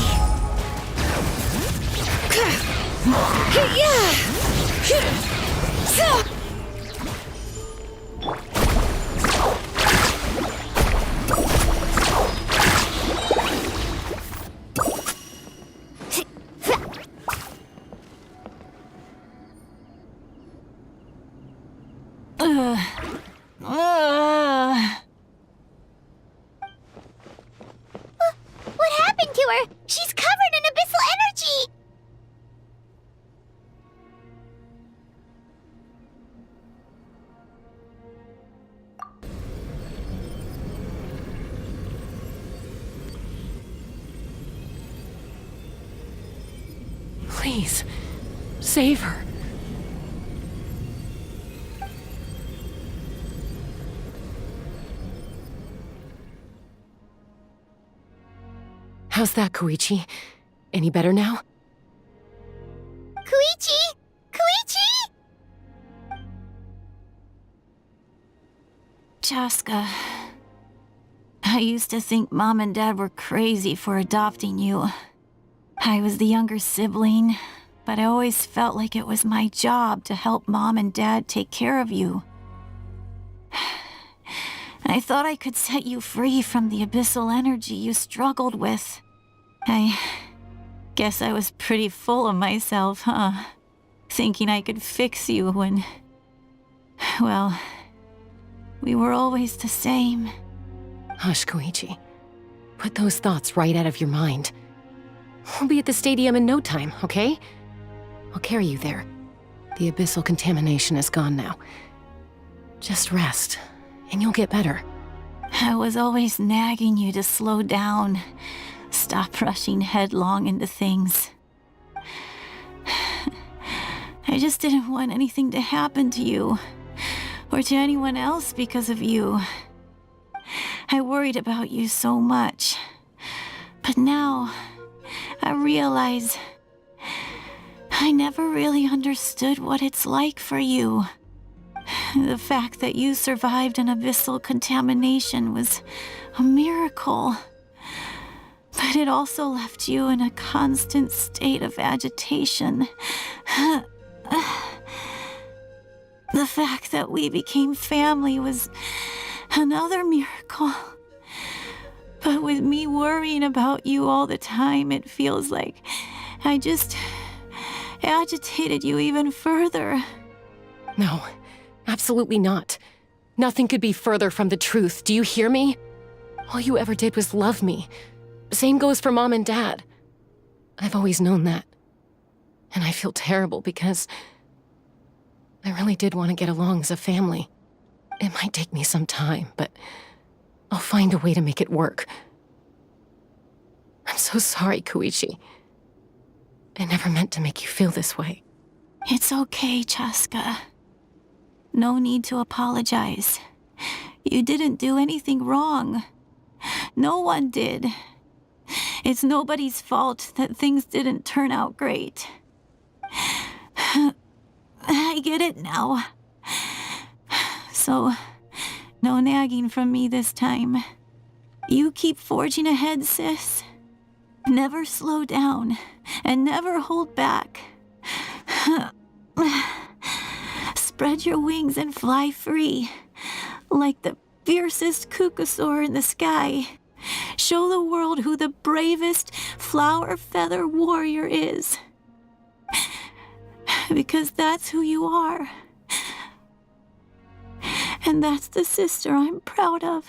What happened to her? She's covered in abyssal energy! Please, save her. How's that, Koichi? Any better now? Koichi! Koichi! Chaska, I used to think Mom and Dad were crazy for adopting you. I was the younger sibling, but I always felt like it was my job to help Mom and Dad take care of you. I thought I could set you free from the abyssal energy you struggled with. I guess I was pretty full of myself, huh? Thinking I could fix you when... well, we were always the same. Hush, Koichi. Put those thoughts right out of your mind. We'll be at the stadium in no time, okay? I'll carry you there. The abyssal contamination is gone now. Just rest, and you'll get better. I was always nagging you to slow down. Stop rushing headlong into things. I just didn't want anything to happen to you, or to anyone else because of you. I worried about you so much. But now, I realize I never really understood what it's like for you. The fact that you survived an abyssal contamination was a miracle. But it also left you in a constant state of agitation. The fact that we became family was another miracle. But with me worrying about you all the time, it feels like I just agitated you even further. No, absolutely not. Nothing could be further from the truth. Do you hear me? All you ever did was love me. Same goes for Mom and Dad. I've always known that. And I feel terrible because I really did want to get along as a family. It might take me some time, but I'll find a way to make it work. I'm so sorry, Koichi. I never meant to make you feel this way. It's okay, Chaska. No need to apologize. You didn't do anything wrong. No one did. It's nobody's fault that things didn't turn out great. I get it now. So, no nagging from me this time. You keep forging ahead, sis. Never slow down, and never hold back. Spread your wings and fly free, like the fiercest kukasaur in the sky. Show the world who the bravest flower feather warrior is. Because that's who you are. And that's the sister I'm proud of.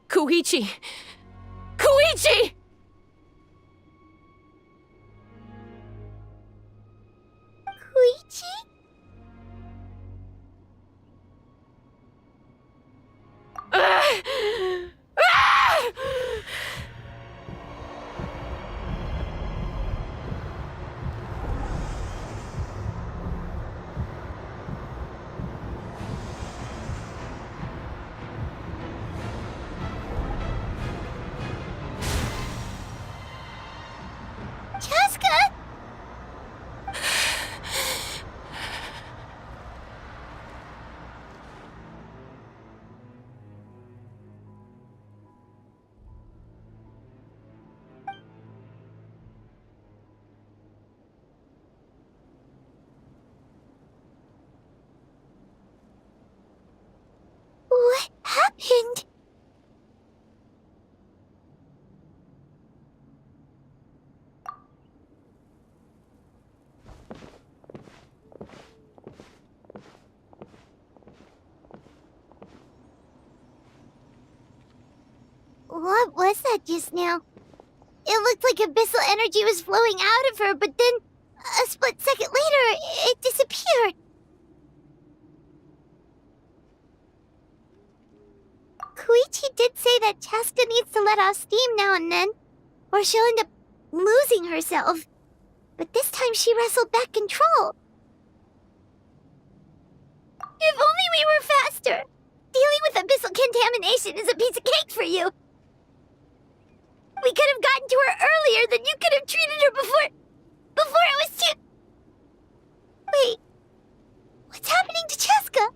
Koichi! Koichi! Koichi? What was that just now? It looked like abyssal energy was flowing out of her, but then, a split second later, it disappeared. Koichi did say that Chaska needs to let off steam now and then, or she'll end up losing herself. But this time she wrestled back control. If only we were faster! Dealing with abyssal contamination is a piece of cake for you! We could have gotten to her earlier, then you could have treated her before it was too... Wait, what's happening to Chaska?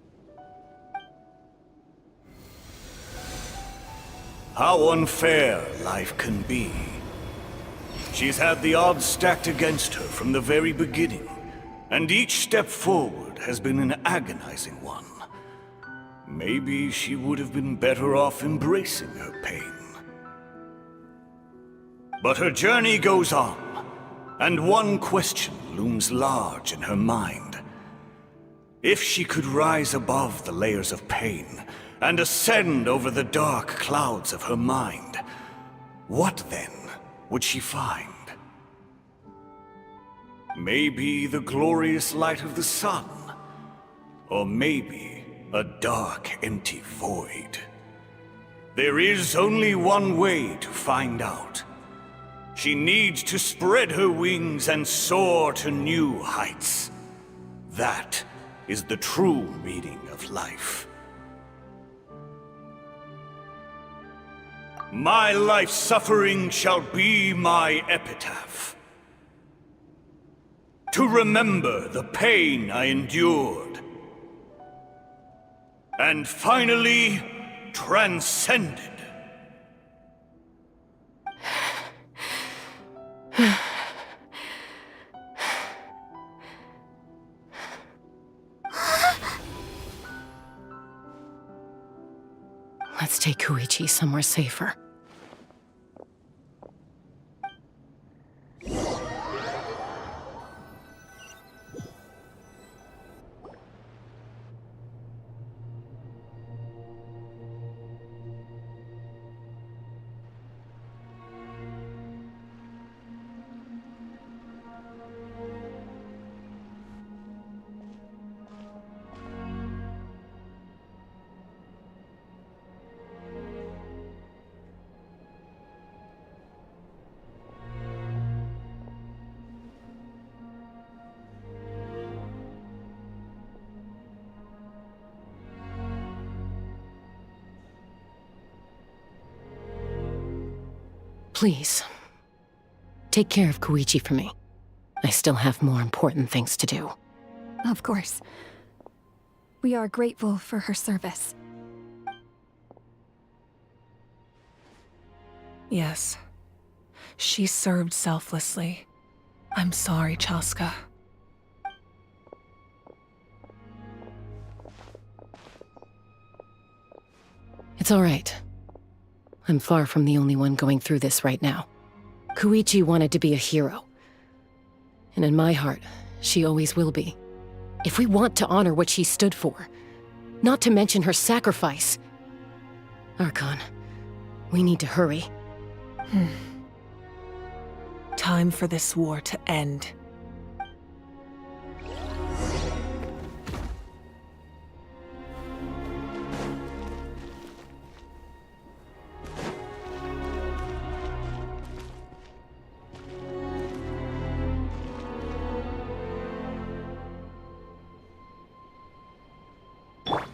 How unfair life can be. She's had the odds stacked against her from the very beginning, and each step forward has been an agonizing one. Maybe she would have been better off embracing her pain. But her journey goes on, and one question looms large in her mind. If she could rise above the layers of pain and ascend over the dark clouds of her mind, what then would she find? Maybe the glorious light of the sun, or maybe a dark, empty void. There is only one way to find out. She needs to spread her wings and soar to new heights. That is the true meaning of life. My life's suffering shall be my epitaph. To remember the pain I endured. And finally, transcended. Let's take Koichi somewhere safer. Please, take care of Koichi for me. I still have more important things to do. Of course. We are grateful for her service. Yes. She served selflessly. I'm sorry, Chaska. It's all right. I'm far from the only one going through this right now. Koichi wanted to be a hero. And in my heart, she always will be. If we want to honor what she stood for, not to mention her sacrifice. Archon, we need to hurry. Time for this war to end.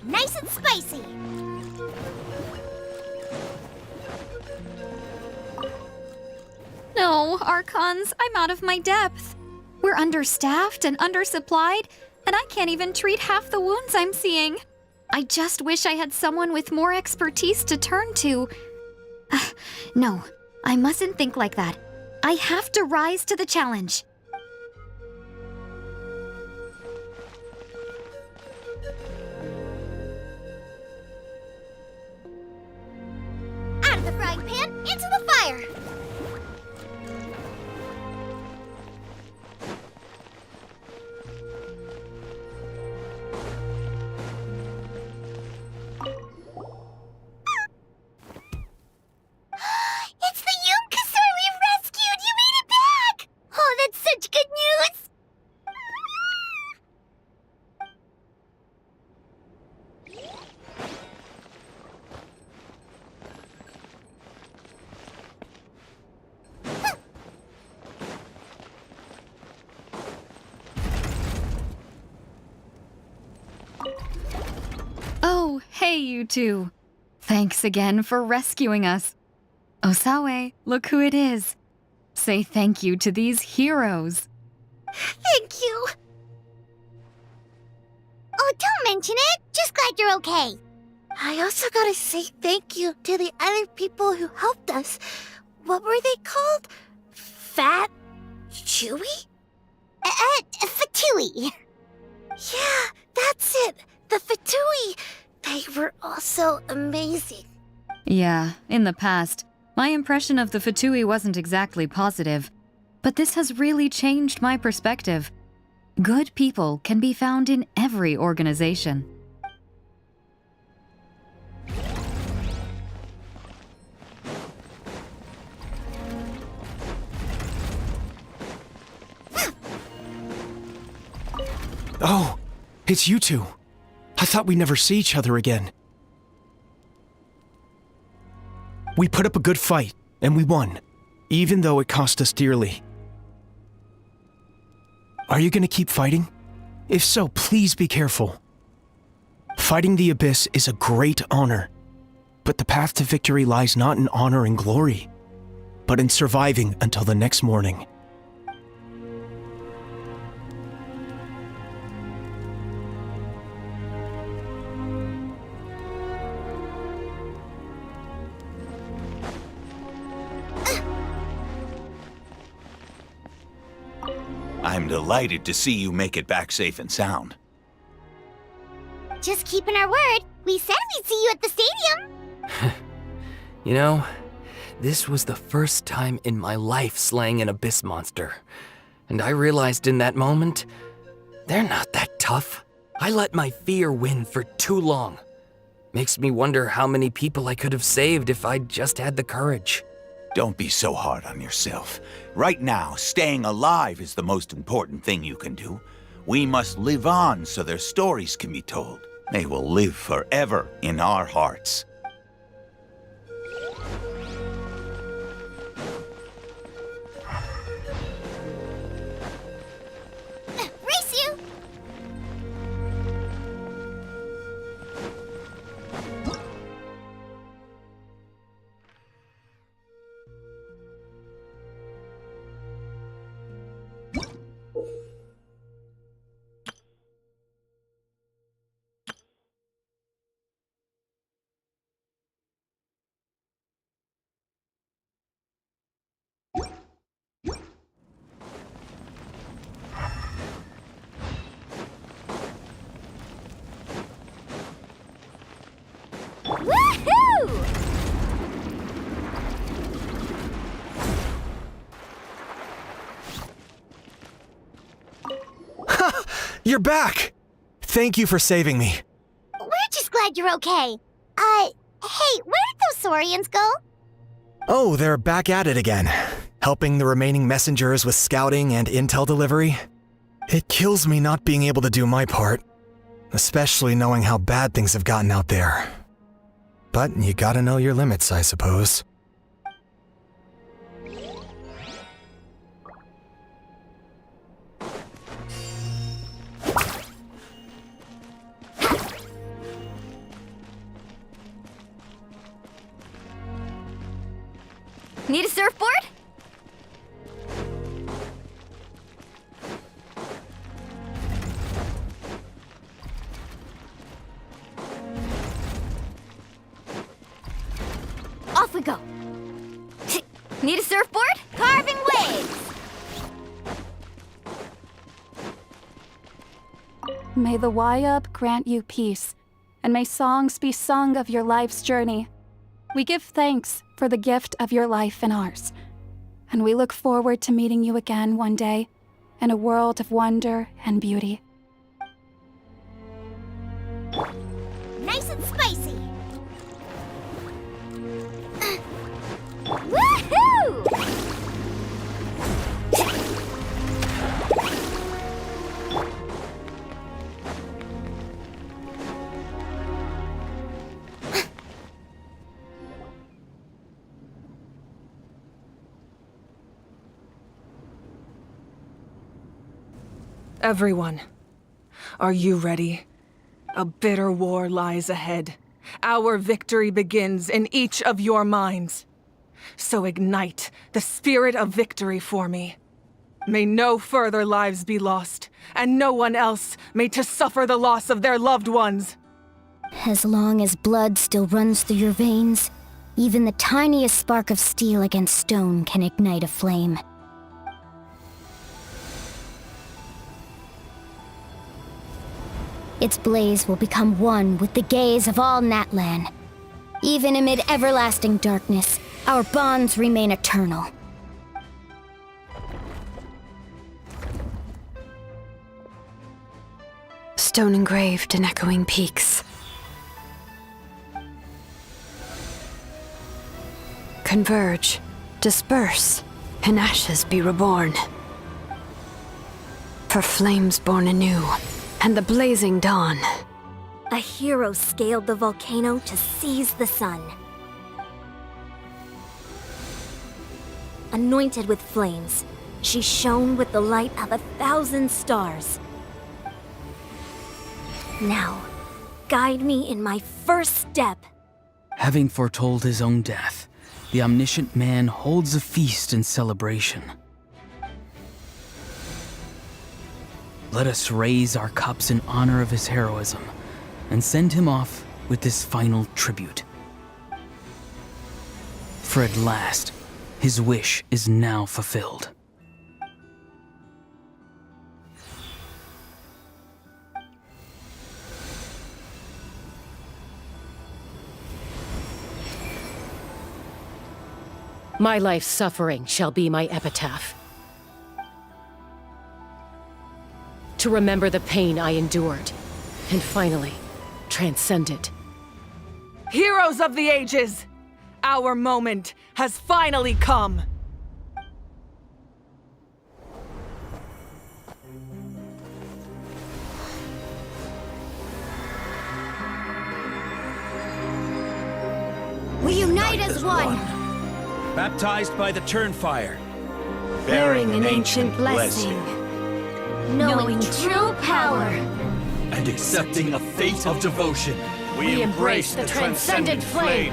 Nice and spicy! No, Archons, I'm out of my depth. We're understaffed and undersupplied, and I can't even treat half the wounds I'm seeing. I just wish I had someone with more expertise to turn to. No, I mustn't think like that. I have to rise to the challenge. Out of the frying pan, into the fire! Oh, hey, you two. Thanks again for rescuing us. Osawe, look who it is. Say thank you to these heroes. Thank you. Oh, don't mention it. Just glad you're okay. I also gotta say thank you to the other people who helped us. What were they called? Fat? Chewy? Fatui. Yeah, that's it. The Fatui. They were also amazing. Yeah, in the past, my impression of the Fatui wasn't exactly positive. But this has really changed my perspective. Good people can be found in every organization. Oh, it's you two. I thought we'd never see each other again. We put up a good fight, and we won, even though it cost us dearly. Are you gonna keep fighting? If so, please be careful. Fighting the Abyss is a great honor, but the path to victory lies not in honor and glory, but in surviving until the next morning. I'm delighted to see you make it back safe and sound. Just keeping our word. We said we'd see you at the stadium. You know, this was the first time in my life slaying an abyss monster. And I realized in that moment, they're not that tough. I let my fear win for too long. Makes me wonder how many people I could have saved if I'd just had the courage. Don't be so hard on yourself. Right now, staying alive is the most important thing you can do. We must live on so their stories can be told. They will live forever in our hearts. Race you! Woohoo! You're back! Thank you for saving me. We're just glad you're okay. Hey, where did those Saurians go? Oh, they're back at it again, helping the remaining messengers with scouting and intel delivery. It kills me not being able to do my part, especially knowing how bad things have gotten out there. But you gotta know your limits, I suppose. Need a surfboard? Off we go. Need a surfboard? Carving waves! May the Wayub grant you peace, and may songs be sung of your life's journey. We give thanks for the gift of your life and ours, and we look forward to meeting you again one day in a world of wonder and beauty. Nice and spicy. Woohoo! Everyone, are you ready? A bitter war lies ahead. Our victory begins in each of your minds. So ignite the spirit of victory for me. May no further lives be lost, and no one else may to suffer the loss of their loved ones. As long as blood still runs through your veins, even the tiniest spark of steel against stone can ignite a flame. Its blaze will become one with the gaze of all Natlan. Even amid everlasting darkness, our bonds remain eternal. Stone engraved in echoing peaks. Converge, disperse, in ashes be reborn. For flames born anew, and the blazing dawn. A hero scaled the volcano to seize the sun. Anointed with flames, she shone with the light of 1,000 stars. Now, guide me in my first step. Having foretold his own death, the omniscient man holds a feast in celebration. Let us raise our cups in honor of his heroism and send him off with this final tribute. For at last, his wish is now fulfilled. My life's suffering shall be my epitaph. To remember the pain I endured, and finally, transcend it. Heroes of the ages! Our moment has finally come! We unite as one! Baptized by the Turnfire. Bearing an ancient blessing. Knowing true power. And accepting a fate of devotion. We embrace the transcendent flame.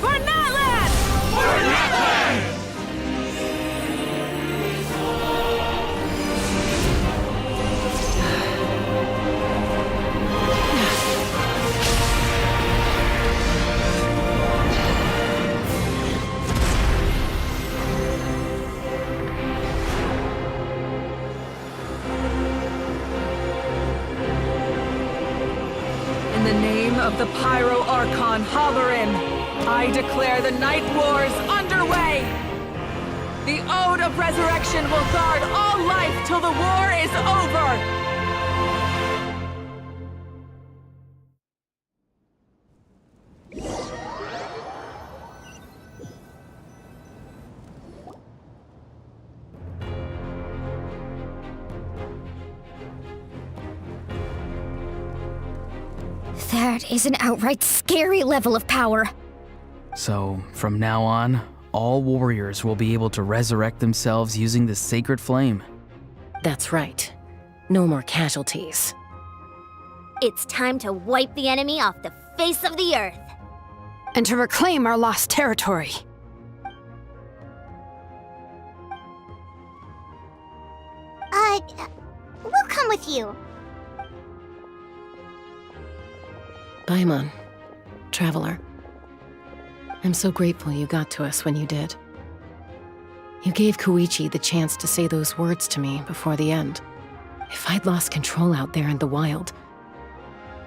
For Natlan! For Natlan! In the name of the Pyro Archon Halloran, I declare the Night Wars underway! The Ode of Resurrection will guard all life till the war is over! That is an outright scary level of power. So, from now on, all warriors will be able to resurrect themselves using the sacred flame. That's right. No more casualties. It's time to wipe the enemy off the face of the earth. And to reclaim our lost territory. We'll come with you. Paimon, Traveler. I'm so grateful you got to us when you did. You gave Koichi the chance to say those words to me before the end. If I'd lost control out there in the wild,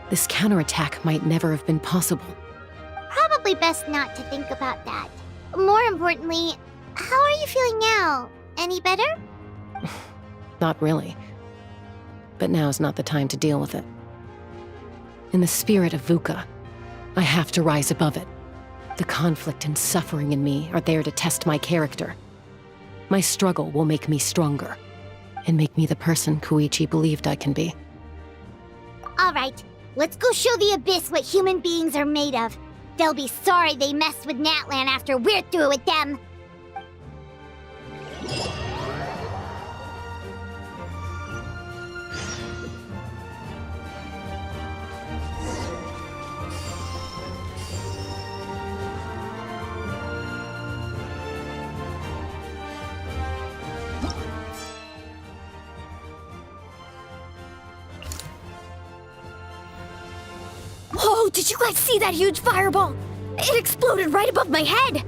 this counterattack might never have been possible. Probably best not to think about that. More importantly, how are you feeling now? Any better? Not really. But now's not the time to deal with it. In the spirit of VUCA, I have to rise above it. The conflict and suffering in me are there to test my character. My struggle will make me stronger, and make me the person Koichi believed I can be. Alright, let's go show the Abyss what human beings are made of. They'll be sorry they messed with Natlan after we're through with them. did you guys see that huge fireball? It exploded right above my head!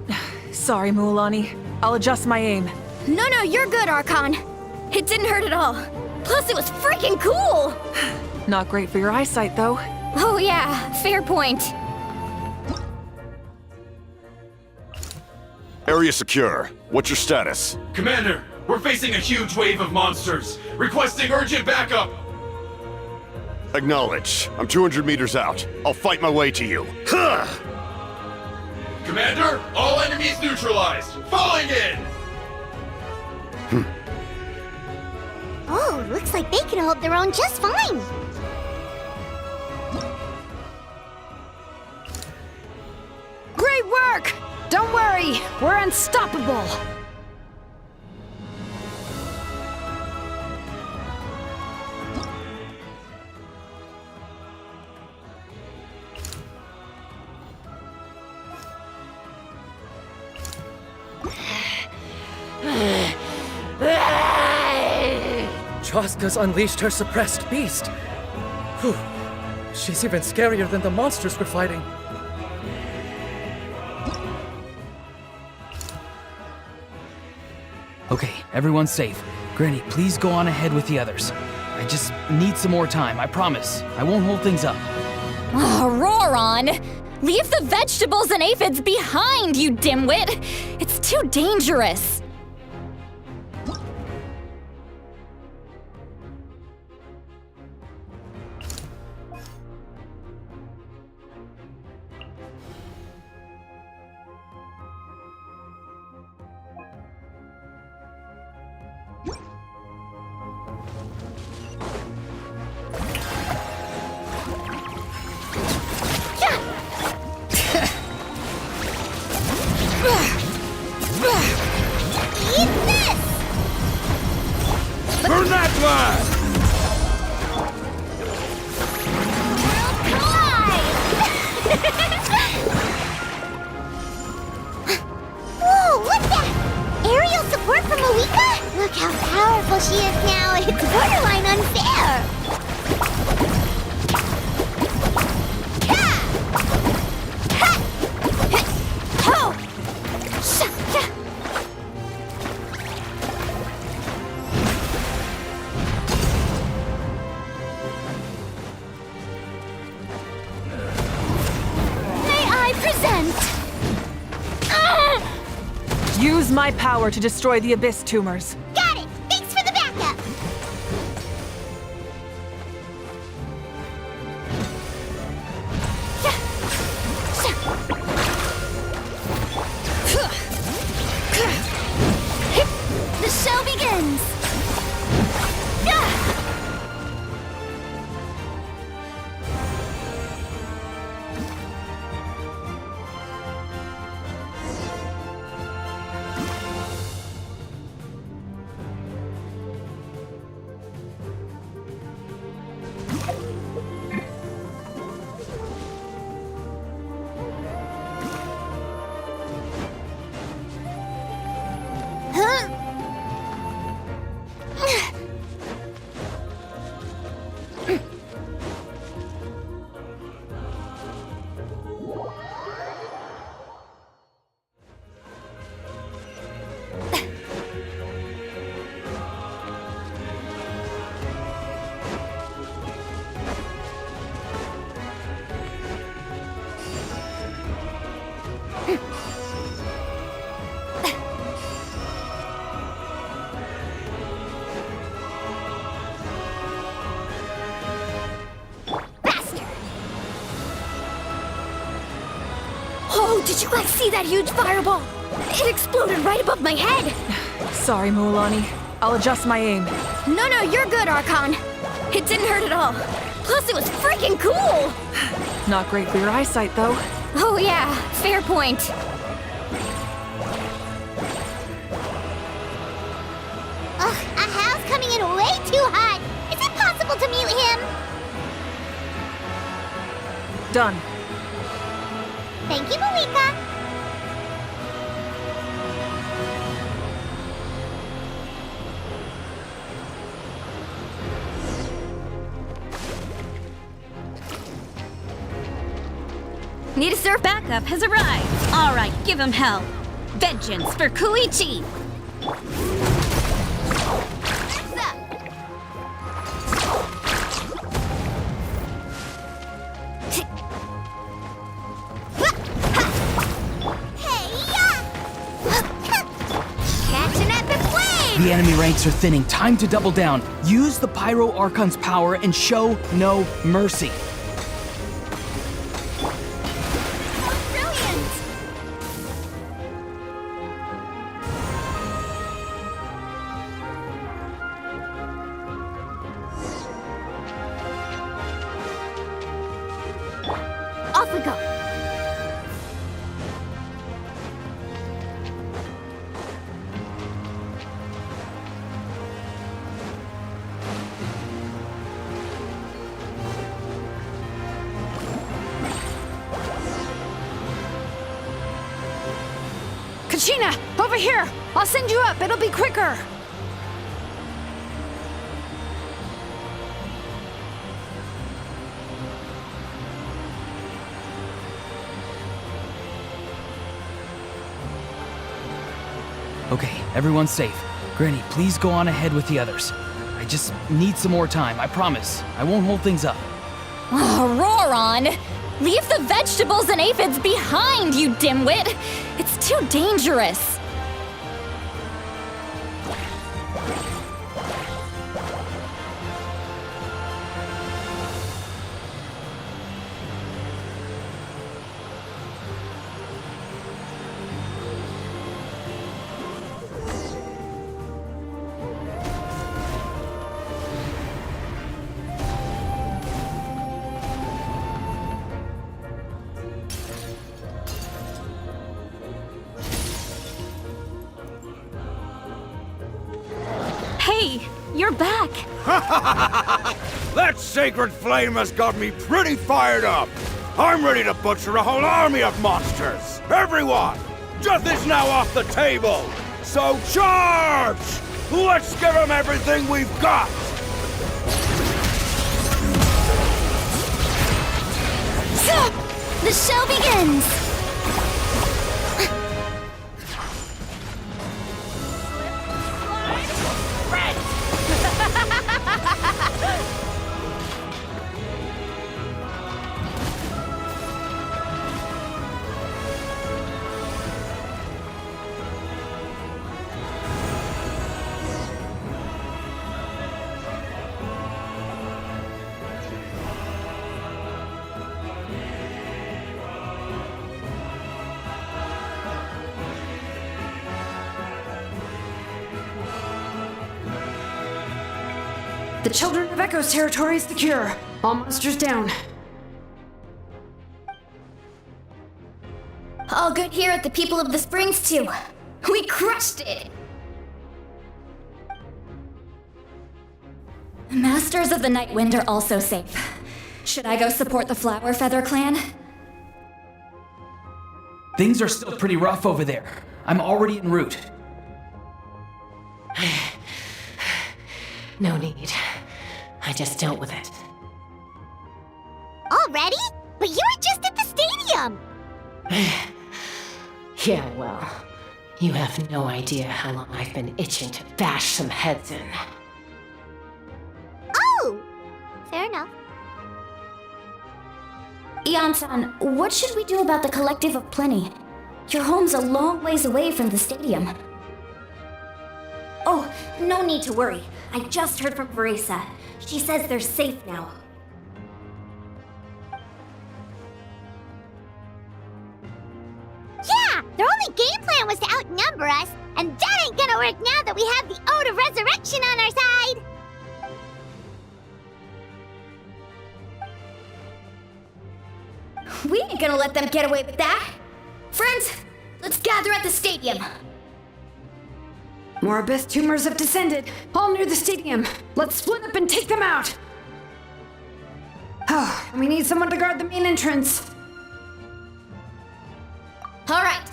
Sorry, Mualani. I'll adjust my aim. No, you're good, Archon. It didn't hurt at all. Plus, it was freaking cool! Not great for your eyesight, though. Oh yeah, fair point. Area secure. What's your status? Commander, we're facing a huge wave of monsters. Requesting urgent backup. Acknowledged. I'm 200 meters out. I'll fight my way to you. Huh! Commander, all enemies neutralized. Falling in! Oh, looks like they can hold their own just fine. Great work! Don't worry, we're unstoppable. Chaska's unleashed her suppressed beast. Whew. She's even scarier than the monsters we're fighting. Okay, everyone's safe. Granny, please go on ahead with the others. I just need some more time, I promise. I won't hold things up. Oh, roar on! Leave the vegetables and aphids behind, you dimwit! It's too dangerous! Burn that flag! Whoa, what's that? Aerial support from Moeka? Look how powerful she is now. It's borderline unfair. Ha! Ha! Ho! Sha! Ya! Use my power to destroy the Abyss tumors. Got it! Thanks for the backup! The show begins! Oh, did you guys see that huge fireball? It exploded right above my head! Sorry, Mualani. I'll adjust my aim. No, you're good, Archon. It didn't hurt at all. Plus, it was freaking cool! Not great for your eyesight, though. Oh yeah, fair point. Ugh, Ahal's coming in way too hot. Is it possible to mute him? Done. Thank you, Moeka. Need a surf backup has arrived. All right, give him hell. Vengeance for Koichi. The enemy ranks are thinning. Time to double down. Use the Pyro Archon's power and show no mercy. Off we go. Kachina, over here! I'll send you up, it'll be quicker! Okay, everyone's safe. Granny, please go on ahead with the others. I just need some more time, I promise. I won't hold things up. Oh, roar on! Leave the vegetables and aphids behind, you dimwit! It's too dangerous! Hey, you're back. That sacred flame has got me pretty fired up. I'm ready to butcher a whole army of monsters. Everyone, death is now off the table. So charge! Let's give them everything we've got. The show begins! The Children of Echo's territory is secure. All monsters down. All good here at the People of the Springs, too. We crushed it! Masters of the Night Wind are also safe. Should I go support the Flower Feather clan? Things are still pretty rough over there. I'm already en route. No need. I just dealt with it. Already? But you were just at the stadium! Yeah, well, you have no idea how long I've been itching to bash some heads in. Oh! Fair enough. Ian-san, what should we do about the Collective of Plenty? Your home's a long ways away from the stadium. Oh, no need to worry. I just heard from Verisa. She says they're safe now. Yeah! Their only game plan was to outnumber us, and that ain't gonna work now that we have the Ode of Resurrection on our side! We ain't gonna let them get away with that! Friends, let's gather at the stadium! More abyss tumors have descended, all near the stadium. Let's split up and take them out! Oh, we need someone to guard the main entrance. Alright,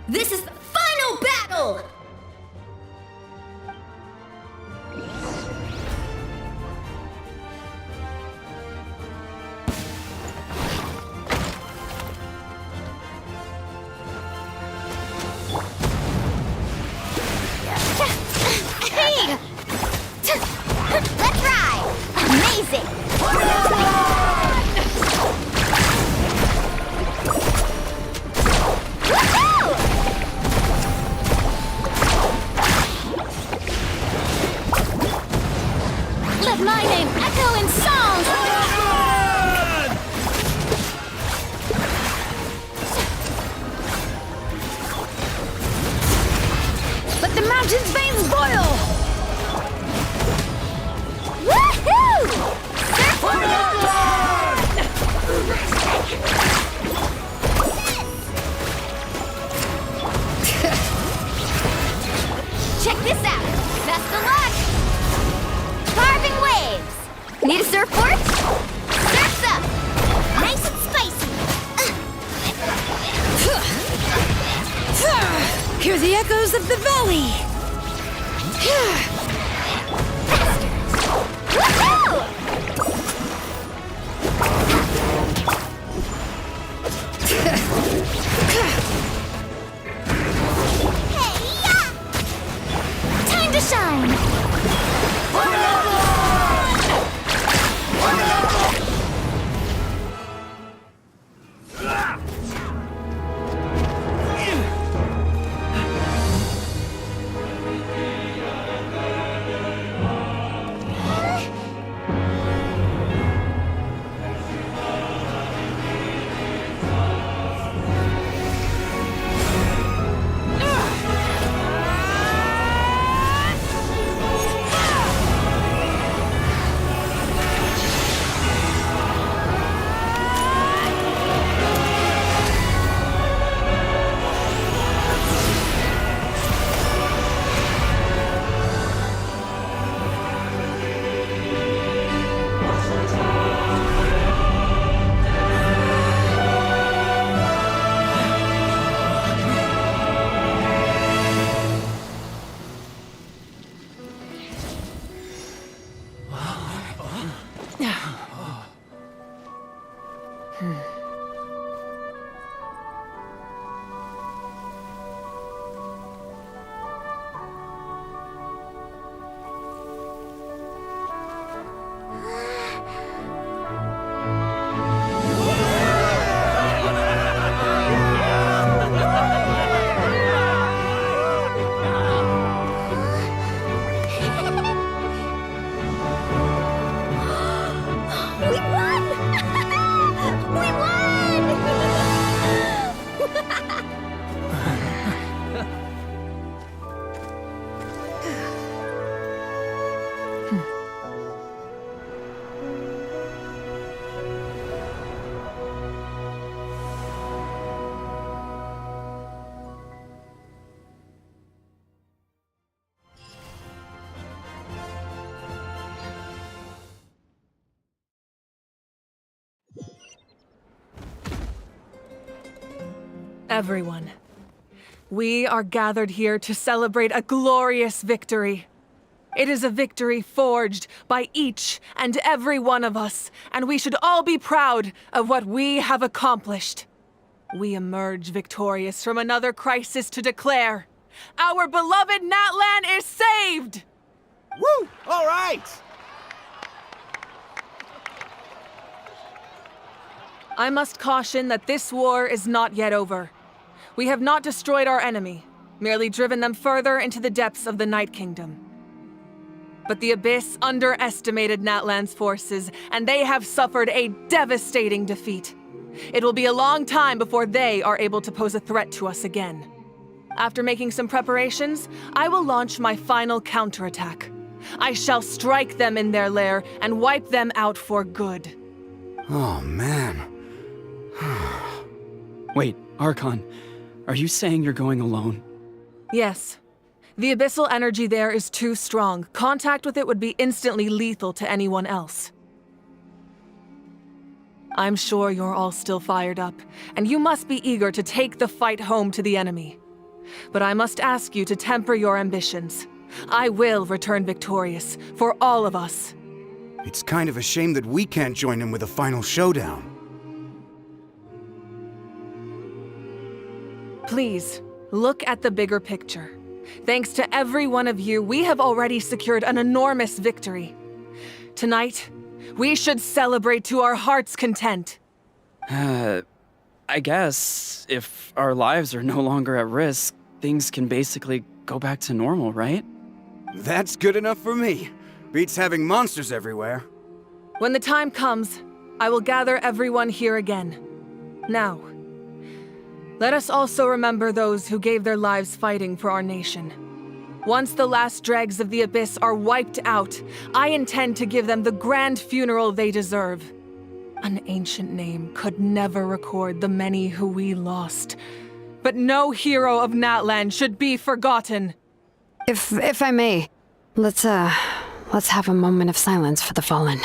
this is the final battle! Let my name echo in songs! Let the mountain's veins boil! Woohoo! Check this out! Best of luck! Carving waves! Need a surfboard? Surf's up! Nice and spicy! Hear the echoes of the valley! Woohoo! Time to shine! Everyone, we are gathered here to celebrate a glorious victory. It is a victory forged by each and every one of us, and we should all be proud of what we have accomplished. We emerge victorious from another crisis to declare, our beloved Natlan is saved! Woo! All right! I must caution that this war is not yet over. We have not destroyed our enemy, merely driven them further into the depths of the Night Kingdom. But the Abyss underestimated Natlan's forces, and they have suffered a devastating defeat. It will be a long time before they are able to pose a threat to us again. After making some preparations, I will launch my final counterattack. I shall strike them in their lair and wipe them out for good. Oh, man. Wait, Archon, are you saying you're going alone? Yes. The abyssal energy there is too strong. Contact with it would be instantly lethal to anyone else. I'm sure you're all still fired up, and you must be eager to take the fight home to the enemy. But I must ask you to temper your ambitions. I will return victorious, for all of us. It's kind of a shame that we can't join him with a final showdown. Please, look at the bigger picture. Thanks to every one of you, we have already secured an enormous victory. Tonight, we should celebrate to our heart's content. I guess if our lives are no longer at risk, things can basically go back to normal, right? That's good enough for me. Beats having monsters everywhere. When the time comes, I will gather everyone here again. Now, let us also remember those who gave their lives fighting for our nation. Once the last dregs of the Abyss are wiped out, I intend to give them the grand funeral they deserve. An ancient name could never record the many who we lost. But no hero of Natlan should be forgotten. If I may, let's have a moment of silence for the fallen.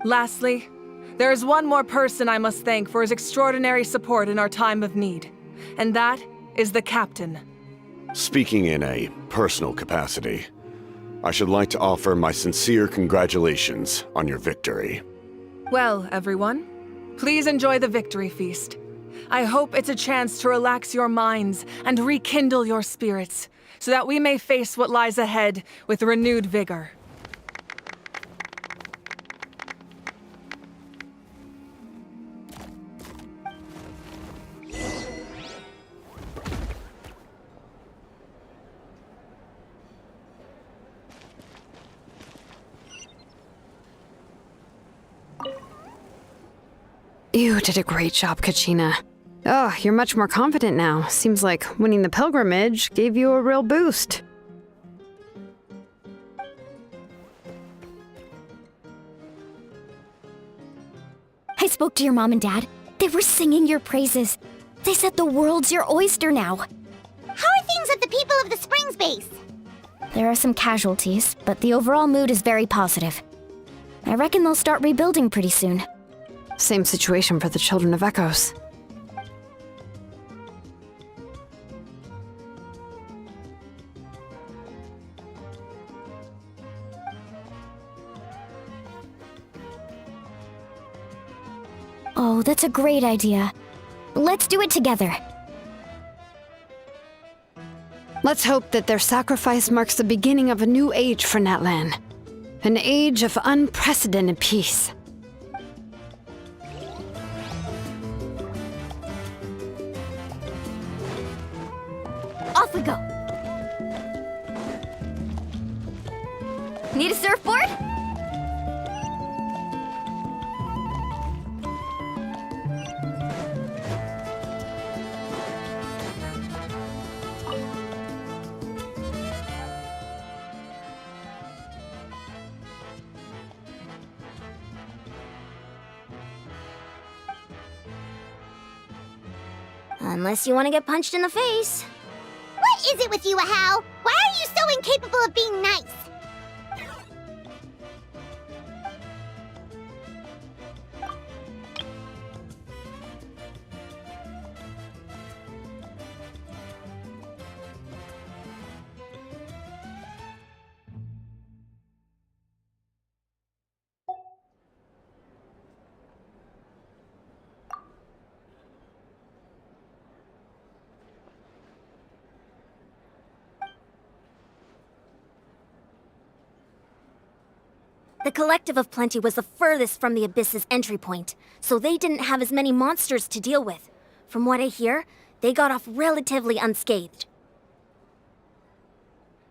Lastly, there is one more person I must thank for his extraordinary support in our time of need, and that is the captain. Speaking in a personal capacity, I should like to offer my sincere congratulations on your victory. Well, everyone, please enjoy the victory feast. I hope it's a chance to relax your minds and rekindle your spirits, so that we may face what lies ahead with renewed vigor. You did a great job, Kachina. Oh, you're much more confident now. Seems like winning the pilgrimage gave you a real boost. I spoke to your mom and dad. They were singing your praises. They said the world's your oyster now. How are things at the People of the Springs base? There are some casualties, but the overall mood is very positive. I reckon they'll start rebuilding pretty soon. Same situation for the Children of Echoes. Oh, that's a great idea. Let's do it together. Let's hope that their sacrifice marks the beginning of a new age for Natlan. An age of unprecedented peace. Off we go. Need a surfboard? Unless you want to get punched in the face. What is it with you, Ahau? Why are you so incapable of being nice? The Collective of Plenty was the furthest from the Abyss's entry point, so they didn't have as many monsters to deal with. From what I hear, they got off relatively unscathed.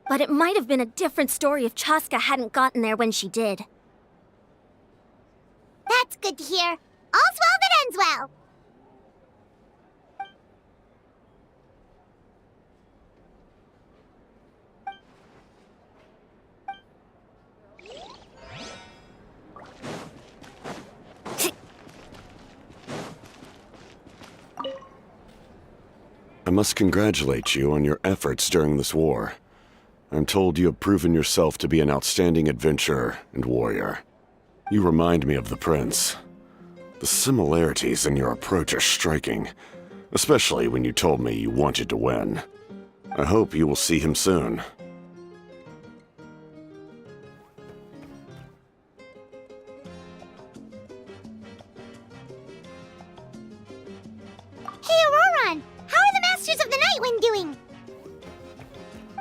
But it might have been a different story if Chaska hadn't gotten there when she did. That's good to hear. All's well that ends well. I must congratulate you on your efforts during this war. I'm told you have proven yourself to be an outstanding adventurer and warrior. You remind me of the Prince. The similarities in your approach are striking, especially when you told me you wanted to win. I hope you will see him soon. Doing?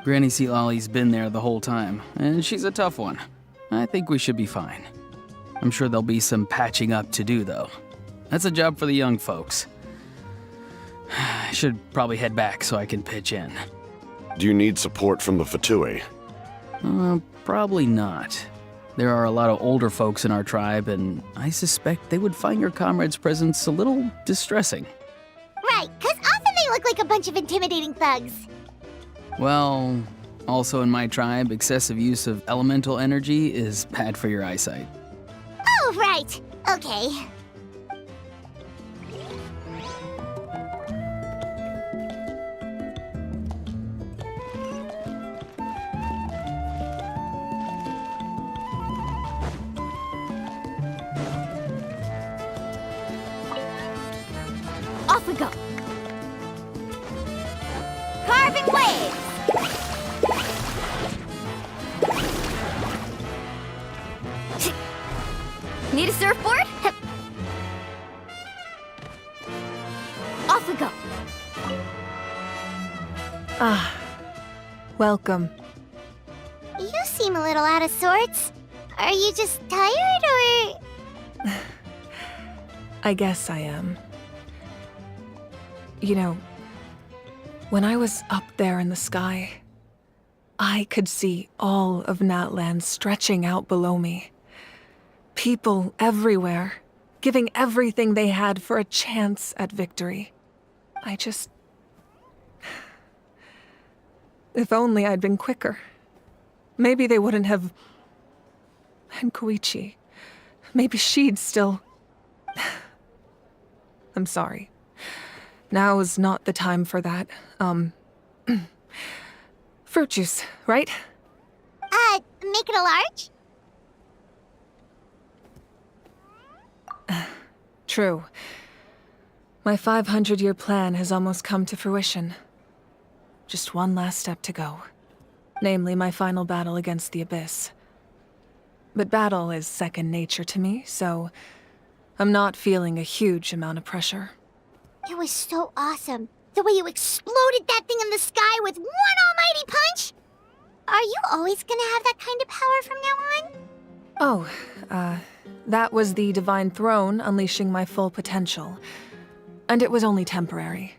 Granny Sealolly's been there the whole time, and she's a tough one. I think we should be fine. I'm sure there'll be some patching up to do, though. That's a job for the young folks. should probably head back so I can pitch in. Do you need support from the Fatui? Probably not. There are a lot of older folks in our tribe, and I suspect they would find your comrade's presence a little distressing. Right, because often they look like a bunch of intimidating thugs. Well, also in my tribe, excessive use of elemental energy is bad for your eyesight. Oh, right. Okay. Off we go. Carving waves. Need a surfboard? Off we go. Ah, welcome. You seem a little out of sorts. Are you just tired, or...? I guess I am. You know, when I was up there in the sky, I could see all of Natlan stretching out below me. People everywhere, giving everything they had for a chance at victory. If only I'd been quicker. Maybe they wouldn't have... And Koichi. Maybe she'd still... I'm sorry. Now is not the time for that. Fruit juice, right? Make it a large? True. My 500-year plan has almost come to fruition. Just one last step to go. Namely, my final battle against the Abyss. But battle is second nature to me, so I'm not feeling a huge amount of pressure. It was so awesome. The way you exploded that thing in the sky with one almighty punch! Are you always gonna have that kind of power from now on? Oh, that was the Divine Throne unleashing my full potential. And it was only temporary.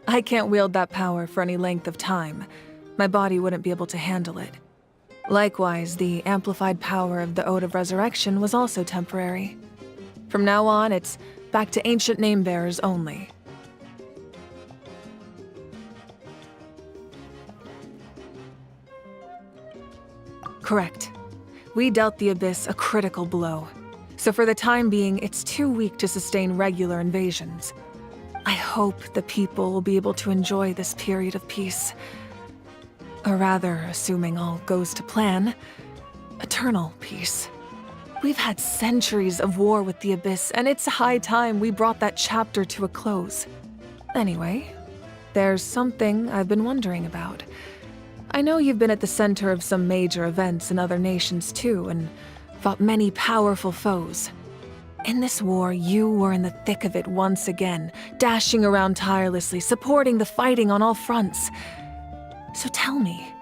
I can't wield that power for any length of time. My body wouldn't be able to handle it. Likewise, the amplified power of the Ode of Resurrection was also temporary. From now on, it's back to ancient name-bearers only. Correct. We dealt the Abyss a critical blow. So for the time being, it's too weak to sustain regular invasions. I hope the people will be able to enjoy this period of peace. Or rather, assuming all goes to plan, eternal peace. We've had centuries of war with the Abyss, and it's high time we brought that chapter to a close. Anyway, there's something I've been wondering about. I know you've been at the center of some major events in other nations too, and fought many powerful foes. In this war, you were in the thick of it once again, dashing around tirelessly, supporting the fighting on all fronts. So tell me,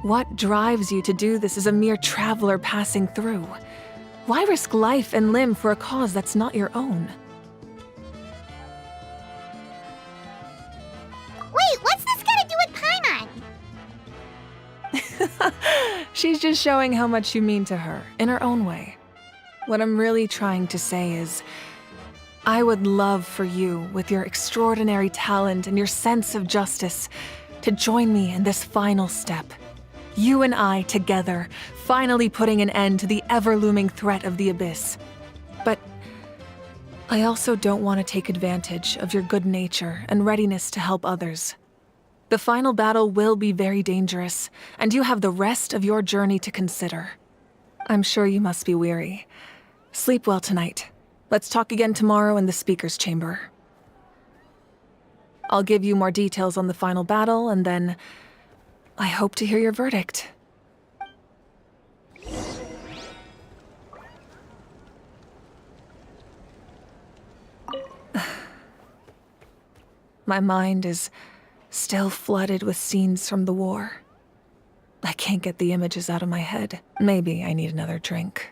what drives you to do this as a mere traveler passing through? Why risk life and limb for a cause that's not your own? Wait, what's this got to do with Paimon? She's just showing how much you mean to her, in her own way. What I'm really trying to say is, I would love for you, with your extraordinary talent and your sense of justice, to join me in this final step. You and I together, finally putting an end to the ever-looming threat of the Abyss. But I also don't want to take advantage of your good nature and readiness to help others. The final battle will be very dangerous, and you have the rest of your journey to consider. I'm sure you must be weary. Sleep well tonight. Let's talk again tomorrow in the speaker's chamber. I'll give you more details on the final battle, and then I hope to hear your verdict. My mind is still flooded with scenes from the war. I can't get the images out of my head. Maybe I need another drink.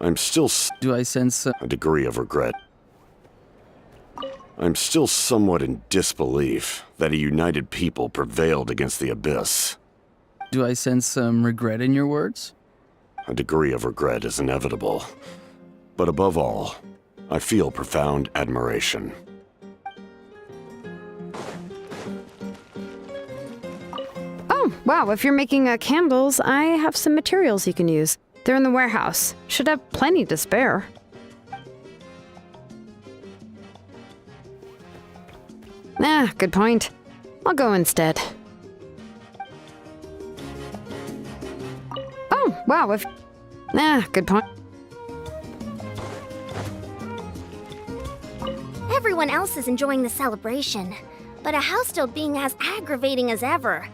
I'm still Do I sense a degree of regret. I'm still somewhat in disbelief that a united people prevailed against the Abyss. Do I sense some regret in your words? A degree of regret is inevitable. But above all, I feel profound admiration. Oh, wow, if you're making candles, I have some materials you can use. They're in the warehouse. Should have plenty to spare. Ah, good point. I'll go instead. Oh, wow, if... Ah, good point. Everyone else is enjoying the celebration, but a house still being as aggravating as ever.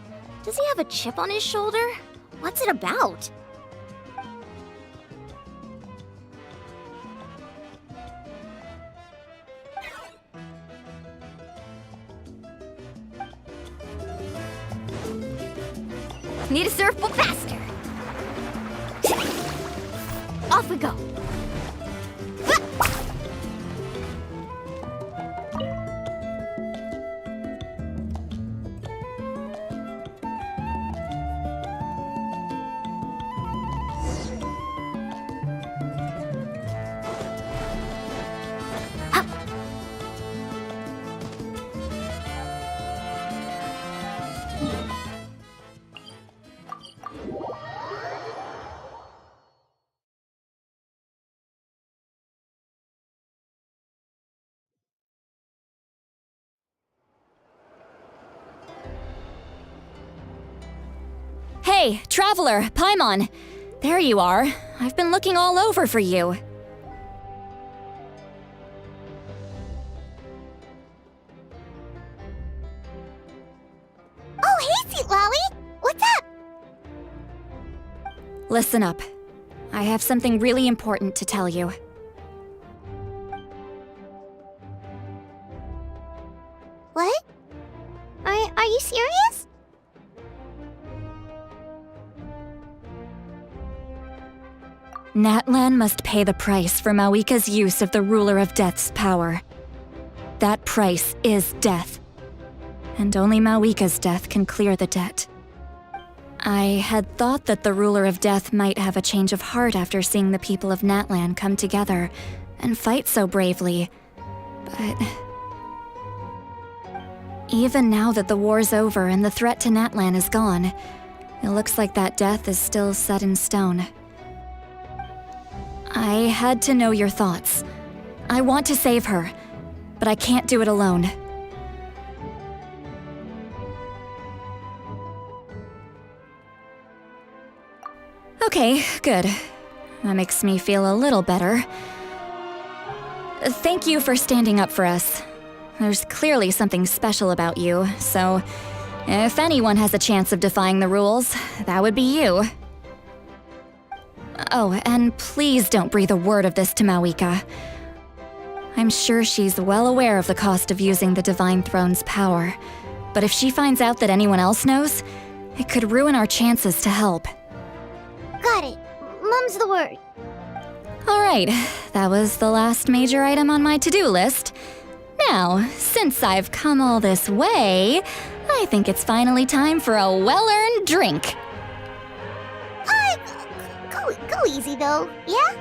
Does he have a chip on his shoulder? What's it about? Need a surfboard faster. Off we go. Hey, Traveler, Paimon! There you are. I've been looking all over for you. Oh, hey, Sweet Lolly! What's up? Listen up. I have something really important to tell you. What? Are you serious? Natlan must pay the price for Mawika's use of the Ruler of Death's power. That price is death. And only Mawika's death can clear the debt. I had thought that the Ruler of Death might have a change of heart after seeing the people of Natlan come together and fight so bravely, but... Even now that the war's over and the threat to Natlan is gone, it looks like that death is still set in stone. I had to know your thoughts. I want to save her, but I can't do it alone. Okay, good. That makes me feel a little better. Thank you for standing up for us. There's clearly something special about you, so if anyone has a chance of defying the rules, that would be you. Oh, and please don't breathe a word of this to Mawika. I'm sure she's well aware of the cost of using the Divine Throne's power, but if she finds out that anyone else knows, it could ruin our chances to help. Got it. Mum's the word. Alright, that was the last major item on my to-do list. Now, since I've come all this way, I think it's finally time for a well-earned drink. Go easy though, yeah?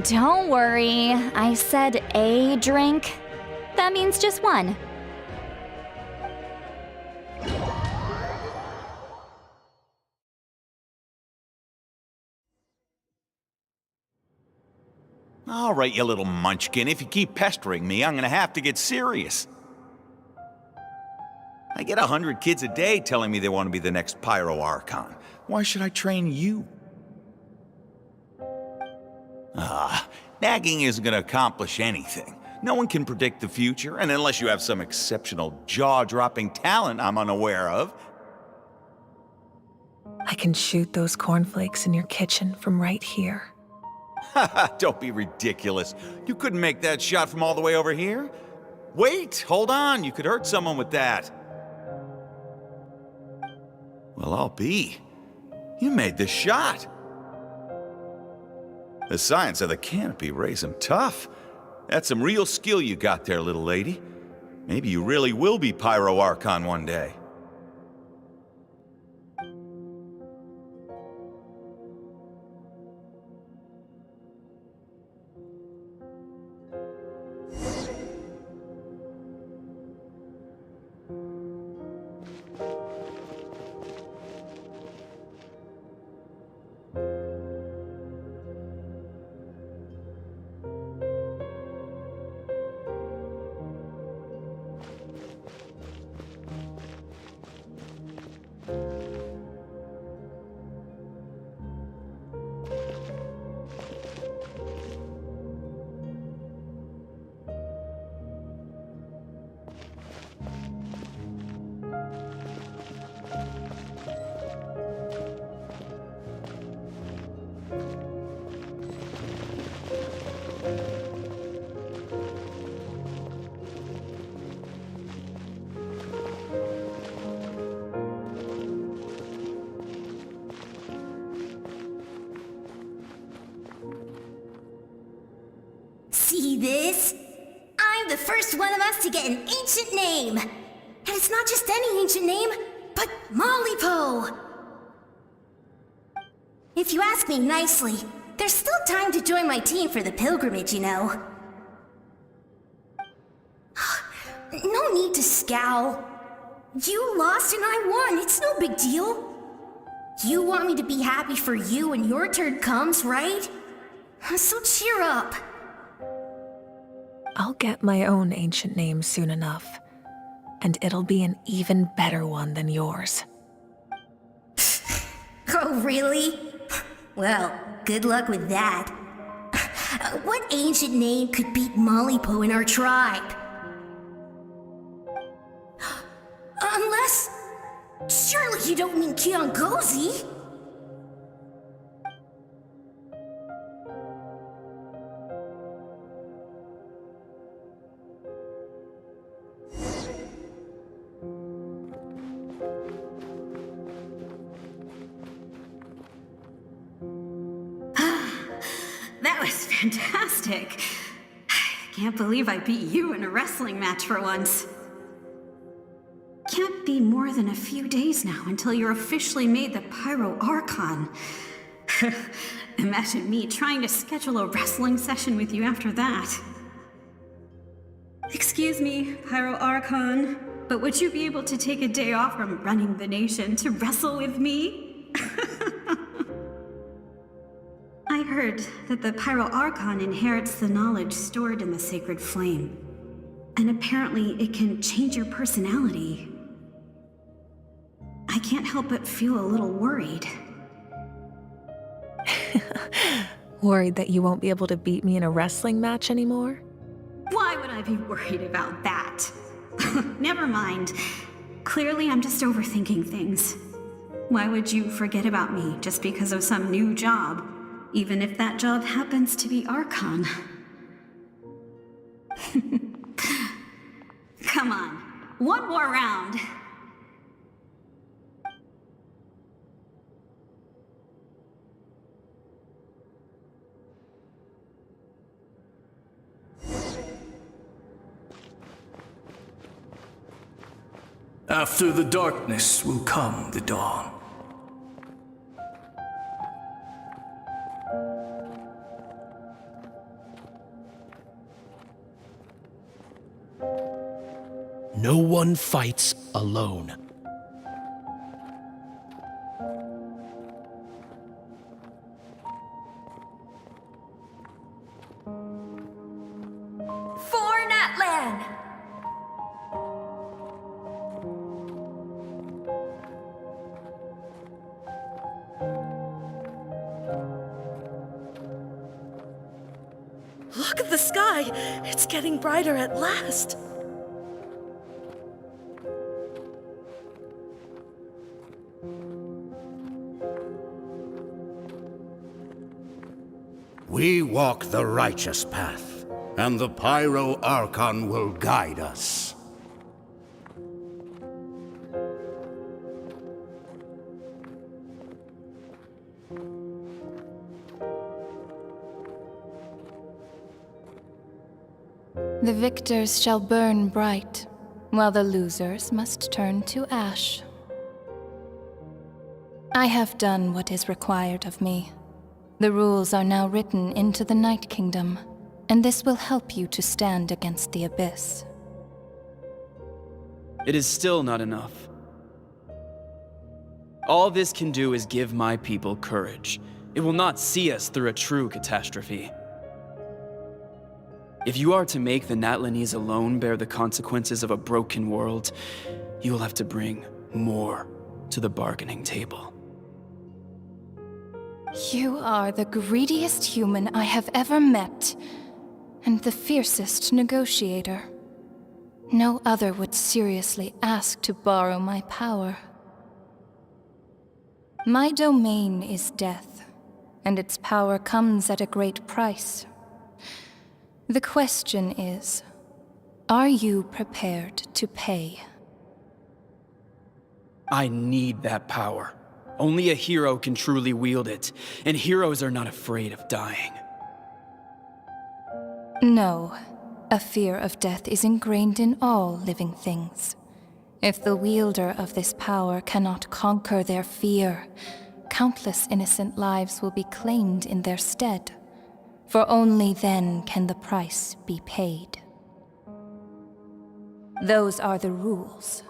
Don't worry, I said a drink. That means just one. All right, you little munchkin, if you keep pestering me, I'm gonna have to get serious. I get 100 kids a day telling me they want to be the next Pyro Archon. Why should I train you? Nagging isn't gonna accomplish anything. No one can predict the future, and unless you have some exceptional jaw-dropping talent I'm unaware of. I can shoot those cornflakes in your kitchen from right here. Don't be ridiculous. You couldn't make that shot from all the way over here? Wait, hold on, you could hurt someone with that. Well, I'll be. You made the shot. The science of the canopy raised him tough. That's some real skill you got there, little lady. Maybe you really will be Pyro Archon one day. See this? I'm the first one of us to get an ancient name. And it's not just any ancient name, but Mollypo. If you ask me nicely, there's still time to join my team for the pilgrimage, you know. No need to scowl. You lost and I won, it's no big deal. You want me to be happy for you when your turn comes, right? So cheer up. I'll get my own ancient name soon enough, and it'll be an even better one than yours. Oh, really? Well, good luck with that. What ancient name could beat Mollypo in our tribe? Unless... surely you don't mean Kiongozi? That was fantastic. Can't believe I beat you in a wrestling match for once. Can't be more than a few days now until you're officially made the Pyro Archon. Imagine me trying to schedule a wrestling session with you after that. Excuse me, Pyro Archon, but would you be able to take a day off from running the nation to wrestle with me? I heard that the Pyro Archon inherits the knowledge stored in the sacred flame. And apparently it can change your personality. I can't help but feel a little worried. Worried that you won't be able to beat me in a wrestling match anymore? Why would I be worried about that? Never mind. Clearly I'm just overthinking things. Why would you forget about me just because of some new job? Even if that job happens to be Archon. Come on, one more round. After the darkness will come the dawn. No one fights alone. For Natlan! Look at the sky! It's getting brighter at last! We walk the righteous path, and the Pyro Archon will guide us. The victors shall burn bright, while the losers must turn to ash. I have done what is required of me. The rules are now written into the Night Kingdom, and this will help you to stand against the Abyss. It is still not enough. All this can do is give my people courage. It will not see us through a true catastrophe. If you are to make the Natlanese alone bear the consequences of a broken world, you will have to bring more to the bargaining table. You are the greediest human I have ever met, and the fiercest negotiator. No other would seriously ask to borrow my power. My domain is death, and its power comes at a great price. The question is, are you prepared to pay? I need that power. Only a hero can truly wield it, and heroes are not afraid of dying. No, a fear of death is ingrained in all living things. If the wielder of this power cannot conquer their fear, countless innocent lives will be claimed in their stead. For only then can the price be paid. Those are the rules.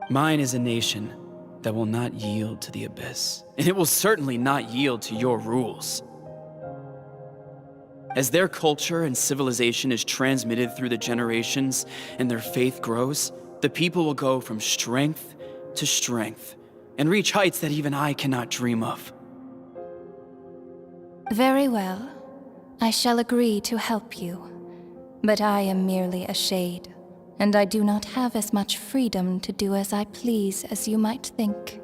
Mine is a nation that will not yield to the Abyss, and it will certainly not yield to your rules. As their culture and civilization is transmitted through the generations and their faith grows, the people will go from strength to strength and reach heights that even I cannot dream of. Very well. I shall agree to help you. But I am merely a shade, and I do not have as much freedom to do as I please as you might think.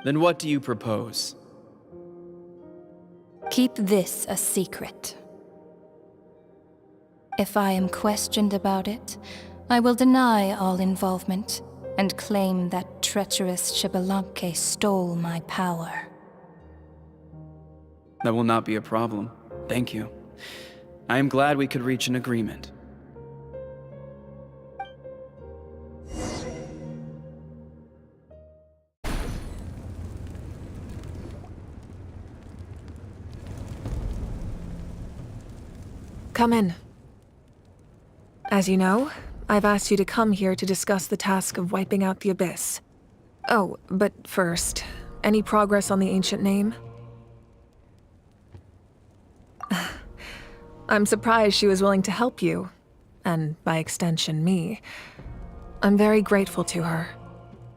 Then what do you propose? Keep this a secret. If I am questioned about it, I will deny all involvement and claim that treacherous Xbalanque stole my power. That will not be a problem. Thank you. I am glad we could reach an agreement. Come in. As you know, I've asked you to come here to discuss the task of wiping out the Abyss. Oh, but first, any progress on the ancient name? I'm surprised she was willing to help you, and by extension, me. I'm very grateful to her.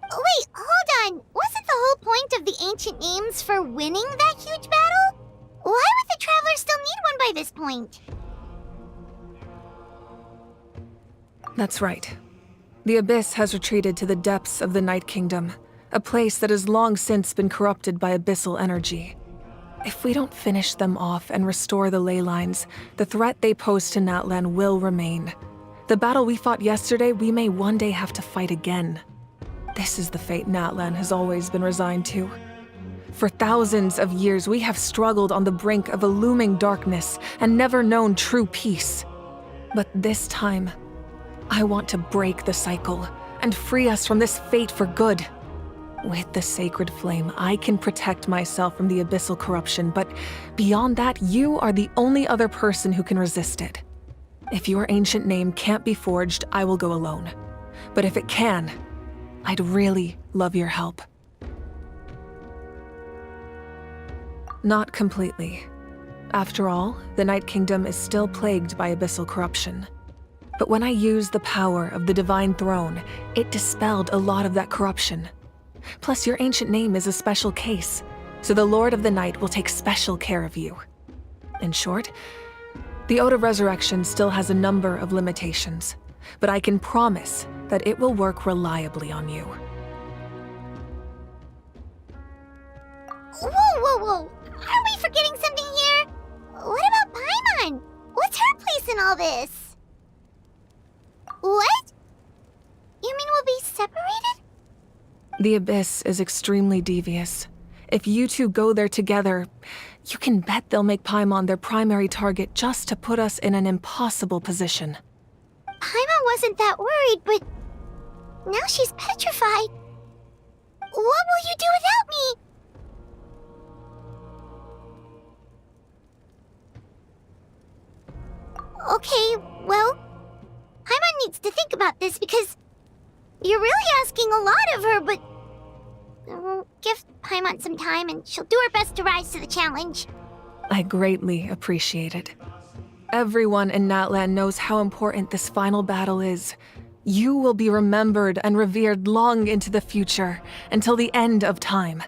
Wait, hold on. Wasn't the whole point of the ancient names for winning that huge battle? Why would the Travelers still need one by this point? That's right. The Abyss has retreated to the depths of the Night Kingdom, a place that has long since been corrupted by abyssal energy. If we don't finish them off and restore the ley lines, the threat they pose to Natlan will remain. The battle we fought yesterday, we may one day have to fight again. This is the fate Natlan has always been resigned to. For thousands of years, we have struggled on the brink of a looming darkness and never known true peace. But this time, I want to break the cycle and free us from this fate for good. With the sacred flame, I can protect myself from the abyssal corruption, but beyond that, you are the only other person who can resist it. If your ancient name can't be forged, I will go alone. But if it can, I'd really love your help. Not completely. After all, the Night Kingdom is still plagued by abyssal corruption. But when I used the power of the Divine Throne, it dispelled a lot of that corruption. Plus, your ancient name is a special case, so the Lord of the Night will take special care of you. In short, the Ode of Resurrection still has a number of limitations, but I can promise that it will work reliably on you. Whoa! Are we forgetting something here? What about Paimon? What's her place in all this? What? You mean we'll be separated? The Abyss is extremely devious. If you two go there together, you can bet they'll make Paimon their primary target just to put us in an impossible position. Paimon wasn't that worried, but now she's petrified. What will you do without me? Okay, well, Paimon needs to think about this because you're really asking a lot of her, but give Paimon some time and she'll do her best to rise to the challenge. I greatly appreciate it. Everyone in Natlan knows how important this final battle is. You will be remembered and revered long into the future, until the end of time.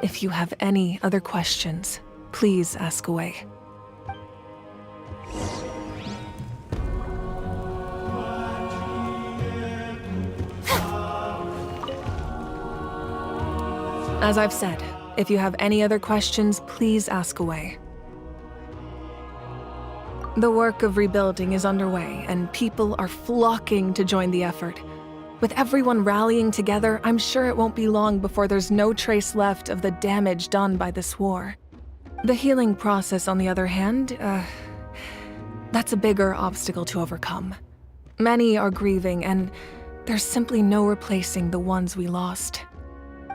If you have any other questions, please ask away. As I've said, if you have any other questions, please ask away. The work of rebuilding is underway, and people are flocking to join the effort. With everyone rallying together, I'm sure it won't be long before there's no trace left of the damage done by this war. The healing process, on the other hand, that's a bigger obstacle to overcome. Many are grieving, and there's simply no replacing the ones we lost.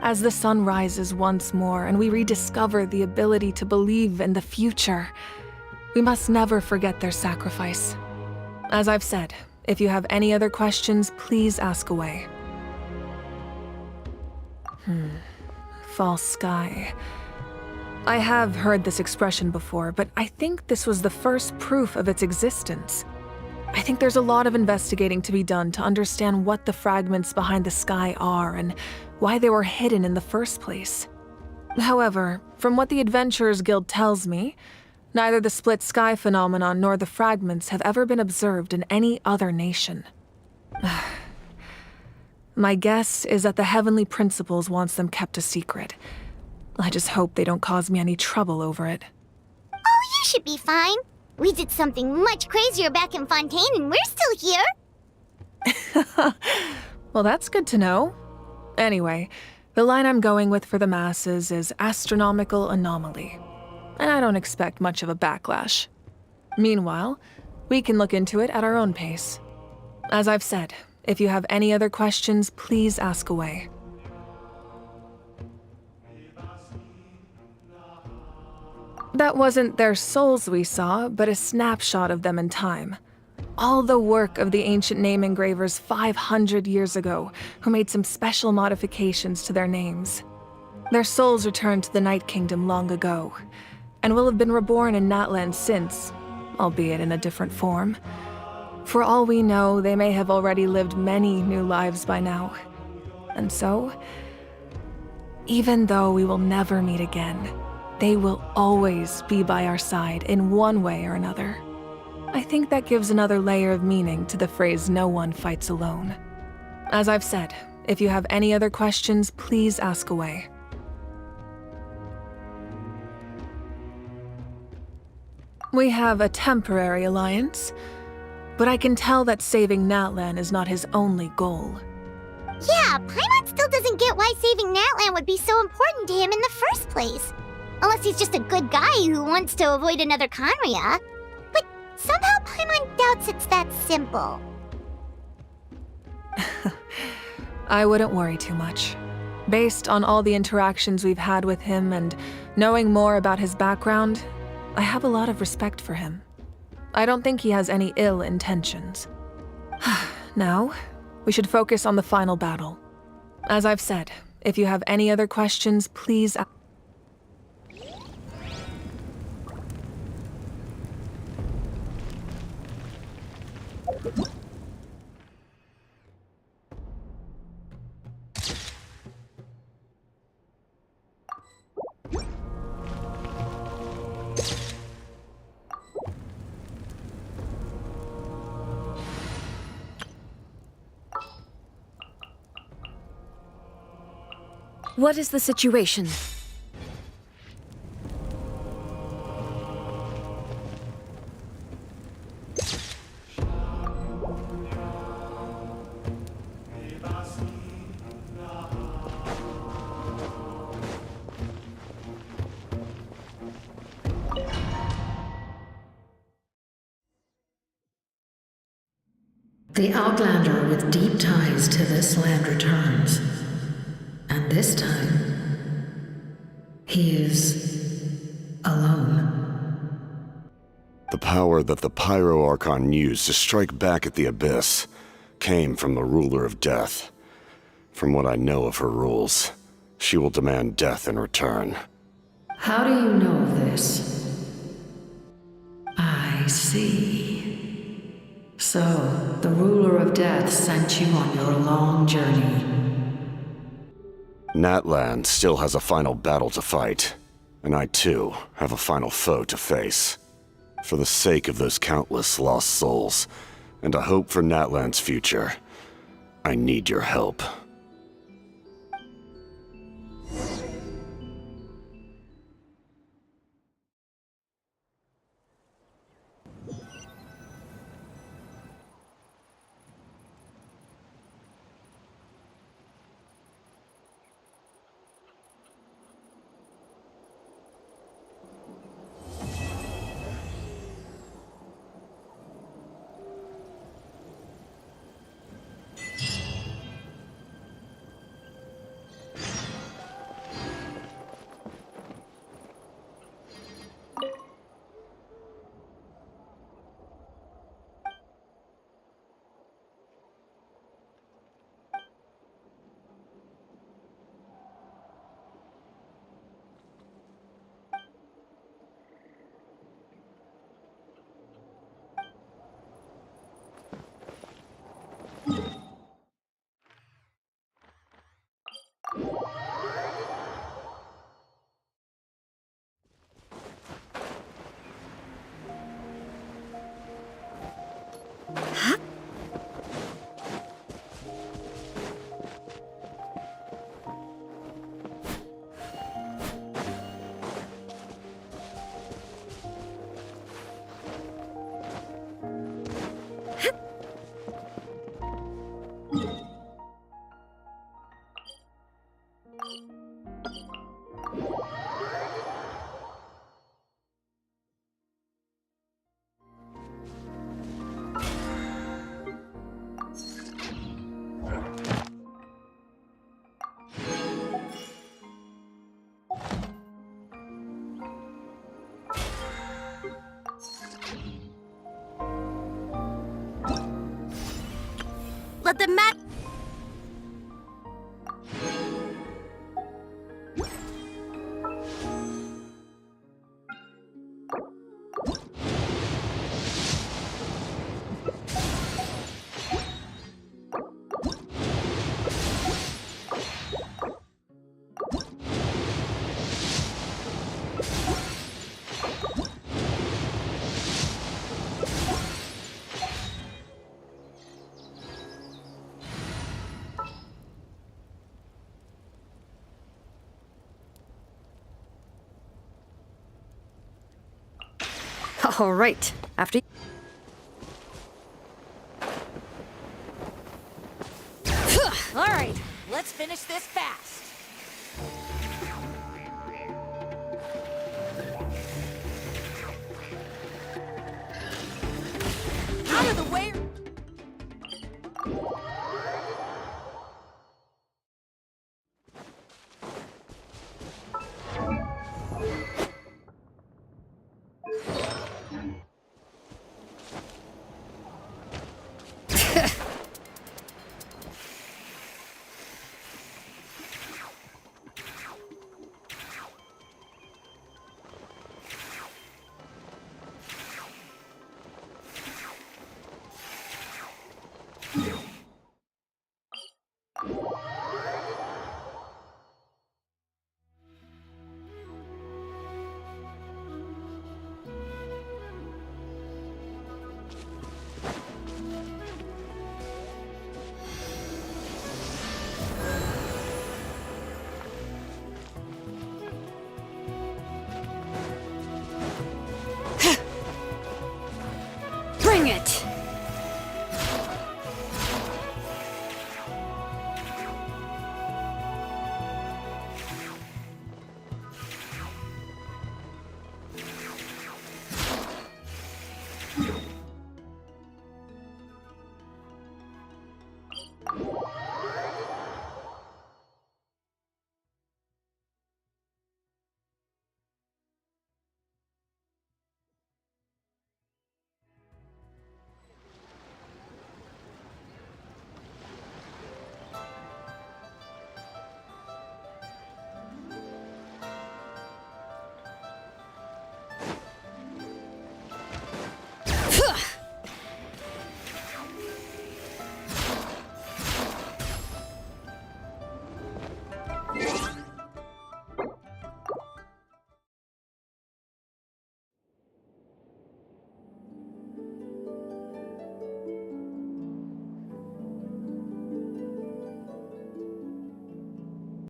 As the sun rises once more and we rediscover the ability to believe in the future, we must never forget their sacrifice. As I've said, if you have any other questions, please ask away. False sky. I have heard this expression before, but I think this was the first proof of its existence. I think there's a lot of investigating to be done to understand what the fragments behind the sky are and why they were hidden in the first place. However, from what the Adventurers Guild tells me, neither the split sky phenomenon nor the fragments have ever been observed in any other nation. My guess is that the Heavenly Principles wants them kept a secret. I just hope they don't cause me any trouble over it. Oh, you should be fine. We did something much crazier back in Fontaine and we're still here. Well, that's good to know. Anyway, the line I'm going with for the masses is astronomical anomaly. And I don't expect much of a backlash. Meanwhile, we can look into it at our own pace. As I've said, if you have any other questions, please ask away. That wasn't their souls we saw, but a snapshot of them in time. All the work of the ancient name engravers 500 years ago, who made some special modifications to their names. Their souls returned to the Night Kingdom long ago, and will have been reborn in Natlan since, albeit in a different form. For all we know, they may have already lived many new lives by now. And so, even though we will never meet again, they will always be by our side in one way or another. I think that gives another layer of meaning to the phrase "no one fights alone." As I've said, if you have any other questions, please ask away. We have a temporary alliance, but I can tell that saving Natlan is not his only goal. Yeah, Paimon still doesn't get why saving Natlan would be so important to him in the first place. Unless he's just a good guy who wants to avoid another Khaenri'ah. But somehow Paimon doubts it's that simple. I wouldn't worry too much. Based on all the interactions we've had with him and knowing more about his background, I have a lot of respect for him. I don't think he has any ill intentions. Now, we should focus on the final battle. As I've said, if you have any other questions, please ask. What is the situation? The Outlander with deep ties to this land returns. And this time, he is alone. The power that the Pyro Archon used to strike back at the Abyss came from the Ruler of Death. From what I know of her rules, she will demand death in return. How do you know of this? I see. So, the Ruler of Death sent you on your long journey. Natlan still has a final battle to fight, and I too have a final foe to face. For the sake of those countless lost souls, and a hope for Natlan's future, I need your help. Let the mat. All right. After. All right, let's finish this fast. Out of the way. Yeah.